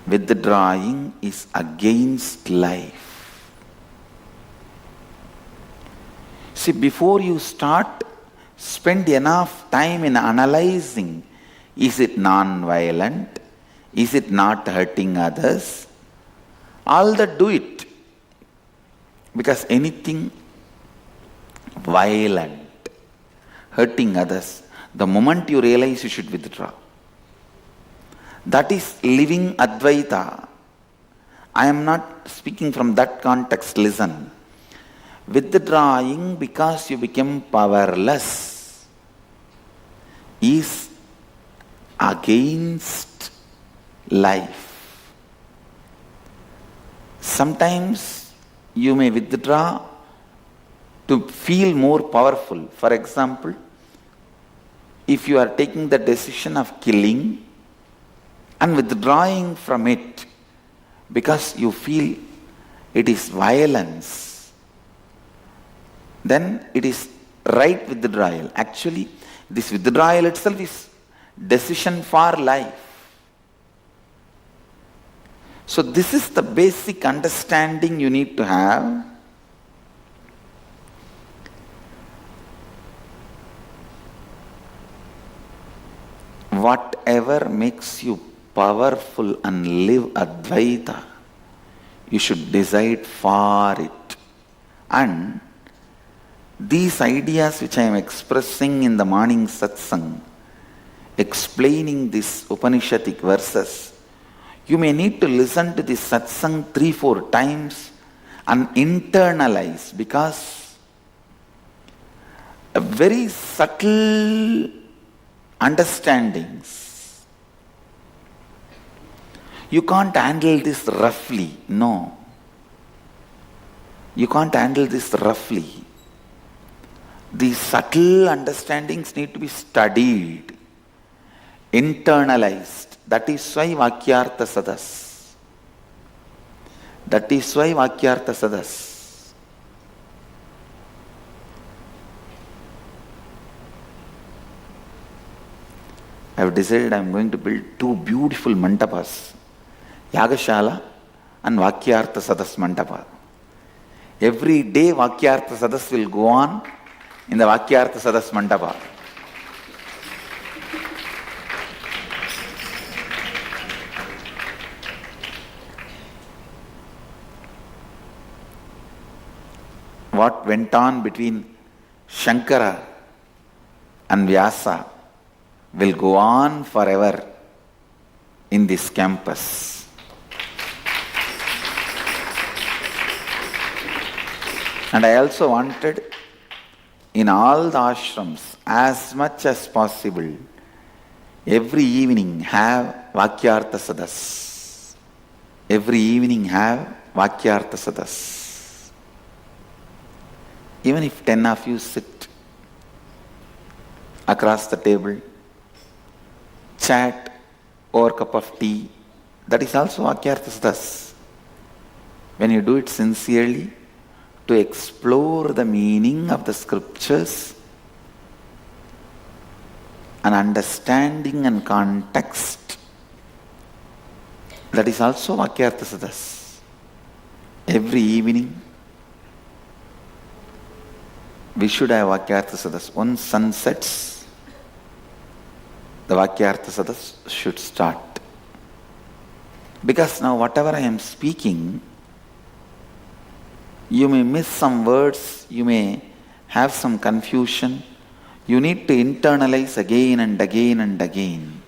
Withdrawing is against life. See, before you start, spend enough time in analyzing, is it non-violent? Is it not hurting others? All that, do it. Because anything violent, hurting others, the moment you realize, you should withdraw. That is living Advaita. I am not speaking from that context. Listen. Withdrawing because you become powerless is against life. Sometimes you may withdraw to feel more powerful. For example, if you are taking the decision of killing and withdrawing from it because you feel it is violence, then it is right withdrawal. Actually, this withdrawal itself is decision for life. So this is the basic understanding you need to have. Whatever makes you powerful and live Advaita, you should decide for it. And these ideas which I am expressing in the morning satsang, explaining these Upanishadic verses, you may need to listen to this satsang 3-4 times and internalize, because a very subtle understandings, you can't handle this roughly. No. You can't handle this roughly. These subtle understandings need to be studied, internalized. That is why Vakyartha Sadas. That is why Vakyartha Sadas. I have decided I am going to build 2 beautiful mantapas, Yagashala and Vakyartha Sadas Mandapa. Every day Vakyartha Sadas will go on in the Vakyartha Sadas Mandapa. What went on between Shankara and Vyasa will go on forever in this campus. And I also wanted in all the ashrams, as much as possible, every evening have Vakyartha Sadas. Every evening have Vakyartha Sadas. Even if 10 of you sit across the table, chat over a cup of tea, that is also Vakyartha Sadas. When you do it sincerely, to explore the meaning of the scriptures and understanding and context, that is also Vakyartha Sadas. Every evening, we should have Vakyartha Sadas. Once sun sets, the Vakyartha Sadas should start. Because now whatever I am speaking, you may miss some words, you may have some confusion. You need to internalize again and again and again.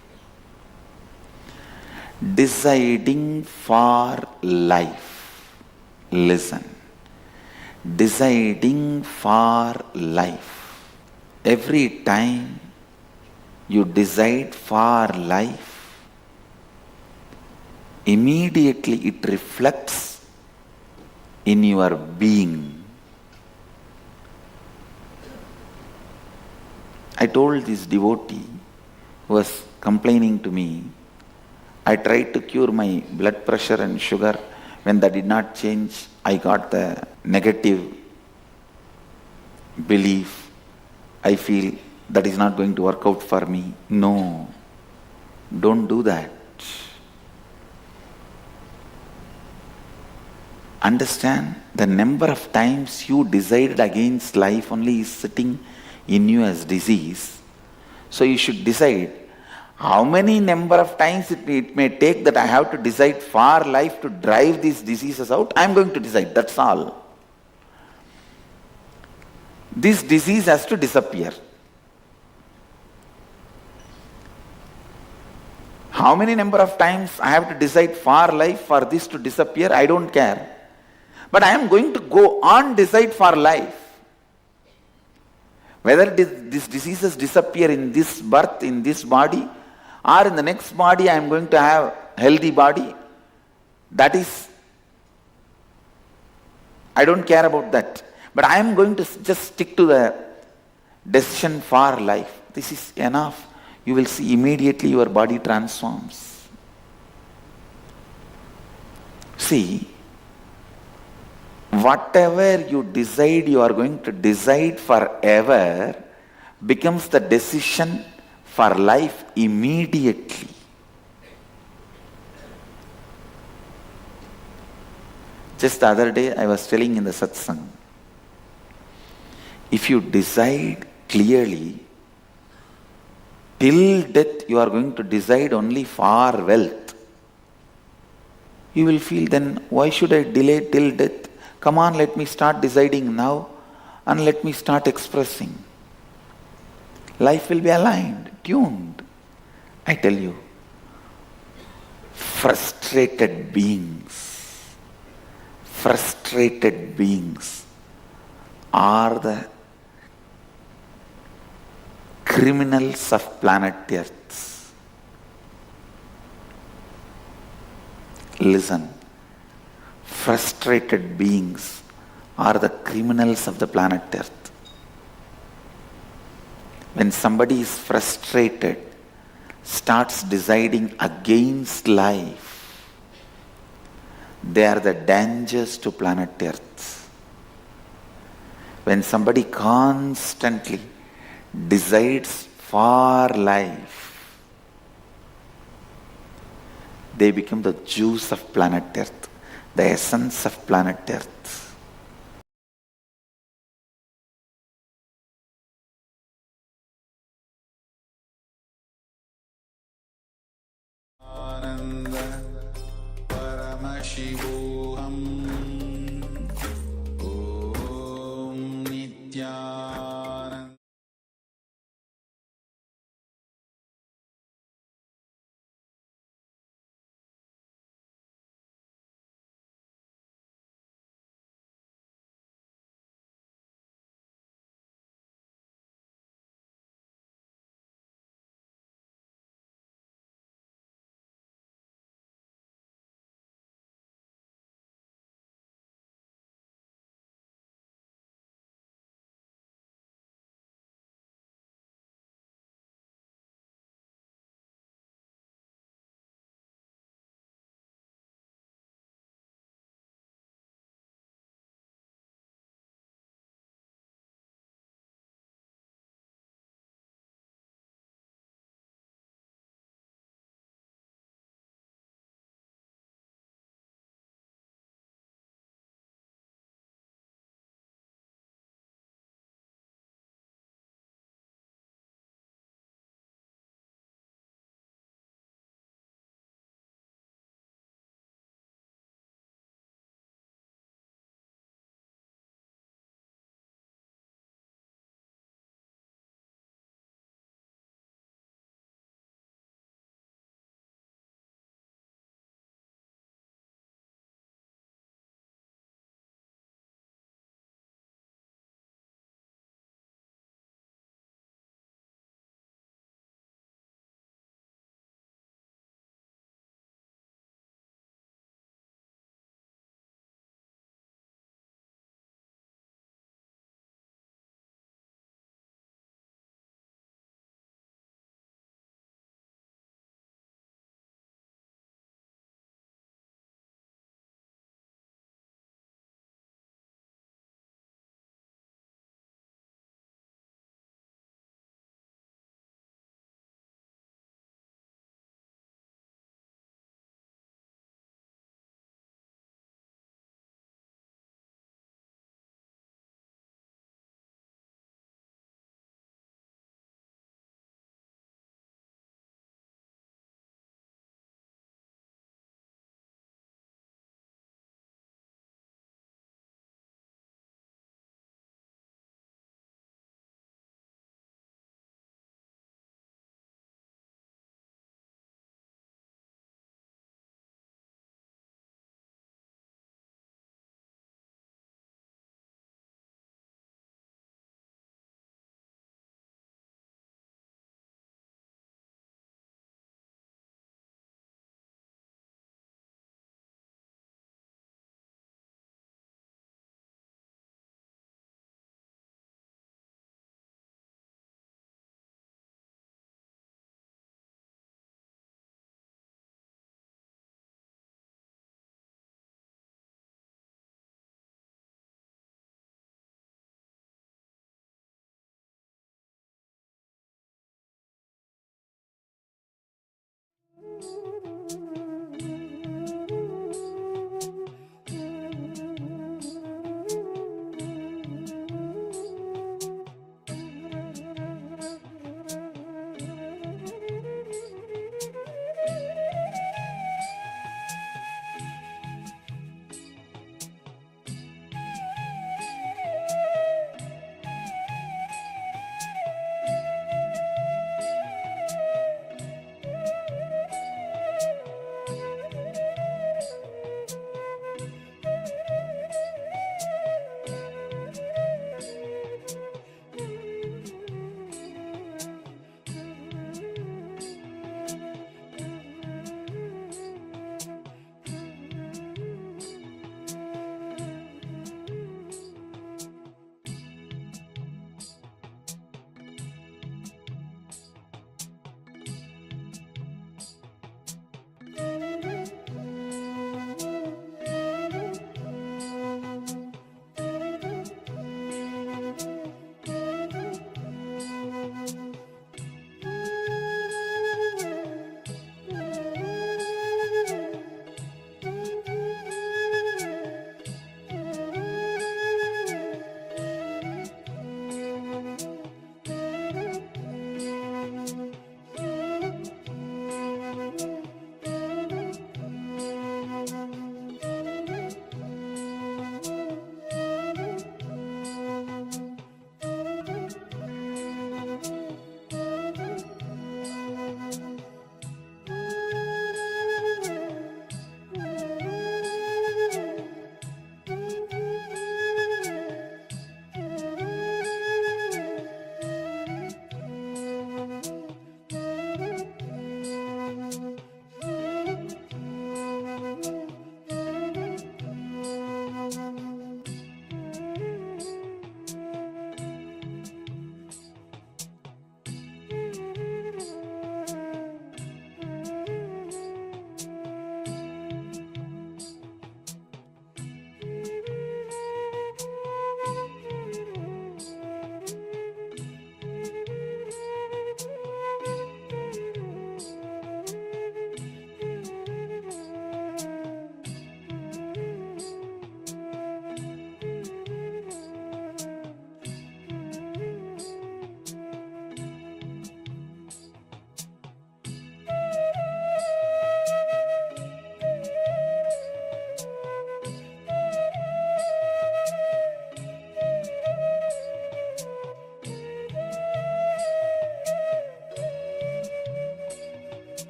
Deciding for life. Listen. Deciding for life. Every time you decide for life, immediately it reflects in your being. I told this devotee who was complaining to me, I tried to cure my blood pressure and sugar. When that did not change, I got the negative belief. I feel that is not going to work out for me. No, don't do that. Understand, the number of times you decided against life only is sitting in you as disease. So you should decide how many number of times it may take that I have to decide for life to drive these diseases out. I am going to decide, that's all. This disease has to disappear. How many number of times I have to decide for life for this to disappear, I don't care. But I am going to go on decide for life. Whether these diseases disappear in this birth, in this body, or in the next body I am going to have healthy body, that is, I don't care about that. But I am going to just stick to the decision for life. this is enough. You will see immediately your body transforms. See, whatever you decide you are going to decide forever becomes the decision for life immediately. Just the other day I was telling in the satsang, if you decide clearly, till death you are going to decide only for wealth, you will feel, then why should I delay till death? Come on, let me start deciding now and let me start expressing. Life will be aligned, tuned. I tell you, frustrated beings are the criminals of planet Earth. Listen, frustrated beings are the criminals of the planet Earth. When somebody is frustrated, starts deciding against life, they are the dangers to planet Earth. When somebody constantly decides for life, they become the juice of planet Earth, the essence of planet Earth. Paramashivoham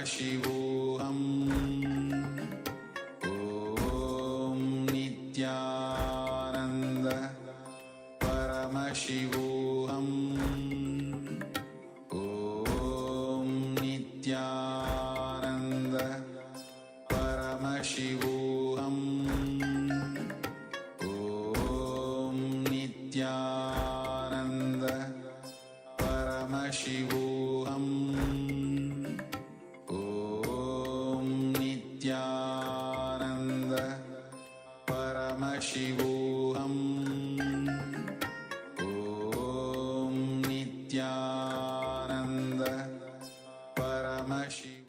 Paramashivoham. Om Nityananda Paramashivoham. Om Nityananda Paramashivoham. Om Nityananda Paramashivoham. Om Nityananda Paramashivoham. Om Nityananda Paramashivoham.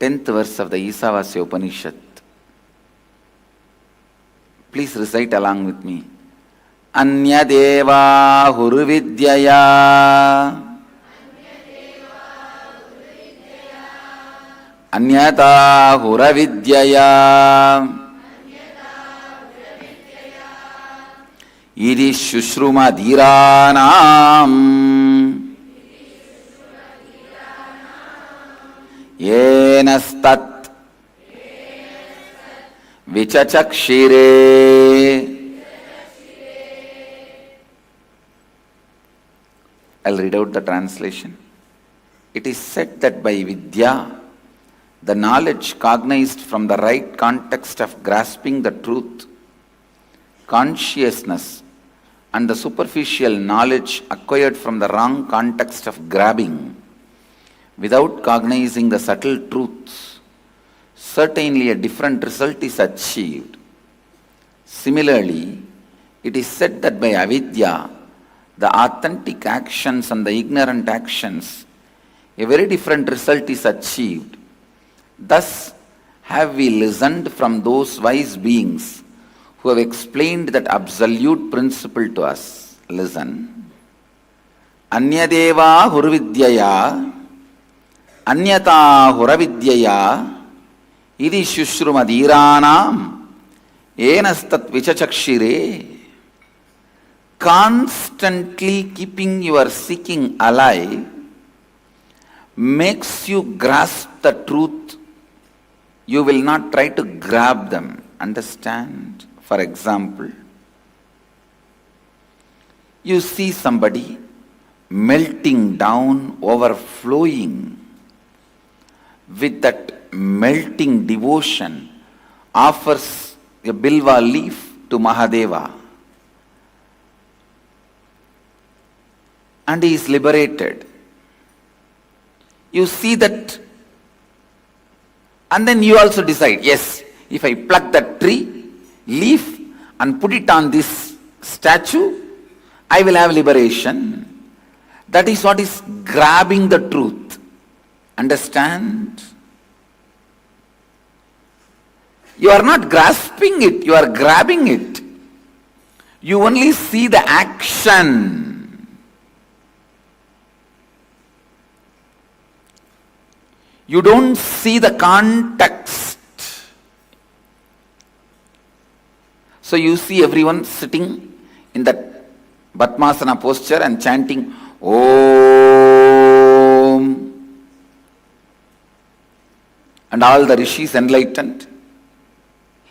10th verse of the Isavasya Upanishad. Please recite along with me. Anyadeva huruvidyaya Anyata huravidyaya Idi shushruma dhiranam Yenastat vichachakshire. I'll read out the translation. It is said that by vidya, the knowledge cognized from the right context of grasping the truth, consciousness, and the superficial knowledge acquired from the wrong context of grabbing, without cognizing the subtle truths, certainly a different result is achieved. Similarly, it is said that by avidya, the authentic actions and the ignorant actions, a very different result is achieved. Thus have we listened from those wise beings who have explained that absolute principle to us. Listen. Anyadeva hurvidyaya Anyata huravidyaya Idi shushruma dhiranam Enastat vichachakshire. Constantly keeping your seeking alive makes you grasp the truth. You will not try to grab them. Understand? For example, you see somebody melting down, overflowing with that melting devotion, offers a bilva leaf to Mahadeva, and he is liberated. You see that, and then you also decide, yes, if I pluck that tree, leaf, and put it on this statue, I will have liberation. That is what is grabbing the truth. Understand? You are not grasping it, you are grabbing it. You only see the action. You don't see the context. So you see everyone sitting in that Padmasana posture and chanting Om, and all the rishis enlightened.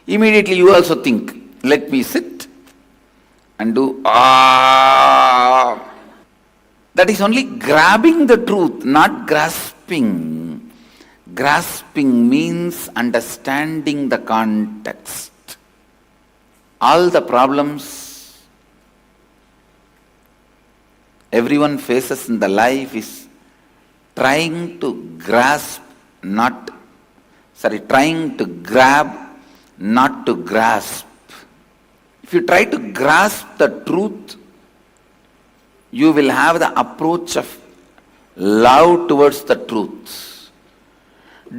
Immediately you also think, let me sit and do Ah. That is only grabbing the truth, not grasping. Grasping means understanding the context. All the problems everyone faces in the life is trying to grab, not to grasp. If you try to grasp the truth, you will have the approach of love towards the truth.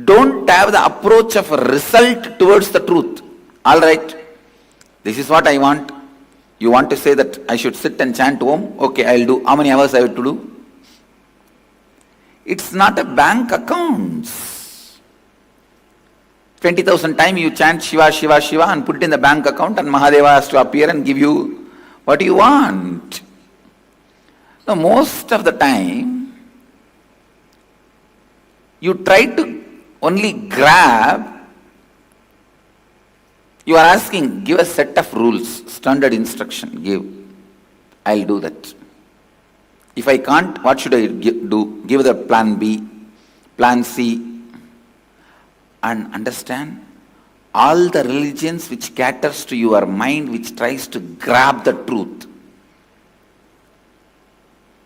Don't have the approach of a result towards the truth. All right, this is what I want. You want to say that I should sit and chant Om? Okay, I'll do. How many hours I have to do? It's not a bank account. 20,000 times you chant Shiva, Shiva, Shiva and put it in the bank account, and Mahadeva has to appear and give you what you want. Now, most of the time, you try to only grab. You are asking, give a set of rules, standard instruction, give. I'll do that. If I can't, what should I do? Give the plan B, plan C. And understand, all the religions which caters to your mind, which tries to grab the truth,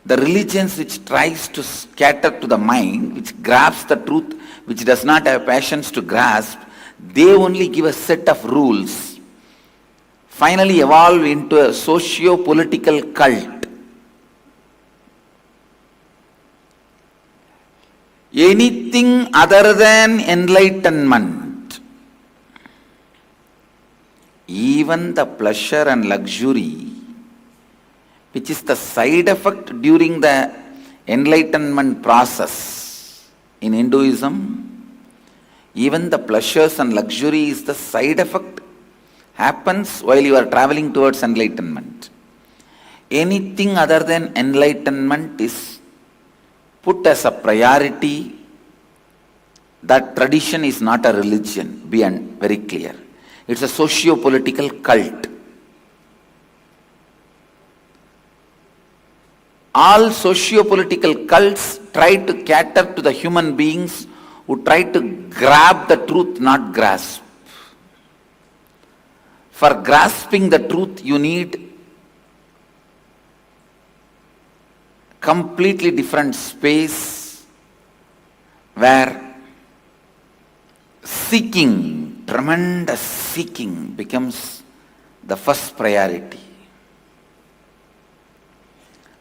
the religions which tries to cater to the mind, which grabs the truth, which does not have passions to grasp, they only give a set of rules, finally evolve into a socio-political cult. anything other than enlightenment, even the pleasure and luxury, which is the side effect during the enlightenment process in Hinduism, even the pleasures and luxury is the side effect, happens while you are traveling towards enlightenment. Anything other than enlightenment is put as a priority. That tradition is not a religion, be very clear. It's a socio-political cult. All socio-political cults try to cater to the human beings who try to grab the truth, not grasp. For grasping the truth, you need completely different space where seeking, tremendous seeking becomes the first priority.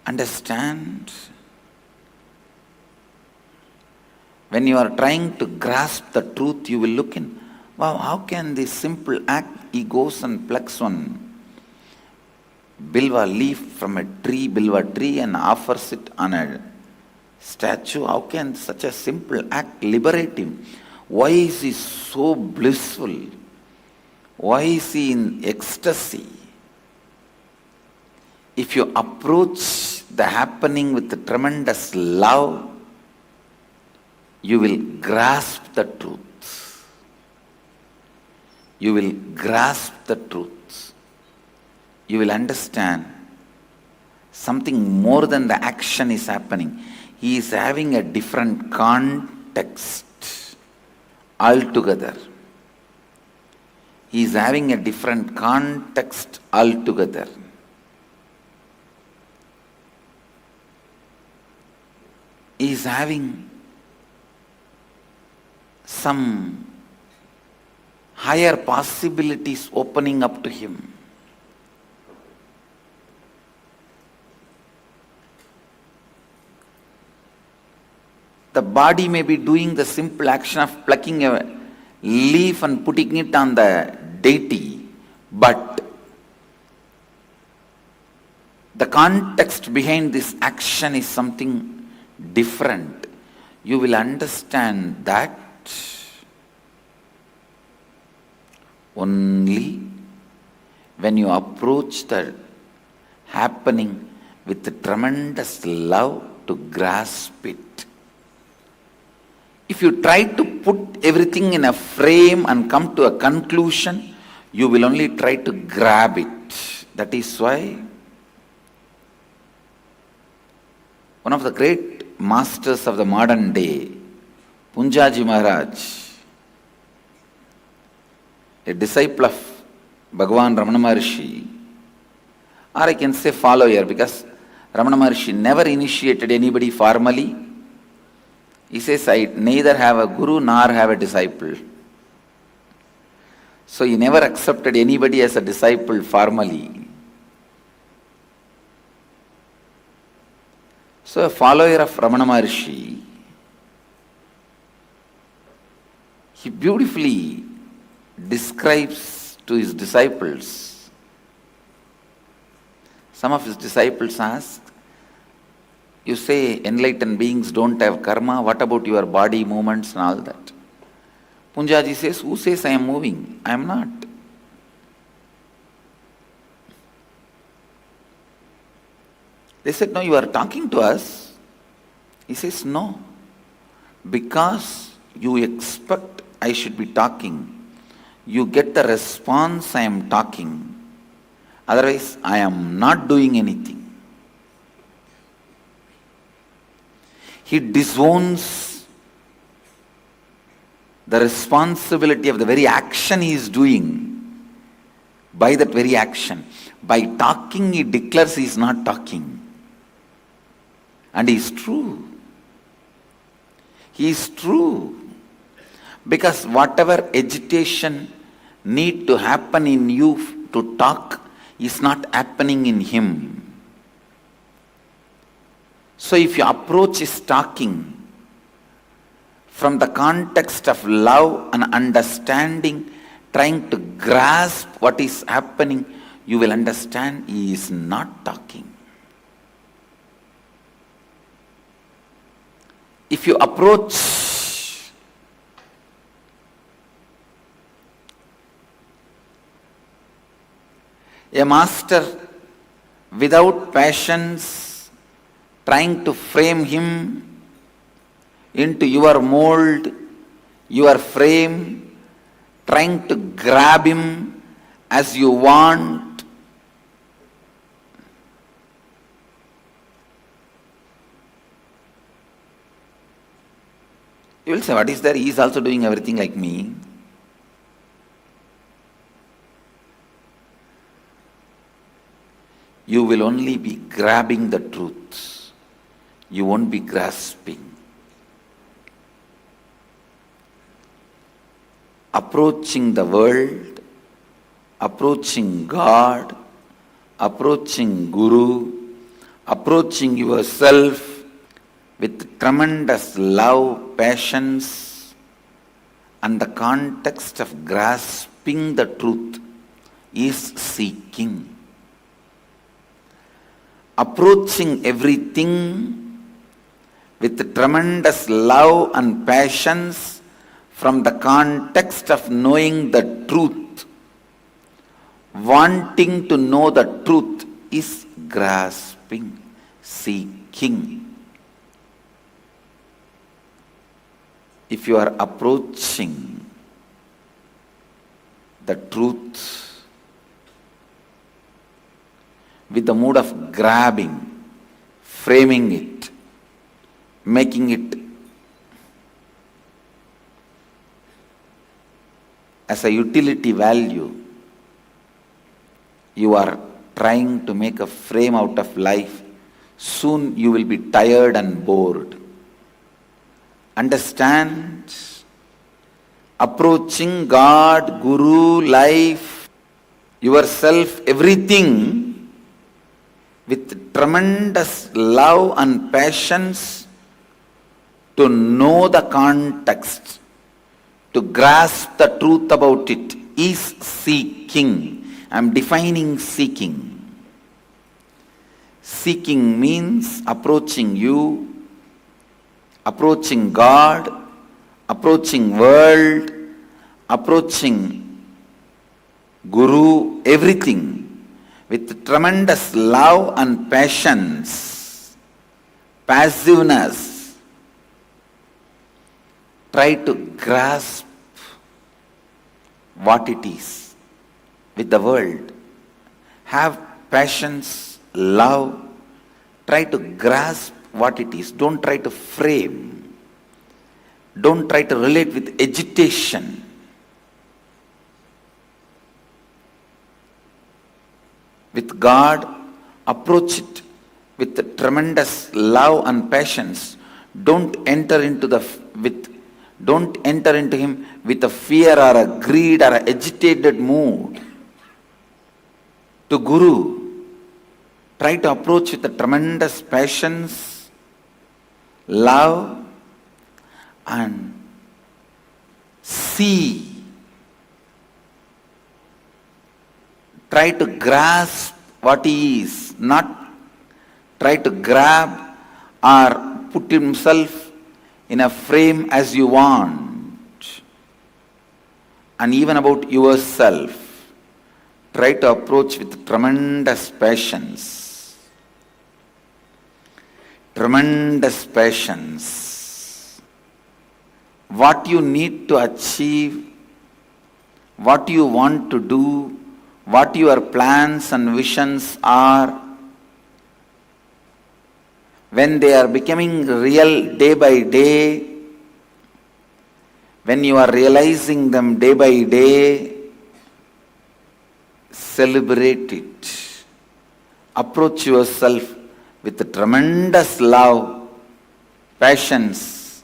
Understand? When you are trying to grasp the truth, you will look in, wow, how can this simple act, he goes and plucks one bilva leaf from a bilva tree and offers it on a statue. How can such a simple act liberate him? Why is he so blissful? Why is he in ecstasy? If you approach the happening with a tremendous love, you will grasp the truth. You will grasp the truth. You will understand something more than the action is happening. He is having a different context altogether. He is having a different context altogether. He is having some higher possibilities opening up to him. The body may be doing the simple action of plucking a leaf and putting it on the deity, but the context behind this action is something different. You will understand that only when you approach the happening with tremendous love to grasp it. If you try to put everything in a frame and come to a conclusion, you will only try to grab it. That is why one of the great masters of the modern day, Punjaji Maharaj, a disciple of Bhagavan Ramana Maharshi, or I can say follower, because Ramana Maharshi never initiated anybody formally. He says, I neither have a guru nor have a disciple. So he never accepted anybody as a disciple formally. So a follower of Ramana Maharshi, he beautifully describes to his disciples. Some of his disciples ask, you say enlightened beings don't have karma, what about your body movements and all that? Punjaji says, who says I am moving? I am not. They said, no, you are talking to us. He says, no, because you expect I should be talking. You get the response I am talking. Otherwise, I am not doing anything. He disowns the responsibility of the very action he is doing by that very action. By talking, he declares he is not talking. And he is true. He is true. Because whatever agitation need to happen in you to talk is not happening in him. So if your approach is talking, from the context of love and understanding, trying to grasp what is happening, you will understand he is not talking. If you approach a master without patience, trying to frame him into your mold, your frame, trying to grab him as you want, you will say, what is there? He is also doing everything like me. You will only be grabbing the truth. You won't be grasping. Approaching the world, approaching God, approaching Guru, approaching yourself with tremendous love, patience, and the context of grasping the truth is seeking. Approaching everything with tremendous love and patience from the context of knowing the truth, wanting to know the truth is grasping, seeking. If you are approaching the truth with the mood of grabbing, framing it, making it as a utility value, you are trying to make a frame out of life, soon you will be tired and bored. Understand? Approaching God, Guru, life, yourself, everything with tremendous love and patience to know the context, to grasp the truth about it is seeking. I am defining seeking. Seeking means approaching you, approaching God, approaching world, approaching Guru, everything with tremendous love and patience, passiveness. Try to grasp what it is with the world. Have patience, love. Try to grasp what it is. Don't try to frame. Don't try to relate with agitation. With God, approach it with tremendous love and patience. Don't enter into him with a fear or a greed or an agitated mood. To Guru, try to approach with a tremendous patience, love, and see. Try to grasp what he is, not try to grab or put himself in a frame as you want. And even about yourself, try to approach with tremendous patience. Tremendous patience. What you need to achieve, what you want to do, what your plans and visions are, when they are becoming real day by day, when you are realizing them day by day, celebrate it. Approach yourself with tremendous love, patience,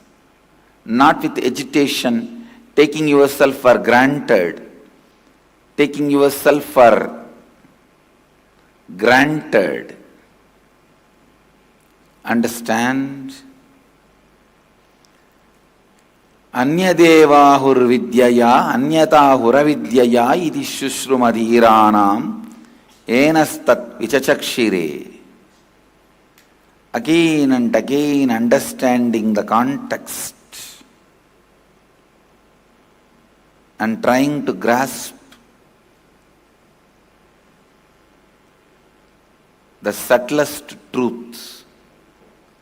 not with agitation, taking yourself for granted. Taking yourself for granted. Understand? Anyadevahurvidyaya anyatahuravidyaya iti shushrumadhiranam enastat vichachakshire. Again and again understanding the context and trying to grasp the subtlest truth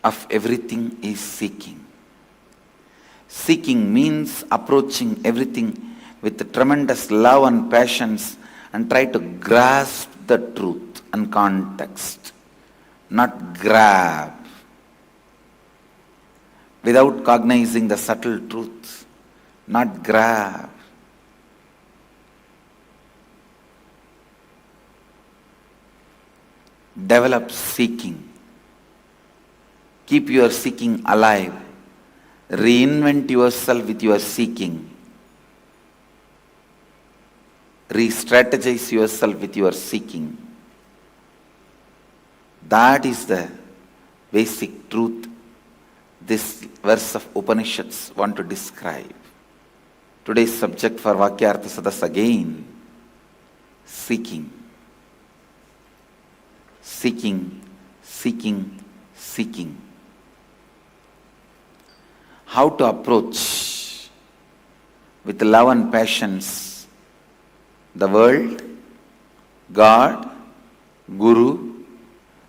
of everything is seeking. Seeking means approaching everything with tremendous love and passions and try to grasp the truth and context, not grab, without cognizing the subtle truth, not grab. Develop seeking. Keep your seeking alive. Reinvent yourself with your seeking. Re-strategize yourself with your seeking. That is the basic truth this verse of Upanishads want to describe. Today's subject for Vakyartha Sadas again, seeking. Seeking, seeking, seeking. How to approach with love and passions the world, God, Guru.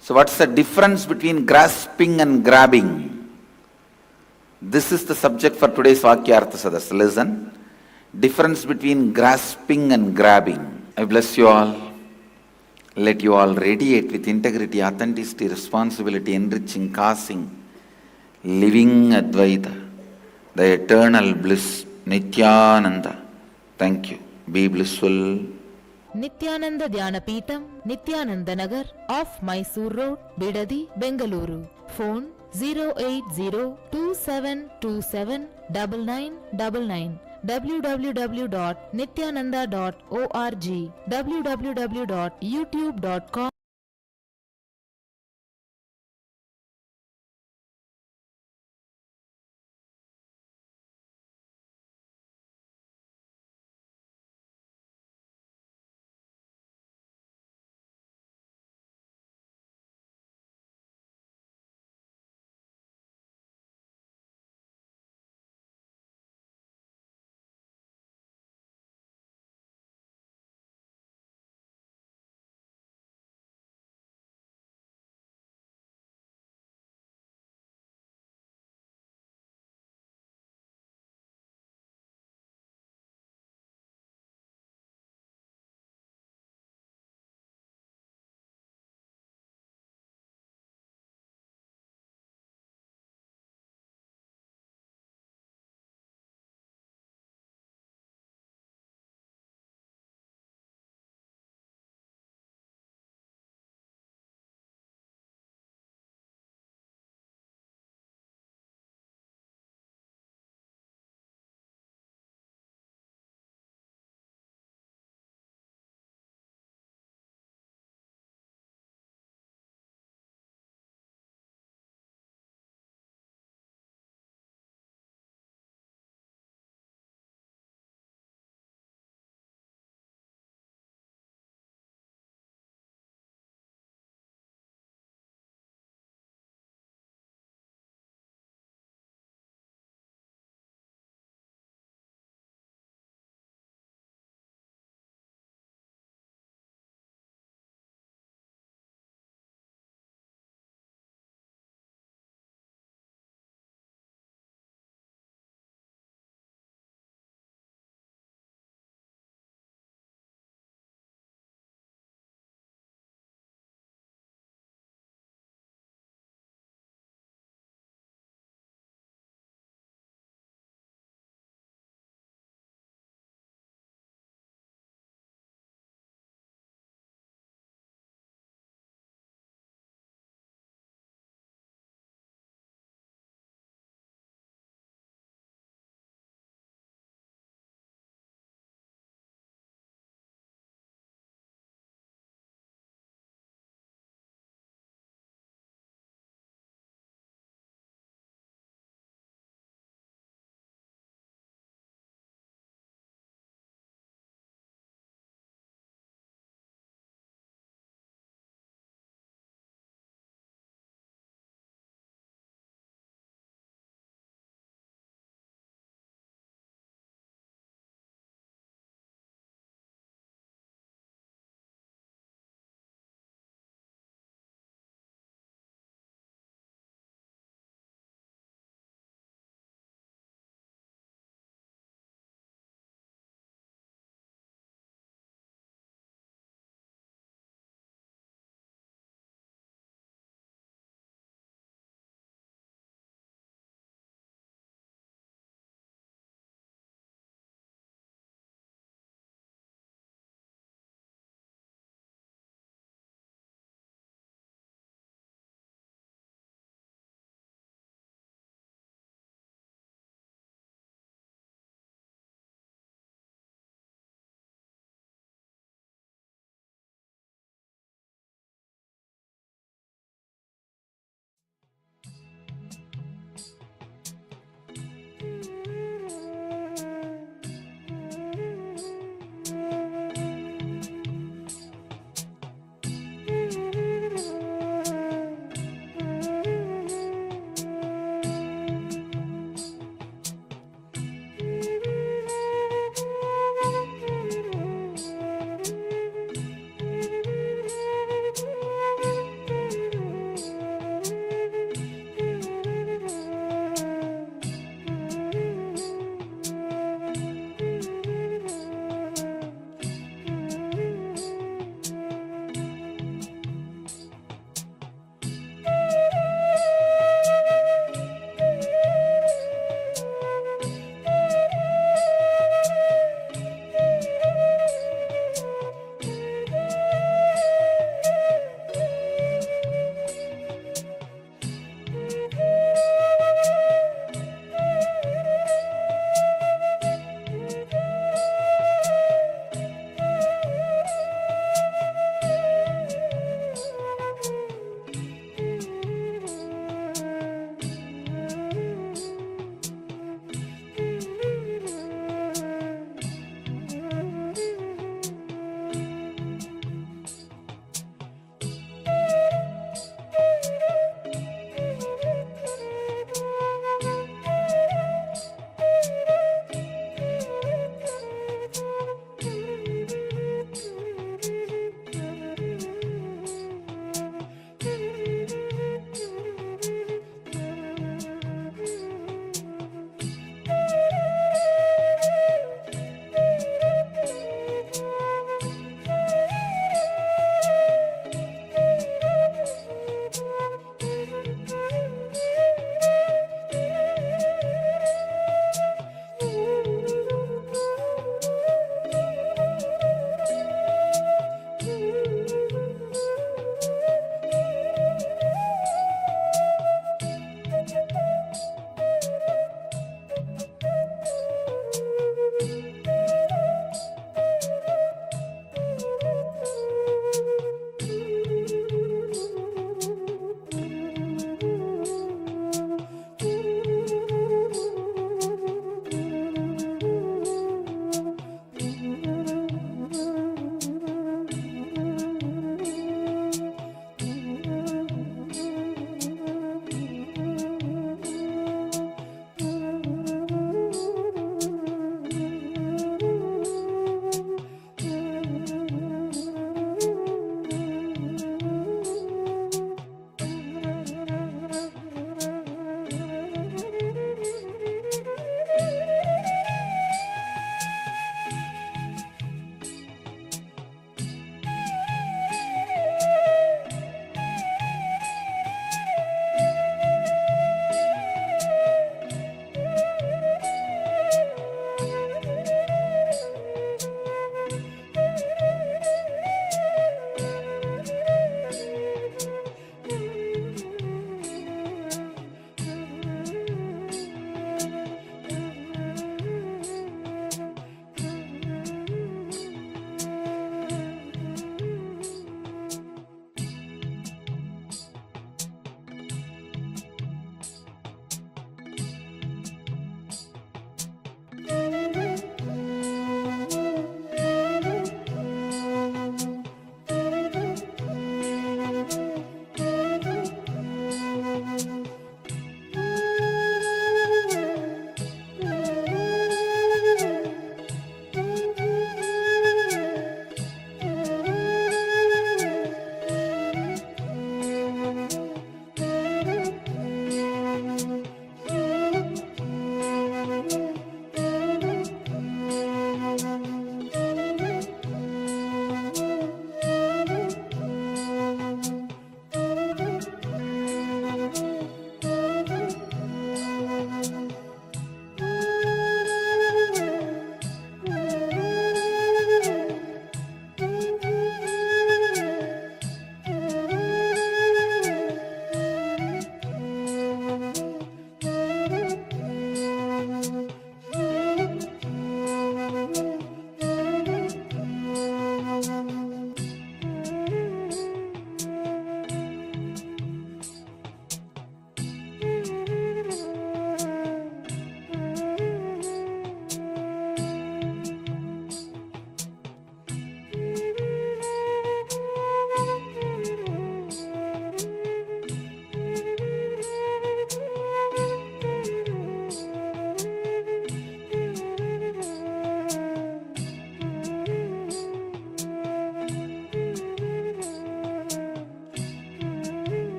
So what's the difference between grasping and grabbing? This is the subject for today's Vakyartha Sadas. Listen. Difference between grasping and grabbing. I bless you all. Let you all radiate with integrity, authenticity, responsibility, enriching, causing, living Advaita, the eternal bliss, Nityananda. Thank you. Be blissful. Nityananda Dhyanapītam, Nityananda Nagar, off Mysore Road, Bidadi, Bengaluru. Phone 08027279999. www.nityananda.org, www.youtube.com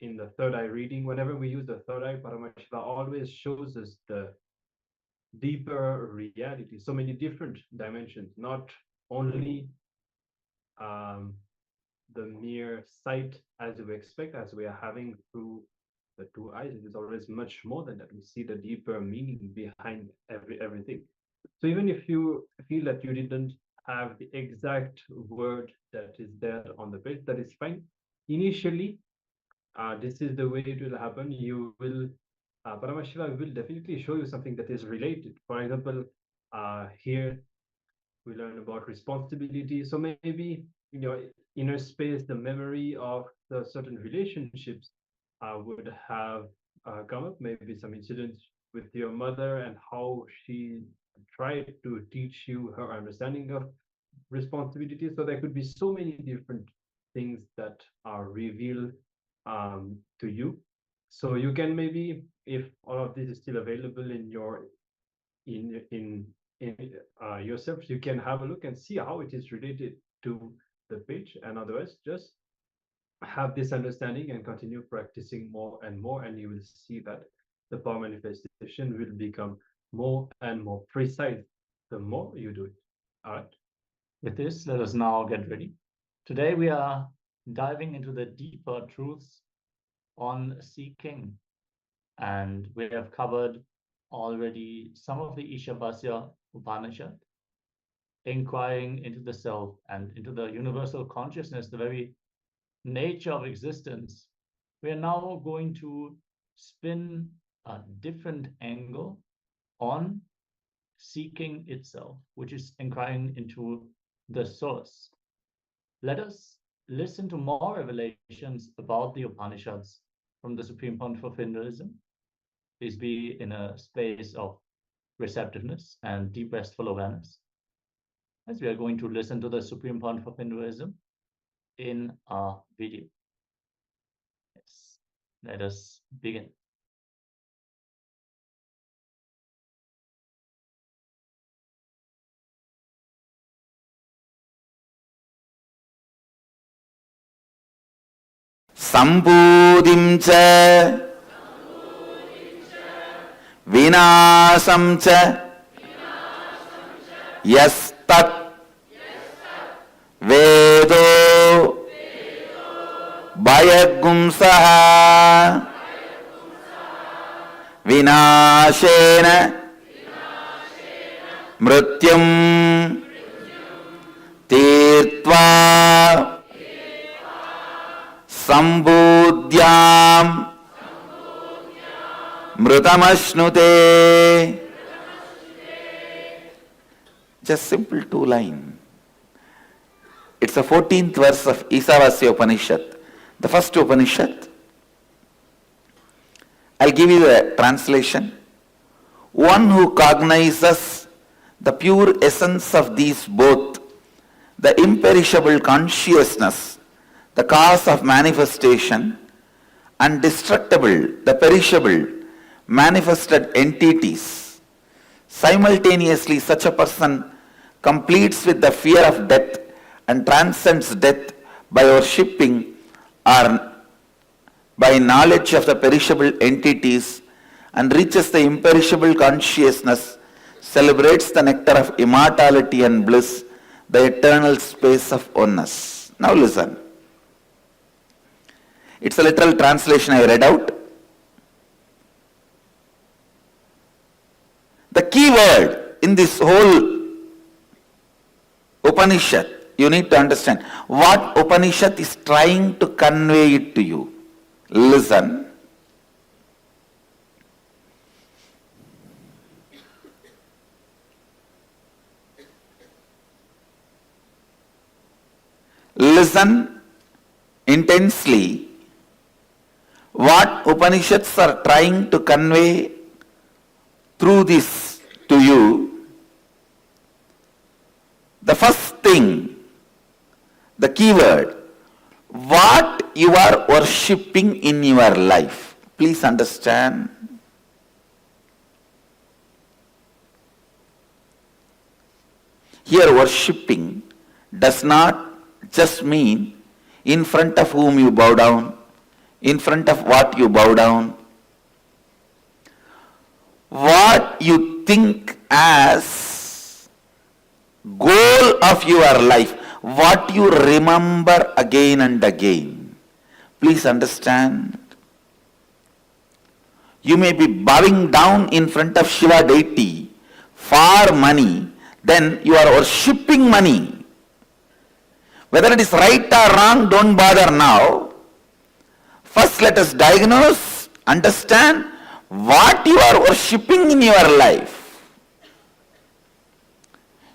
in the third eye reading, whenever we use the third eye, Paramashiva always shows us the deeper reality, so many different dimensions, not only the mere sight as we expect, as we are having through the two eyes. It is always much more than that. We see the deeper meaning behind everything. So even if you feel that you didn't have the exact word that is there on the page, that is fine. Initially, this is the way it will happen. You will, Paramashiva will definitely show you something that is related. For example, here we learn about responsibility. So maybe in your inner space, the memory of the certain relationships would have come up. Maybe some incidents with your mother and how she tried to teach you her understanding of responsibility. So there could be so many different things that are revealed to you. So you can maybe, if all of this is still available in your in yourself, you can have a look and see how it is related to the page, and otherwise just have this understanding and continue practicing more and more, and you will see that the power manifestation will become more and more precise the more you do it. All right. With this, let us now get ready. Today we are diving into the deeper truths on seeking, and we have covered already some of the Ishavasya Upanishad, inquiring into the self and into the universal consciousness, the very nature of existence. We are now going to spin a different angle on seeking itself, which is inquiring into the source. Let us listen to more revelations about the Upanishads from the Supreme Pontiff of Hinduism. Please be in a space of receptiveness and deep restful awareness, as we are going to listen to the Supreme Pontiff of Hinduism in our video. Yes. Let us begin. Sambodhim cha vinasam cha yastat vedo bhayagumsaha vinashena mrityum tirtva Sambodhyam Mritamashnute. Just simple two line. It's the 14th verse of Ishavasya Upanishad, the first Upanishad. I'll give you the translation. One who cognizes the pure essence of these both, the imperishable consciousness, the cause of manifestation, and destructible, the perishable, manifested entities. Simultaneously, such a person completes with the fear of death and transcends death by worshipping or by knowledge of the perishable entities, and reaches the imperishable consciousness, celebrates the nectar of immortality and bliss, the eternal space of oneness. Now listen. It's a literal translation I read out. The key word in this whole Upanishad, you need to understand what Upanishad is trying to convey it to you. Listen. Listen intensely. What Upanishads are trying to convey through this to you. The first thing, the keyword, what you are worshipping in your life. Please understand. Here worshipping does not just mean in front of whom you bow down, in front of what you bow down, what you think as goal of your life, what you remember again and again. Please understand, you may be bowing down in front of Shiva deity for money, then you are worshipping money. Whether it is right or wrong, don't bother now. First let us diagnose, understand what you are worshipping in your life.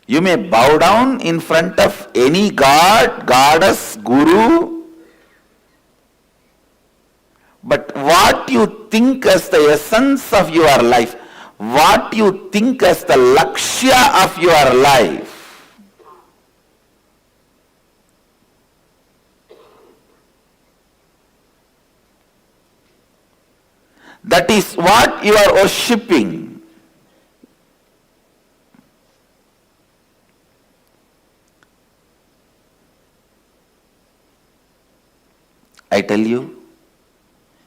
You may bow down in front of any god, goddess, guru, but what you think as the essence of your life, what you think as the lakshya of your life, that is what you are worshipping. I tell you,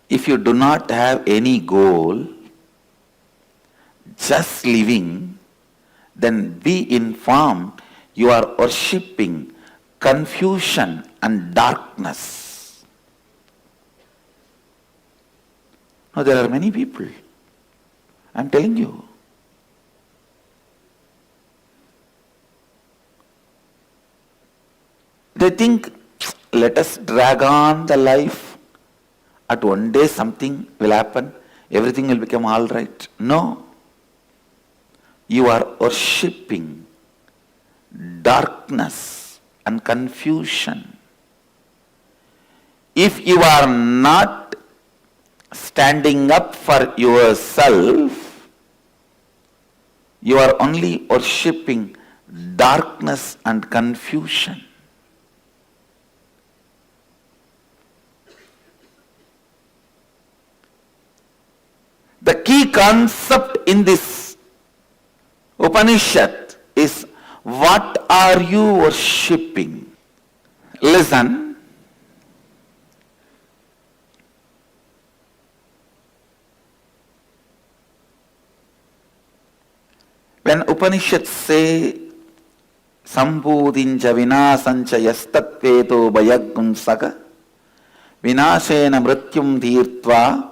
if you do not have any goal, just living, then be informed you are worshipping confusion and darkness. Now there are many people, I am telling you. They think, let us drag on the life. At one day something will happen, everything will become all right. No. You are worshipping darkness and confusion. If you are not standing up for yourself, you are only worshipping darkness and confusion. The key concept in this Upanishad is, what are you worshipping? Listen. When Upanishads say, Sambudinja vinasancha yastatveto bhayagunsaga vinashena mrityum dhirtva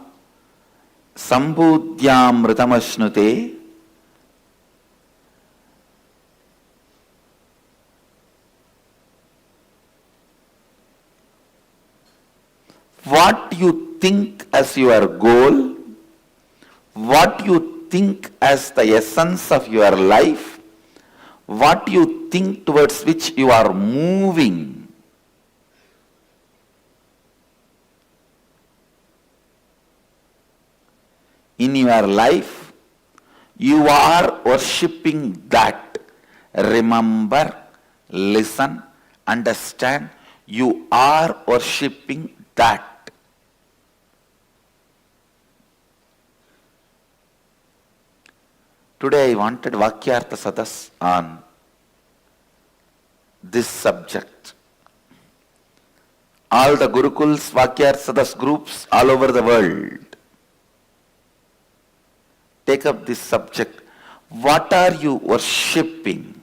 Sambudhyam mritamashnute. What you think as your goal, what you think as the essence of your life, what you think towards which you are moving, in your life, you are worshipping that. Remember, listen, understand, you are worshipping that. Today I wanted Vakyartha Sadas on this subject. All the Gurukuls, Vakyartha Sadas groups all over the world take up this subject. What are you worshipping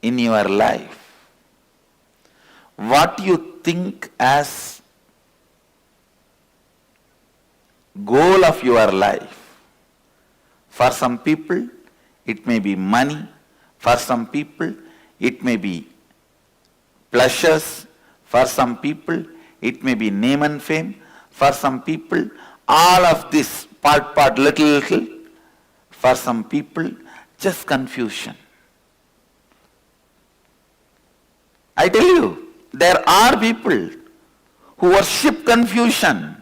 in your life? What you think as goal of your life? For some people, it may be money. For some people, it may be pleasures. For some people, it may be name and fame. For some people, all of this, part, little. For some people, just confusion. I tell you, there are people who worship confusion.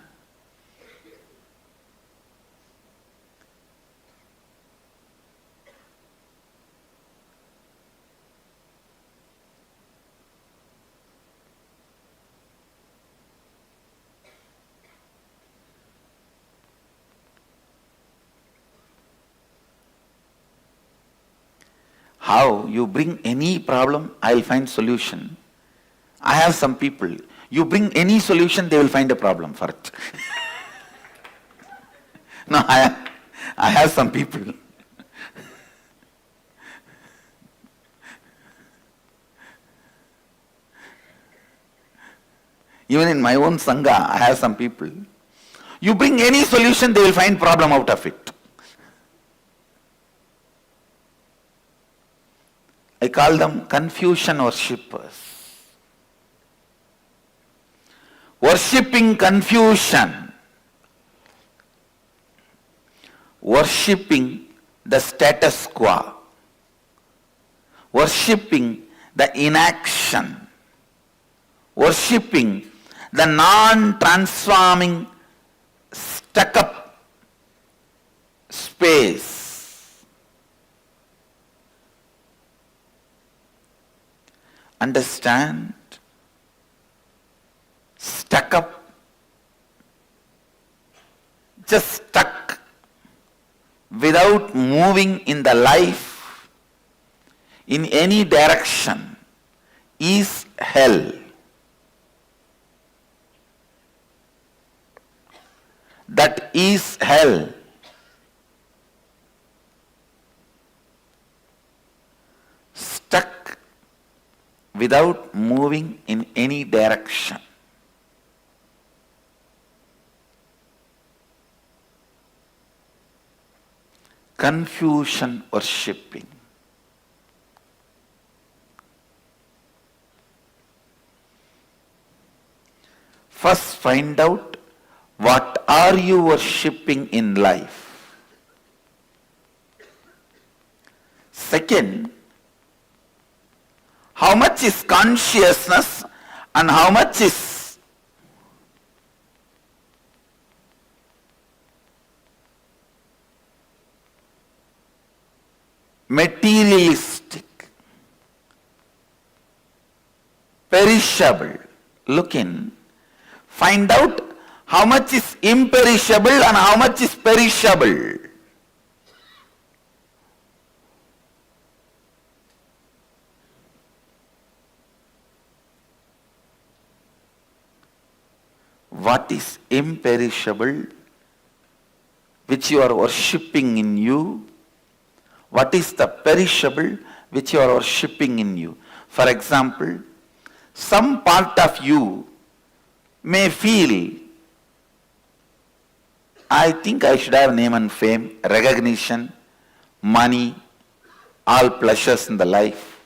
How you bring any problem, I'll find solution. I have some people, You bring any solution, they will find a problem for it. No, I have some people. Even in my own Sangha, I have some people. You bring any solution, they will find problem out of it. I call them confusion worshippers. Worshipping confusion. Worshipping the status quo. Worshipping the inaction. Worshipping the non-transforming, stuck-up space. Understand? Stuck up, just stuck, without moving in the life in any direction, is hell. That is hell. Stuck without moving in any direction. Confusion worshipping. First find out what are you worshipping in life. Second, how much is consciousness and how much is materialistic, perishable. Look in, find out how much is imperishable and how much is perishable. What is imperishable which you are worshipping in you? What is the perishable which you are worshipping in you? For example, some part of you may feel, I think I should have name and fame, recognition, money, all pleasures in the life.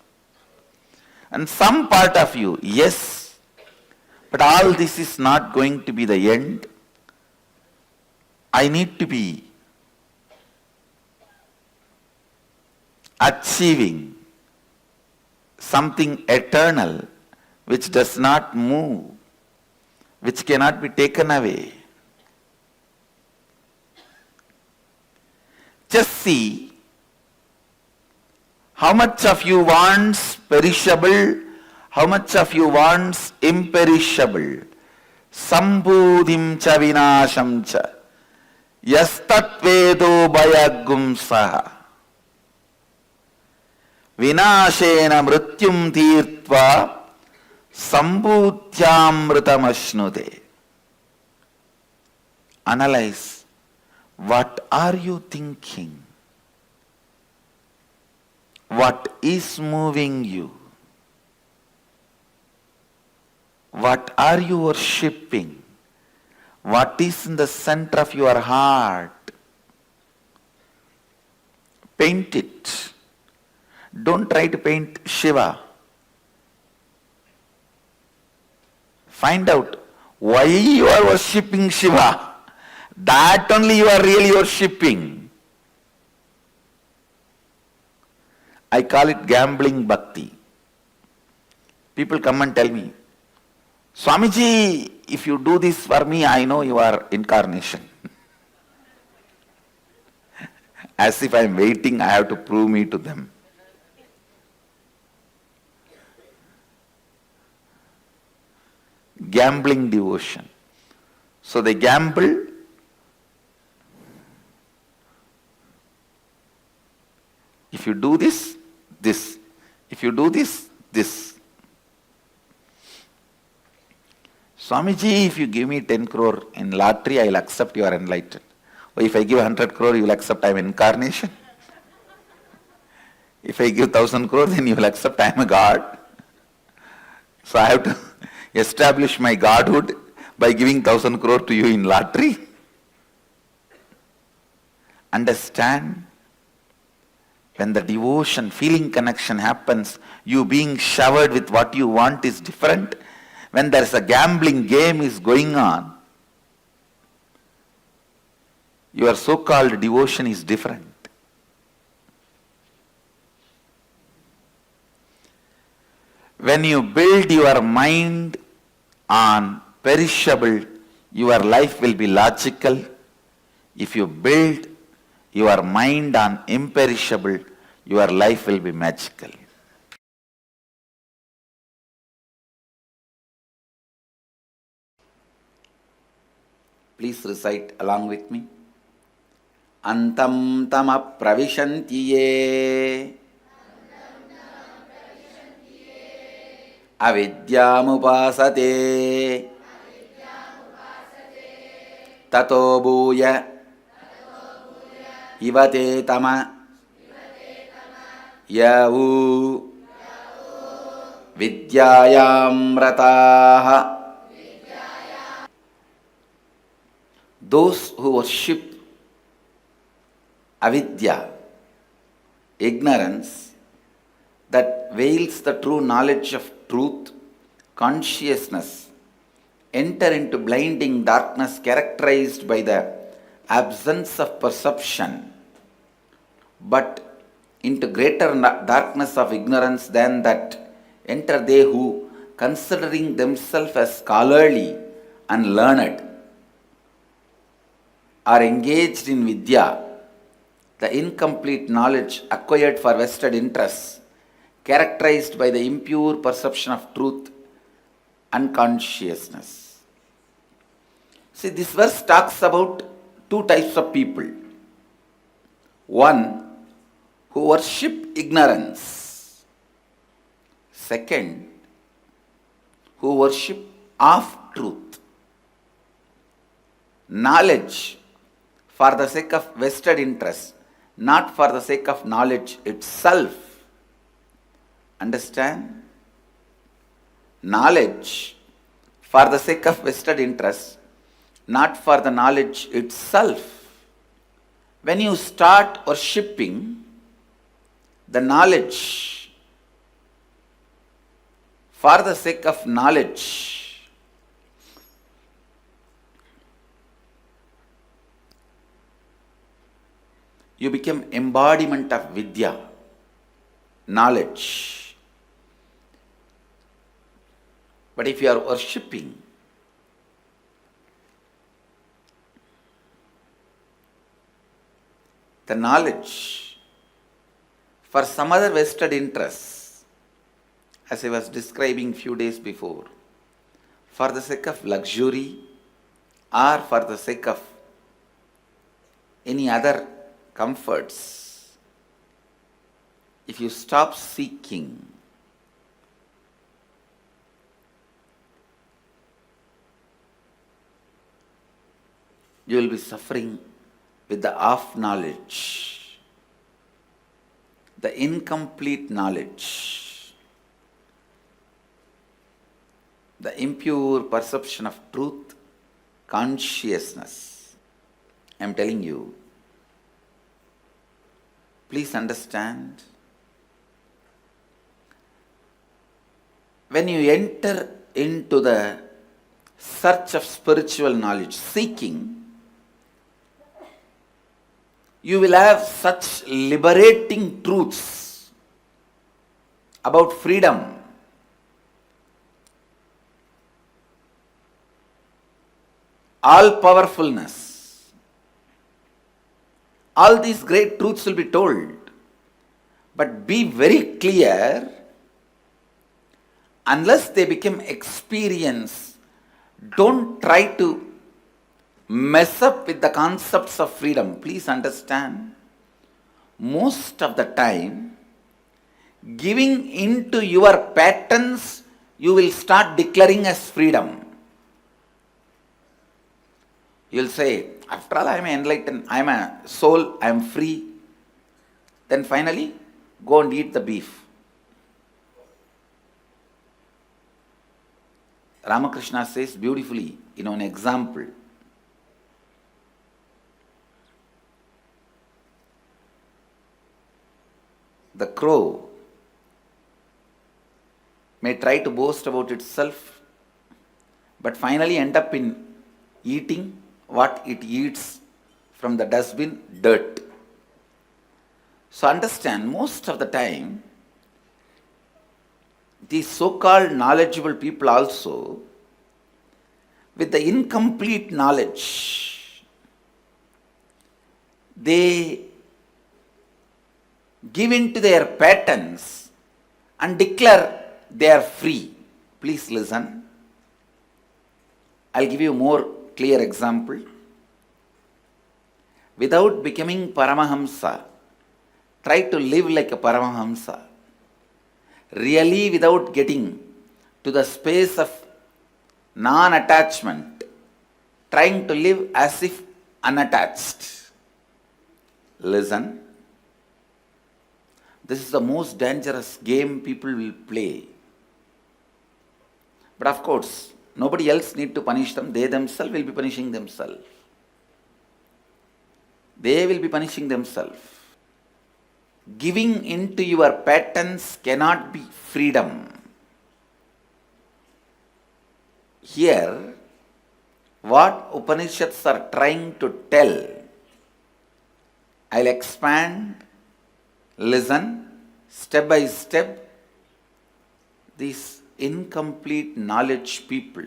And some part of you, yes, but all this is not going to be the end. I need to be achieving something eternal which does not move, which cannot be taken away. Just see how much of you wants perishable, how much of you wants imperishable. Sambudhim cha vinasham cha yastatvedo bhayagumsaha vinashena mrityum tirtva sambudhyamritamashnude. Analyze, what are you thinking? What is moving you? What are you worshipping? What is in the center of your heart? Paint it. Don't try to paint Shiva. Find out why you are worshipping Shiva. That only you are really worshipping. I call it gambling bhakti. People come and tell me, Swamiji, if you do this for me, I know you are incarnation. As if I am waiting, I have to prove me to them. Gambling devotion. So they gamble. If you do this, this. If you do this, this. Swamiji, if you give me 10 crore in lottery, I will accept you are enlightened. Or if I give 100 crore, you will accept I am incarnation. If I give 1000 crore, then you will accept I am a god. So I have to establish my godhood by giving 1000 crore to you in lottery. Understand? When the devotion, feeling connection happens, you being showered with what you want is different. When there is a gambling game is going on, your so-called devotion is different. When you build your mind on perishable, your life will be logical. If you build your mind on imperishable, your life will be magical. Please recite along with me. Antam tama pravishanti ye avidyamupasate tato bhuya ivate tama yavu vidyayam rataha. Those who worship avidya, ignorance, that veils the true knowledge of truth, consciousness, enter into blinding darkness characterized by the absence of perception, but into greater darkness of ignorance than that enter they who, considering themselves as scholarly and learned, are engaged in vidya, the incomplete knowledge acquired for vested interests, characterized by the impure perception of truth and consciousness. See, this verse talks about two types of people. One, who worship ignorance. Second, who worship of truth. Knowledge for the sake of vested interest, not for the sake of knowledge itself. Understand? Knowledge for the sake of vested interest, not for the knowledge itself. When you start worshipping the knowledge for the sake of knowledge, you become embodiment of vidya, knowledge. But if you are worshipping the knowledge for some other vested interests, as I was describing few days before, for the sake of luxury or for the sake of any other comforts, if you stop seeking, you will be suffering with the off knowledge, the incomplete knowledge, the impure perception of truth, consciousness. I am telling you, please understand, when you enter into the search of spiritual knowledge, seeking, you will have such liberating truths about freedom, all-powerfulness. All these great truths will be told. But be very clear, unless they become experience, don't try to mess up with the concepts of freedom. Please understand, most of the time, giving into your patterns, you will start declaring as freedom. You'll say, after all, I am enlightened, I am a soul, I am free. Then finally, go and eat the beef. Ramakrishna says beautifully, an example. The crow may try to boast about itself, but finally end up in eating what it eats from the dustbin, dirt. So understand, most of the time, these so-called knowledgeable people also, with the incomplete knowledge, they give in to their patterns and declare they are free. Please listen. I'll give you a more clear example. Without becoming Paramahamsa, try to live like a Paramahamsa. Really, without getting to the space of non-attachment, trying to live as if unattached. Listen. This is the most dangerous game people will play. But of course, nobody else need to punish them. They themselves will be punishing themselves. They will be punishing themselves. Giving into your patterns cannot be freedom. Here, what Upanishads are trying to tell, I'll expand, listen, step by step. These incomplete knowledge people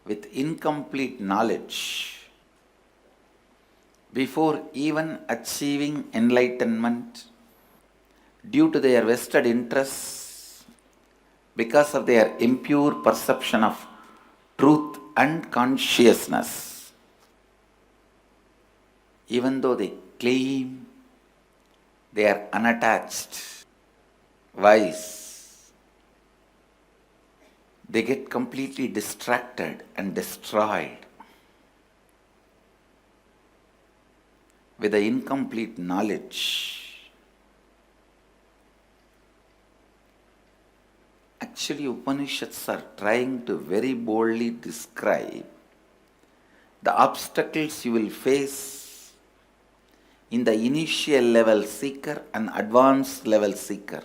with incomplete knowledge, before even achieving enlightenment, due to their vested interests, because of their impure perception of truth and consciousness, even though they claim they are unattached, wise, they get completely distracted and destroyed with the incomplete knowledge. Actually, Upanishads are trying to very boldly describe the obstacles you will face in the initial level seeker and advanced level seeker.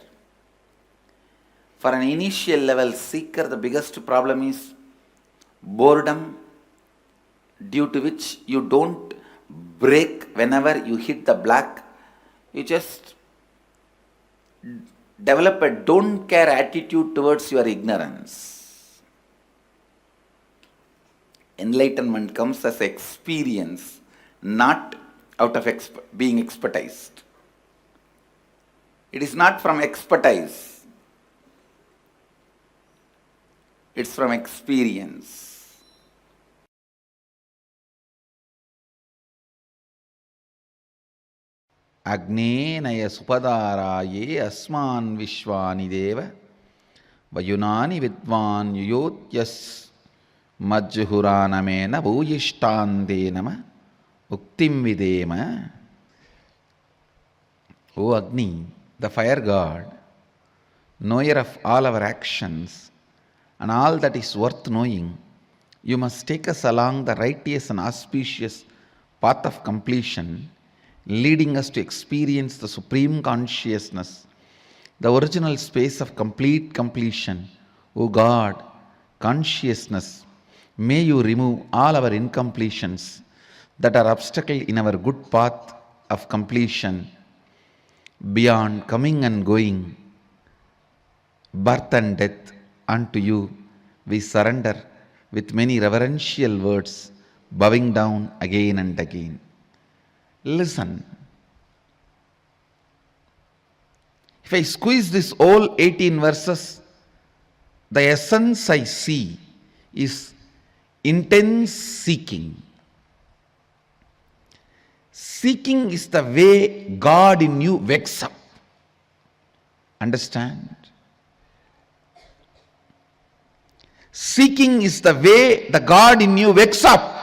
For an initial level seeker, the biggest problem is boredom, due to which you don't break whenever you hit the black. You just develop a don't care attitude towards your ignorance. Enlightenment comes as experience, not out of being expertised. It is not from expertise. It's from experience. Agnenaya supadaraye asman vishwani deva vayunani vidvan yuyotyas majjuhuranamena bhuyishtande nama uktim videma. O Agni, the fire god, knower of all our actions and all that is worth knowing, you must take us along the righteous and auspicious path of completion, leading us to experience the supreme consciousness, the original space of complete completion. O God, consciousness, may you remove all our incompletions that are obstacle in our good path of completion. Beyond coming and going, birth and death, unto you we surrender with many reverential words, bowing down again and again. Listen. If I squeeze this all 18 verses, the essence I see is intense seeking. Seeking is the way God in you wakes up. Understand? Seeking is the way the God in you wakes up.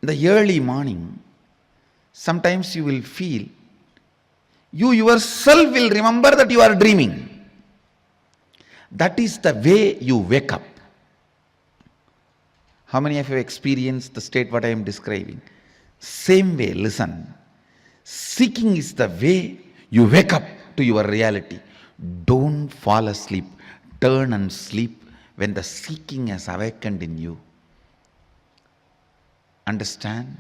the early morning, sometimes you will feel, you yourself will remember that you are dreaming. That is the way you wake up. How many of you have experienced the state what I am describing? Same way, listen. Seeking is the way you wake up to your reality. Don't fall asleep. Turn and sleep when the seeking has awakened in you. Understand?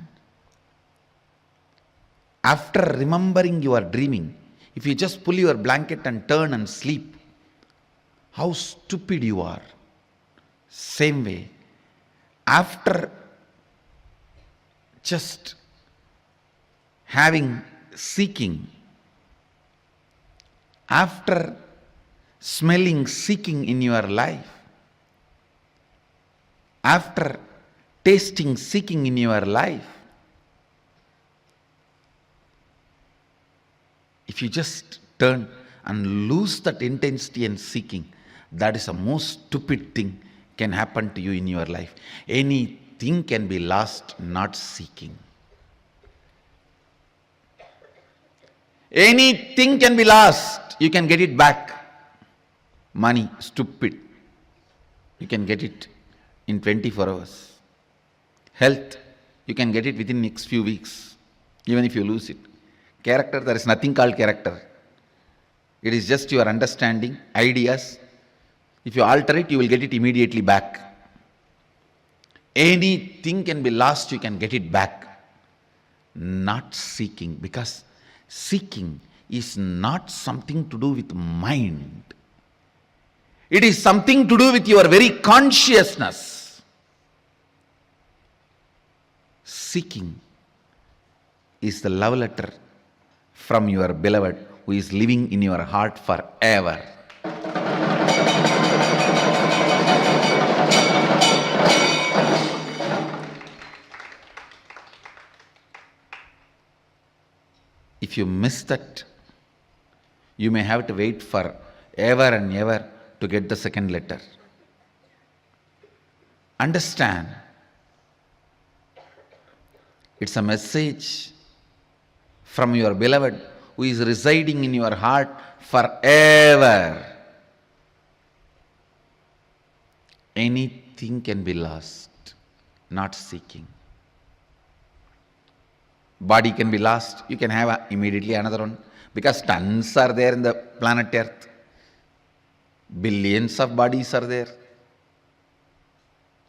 After remembering you are dreaming, if you just pull your blanket and turn and sleep, how stupid you are. Same way, after just having seeking, after smelling seeking in your life, after tasting seeking in your life, if you just turn and lose that intensity and seeking, that is the most stupid thing can happen to you in your life. Anything can be lost, not seeking. Anything can be lost, you can get it back. Money, stupid. You can get it in 24 hours. Health, you can get it within next few weeks, even if you lose it. Character, there is nothing called character. It is just your understanding, ideas. If you alter it, you will get it immediately back. Anything can be lost, you can get it back. Not seeking, because seeking is not something to do with mind. It is something to do with your very consciousness. Seeking is the love letter from your beloved who is living in your heart forever. If you miss that, you may have to wait for ever and ever to get the second letter. Understand, it's a message from your beloved who is residing in your heart forever. Anything can be lost, not seeking. Body can be lost, you can have immediately another one, because tons are there in the planet Earth. Billions of bodies are there.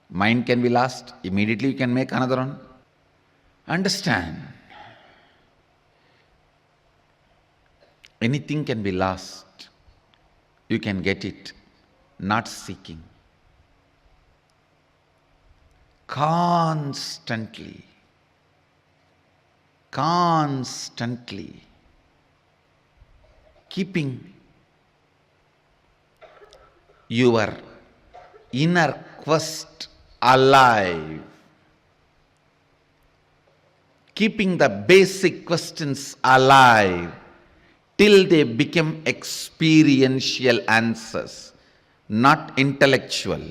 Mind can be lost, immediately you can make another one. Understand, anything can be lost, you can get it, not seeking. Constantly keeping your inner quest alive, keeping the basic questions alive till they become experiential answers, not intellectual,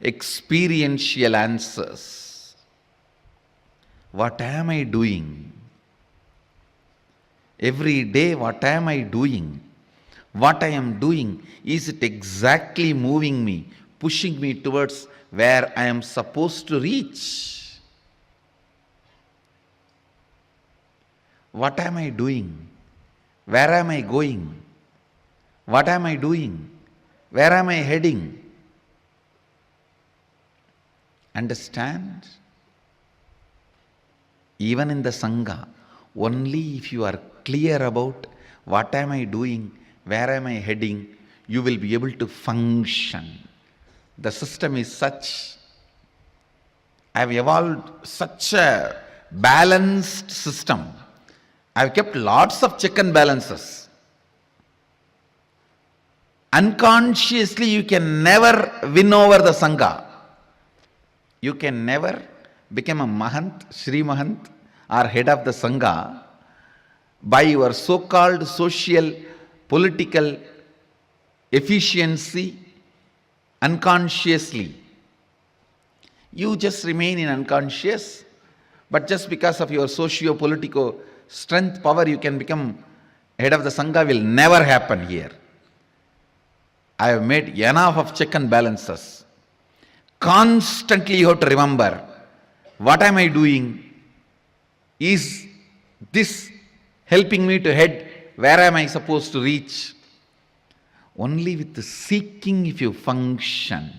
experiential answers. What am I doing? Every day, what am I doing? What I am doing, is it exactly moving me, pushing me towards where I am supposed to reach? What am I doing? Where am I going? What am I doing? Where am I heading? Understand? Even in the Sangha, only if you are clear about what am I doing, where am I heading, you will be able to function. The system is such, I have evolved such a balanced system. I have kept lots of check and balances. Unconsciously, you can never win over the Sangha. You can never become a Mahant, Sri Mahant, or head of the Sangha by your so-called social, political efficiency unconsciously. You just remain in unconscious, But just because of your socio-political strength, power, you can become head of the Sangha will never happen here. I have made enough of check and balances. Constantly you have to remember, what am I doing? Is this helping me to head? Where am I supposed to reach? Only with the seeking, if you function,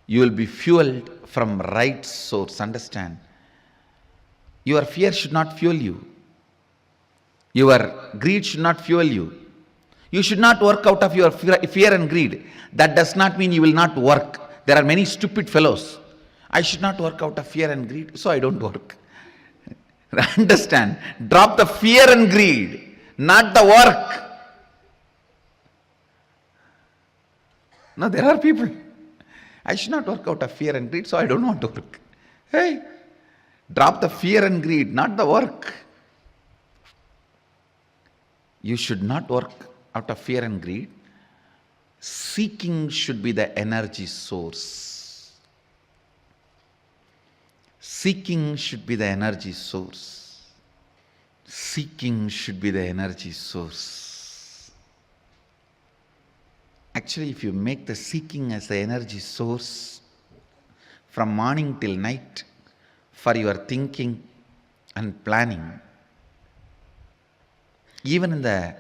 you will be fueled from right source. Understand? Your fear should not fuel you. Your greed should not fuel you. You should not work out of your fear and greed. That does not mean you will not work. There are many stupid fellows. I should not work out of fear and greed, so I don't work. Understand? Drop the fear and greed, not the work. No, there are people. I should not work out of fear and greed, so I don't want to work. Hey, drop the fear and greed, not the work. You should not work out of fear and greed. Seeking should be the energy source. Seeking should be the energy source. Seeking should be the energy source. Actually, if you make the seeking as the energy source from morning till night for your thinking and planning, even in the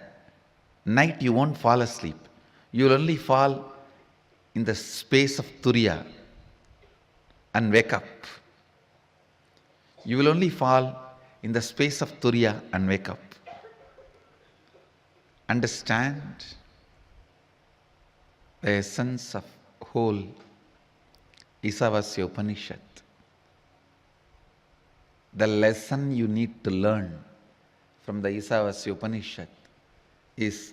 night you won't fall asleep. You will only fall in the space of Turiya and wake up. You will only fall in the space of Turiya and wake up. Understand the essence of whole Isavasya Upanishad. The lesson you need to learn from the Isavasya Upanishad is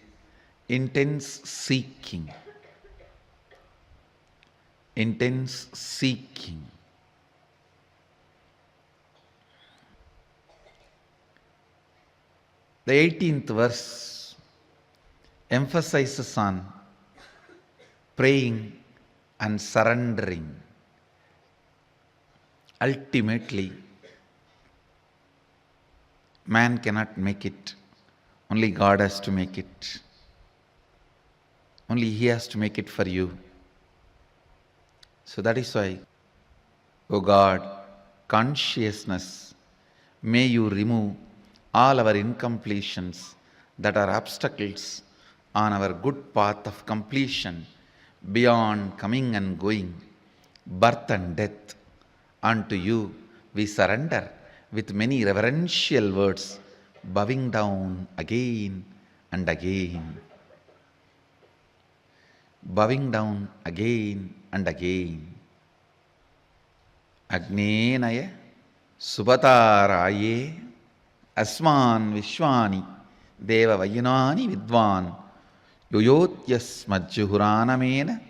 intense seeking. Intense seeking. The 18th verse emphasizes on praying and surrendering. Ultimately, man cannot make it. Only God has to make it. Only He has to make it for you. So that is why, O God, consciousness, may you remove all our incompletions that are obstacles on our good path of completion beyond coming and going, birth and death. Unto you we surrender with many reverential words, bowing down again and again. Bowing down again and again. Agnenaya Subhataraye Asman Vishwani Deva Vayunani Vidvan Yoyotyas Majjuhuranamena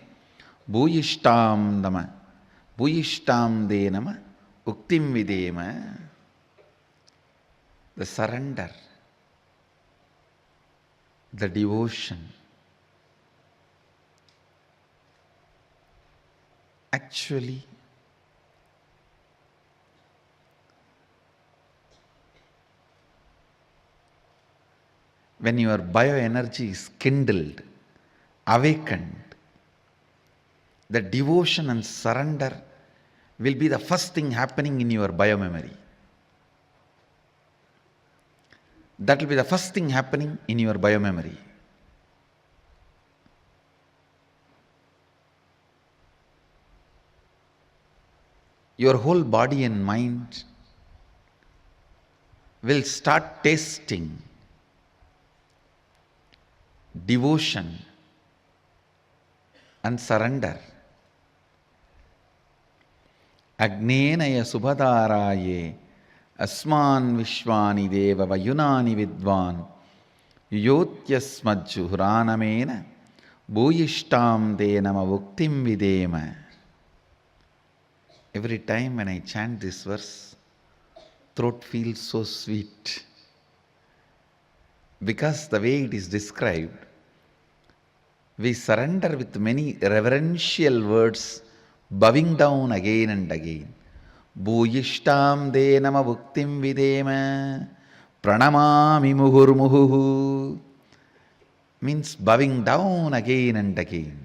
Bhuyishtam Dama Bhuyishtam Denama Uktim Videma. The surrender, the devotion. Actually, when your bioenergy is kindled, awakened, the devotion and surrender will be the first thing happening in your biomemory. That will be the first thing happening in your biomemory. Your whole body and mind will start tasting devotion and surrender. Agnenaya Subhadaraye Asman Vishwani Deva Vayunani Vidvan Yotyasmajju Huranamena Bhuyishtam Denama Vuktim Videma. Every time when I chant this verse, throat feels so sweet. Because the way it is described, we surrender with many reverential words, bowing down again and again. Bhuyishtam de nama bhuktim videma pranamami muhurmuhu. Means bowing down again and again.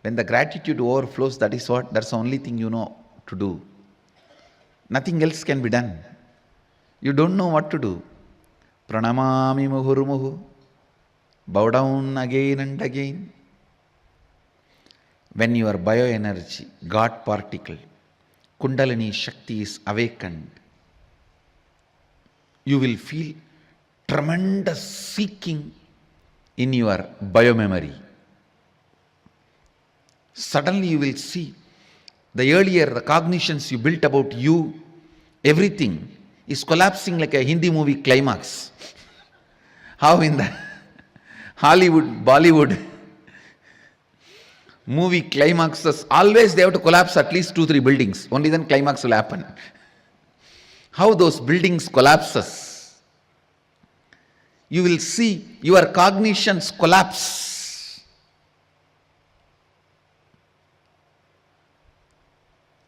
When the gratitude overflows, that's the only thing you know to do. Nothing else can be done. You don't know what to do. Pranamami muhurmuhu. Bow down again and again. When your bioenergy, God particle, Kundalini Shakti is awakened, you will feel tremendous seeking in your biomemory. Suddenly you will see the earlier cognitions you built about you, everything is collapsing like a Hindi movie climax. How in the Hollywood, Bollywood movie climaxes, always they have to collapse at least 2-3 buildings. Only then climax will happen. How those buildings collapses. You will see your cognitions collapse.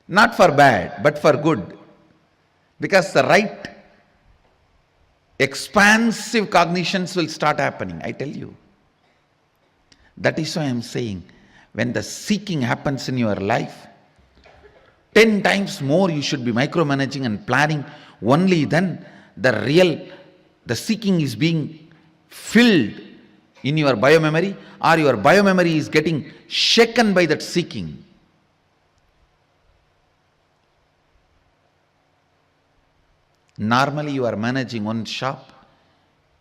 Not for bad, but for good. Because the right expansive cognitions will start happening, I tell you. That is why I am saying, when the seeking happens in your life, 10 times more you should be micromanaging and planning. Only then the seeking is being filled in your biomemory, or your biomemory is getting shaken by that seeking. Normally you are managing one shop.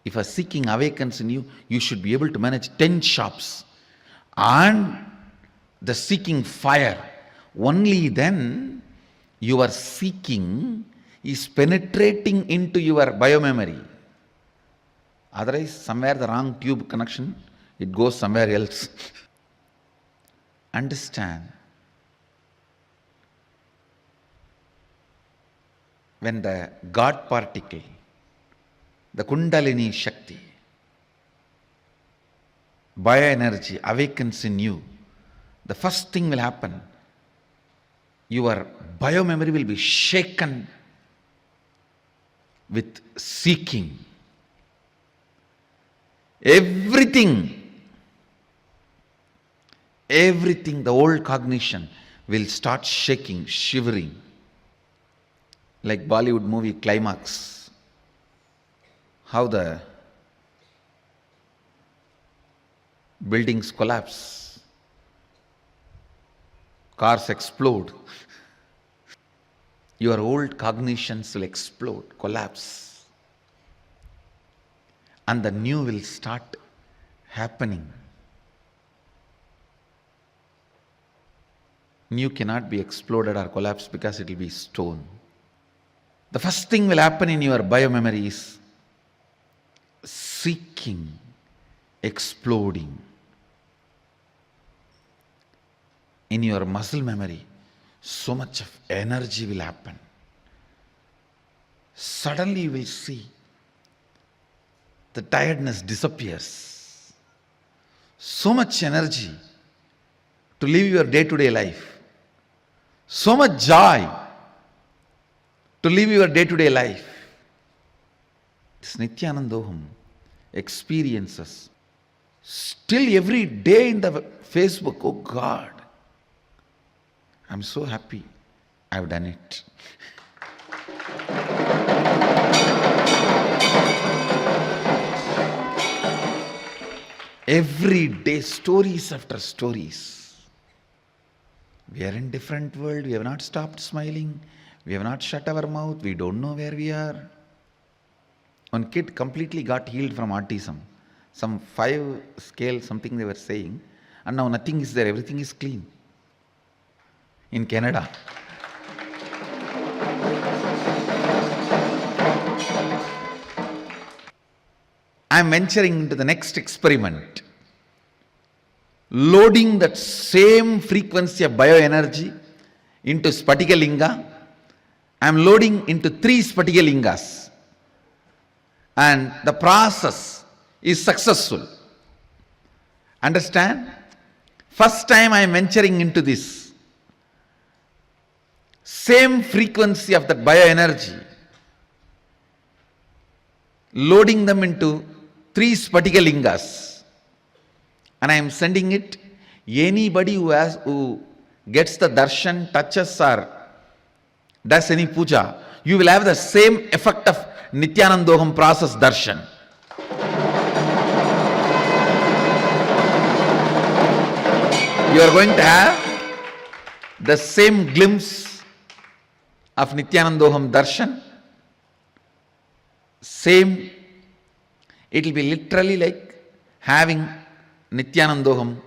If a seeking awakens in you, you should be able to manage 10 shops. And the seeking fire, only then your seeking is penetrating into your biomemory. Otherwise, somewhere the wrong tube connection, it goes somewhere else. Understand. When the God particle, the Kundalini Shakti, bioenergy awakens in you, the first thing will happen, your biomemory will be shaken with seeking. Everything, the old cognition will start shaking, shivering, like Bollywood movie climax. How the buildings collapse, cars explode. Your old cognitions will explode, collapse, and the new will start happening. New cannot be exploded or collapsed because it will be stone. The first thing will happen in your biomemory is seeking, exploding. In your muscle memory, so much of energy will happen. Suddenly you will see the tiredness disappears. So much energy to live your day-to-day life. So much joy to live your day-to-day life. This Nityanandoham experiences. Still every day in the Facebook, oh God, I'm so happy I've done it. Every day, stories after stories. We are in different world. We have not stopped smiling. We have not shut our mouth. We don't know where we are. One kid completely got healed from autism. Some 5 scale, something they were saying. And now nothing is there. Everything is clean. In Canada. I am venturing into the next experiment. Loading that same frequency of bioenergy into Spatika Linga. I am loading into 3 Spatika Lingas. And the process is successful. Understand? First time I am venturing into this. same frequency of that bioenergy, loading them into 3 Spatika lingas, and I am sending it. Anybody who gets the darshan, touches or does any puja, you will have the same effect of Nityanandoham process darshan. You are going to have the same glimpse of Nityanandoham darshan. Same, it will be literally like having Nityanandoham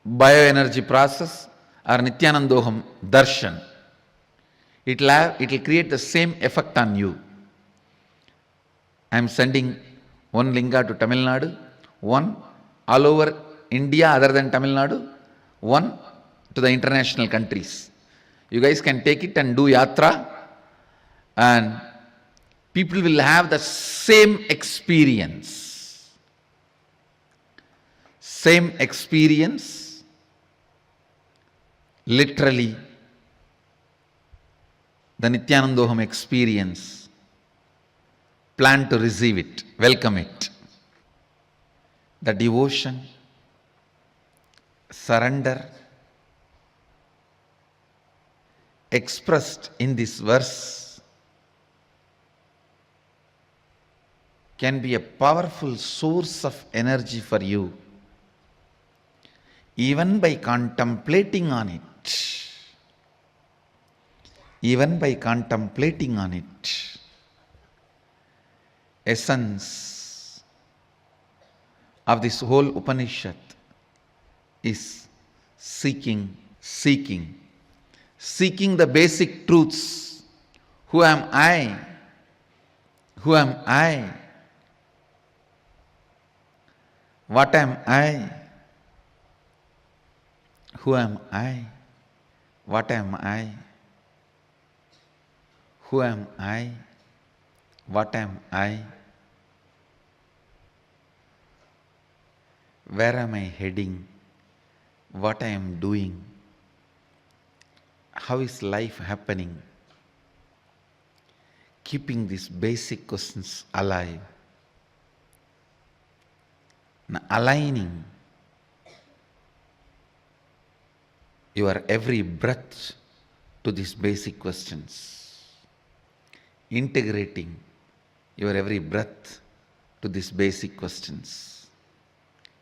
bioenergy process or Nityanandoham darshan. It will create the same effect on you. I am sending one linga to Tamil Nadu, one all over India other than Tamil Nadu, one to the international countries. You guys can take it and do yatra, and people will have the same experience. Same experience, literally the Nityanandoham experience. Plan to receive it, welcome it. The devotion, surrender expressed in this verse can be a powerful source of energy for you, even by contemplating on it. Even by contemplating on it. Essence of this whole Upanishad is seeking the basic truths. Who am I? Who am I? What am I? Who am I? What am I? Who am I? What am I? Where am I heading? What I am doing? How is life happening? Keeping these basic questions alive. Now, aligning your every breath to these basic questions. Integrating your every breath to these basic questions.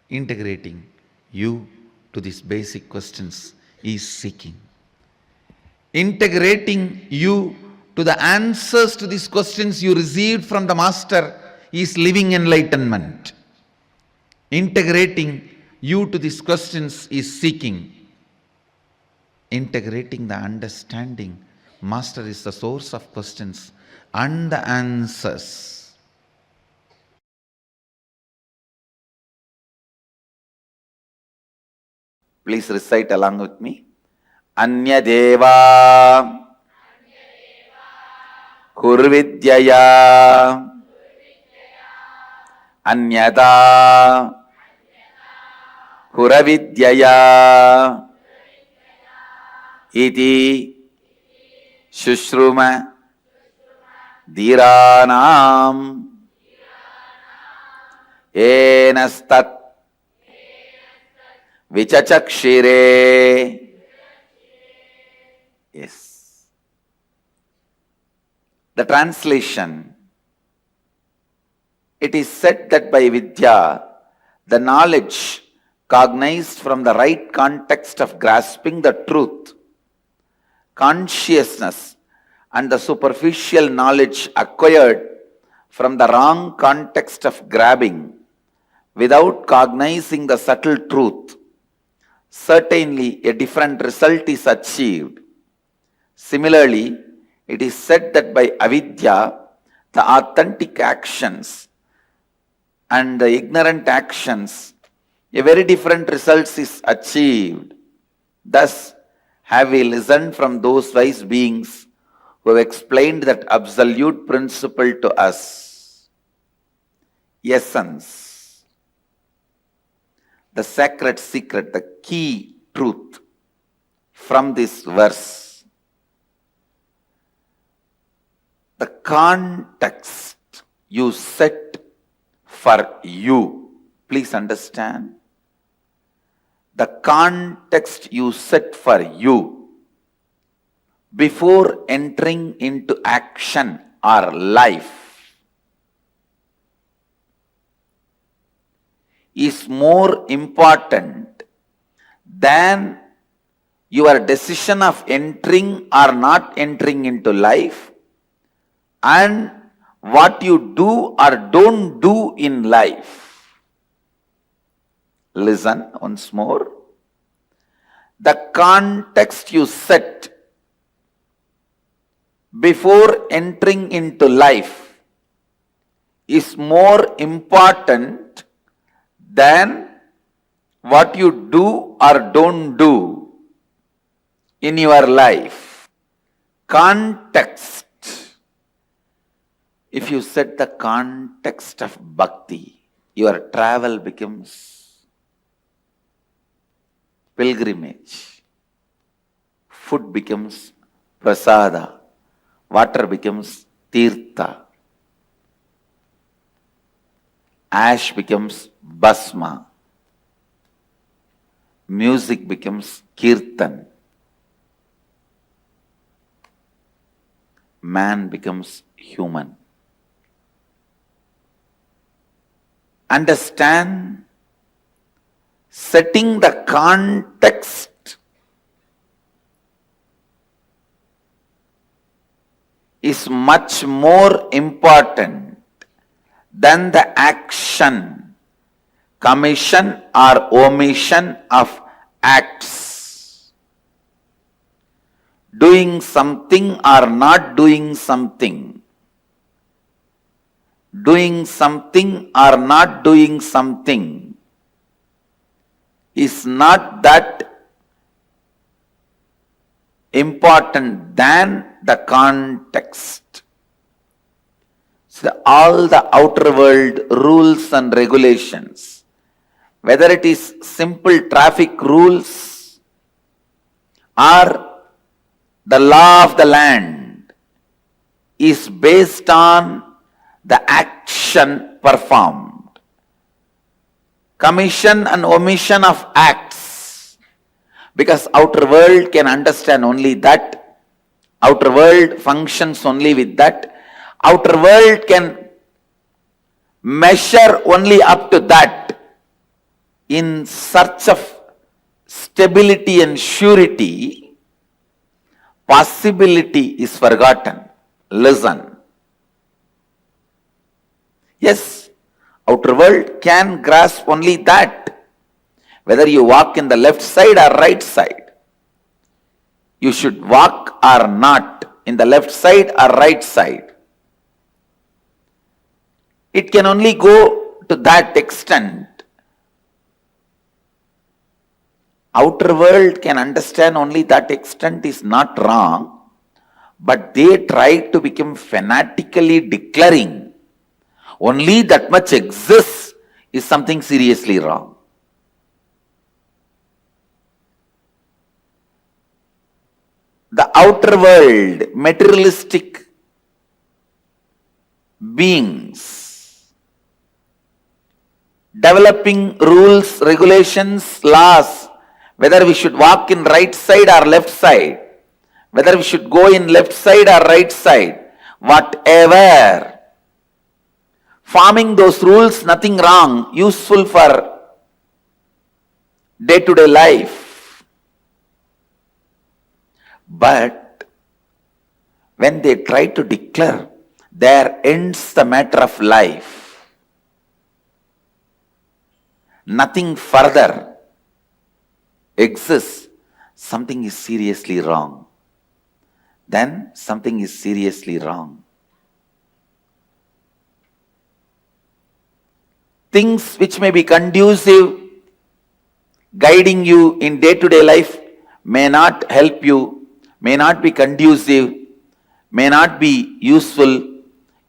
Integrating you to these basic questions is seeking. Integrating you to the answers to these questions you received from the Master is living enlightenment. Integrating you to these questions is seeking. Integrating the understanding. Master is the source of questions and the answers. Please recite along with me. Anyadeva Kurvidyaya Anyada Kuravidyaya Iti Shushruma Dhiranam Enastat Vichachakshire. Yes. The translation. It is said that by Vidya, the knowledge cognized from the right context of grasping the truth, consciousness, and the superficial knowledge acquired from the wrong context of grabbing, without cognizing the subtle truth, certainly a different result is achieved. Similarly, it is said that by avidya, the authentic actions and the ignorant actions, a very different result is achieved. Thus, have we listened from those wise beings who have explained that absolute principle to us. Essence, the sacred secret, the key truth from this verse the context you set for you. Please understand. The context you set for you before entering into action or life is more important than your decision of entering or not entering into life and what you do or don't do in life. Listen once more. The context you set before entering into life is more important than what you do or don't do in your life. Context. If you set the context of bhakti, your travel becomes pilgrimage. Food becomes prasada. Water becomes tirtha. Ash becomes bhasma. Music becomes kirtan. Man becomes human. Understand, setting the context is much more important than the action, commission or omission of acts. Doing something or not doing something. Doing something or not doing something is not that important than the context. So all the outer world rules and regulations, whether it is simple traffic rules or the law of the land, is based on the action performed. Commission and omission of acts, because outer world can understand only that, outer world functions only with that, outer world can measure only up to that. In search of stability and surety, possibility is forgotten. Listen. Yes, outer world can grasp only that. Whether you walk in the left side or right side, you should walk or not in the left side or right side. It can only go to that extent. Outer world can understand only that extent is not wrong, but they try to become fanatically declaring only that much exists is something seriously wrong. The outer world, materialistic beings, developing rules, regulations, laws, whether we should walk in right side or left side, whether we should go in left side or right side, whatever. Forming those rules, nothing wrong, useful for day-to-day life. But when they try to declare, there ends the matter of life. Nothing further exists, something is seriously wrong. Then something is seriously wrong. Things which may be conducive, guiding you in day-to-day life, may not help you, may not be conducive, may not be useful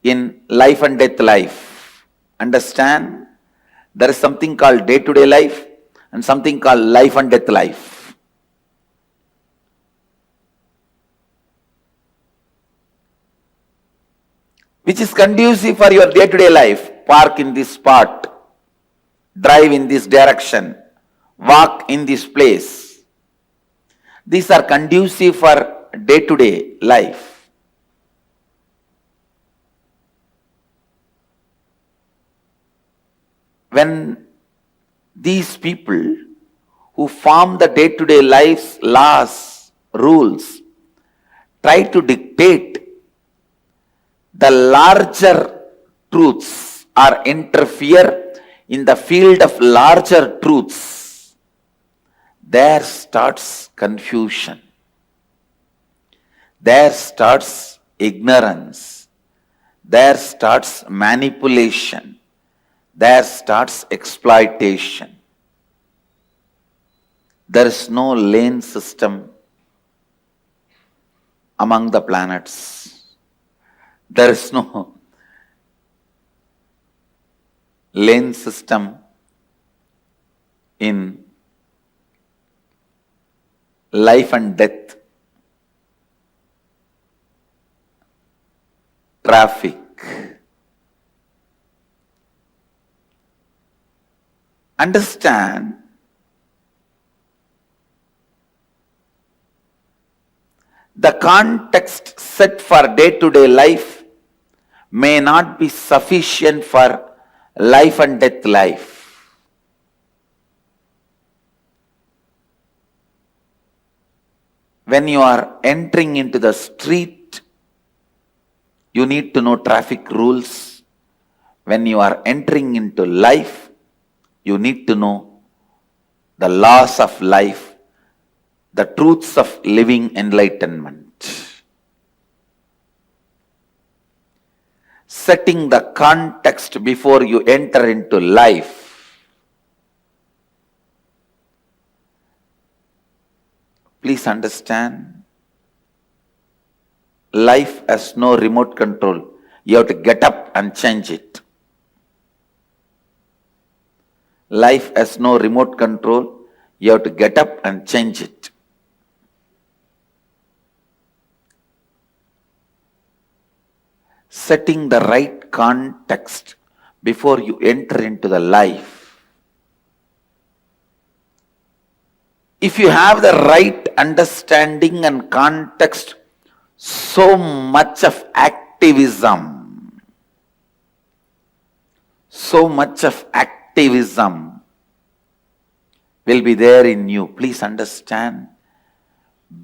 in life and death life. Understand? There is something called day-to-day life and something called life and death life. which is conducive for your day-to-day life. Park in this spot, drive in this direction, walk in this place. These are conducive for day-to-day life. When these people who form the day-to-day life's laws, rules, try to dictate the larger truths or interfere in the field of larger truths, there starts confusion. There starts ignorance. There starts manipulation. There starts exploitation. There is no lane system among the planets. There is no lane system in life and death, traffic. Understand, the context set for day-to-day life may not be sufficient for life and death life. When you are entering into the street, you need to know traffic rules. When you are entering into life, you need to know the laws of life, the truths of living enlightenment. Setting the context before you enter into life. Please understand, life has no remote control. You have to get up and change it. Life has no remote control. You have to get up and change it. Setting the right context before you enter into the life. If you have the right understanding and context, so much of activism will be there in you. Please understand,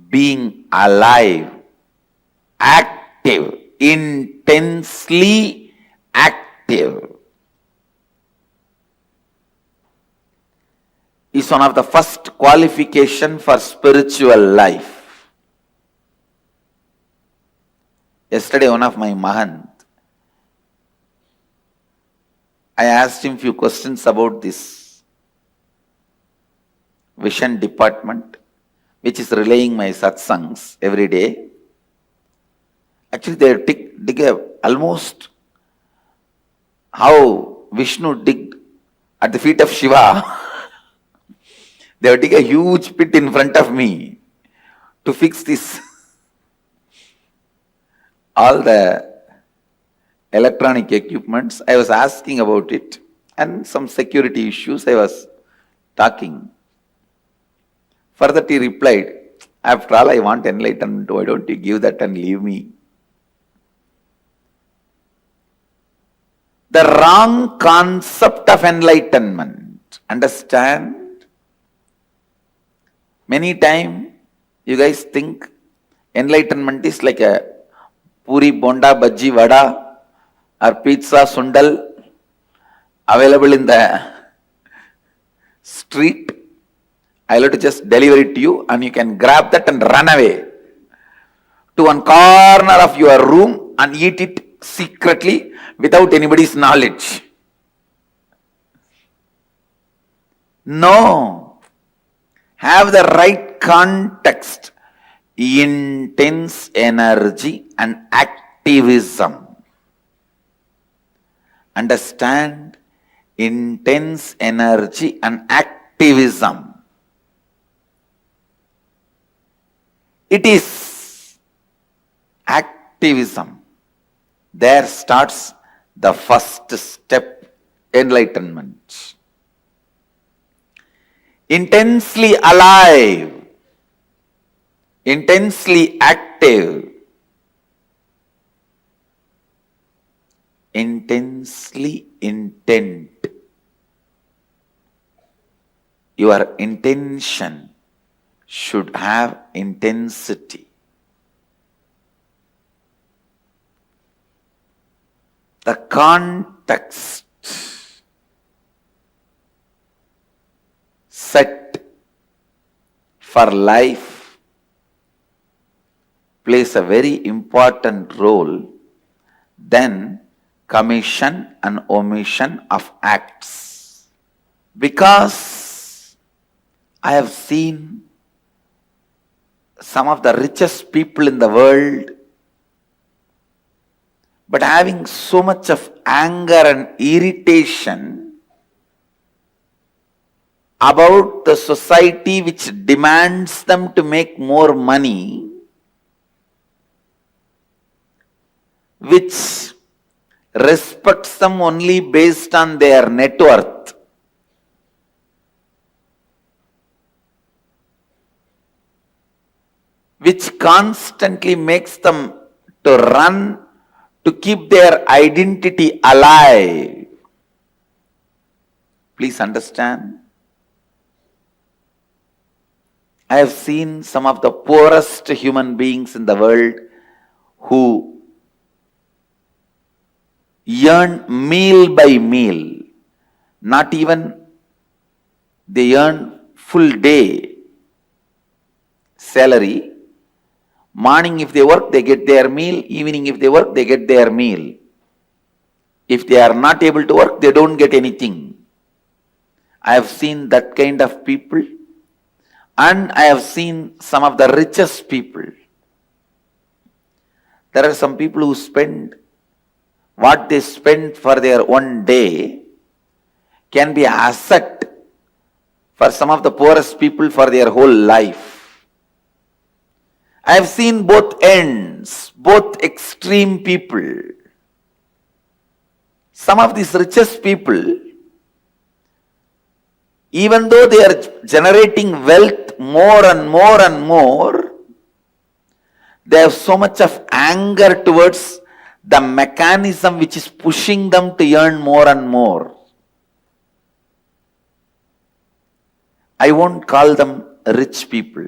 being alive, active, intensely active is one of the first qualification for spiritual life. Yesterday, one of my Mahant, I asked him few questions about this vision department, which is relaying my satsangs every day. Actually, they dig almost how Vishnu digged at the feet of Shiva. They would dig a huge pit in front of me to fix this. All the electronic equipments, I was asking about it, and some security issues I was talking. For that he replied, after all I want enlightenment, why don't you give that and leave me? The wrong concept of enlightenment. Understand? Many times you guys think enlightenment is like a puri, bonda, bhaji, vada or pizza, sundal available in the street. I'll have to just deliver it to you and you can grab that and run away to one corner of your room and eat it secretly without anybody's knowledge. No. Have the right context, intense energy and activism. Understand? Intense energy and activism. It is activism There starts the first step, enlightenment. Intensely alive, intensely active, intensely intent. Your intention should have intensity. The context set for life plays a very important role than commission and omission of acts. Because I have seen some of the richest people in the world, but having so much of anger and irritation about the society which demands them to make more money, which respects them only based on their net worth. Which constantly makes them to run to keep their identity alive. Please understand. I have seen some of the poorest human beings in the world who earn meal by meal. Not even they earn full day salary. Morning if they work, they get their meal. Evening if they work, they get their meal. If they are not able to work, they don't get anything. I have seen that kind of people. And I have seen some of the richest people. There are some people who spend what they spend for their one day can be an asset for some of the poorest people for their whole life. I have seen both ends, both extreme people. Some of these richest people, even though they are generating wealth more and more and more, they have so much of anger towards the mechanism which is pushing them to earn more and more. I won't call them rich people.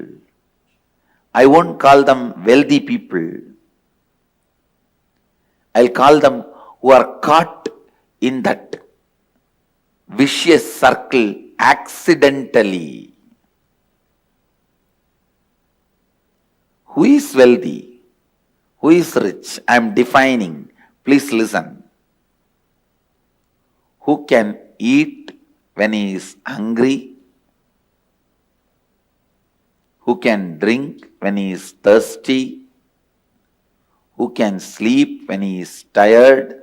I won't call them wealthy people. I'll call them who are caught in that vicious circle accidentally. Who is wealthy? Who is rich? I am defining. Please listen. Who can eat when he is hungry? Who can drink when he is thirsty? Who can sleep when he is tired?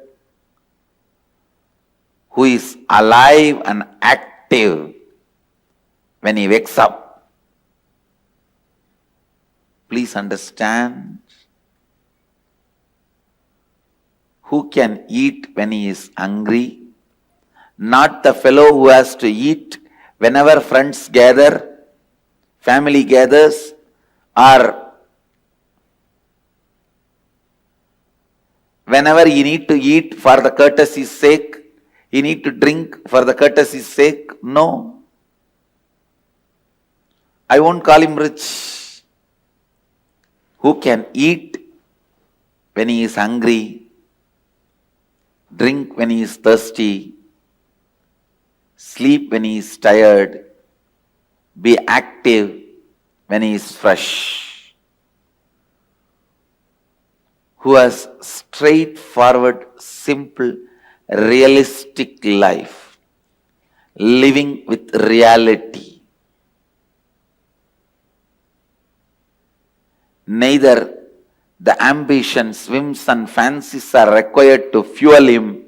Who is alive and active when he wakes up? Please understand. Who can eat when he is hungry? Not the fellow who has to eat whenever friends gather, family gathers, or whenever you need to eat for the courtesy's sake, you need to drink for the courtesy's sake. No. I won't call him rich. Who can eat when he is hungry, drink when he is thirsty, sleep when he is tired, be active when he is fresh. Who has straightforward, simple, realistic life, living with reality. Neither the ambitions, whims and fancies are required to fuel him,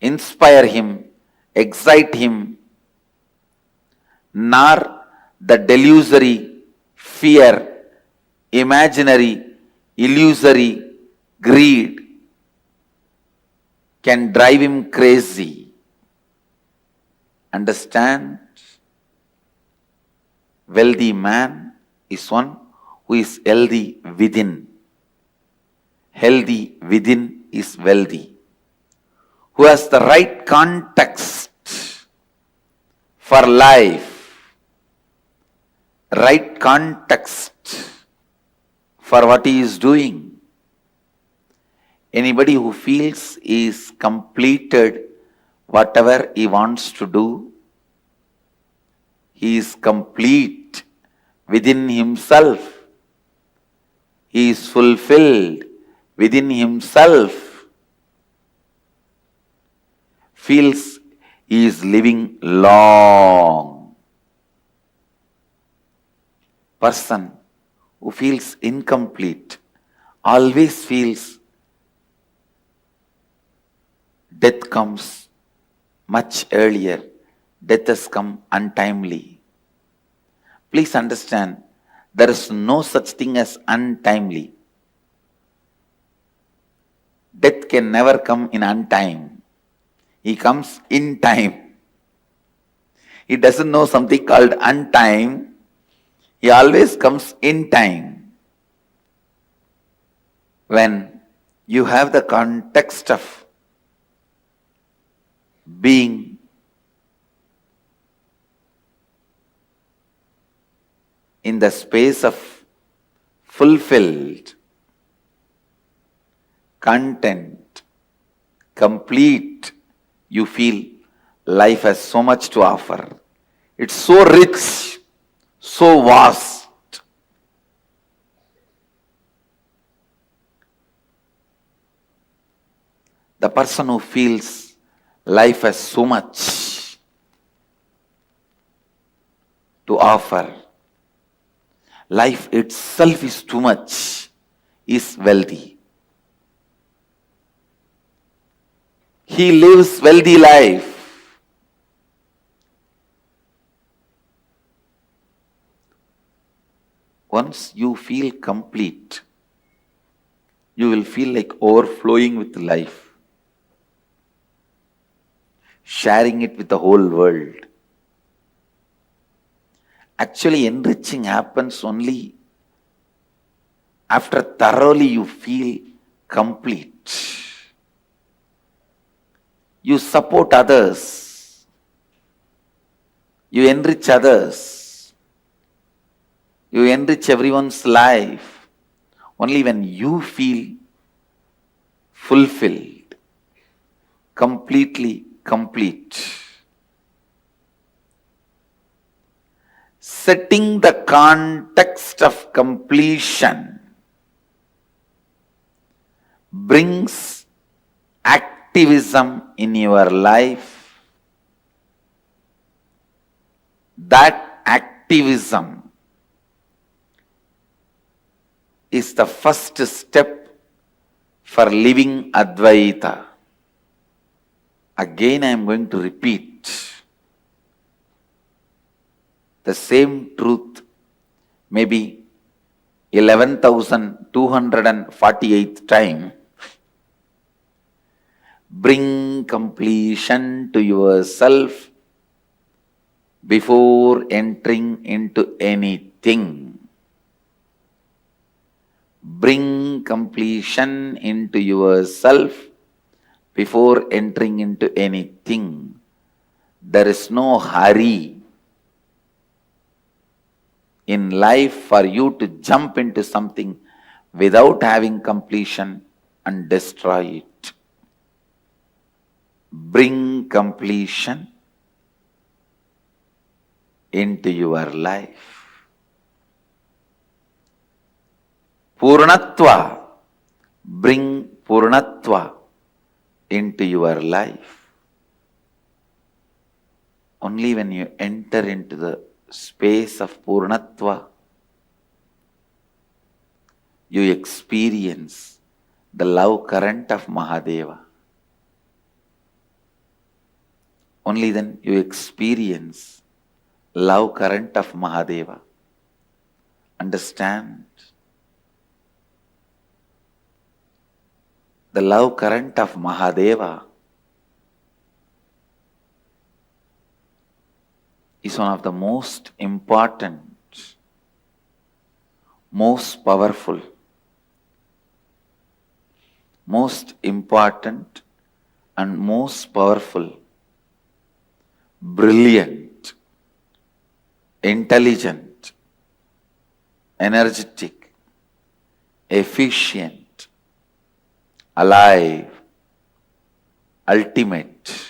inspire him, excite him, nor the delusory, fear, imaginary, illusory, greed, can drive him crazy. Understand? Wealthy man is one who is healthy within. Healthy within is wealthy. Who has the right context for life, right context for what he is doing. Anybody who feels he is completed whatever he wants to do, he is complete within himself. He is fulfilled within himself. Feels he is living long. Person who feels incomplete always feels death comes much earlier. Death has come untimely. Please understand, there is no such thing as untimely. Death can never come in untime. He comes in time. He doesn't know something called untime. He always comes in time. When you have the context of being in the space of fulfilled, content, complete, you feel life has so much to offer. It's so rich, so vast. The person who feels life has so much to offer, life itself is too much, is wealthy. He lives wealthy life. Once you feel complete, you will feel like overflowing with life, sharing it with the whole world. Actually, enriching happens only after thoroughly you feel complete. You support others. You enrich others. You enrich everyone's life only when you feel fulfilled, completely complete. Setting the context of completion brings activism in your life. That activism is the first step for living Advaita. Again, I am going to repeat the same truth, maybe 11,248th time. Bring completion to yourself before entering into anything. Bring completion into yourself before entering into anything. There is no hurry in life for you to jump into something without having completion and destroy it. Bring completion into your life. Purnatva. Bring Purnatva into your life. Only when you enter into the space of Purnatva, you experience the love current of Mahadeva. Only then you experience love current of Mahadeva. Understand? The love current of Mahadeva is one of the most important, most powerful, most important and most powerful, brilliant, intelligent, energetic, efficient, alive, ultimate.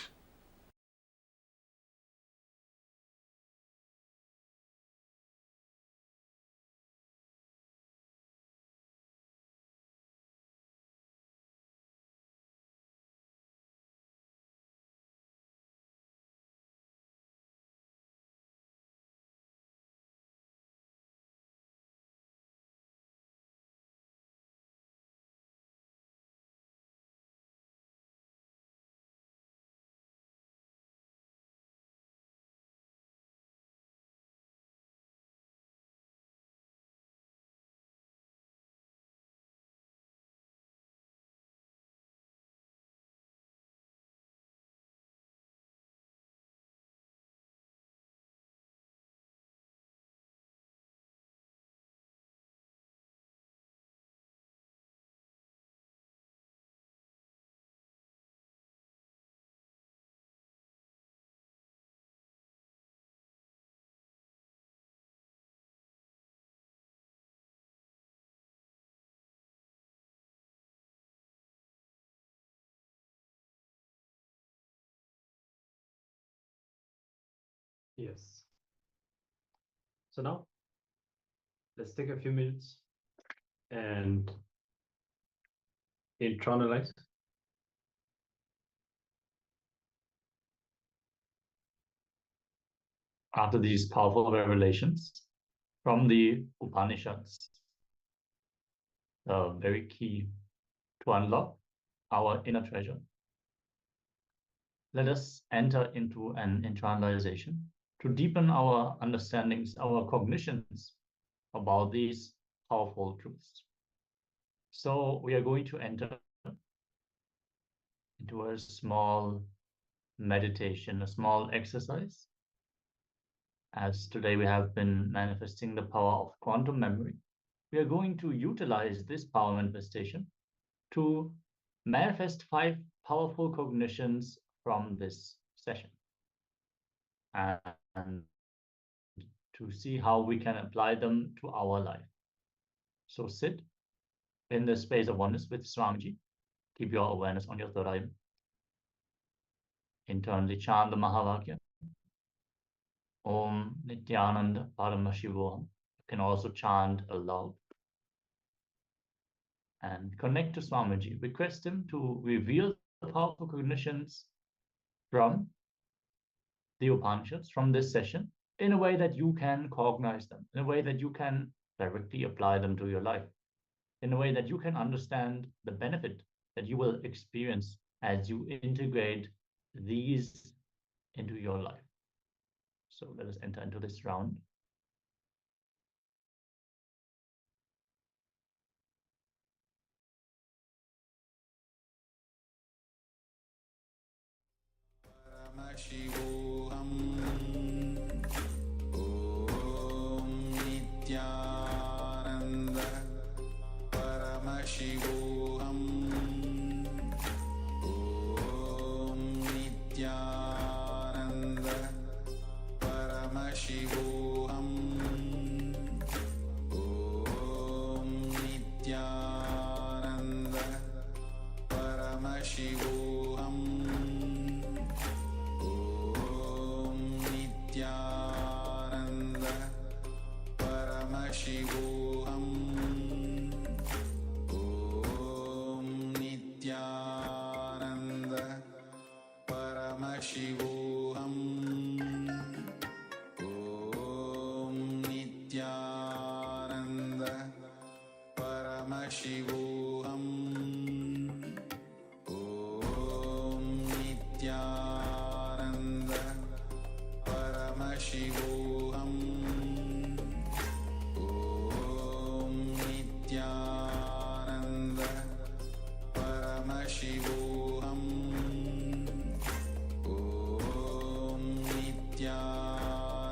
Yes. So now let's take a few minutes and internalize after these powerful revelations from the Upanishads, the very key to unlock our inner treasure. Let us enter into an internalization to deepen our understandings, our cognitions about these powerful truths. So we are going to enter into a small meditation, a small exercise. As today we have been manifesting the power of quantum memory, we are going to utilize this power manifestation to manifest 5 powerful cognitions from this session and to see how we can apply them to our life. So sit in the space of oneness with Swamiji. Keep your awareness on your third eye. Internally chant the Mahavakya. Om Nityananda Paramashivoham. You can also chant aloud. And connect to Swamiji. Request him to reveal the powerful cognitions from the Upanishads, from this session, in a way that you can cognize them, in a way that you can directly apply them to your life, in a way that you can understand the benefit that you will experience as you integrate these into your life. So let us enter into this round. Paramashivoham Om Nityananda Paramashivoham Om Nityananda Paramashivoham Om Nityananda Paramashivoham Nityananda Paramashivoham Om Nityananda Paramashivoham Om Nityananda Paramashivoham Om Nityananda Paramashivoham Om Nityananda Paramashivoham Om Nityananda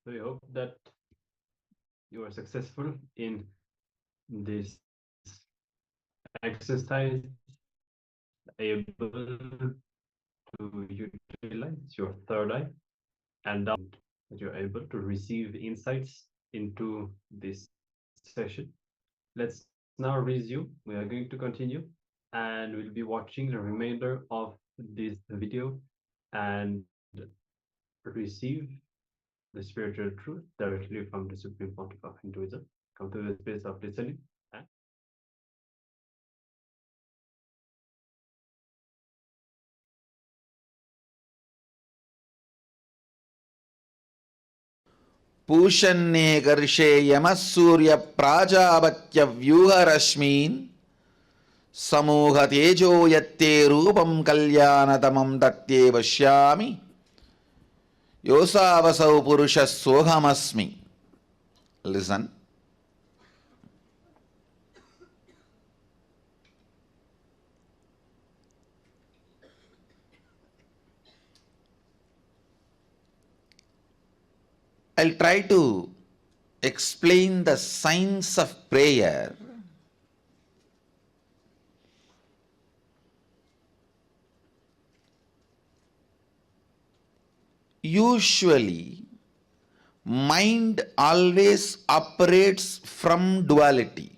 So we hope that you are successful in this exercise, able to utilize your third eye, and that you're able to receive insights into this session. Let's now resume. We are going to continue, and we'll be watching the remainder of this video and receive the spiritual truth directly from the Supreme Pontiff of Hinduism. Come to the space of listening. And पूषन्ने गर्षे यमः सूर्य प्राजापत्य व्यूहरश्मीन् समूह तेजो यत्ते रूपं कल्याणतमं तत्ते पश्यामि योऽसावसौ पुरुषः सोऽहमस्मि. Listen. I'll try to explain the science of prayer usually mind always operates from duality.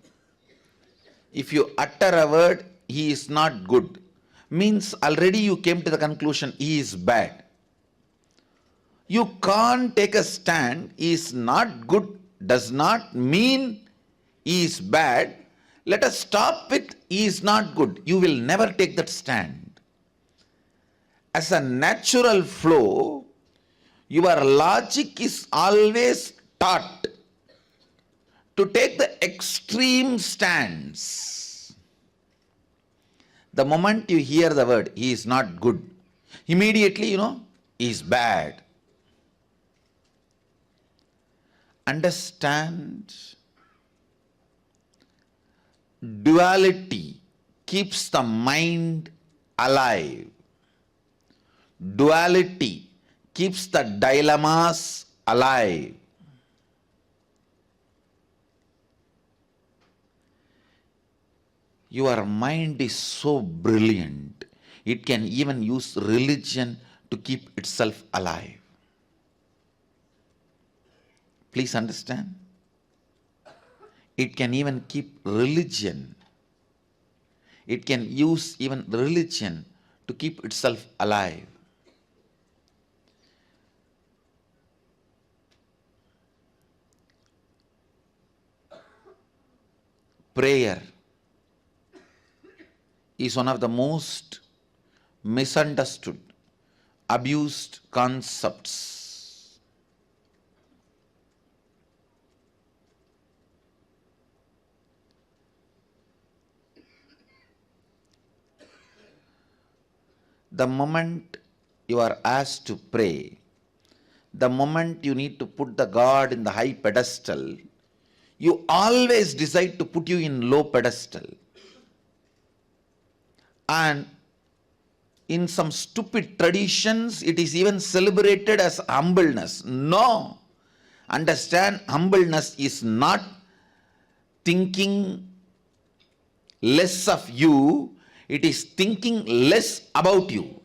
If you utter a word, he is not good, means already you came to the conclusion he is bad. You can't take a stand, he is not good, does not mean he is bad. Let us stop with he is not good. You will never take that stand. As a natural flow, your logic is always taught to take the extreme stance. The moment you hear the word, he is not good, immediately he is bad. Understand, duality keeps the mind alive. Duality keeps the dilemmas alive. Your mind is so brilliant, it can even use religion to keep itself alive. Please understand. It can even keep religion. It can use even religion to keep itself alive. Prayer is one of the most misunderstood, abused concepts. The moment you are asked to pray, the moment you need to put the God in the high pedestal, you always decide to put you in low pedestal. And in some stupid traditions, it is even celebrated as humbleness. No. Understand, humbleness is not thinking less of you, it is thinking less about you.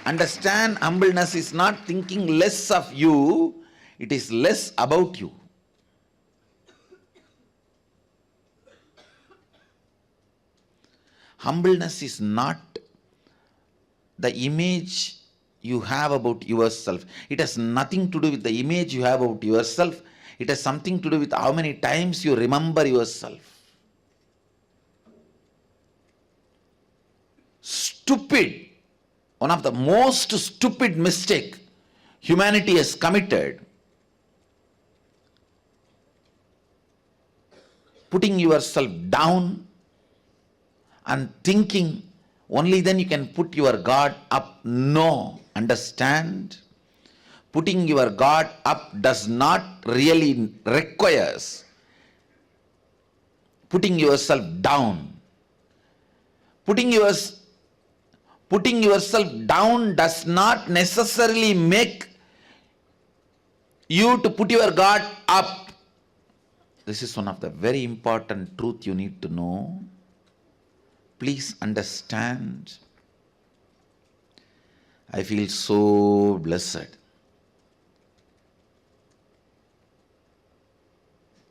Understand, humbleness is not thinking less of you, it is less about you. Humbleness is not the image you have about yourself. It has nothing to do with the image you have about yourself. It has something to do with how many times you remember yourself. Stupid, one of the most stupid mistake humanity has committed, putting yourself down and thinking only then you can put your God up. No, understand? Putting your God up does not really requires putting yourself down. Putting putting yourself down does not necessarily make you to put your God up. This is one of the very important truth you need to know. Please understand. I feel so blessed.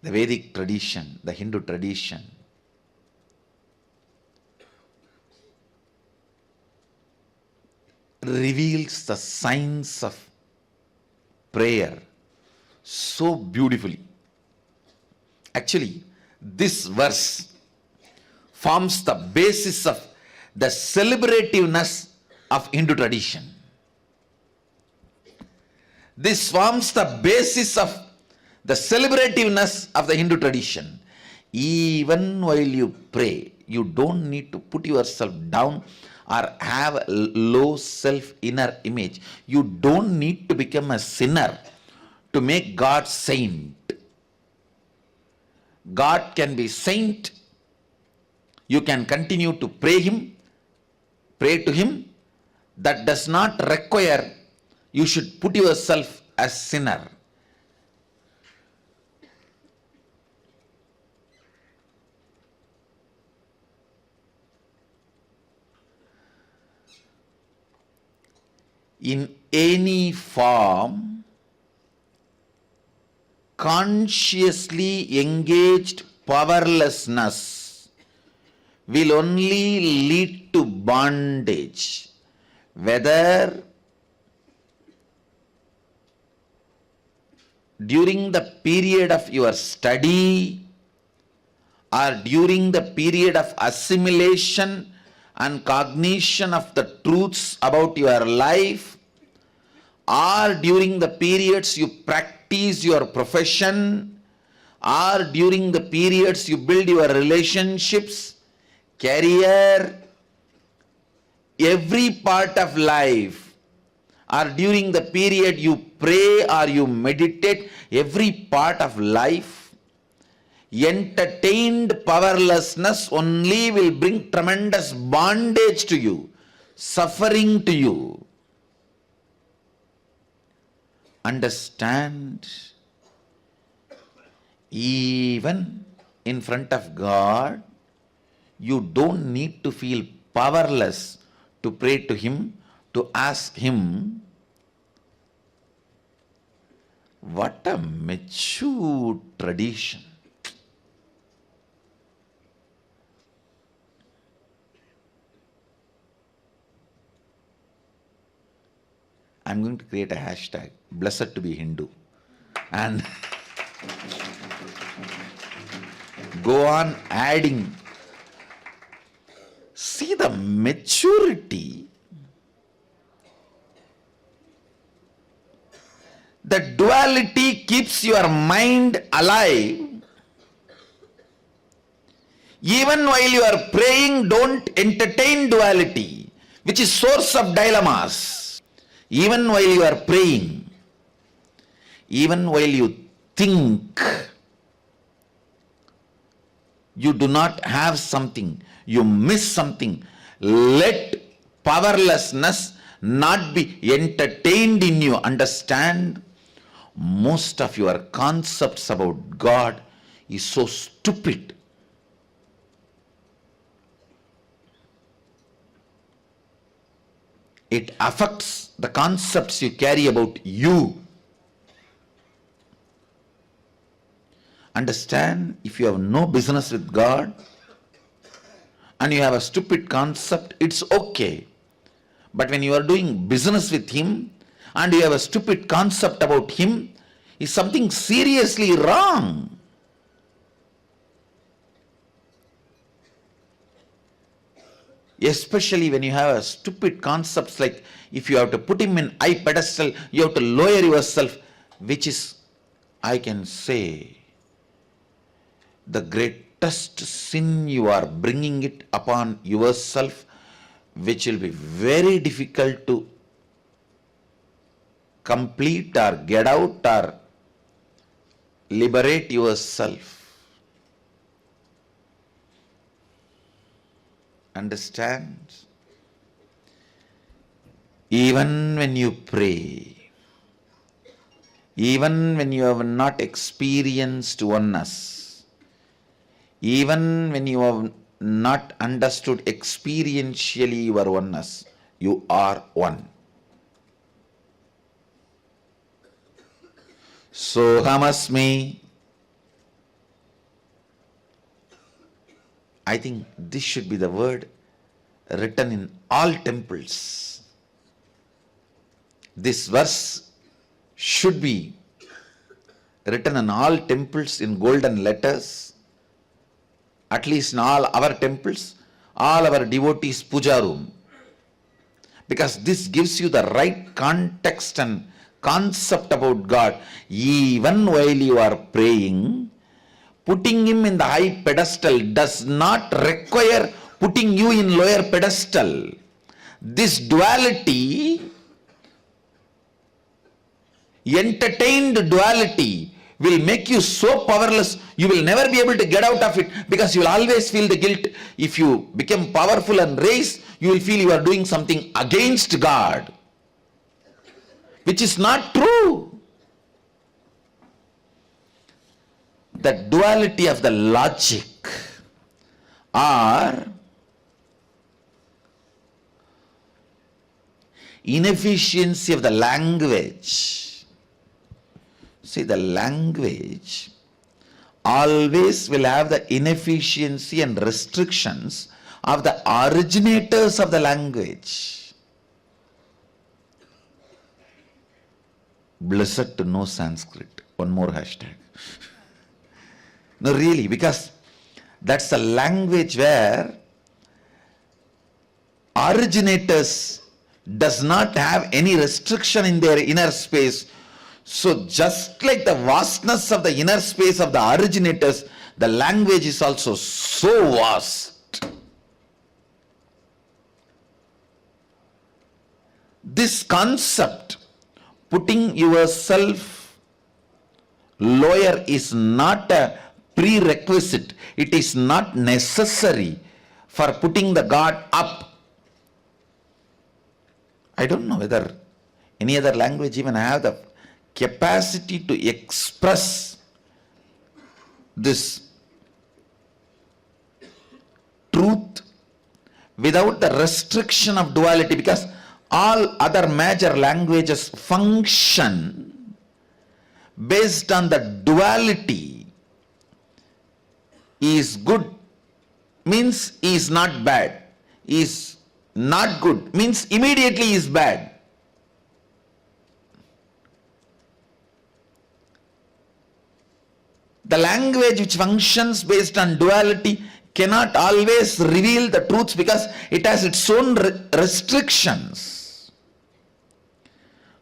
The Vedic tradition, the Hindu tradition, reveals the science of prayer so beautifully. Actually, this verse forms the basis of the celebrativeness of Hindu tradition. This forms the basis of the celebrativeness of the Hindu tradition. Even while you pray, you don't need to put yourself down or have a low self-inner image. You don't need to become a sinner to make God saint. God can be saint. You can continue to pray to Him. That does not require you should put yourself as sinner. In any form, consciously engaged powerlessness will only lead to bondage, whether during the period of your study or during the period of assimilation and cognition of the truths about your life, or during the periods you practice your profession, or during the periods you build your relationships, career, every part of life, or during the period you pray or you meditate, every part of life, entertained powerlessness only will bring tremendous bondage to you, suffering to you. Understand, even in front of God, you don't need to feel powerless to pray to Him, to ask Him. What a mature tradition. I'm going to create a hashtag, blessed to be Hindu, and go on adding. See the maturity, the duality keeps your mind alive. Even while you are praying, don't entertain duality, which is source of dilemmas. Even while you are praying, even while you think you do not have something, you miss something, let powerlessness not be entertained in you. Understand, most of your concepts about God is so stupid. It affects the concepts you carry about you. Understand, if you have no business with God and you have a stupid concept, it's okay. But when you are doing business with Him and you have a stupid concept about Him, is something seriously wrong. Especially when you have a stupid concepts like if you have to put Him in high pedestal, you have to lower yourself, which is, I can say, the greatest sin. You are bringing it upon yourself, which will be very difficult to complete or get out or liberate yourself. Understand? Even when you pray, even when you have not experienced oneness, even when you have not understood experientially your oneness, you are one. Sohamasmi. I think this should be the word written in all temples. This verse should be written in all temples in golden letters, at least in all our temples, all our devotees' puja room. Because this gives you the right context and concept about God. Even while you are praying, putting Him in the high pedestal does not require putting you in lower pedestal. This duality, entertained duality, will make you so powerless, you will never be able to get out of it, because you will always feel the guilt. If you become powerful and raise, you will feel you are doing something against God, which is not true. The duality of the logic or inefficiency of the language. See, the language always will have the inefficiency and restrictions of the originators of the language. Blessed to know Sanskrit. One more hashtag. No, really, because that's the language where originators does not have any restriction in their inner space. So just like the vastness of the inner space of the originators, the language is also so vast. This concept, putting yourself lower, is not a prerequisite. It is not necessary for putting the God up. I don't know whether any other language even have the capacity to express this truth without the restriction of duality, because all other major languages function based on the duality. Is good means is not bad, is not good means immediately is bad. The language which functions based on duality cannot always reveal the truths because it has its own restrictions.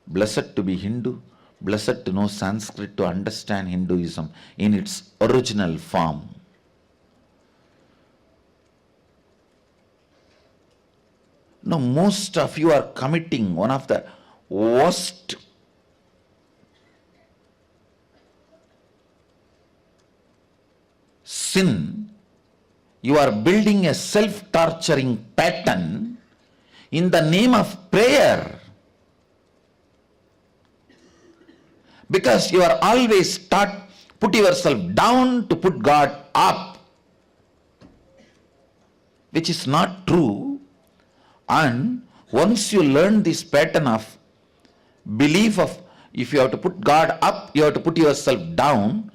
Blessed to be Hindu, blessed to know Sanskrit to understand Hinduism in its original form. No, most of you are committing one of the worst sin. You are building a self-torturing pattern in the name of prayer, because you are always taught put yourself down to put God up, which is not true. And once you learn this pattern of belief of if you have to put God up, you have to put yourself down,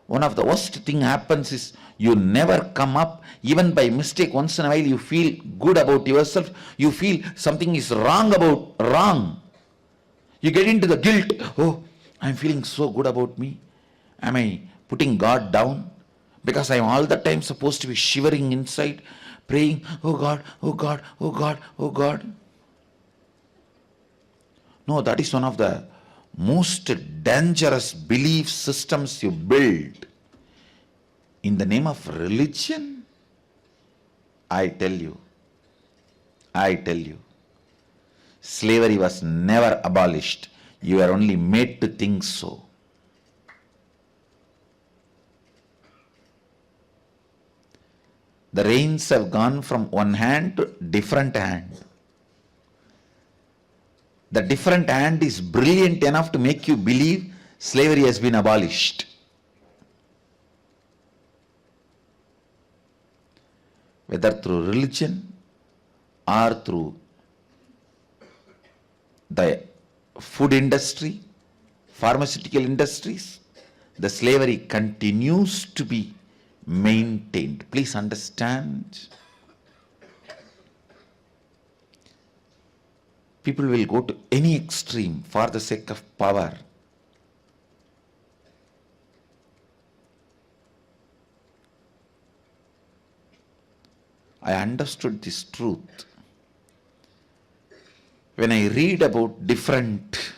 one of the worst thing happens is you never come up. Even by mistake, once in a while you feel good about yourself, you feel something is wrong. You get into the guilt. Oh, I'm feeling so good about me. Am I putting God down? Because I'm all the time supposed to be shivering inside, praying, oh God, oh God, oh God, oh God. No, that is one of the most dangerous belief systems you build in the name of religion. I tell you, slavery was never abolished. You are only made to think so. The reins have gone from one hand to different hand. The different hand is brilliant enough to make you believe slavery has been abolished. Whether through religion or through the food industry, pharmaceutical industries, the slavery continues to be maintained. Please understand. People will go to any extreme for the sake of power. I understood this truth when I read about different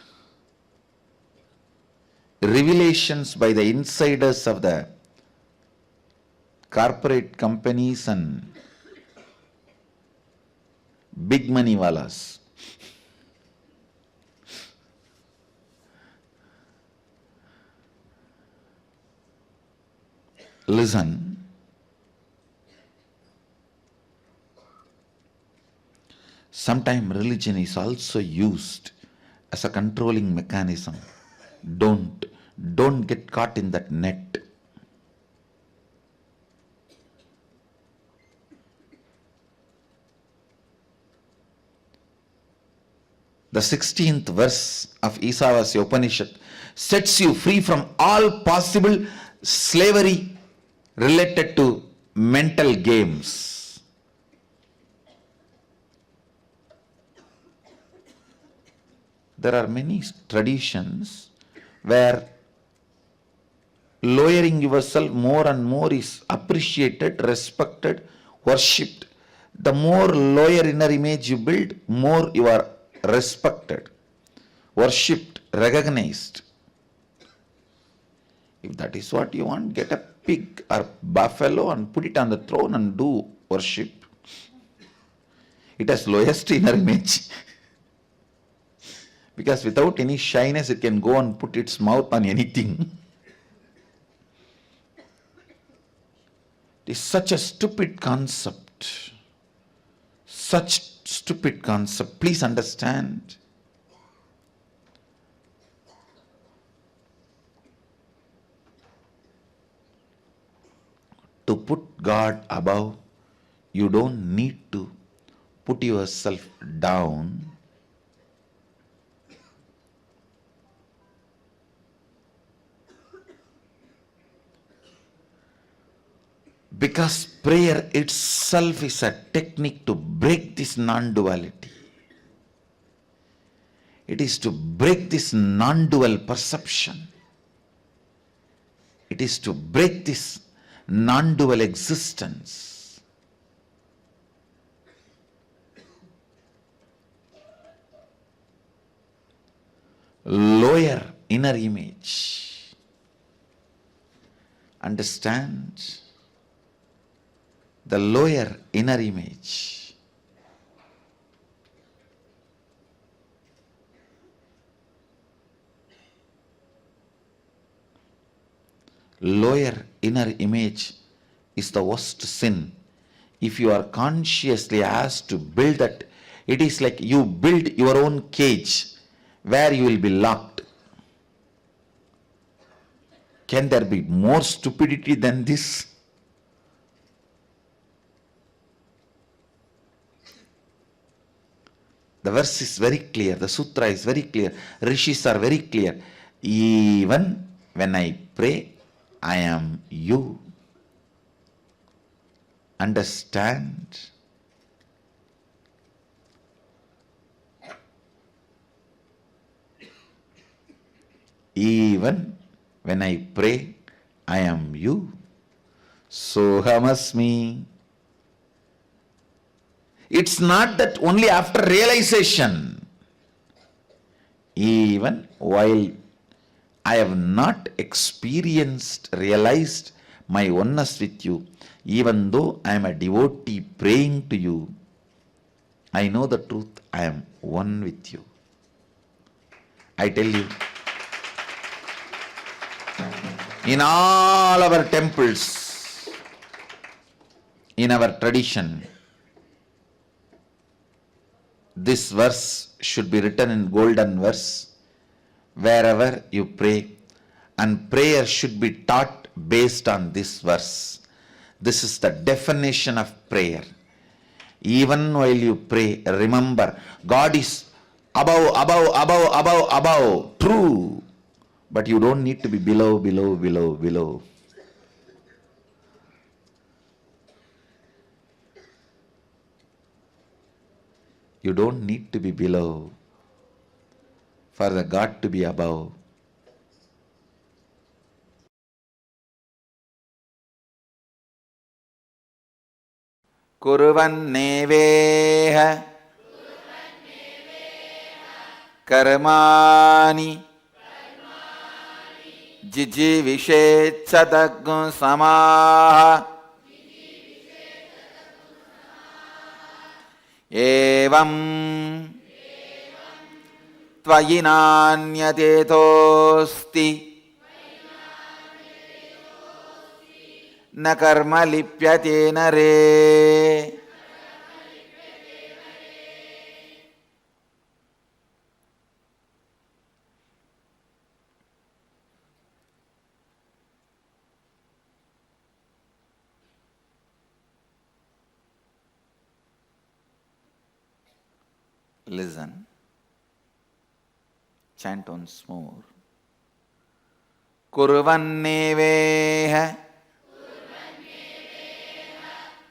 revelations by the insiders of the corporate companies and big money walas. Listen. Sometimes religion is also used as a controlling mechanism. Don't get caught in that net. The 16th verse of Isavasya Upanishad sets you free from all possible slavery related to mental games. There are many traditions where lowering yourself more and more is appreciated, respected, worshipped. The more lower inner image you build, more you are respected, worshipped, recognized. If that is what you want, get a pig or buffalo and put it on the throne and do worship. It has lowest inner image. Because without any shyness, it can go and put its mouth on anything. It is such a stupid concept. Such stupid concept. Please understand. To put God above, you don't need to put yourself down. Because prayer itself is a technique to break this non-duality. It is to break this non-dual perception. It is to break this non-dual existence. Lower inner image. Understand? The lower inner image. Lower inner image is the worst sin. If you are consciously asked to build that, it is like you build your own cage where you will be locked. Can there be more stupidity than this? The verse is very clear, the sutra is very clear, rishis are very clear. Even when I pray, I am you. Understand? Even when I pray, I am you. Sohamasmi. It's not that only after realization. Even while I have not realized my oneness with you, even though I am a devotee praying to you, I know the truth, I am one with you. I tell you, in all our temples, in our tradition, this verse should be written in golden verse wherever you pray, and prayer should be taught based on this verse. This is the definition of prayer. Even while you pray, remember God is above, above, above, above, above. True. But you don't need to be below, below, below, below. You don't need to be below for the God to be above. Kuruvanneveha karmani jijivishetsadaggu samaha evam tvayinanyatetosti na karma lipyate nare. Listen. Chant once more. Kurvanneveha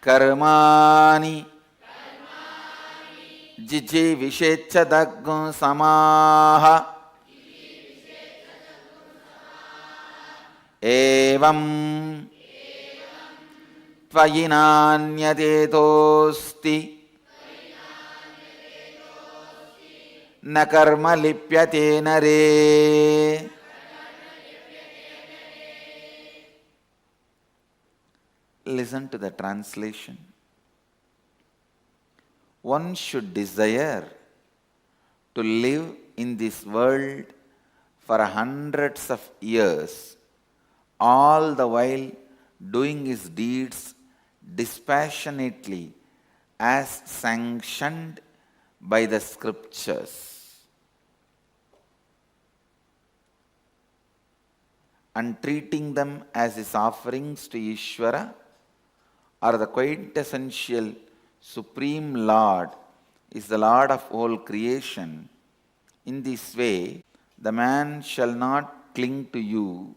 karmani jijivishetsadaggu samaha evam tvayinanyatetosti na karma lipyate nare. Listen to the translation. One should desire to live in this world for hundreds of years, all the while doing his deeds dispassionately as sanctioned by the scriptures, and treating them as his offerings to Ishvara or the quintessential Supreme Lord is the Lord of all creation. In this way, the man shall not cling to you.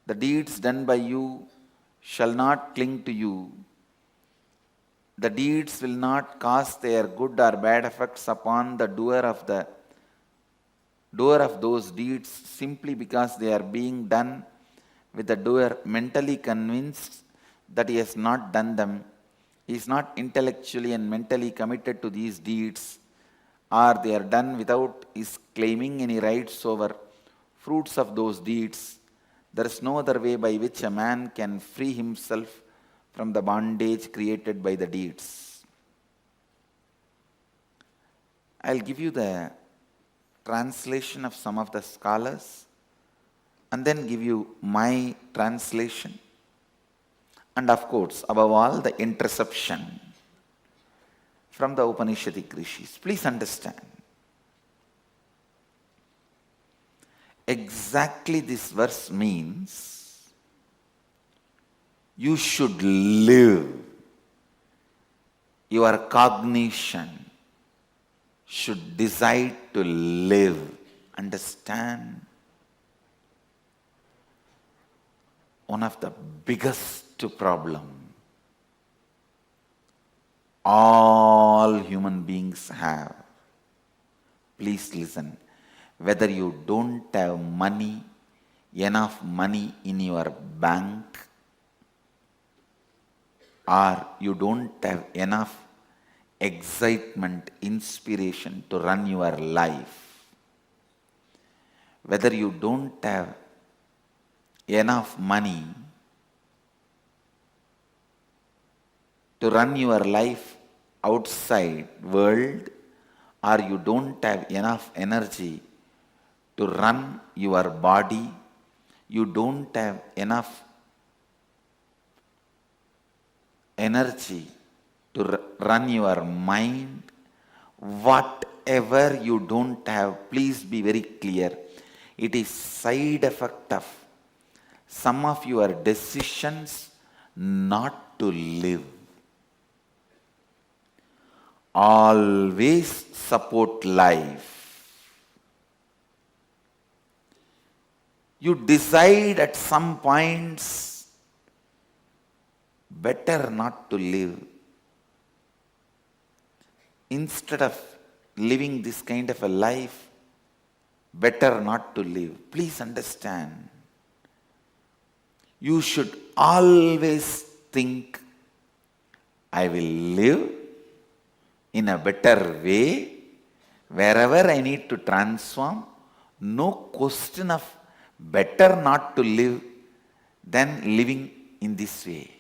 The deeds done by you shall not cling to you. The deeds will not cause their good or bad effects upon the doer of those deeds simply because they are being done with the doer mentally convinced that he has not done them. He is not intellectually and mentally committed to these deeds, or they are done without his claiming any rights over fruits of those deeds. There is no other way by which a man can free himself from the bondage created by the deeds. I'll give you the translation of some of the scholars and then give you my translation, and of course, above all, the interception from the Upanishadic rishis. Please understand. Exactly this verse means you should live. Your cognition should decide to live. Understand? One of the biggest problem all human beings have. Please listen. Whether you don't have money, enough money in your bank, or you don't have enough excitement, inspiration to run your life, whether you don't have enough money to run your life outside world, or you don't have enough energy to run your body, you don't have enough energy to run your mind. Whatever you don't have, please be very clear. It is side effect of some of your decisions not to live. Always support life. You decide at some points better not to live. Instead of living this kind of a life, better not to live. Please understand. You should always think, I will live in a better way, wherever I need to transform. No question of better not to live than living in this way.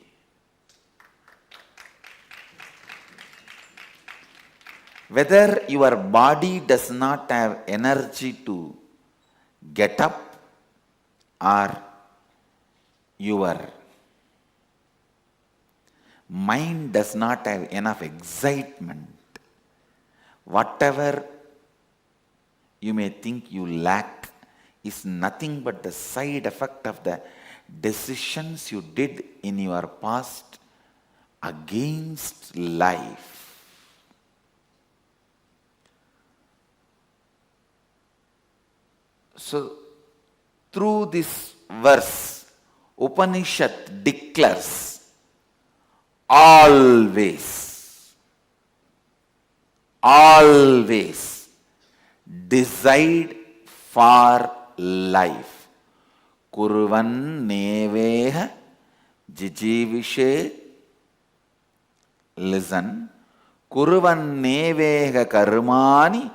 Whether your body does not have energy to get up, or your mind does not have enough excitement, whatever you may think you lack is nothing but the side effect of the decisions you did in your past against life. So, through this verse, Upanishad declares always decide for life. Kurvan neveha jijivishe. Listen. Kurvan neveha karmani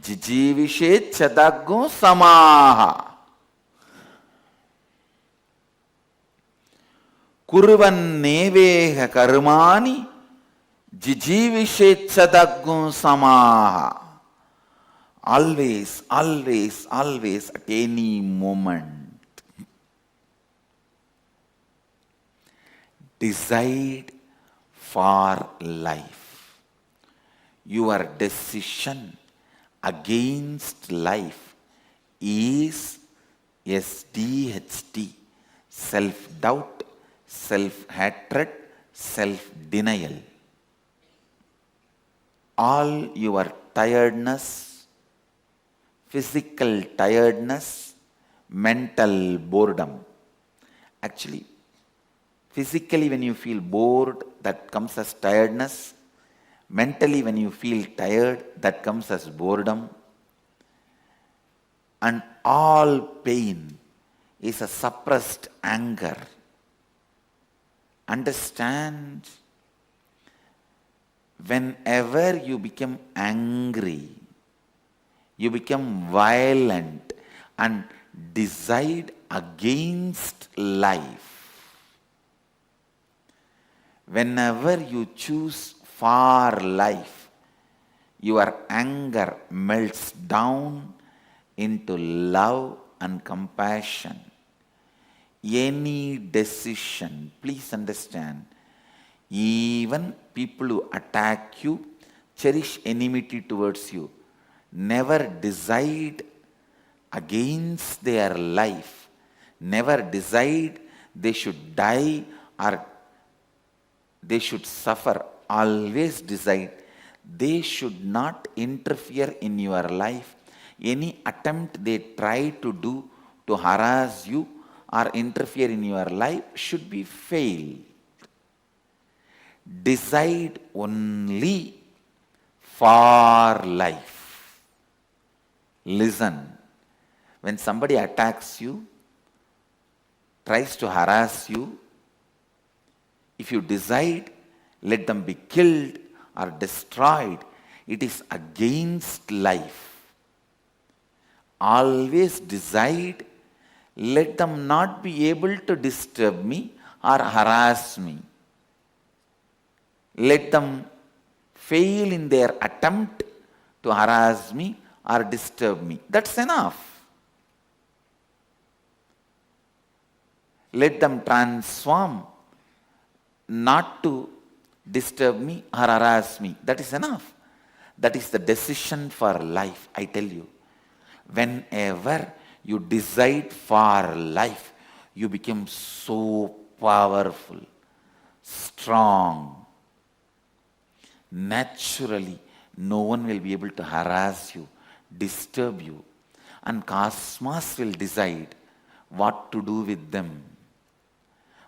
jijivishe chadaggo samaha. Kurvan neveha karmani jijivishe chadaggo samaha. Always, always, always, at any moment, decide for life. Your decision against life is SDHT, self-doubt, self-hatred, self-denial. All your tiredness, physical tiredness, mental boredom. Actually, physically when you feel bored, that comes as tiredness. Mentally when you feel tired, that comes as boredom. And all pain is a suppressed anger. Understand? Whenever you become angry, you become violent and decide against life. Whenever you choose for life, your anger melts down into love and compassion. Any decision, please understand, even people who attack you, cherish enmity towards you, never decide against their life, never decide they should die or they should suffer. Always decide they should not interfere in your life. Any attempt they try to do to harass you or interfere in your life should be failed. Decide only for life. Listen, when somebody attacks you, tries to harass you, if you decide, let them be killed or destroyed, it is against life. Always decide, let them not be able to disturb me or harass me. Let them fail in their attempt to harass me or disturb me. That's enough. Let them transform not to disturb me or harass me. That is enough. That is the decision for life, I tell you. Whenever you decide for life, you become so powerful, strong. Naturally, no one will be able to harass you, disturb you, and cosmos will decide what to do with them,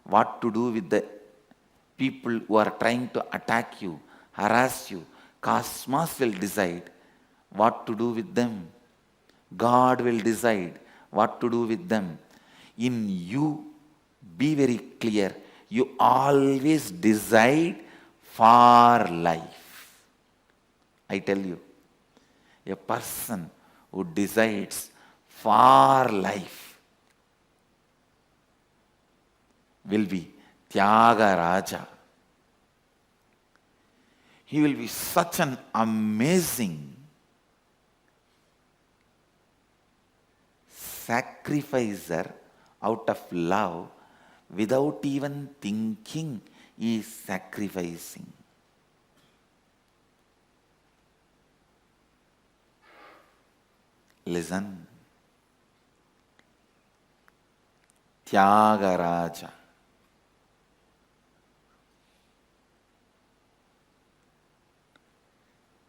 what to do with the people who are trying to attack you, harass you. Cosmos will decide what to do with them. God will decide what to do with them. In you, be very clear, you always decide for life. I tell you, a person who decides for life will be Tyagaraja. He will be such an amazing sacrificer out of love. Without even thinking, he is sacrificing. Listen. Tyagaraja.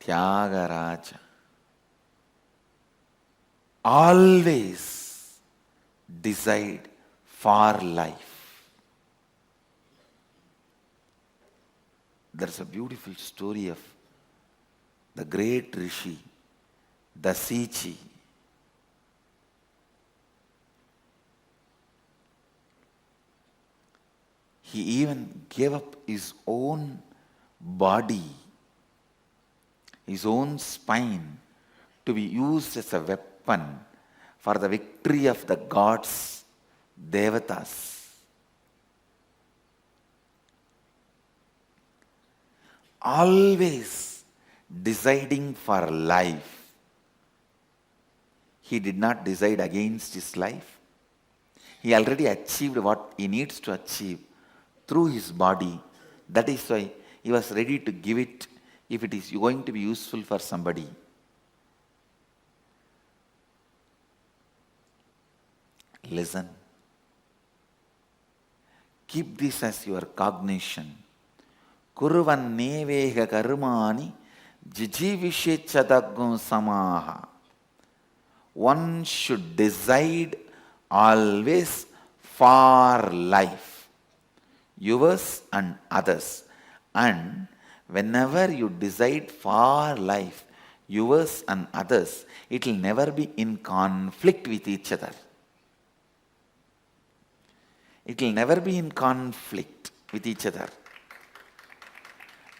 Tyagaraja. Always decide for life. There's a beautiful story of the great Rishi, Dasichi. He even gave up his own body, his own spine, to be used as a weapon for the victory of the gods, Devatas. Always deciding for life. He did not decide against his life. He already achieved what he needs to achieve through his body. That is why he was ready to give it if it is going to be useful for somebody. Listen. Keep this as your cognition. Kuruvan nevega karmani jijivishechadagum samaha. One should decide always for life, yours and others. And whenever you decide for life, yours and others, it will never be in conflict with each other. It will never be in conflict with each other.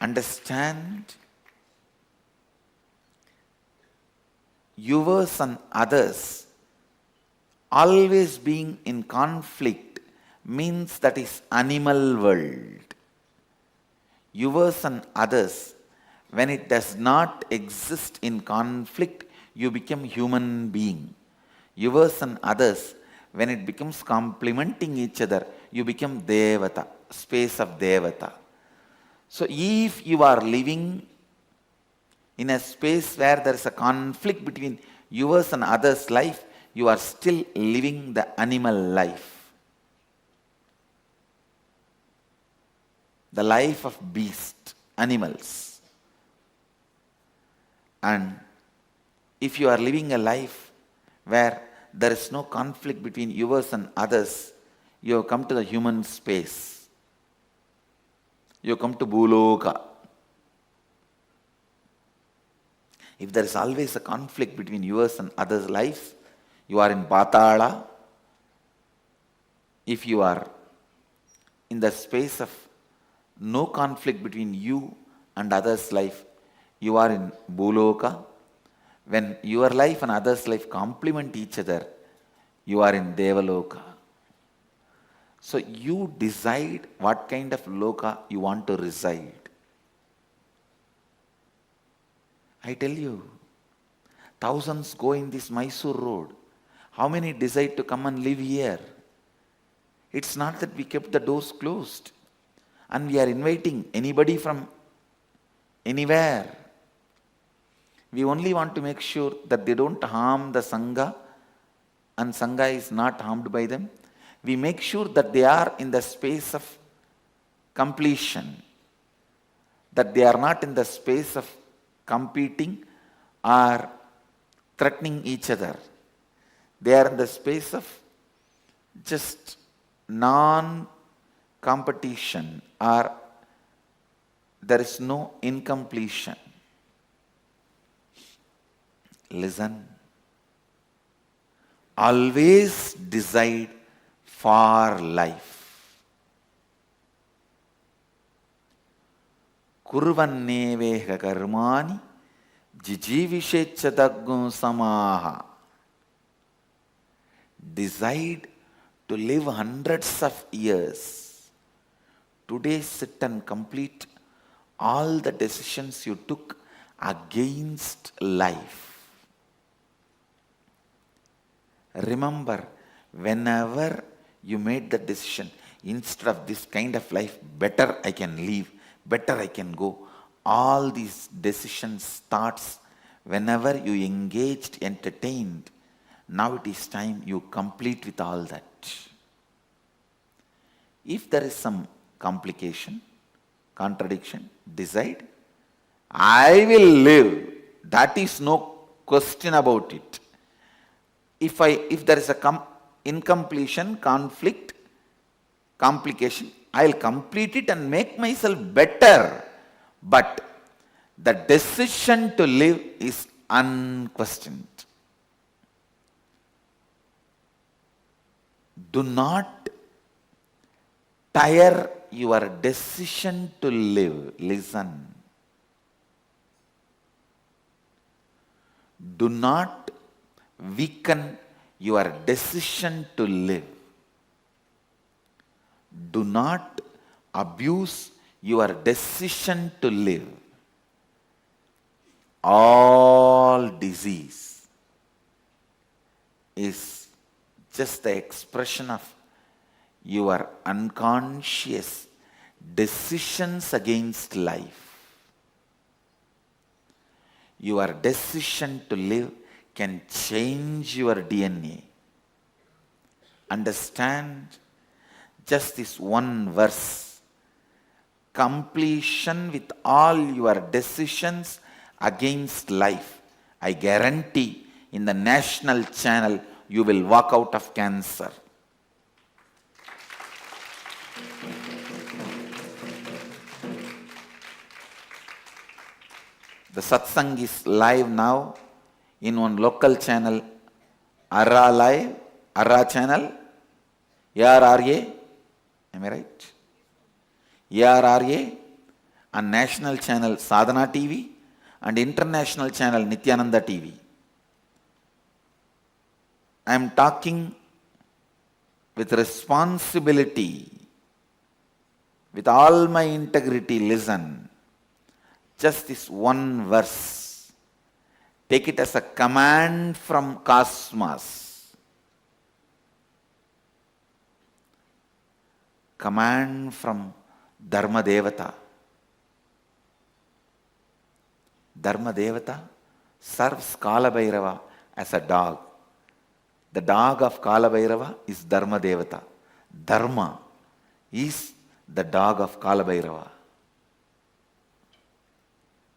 Understand? Yours and others always being in conflict means that is animal world. Yours and others, when it does not exist in conflict, you become human being. Yours and others, when it becomes complementing each other, you become Devata, space of Devata. So if you are living in a space where there is a conflict between yours and others' life, you are still living the animal life. The life of beast, animals. And if you are living a life where there is no conflict between yours and others, you have come to the human space. You have come to Bhuloka. If there is always a conflict between yours and others' lives, you are in Patala. If you are in the space of no conflict between you and others' life, you are in Bhuloka. When your life and others' life complement each other, you are in Devaloka. So you decide what kind of loka you want to reside. I tell you, thousands go in this Mysore road. How many decide to come and live here? It's not that we kept the doors closed. and we are inviting anybody from anywhere. We only want to make sure that they don't harm the Sangha and Sangha is not harmed by them. We make sure that they are in the space of completion, that they are not in the space of competing or threatening each other. They are in the space of just non-competition, or there is no incompletion. Listen. Always decide for life. Kurvanneveha karmani jijivishechadaggun samaha. Decide to live hundreds of years. Today sit and complete all the decisions you took against life. Remember, whenever you made the decision, instead of this kind of life, better I can live, better I can go. All these decisions, thoughts, whenever you engaged, entertained, now it is time you complete with all that. If there is some complication, contradiction, decide, I will live. That is no question about it. If there is a incompletion, conflict, complication, I will complete it and make myself better. But the decision to live is unquestioned. Do not tire your decision to live. Listen. Do not weaken your decision to live. Do not abuse your decision to live. All disease is just the expression of your unconscious decisions against life. Your decision to live can change your DNA. Understand just this one verse. Completion with all your decisions against life. I guarantee in the national channel you will walk out of cancer. The satsang is live now in one local channel, Arra Live, Arra channel, ARRA, am I right? ARRA, and national channel Sadhana TV, and international channel Nityananda TV. I am talking with responsibility, with all my integrity. Listen, just this one verse. Take it as a command from cosmos. Command from Dharma Devata. Dharma Devata serves Kala Bhairava as a dog. The dog of Kala Bhairava is Dharma Devata. Dharma is the dog of Kala Bhairava.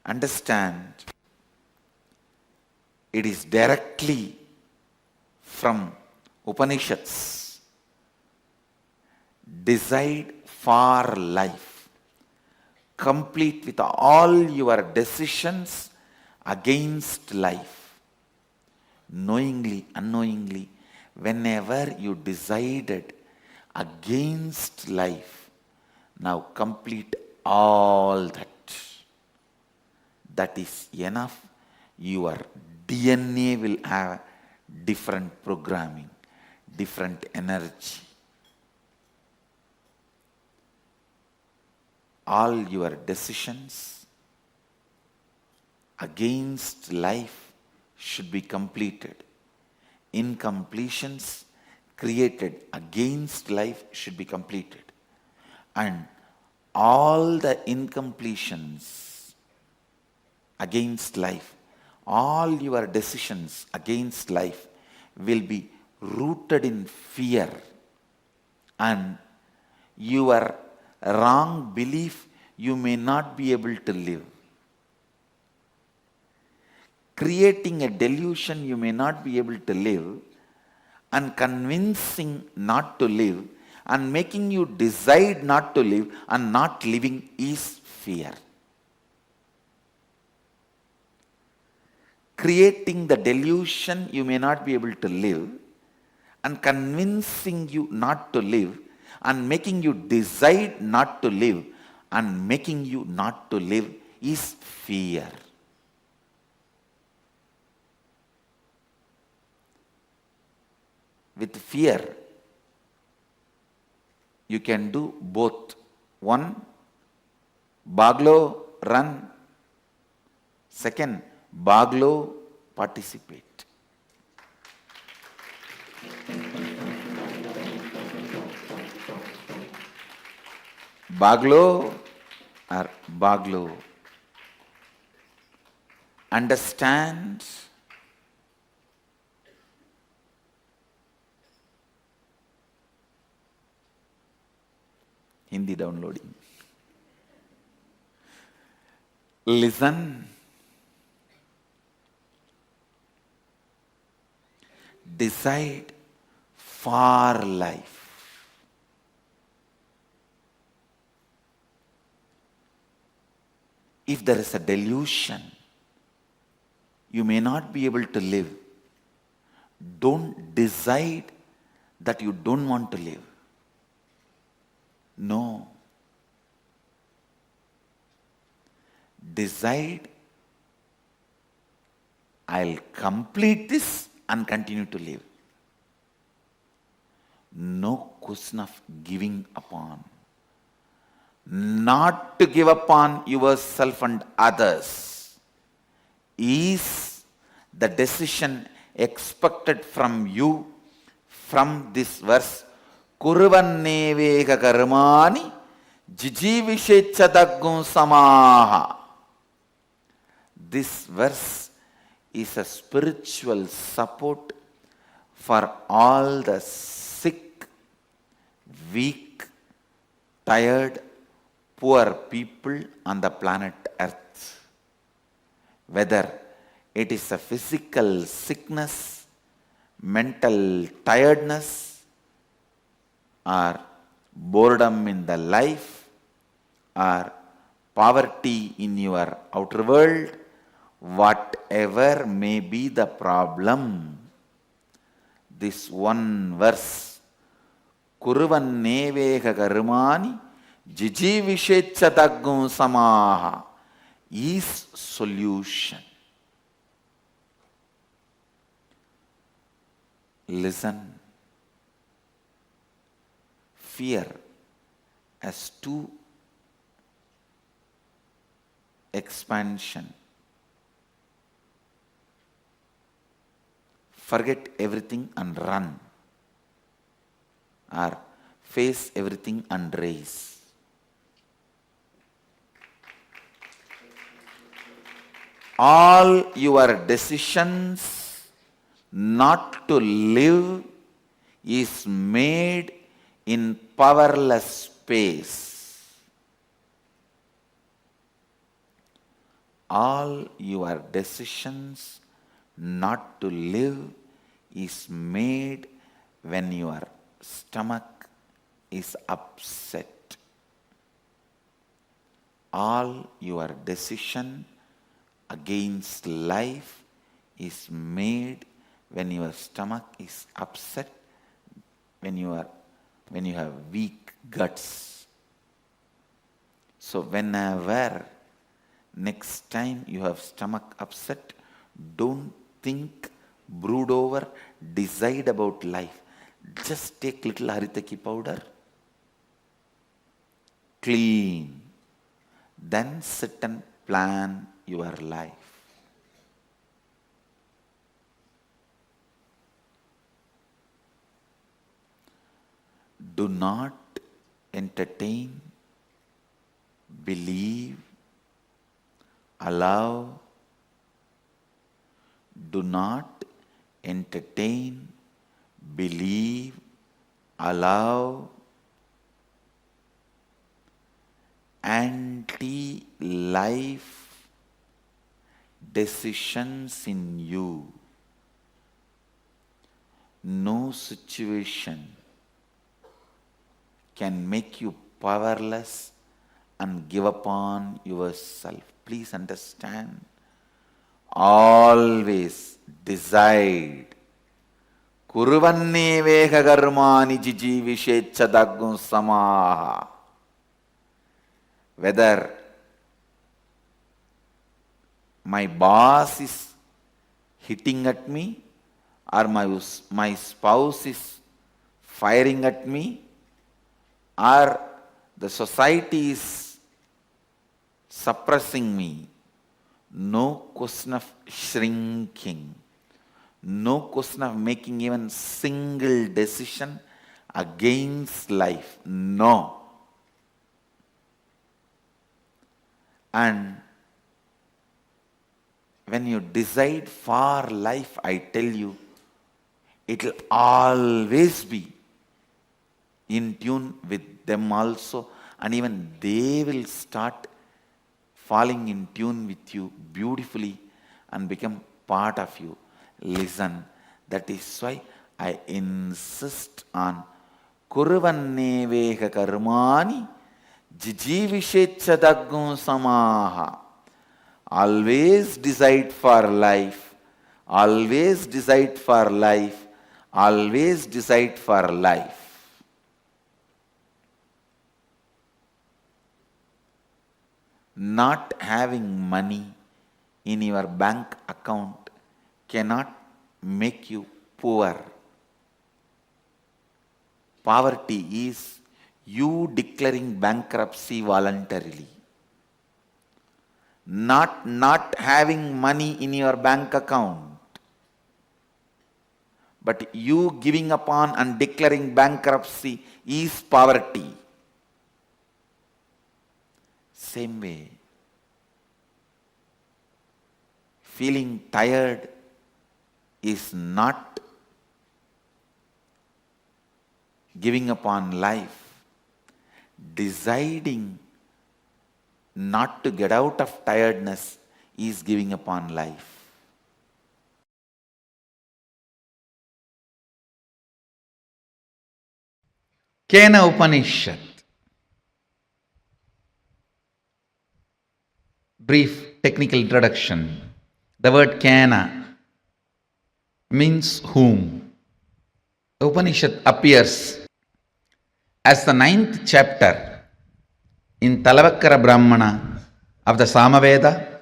Understand, it is directly from Upanishads. Decide for life. Complete with all your decisions against life. Knowingly, unknowingly, whenever you decided against life, now complete all that. That is enough. Your DNA will have different programming, different energy. All your decisions against life should be completed. Incompletions created against life should be completed. And all the incompletions against life, all your decisions against life will be rooted in fear, and your wrong belief you may not be able to live. Creating a delusion you may not be able to live, and convincing not to live, and making you decide not to live and not living is fear. Creating the delusion you may not be able to live, and convincing you not to live, and making you decide not to live, and making you not to live is fear. With fear, you can do both. One, Baglo, run. Second, Baglo, participate. Baglo or Baglo. Understand, Hindi downloading. Listen. Decide for life. If there is a delusion, you may not be able to live. Don't decide that you don't want to live. No. Decide, I'll complete this and continue to live. No question of giving upon. Not to give upon yourself and others is the decision expected from you from this verse. Kurvanneveka karmani jijivishechadaggum samaha. This verse is a spiritual support for all the sick, weak, tired, poor people on the planet Earth. Whether it is a physical sickness, mental tiredness, or boredom in the life, or poverty in your outer world, whatever may be the problem, this one verse, Kurvanneveka karmani jijivishechadaggum samaha, is solution. Listen. Fear has two expansion. Forget everything and run, or face everything and race. All your decisions not to live is made in powerless space. All your decisions not to live is made when your stomach is upset. All your decision against life is made when your stomach is upset, when you have weak guts. So whenever next time you have stomach upset, don't think, brood over, decide about life. Just take little haritaki powder, clean, then sit and plan your life. Do not entertain believe, allow, do not entertain, believe, allow, anti-life decisions in you. No situation can make you powerless and give up on yourself. Please understand. Always decide. Kuruvanne veka karmani jijivishecha samaha. Whether my boss is hitting at me, or my spouse is firing at me, or the society is suppressing me, no question of shrinking, no question of making even single decision against life. No. And when you decide for life, I tell you, it will always be in tune with them also, and even they will start falling in tune with you beautifully and become part of you. Listen, that is why I insist on Kuruvanne veka karmani jijivishecha samaha. Always decide for life, always decide for life, always decide for life. Not having money in your bank account cannot make you poor. Poverty is you declaring bankruptcy voluntarily. Not having money in your bank account, but you giving upon and declaring bankruptcy is poverty. Same way, feeling tired is not giving upon life. Deciding not to get out of tiredness is giving upon life. Kena Upanishad. Brief technical introduction. The word Kena means whom. The Upanishad appears as the 9th chapter in Talavakkara Brahmana of the Samaveda,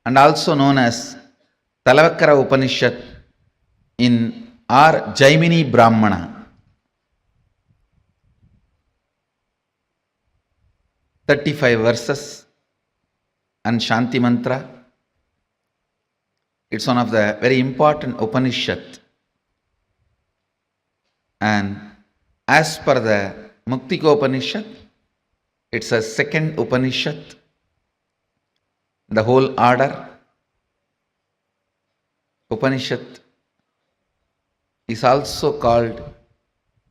and also known as Talavakkara Upanishad in our Jaimini Brahmana. 35 verses and Shanti Mantra. It's one of the very important Upanishad. And as per the Muktiko Upanishad, it's a second Upanishad. The whole order Upanishad is also called,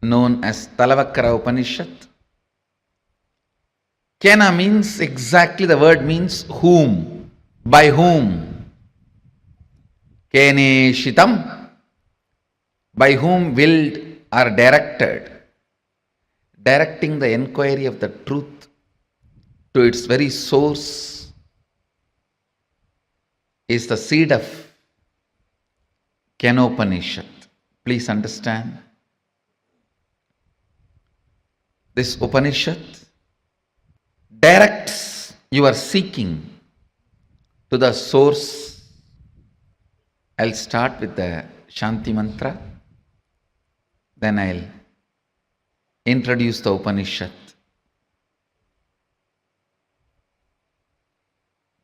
known as Talavakkara Upanishad. Kena means exactly, the word means whom, by whom. Kene shitam, by whom willed or directed, directing the enquiry of the truth to its very source is the seed of Kenopanishad. Please understand. This Upanishad directs your seeking to the source. I'll start with the Shanti Mantra, then I'll introduce the Upanishad.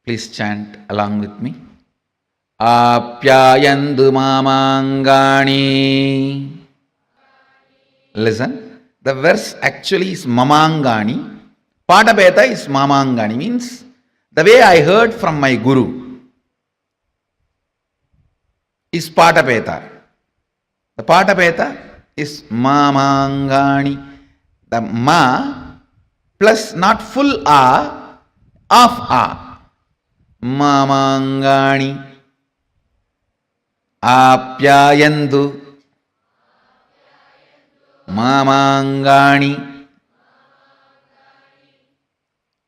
Please chant along with me. Apyayandu mamangani. Listen, the verse actually is mamangani, Patapeta is Mamangani, means the way I heard from my Guru is Patapeta. The Patapeta is Mamangani. The Ma plus not full A, half A. Mamangani. Apyayandu. Mamangani.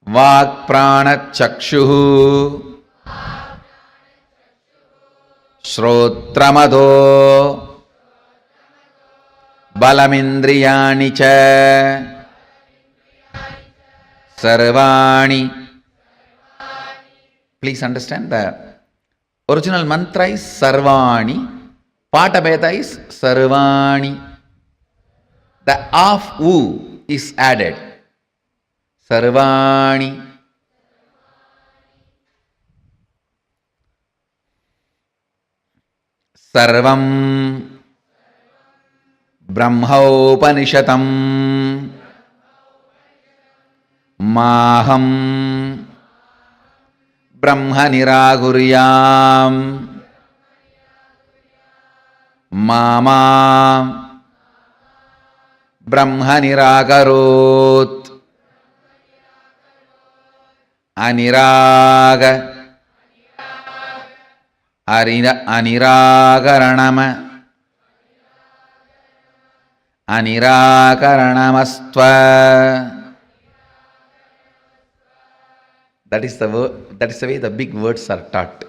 Vakprana chakshuhu. Shrotramado. Balamindriyani cha. Sarvani. Please understand the original mantra is Sarvani. Patapeta is Sarvani. The half U is added. Sarvani. Sarvam Brahmaupanishatam Maham Brahma Niraguryam Mama Brahma Niragarot Aniraga Aniragaranama Anirakaranamastva. That is the word, that is the way the big words are taught.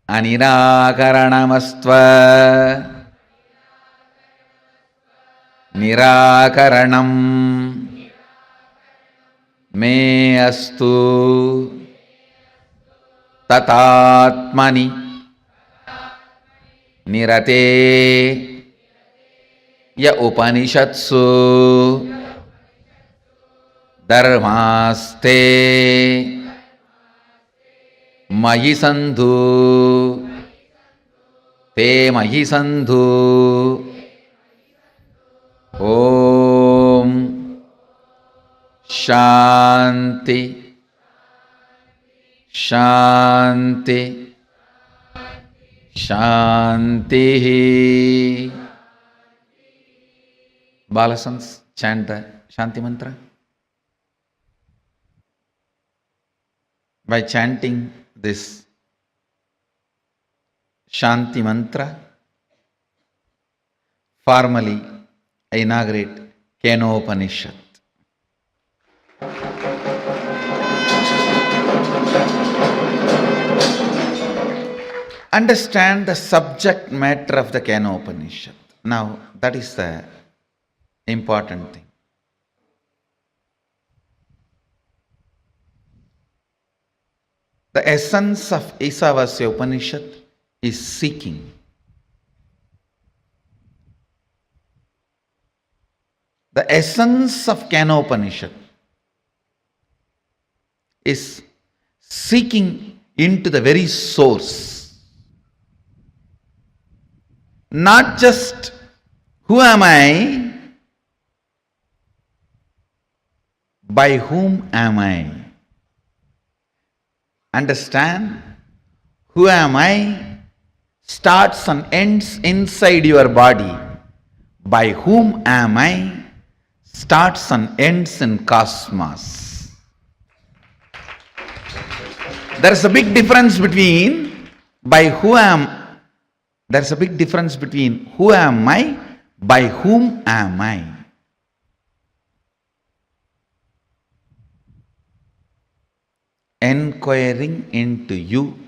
Anirakaranamastva. Nirakaranam. Me astu. Tatatmani. Nirate. Ya Upanishatsu Dharmaste Mayi Sandhu Te Mayi Sandhu Om Shanti Shanti Shanti. Balasans, chant the Shanti mantra. By chanting this Shanti mantra, formally I inaugurate Keno Upanishad. Understand the subject matter of the Keno Upanishad. Now, that is the important thing. The essence of Isavasya Upanishad is seeking. The essence of Keno Upanishad is seeking into the very source. Not just who am I, by whom am I? Understand? Who am I starts and ends inside your body. By whom am I starts and ends in cosmos. There is a big difference between who am I, by whom am I. Enquiring into you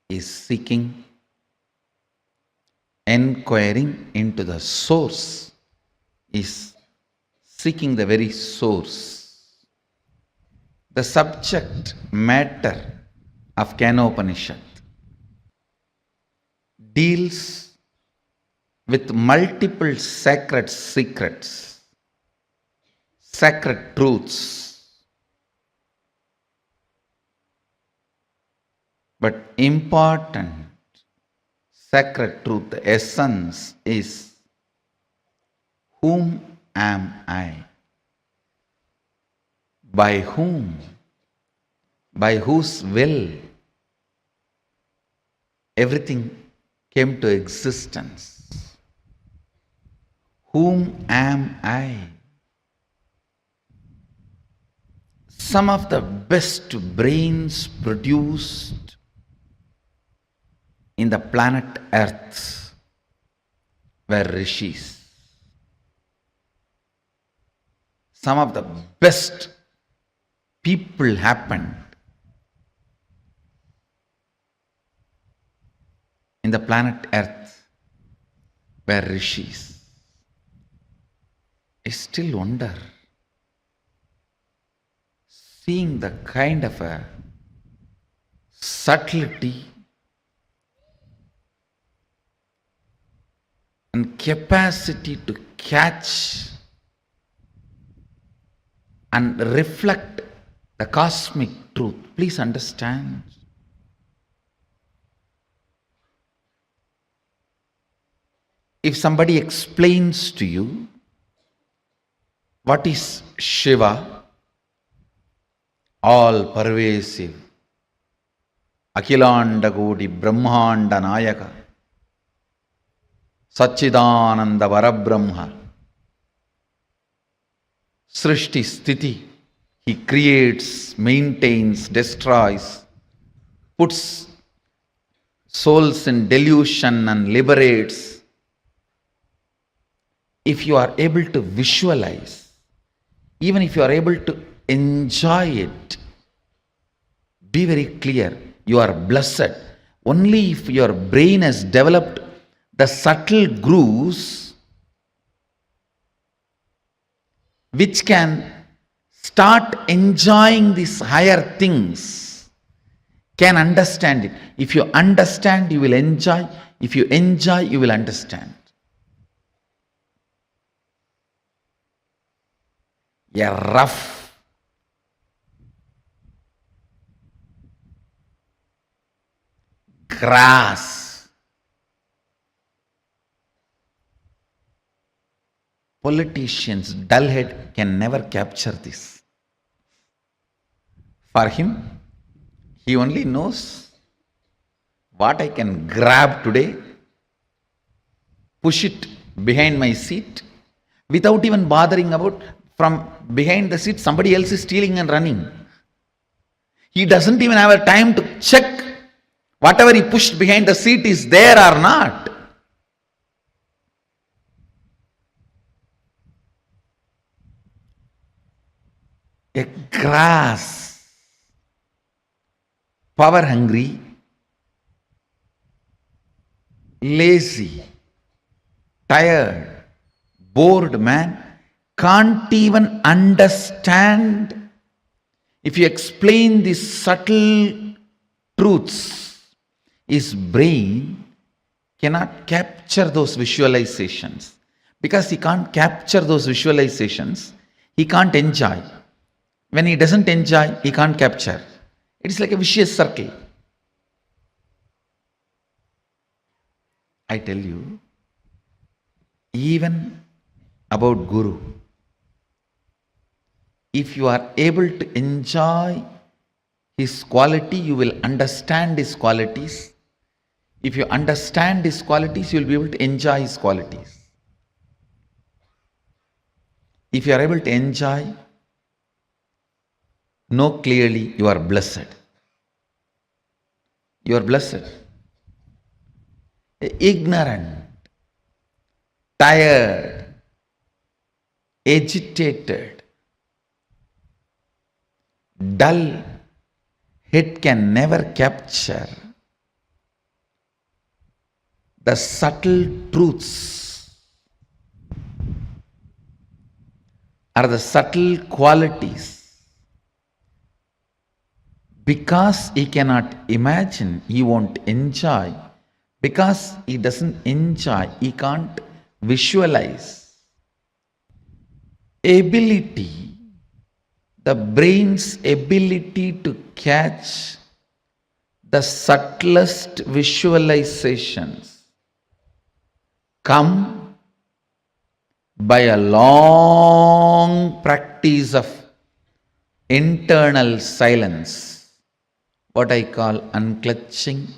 is seeking. Enquiring into the source is seeking the very source. The subject matter of Keno Upanishad deals with multiple sacred secrets, sacred truths. But important sacred truth, the essence is Whom am I? By whom? By whose will everything came to existence? Whom am I? Some of the best brains produced in the planet Earth were rishis. Some of the best people happened in the planet Earth were rishis. I still wonder, seeing the kind of a subtlety and capacity to catch and reflect the cosmic truth. Please understand. If somebody explains to you what is Shiva, all pervasive, Akhilanda Kodi Brahmanda Nayaka, Satchidananda Varabrahma, Srishti Sthiti, he creates, maintains, destroys, puts souls in delusion and liberates. If you are able to visualize, even if you are able to enjoy it, be very clear, you are blessed. Only if your brain has developed the subtle grooves which can start enjoying these higher things, can understand it. If you understand, you will enjoy. If you enjoy, you will understand. A rough grass, politicians, dull head can never capture this. For him, he only knows what I can grab today, push it behind my seat, without even bothering about from behind the seat somebody else is stealing and running. He doesn't even have a time to check whatever he pushed behind the seat is there or not. A grass, power hungry, lazy, tired, bored man can't even understand. If you explain these subtle truths, his brain cannot capture those visualizations. Because he can't capture those visualizations, he can't enjoy. When he doesn't enjoy, he can't capture. It is like a vicious circle. I tell you, even about Guru, if you are able to enjoy his quality, you will understand his qualities. If you understand his qualities, you will be able to enjoy his qualities. If you are able to enjoy, know clearly you are blessed. You are blessed. Ignorant, tired, agitated, dull head can never capture the subtle truths or the subtle qualities. Because he cannot imagine, he won't enjoy. Because he doesn't enjoy, he can't visualize. Ability, the brain's ability to catch the subtlest visualizations come by a long practice of internal silence, what I call unclutching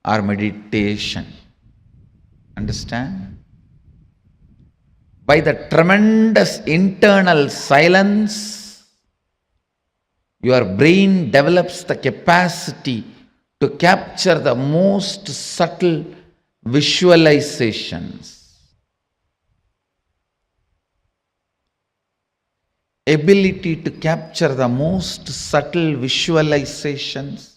or meditation. Understand? By the tremendous internal silence, your brain develops the capacity to capture the most subtle visualizations. Ability to capture the most subtle visualizations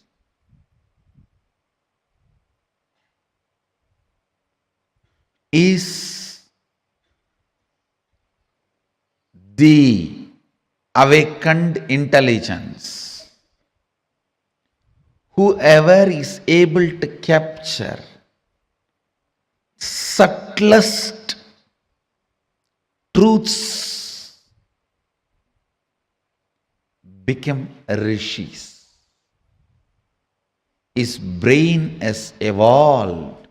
is the awakened intelligence. Whoever is able to capture subtlest truths become rishis. His brain has evolved,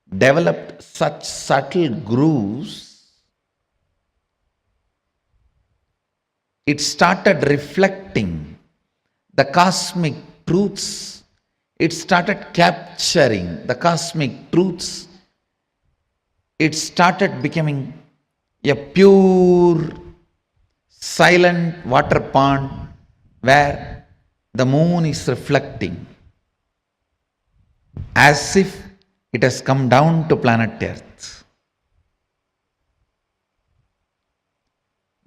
developed such subtle grooves. It started reflecting the cosmic truths. It started capturing the cosmic truths. It started becoming a pure, silent water pond where the moon is reflecting, as if it has come down to planet Earth.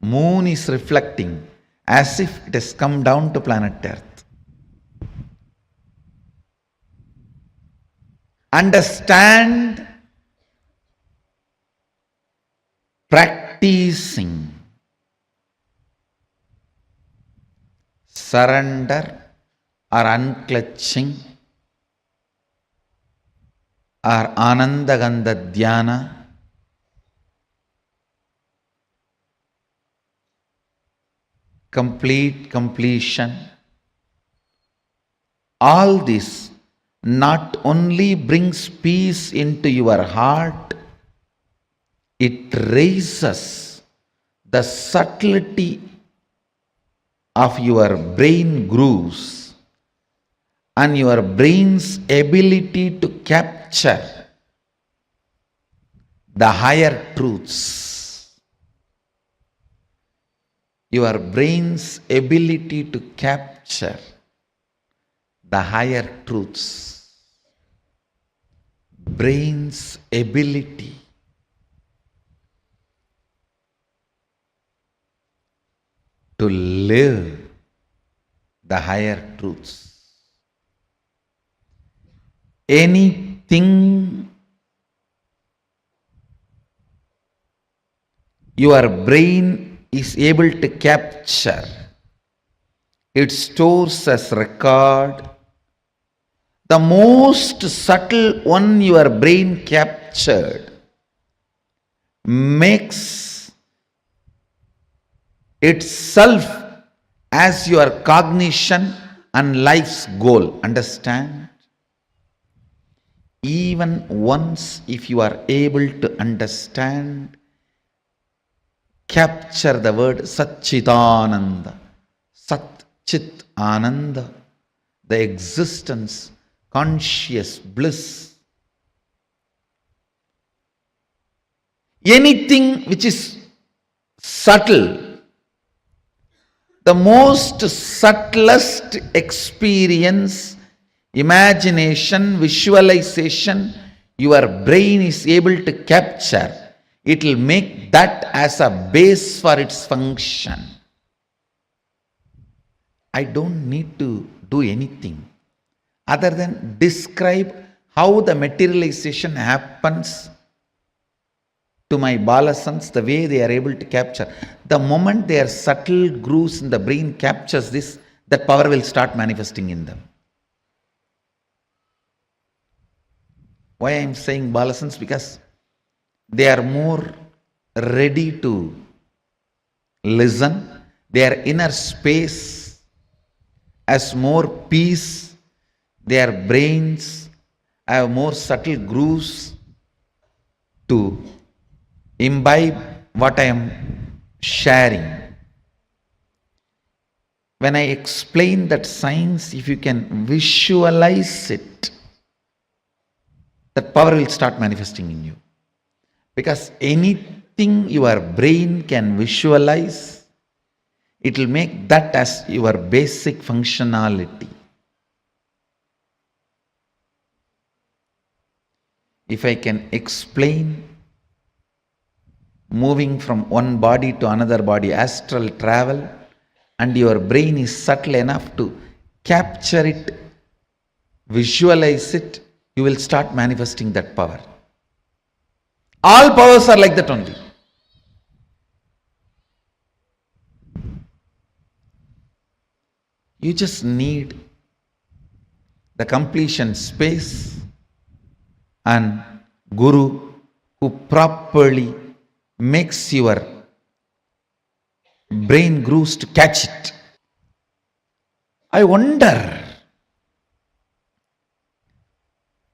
Moon is reflecting as if it has come down to planet Earth. Understand, practicing surrender or unclutching or Anandagandha Dhyana completion. All this not only brings peace into your heart, it raises the subtlety of your brain grooves and your brain's ability to capture the higher truths. Your brain's ability to capture the higher truths. Brain's ability to live the higher truths. Anything your brain is able to capture, it stores as record. The most subtle one your brain captured makes itself as your cognition and life's goal. Understand? Even once, if you are able to understand, capture the word Satchitananda, Sat Chit Ananda, the existence, conscious bliss. Anything which is subtle, the most subtlest experience, imagination, visualization, your brain is able to capture. It will make that as a base for its function. I don't need to do anything other than describe how the materialization happens to my balasans, the way they are able to capture. The moment their subtle grooves in the brain captures this, that power will start manifesting in them. Why I am saying balasans? Because they are more ready to listen. Their inner space has more peace. Their brains have more subtle grooves to imbibe what I am sharing. When I explain that science, if you can visualize it, that power will start manifesting in you. Because anything your brain can visualize, it will make that as your basic functionality. If I can explain moving from one body to another body, astral travel, and your brain is subtle enough to capture it, visualize it, you will start manifesting that power. All powers are like that only. You just need the completion space and Guru who properly makes your brain grooves to catch it. I wonder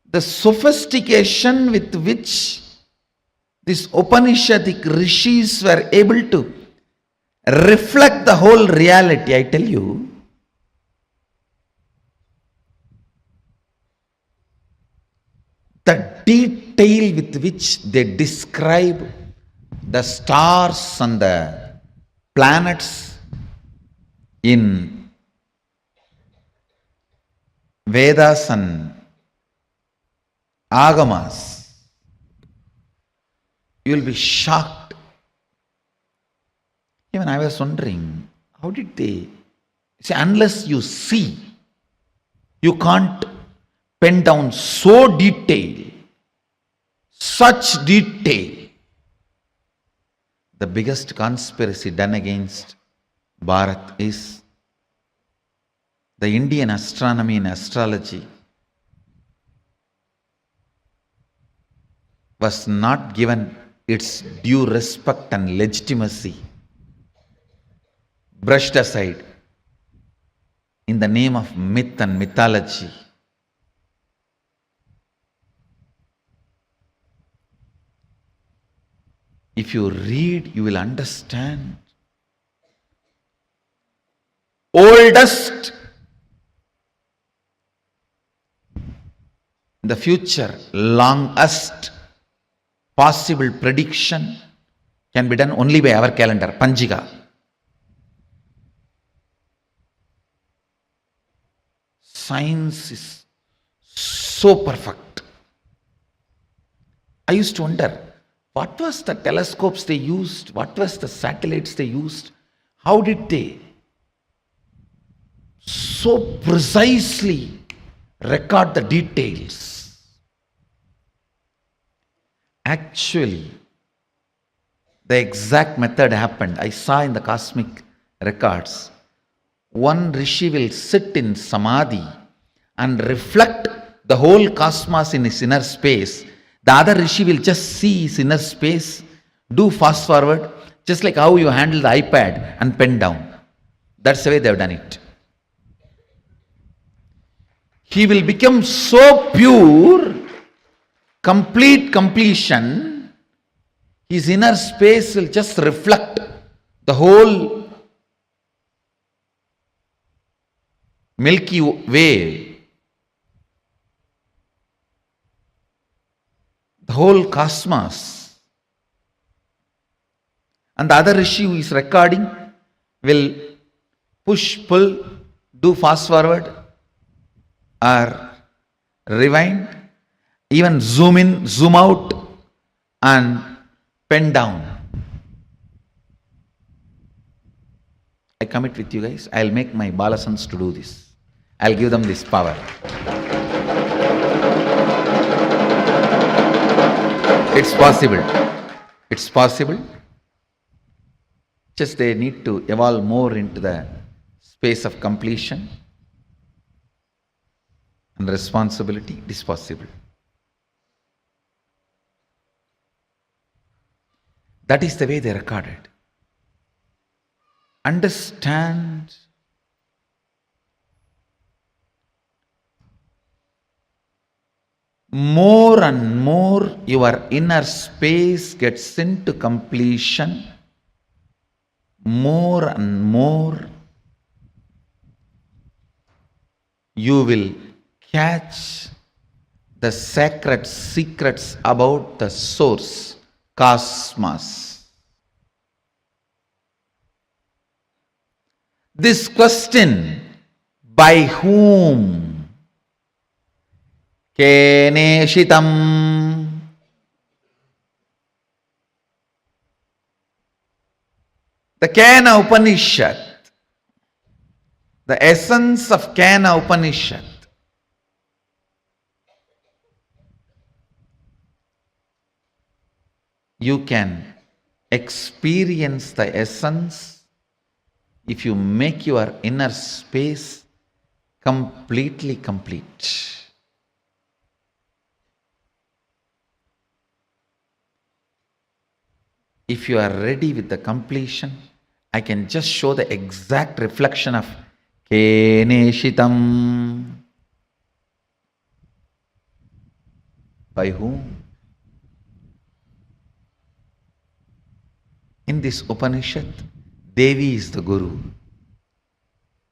the sophistication with which these Upanishadic rishis were able to reflect the whole reality. I tell you, the detail with which they describe the stars and the planets in Vedas and Agamas, you will be shocked. Even I was wondering, how did they say, unless you see, you can't pen down so detail, such detail. The biggest conspiracy done against Bharat is the Indian astronomy and astrology was not given its due respect and legitimacy, brushed aside in the name of myth and mythology. If you read, you will understand. Oldest in the future, longest possible prediction can be done only by our calendar, Panjiga. Science is so perfect. I used to wonder, what was the telescopes they used? What was the satellites they used? How did they so precisely record the details? Actually, the exact method happened. I saw in the cosmic records. One rishi will sit in samadhi and reflect the whole cosmos in his inner space. The other rishi will just see his inner space, do fast forward, just like how you handle the iPad and pen down. That's the way they have done it. He will become so pure, complete completion, his inner space will just reflect the whole Milky Way, the whole cosmos. And the other rishi who is recording will push, pull, do fast forward or rewind, even zoom in, zoom out and pen down. I commit with you guys, I'll make my balasans to do this. I'll give them this power. It's possible. It's possible. Just they need to evolve more into the space of completion and responsibility. It is possible. That is the way they recorded. Understand more and more your inner space gets into completion, more and more you will catch the sacred secrets about the source, cosmos. This question, by whom? Keneshitam. The Kena Upanishad, the essence of Kena Upanishad, you can experience the essence if you make your inner space completely complete. If you are ready with the completion, I can just show the exact reflection of Keneshitam. By whom? In this Upanishad, Devi is the Guru.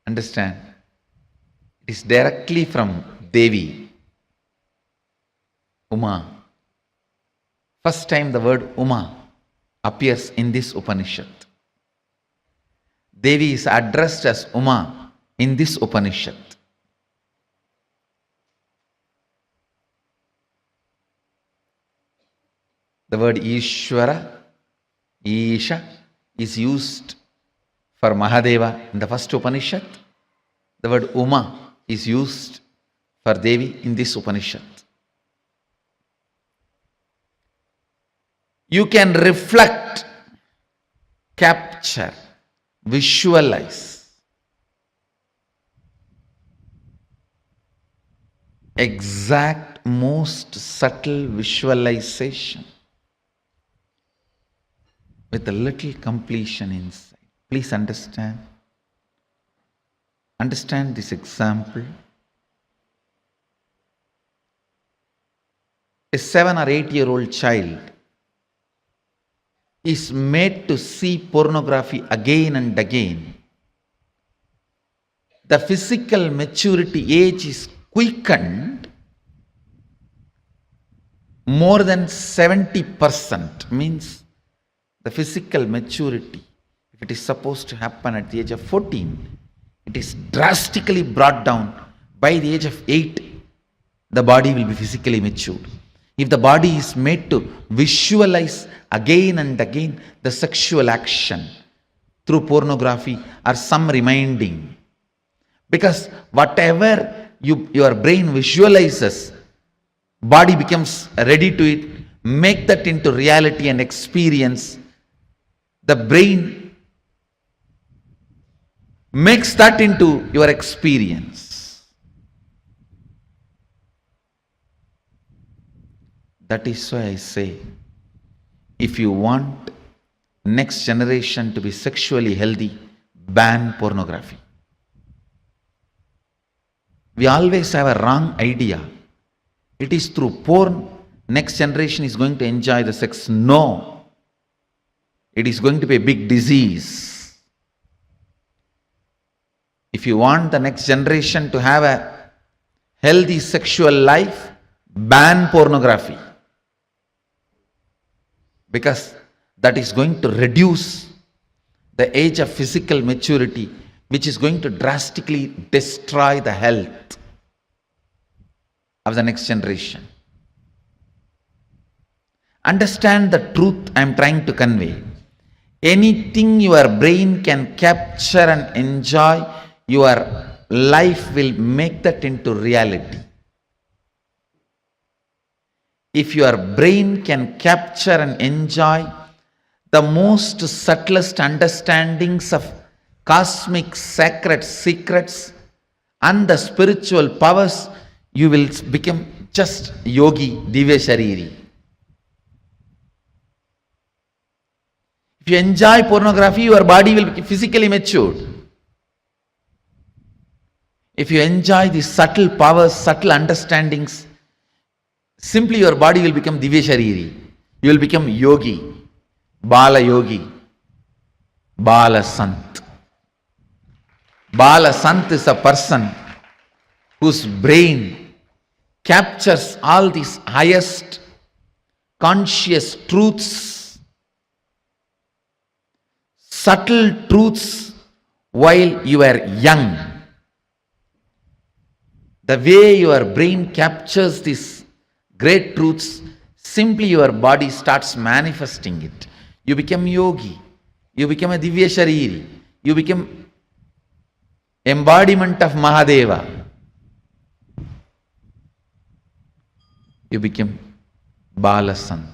Understand? It is directly from Devi, Uma. First time the word Uma appears in this Upanishad. Devi is addressed as Uma in this Upanishad. The word Ishvara, Isha, is used for Mahadeva in the first Upanishad. The word Uma is used for Devi in this Upanishad. You can reflect, capture, visualize exact, most subtle visualization with a little completion inside. Please understand. Understand this example. A 7 or 8-year-old child is made to see pornography again and again. The physical maturity age is quickened more than 70%. Means the physical maturity, if it is supposed to happen at the age of 14, it is drastically brought down. By the age of 8, the body will be physically matured. If the body is made to visualize again and again the sexual action through pornography or some reminding, because whatever your brain visualizes, body becomes ready to it, make that into reality and experience. The brain makes that into your experience. That is why I say, if you want next generation to be sexually healthy, ban pornography. We always have a wrong idea. It is through porn next generation is going to enjoy the sex. No. It is going to be a big disease. If you want the next generation to have a healthy sexual life, ban pornography. Because that is going to reduce the age of physical maturity, which is going to drastically destroy the health of the next generation. Understand the truth I am trying to convey. Anything your brain can capture and enjoy, your life will make that into reality. If your brain can capture and enjoy the most subtlest understandings of cosmic sacred secrets and the spiritual powers, you will become just yogi, divya shariri. If you enjoy pornography, your body will be physically matured. If you enjoy the subtle powers, subtle understandings, simply your body will become Divya Shariri. You will become yogi, Bala yogi, Bala Sant. Bala Sant is a person whose brain captures all these highest conscious truths, subtle truths while you are young. The way your brain captures these great truths, simply your body starts manifesting it. You become yogi, you become a Divya Shariri, you become embodiment of Mahadeva. You become Balasant.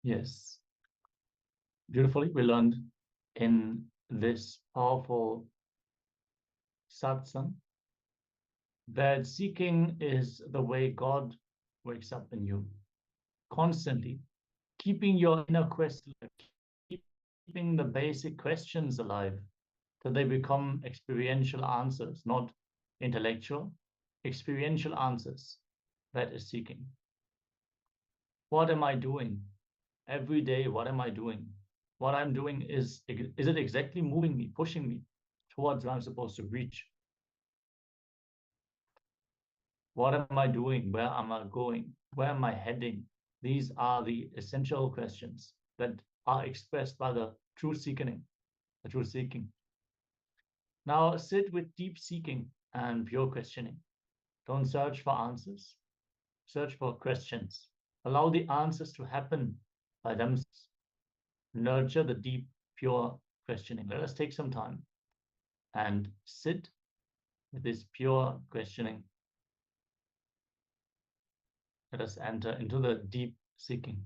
Yes, beautifully we learned in this powerful satsang that seeking is the way God wakes up in you constantly, keeping your inner quest alive, keeping the basic questions alive, till they become experiential answers, not intellectual, experiential answers. That is seeking. What am I doing? Every day, what am I doing? What I'm doing is it exactly moving me, pushing me towards where I'm supposed to reach? What am I doing? Where am I going? Where am I heading? These are the essential questions that are expressed by the true seeking. The true seeking. Now sit with deep seeking and pure questioning. Don't search for answers. Search for questions. Allow the answers to happen by themselves. Nurture the deep, pure questioning. Let us take some time and sit with this pure questioning. Let us enter into the deep seeking.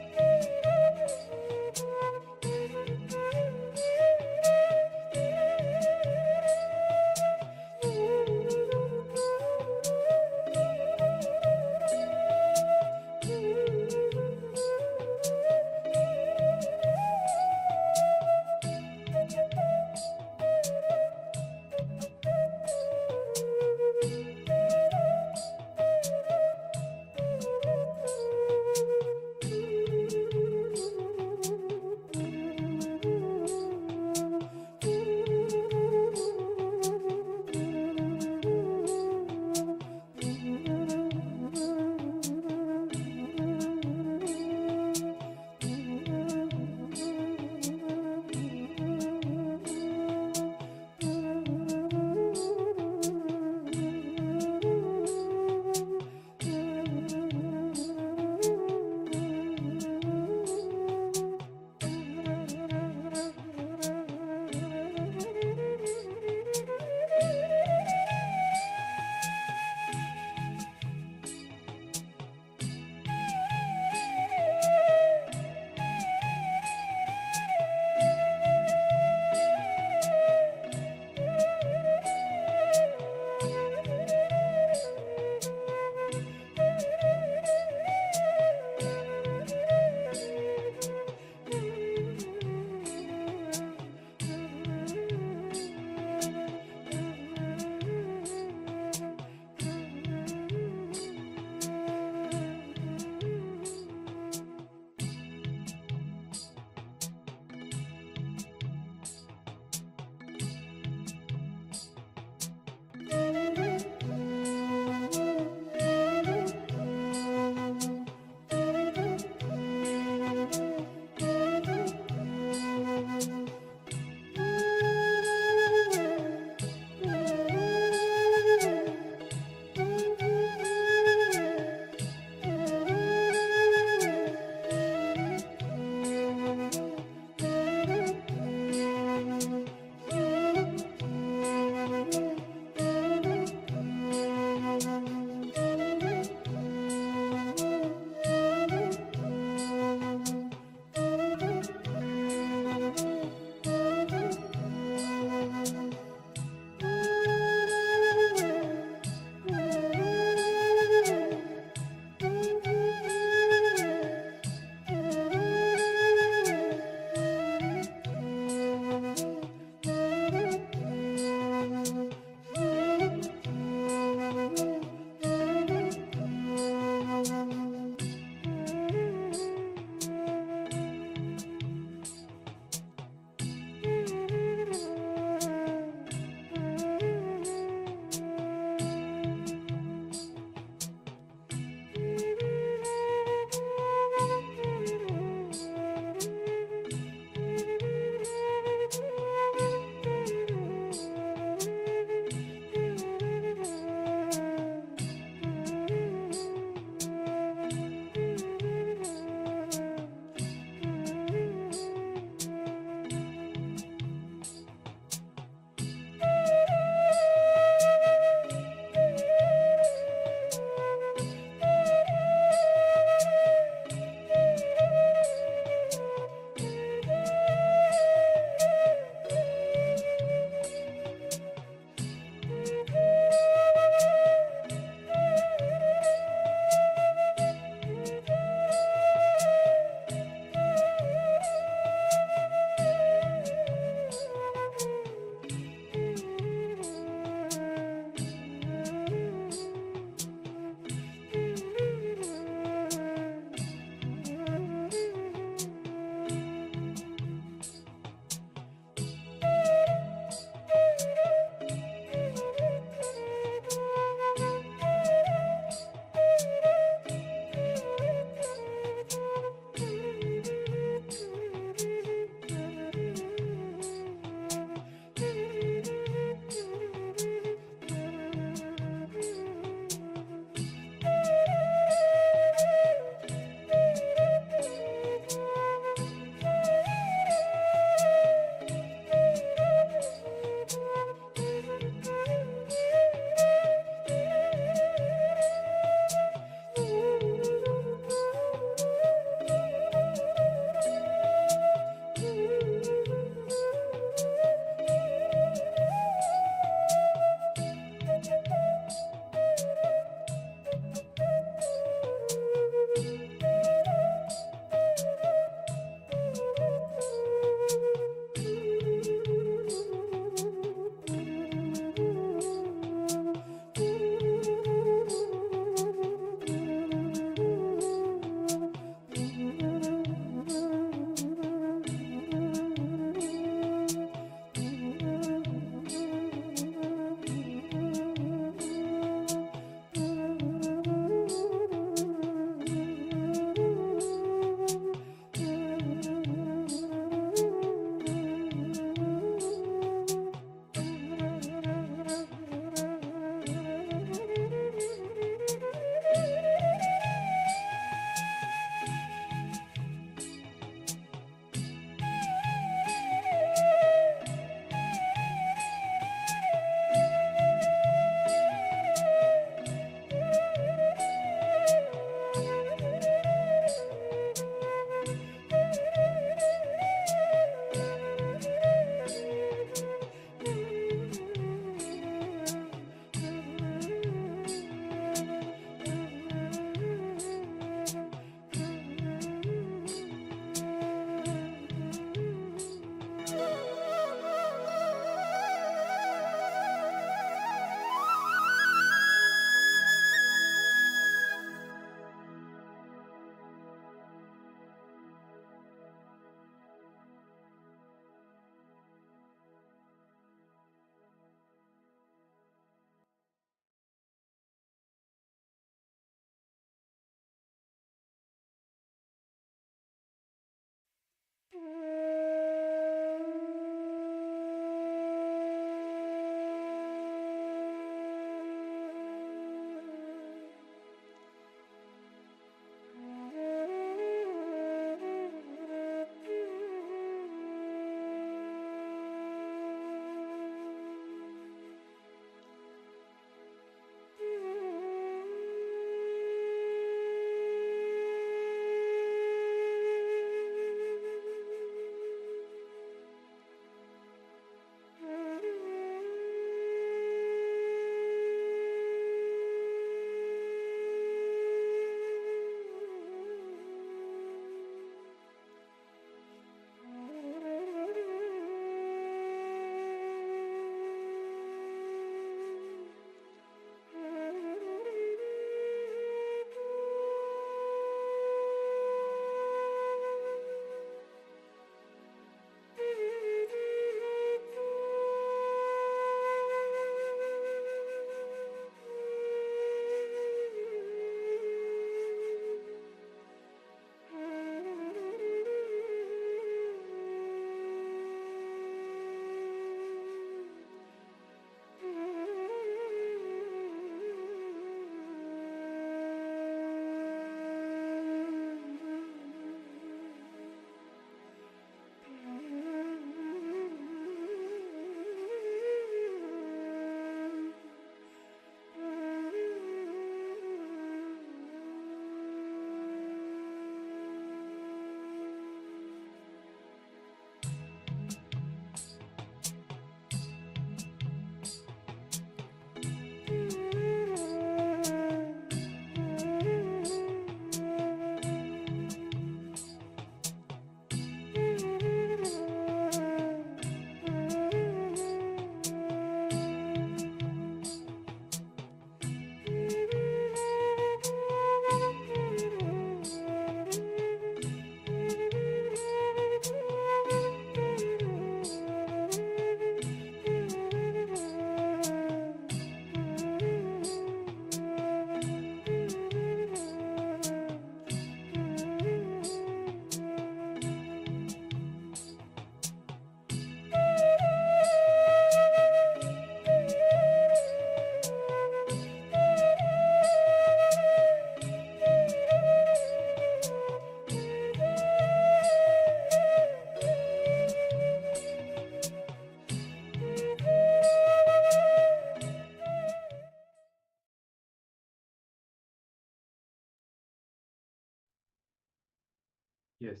Yes.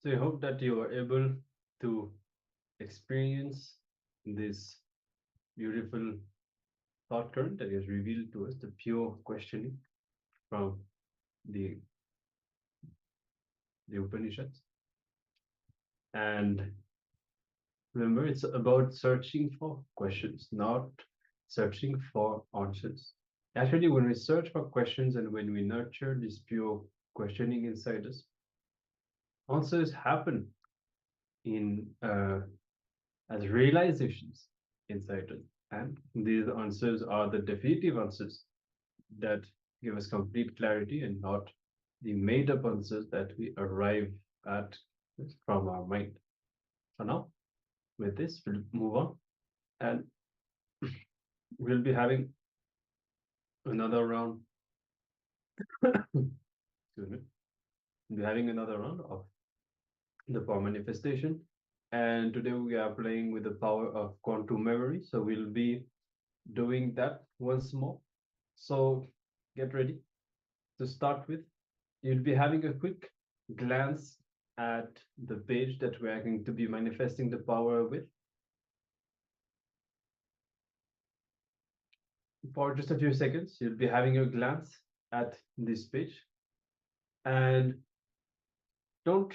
So I hope that you are able to experience this beautiful thought current that is revealed to us, the pure questioning from the Upanishads. And remember, it's about searching for questions, not searching for answers. Actually, when we search for questions and when we nurture this pure questioning inside us, answers happen in as realizations inside us. And these answers are the definitive answers that give us complete clarity and not the made up answers that we arrive at from our mind. So now, with this, we'll move on and we'll be having another round. Excuse me. We'll be having another round of the power manifestation. And today we are playing with the power of quantum memory. So we'll be doing that once more. So get ready. To start with, you'll be having a quick glance at the page that we're going to be manifesting the power with. For just a few seconds, you'll be having a glance at this page. And don't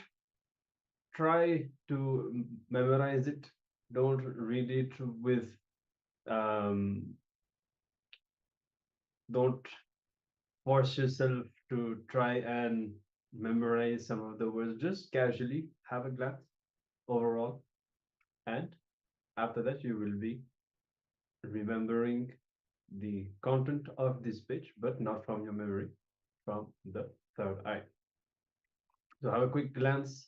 try to memorize it. Don't read it with, don't force yourself to try and memorize some of the words. Just casually have a glance overall. And after that, you will be remembering the content of this page, but not from your memory, from the third eye. So have a quick glance